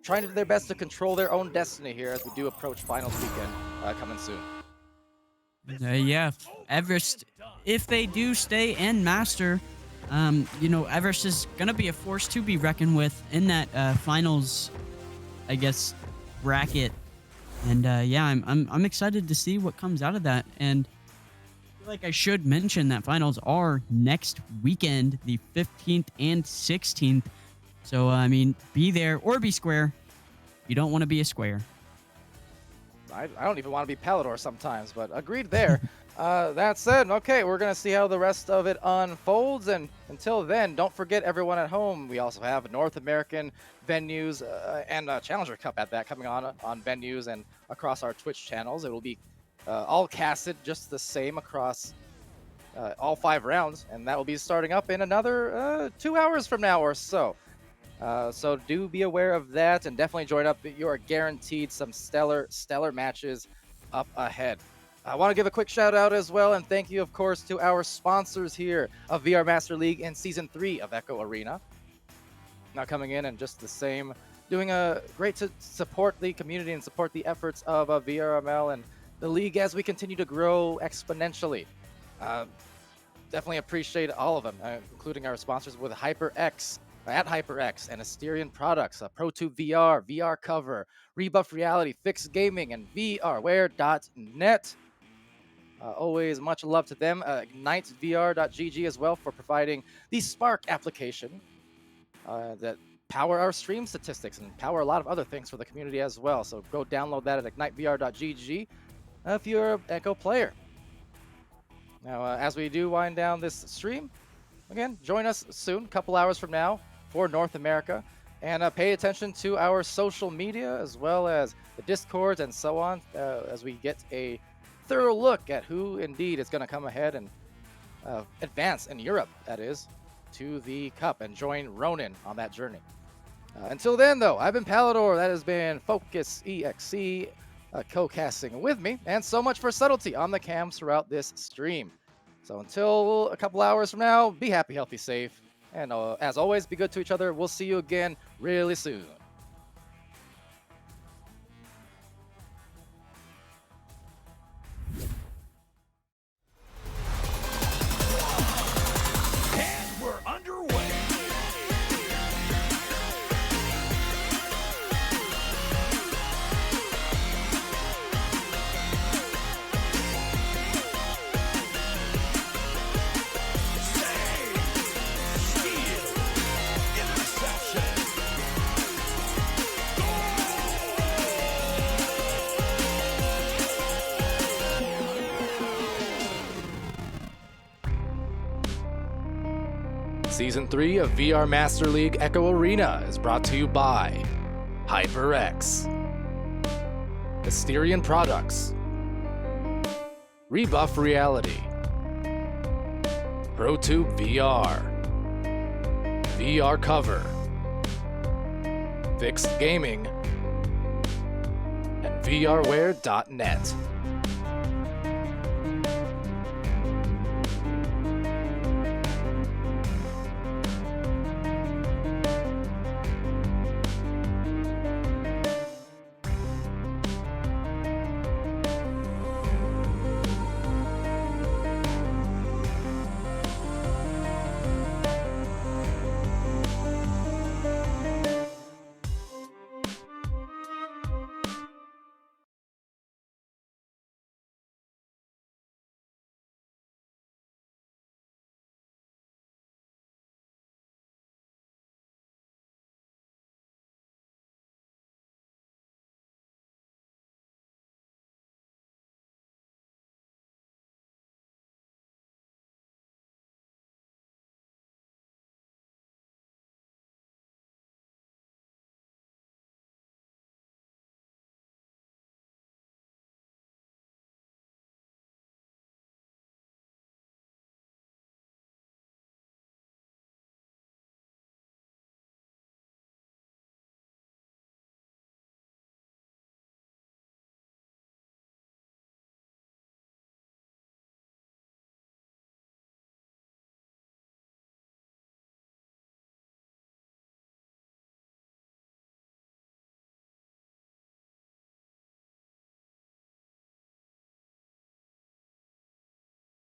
trying to do their best to control their own destiny here as we do approach finals weekend coming soon. Yeah, Everest, if they do stay and master, Everest is going to be a force to be reckoned with in that finals, I guess, bracket. And yeah, I'm excited to see what comes out of that. And I feel like I should mention that finals are next weekend, the 15th and 16th. So, I mean, be there or be square. You don't want to be a square. I don't even want to be Palador sometimes, but agreed there. That said, okay, we're going to see how the rest of it unfolds. And until then, don't forget everyone at home. We also have North American venues and Challenger Cup at that coming on venues and across our Twitch channels. It will be all casted just the same across all 5 rounds. And that will be starting up in another 2 hours from now or so. So do be aware of that and definitely join up. You are guaranteed some stellar matches up ahead. I want to give a quick shout out as well and thank you, of course, to our sponsors here of VR Master League in Season 3 of Echo Arena. Now coming in and just the same, doing a great to support the community and support the efforts of VRML and the league as we continue to grow exponentially. Definitely appreciate all of them, including our sponsors with HyperX. At HyperX and Asterion Products, ProTube VR, VR Cover, Rebuff Reality, Fixed Gaming, and VRware.net. Always much love to them. IgniteVR.gg as well for providing the Spark application that power our stream statistics and power a lot of other things for the community as well. So go download that at IgniteVR.gg if you're an Echo player. Now, as we do wind down this stream, again, join us soon, a couple hours from now, for North America, and pay attention to our social media as well as the Discords and so on as we get a thorough look at who indeed is going to come ahead and advance in Europe, that is, to the Cup and join Ronin on that journey. Until then, though, I've been Palador. That has been Focus EXE co-casting with me, and so much for subtlety on the cams throughout this stream. So until a couple hours from now, be happy, healthy, safe, and as always, be good to each other. We'll see you again really soon. And we're underway. Season 3 of VR Master League Echo Arena is brought to you by HyperX, Asterion Products, Rebuff Reality, ProTube VR, VR Cover, Fixed Gaming, and VRware.net.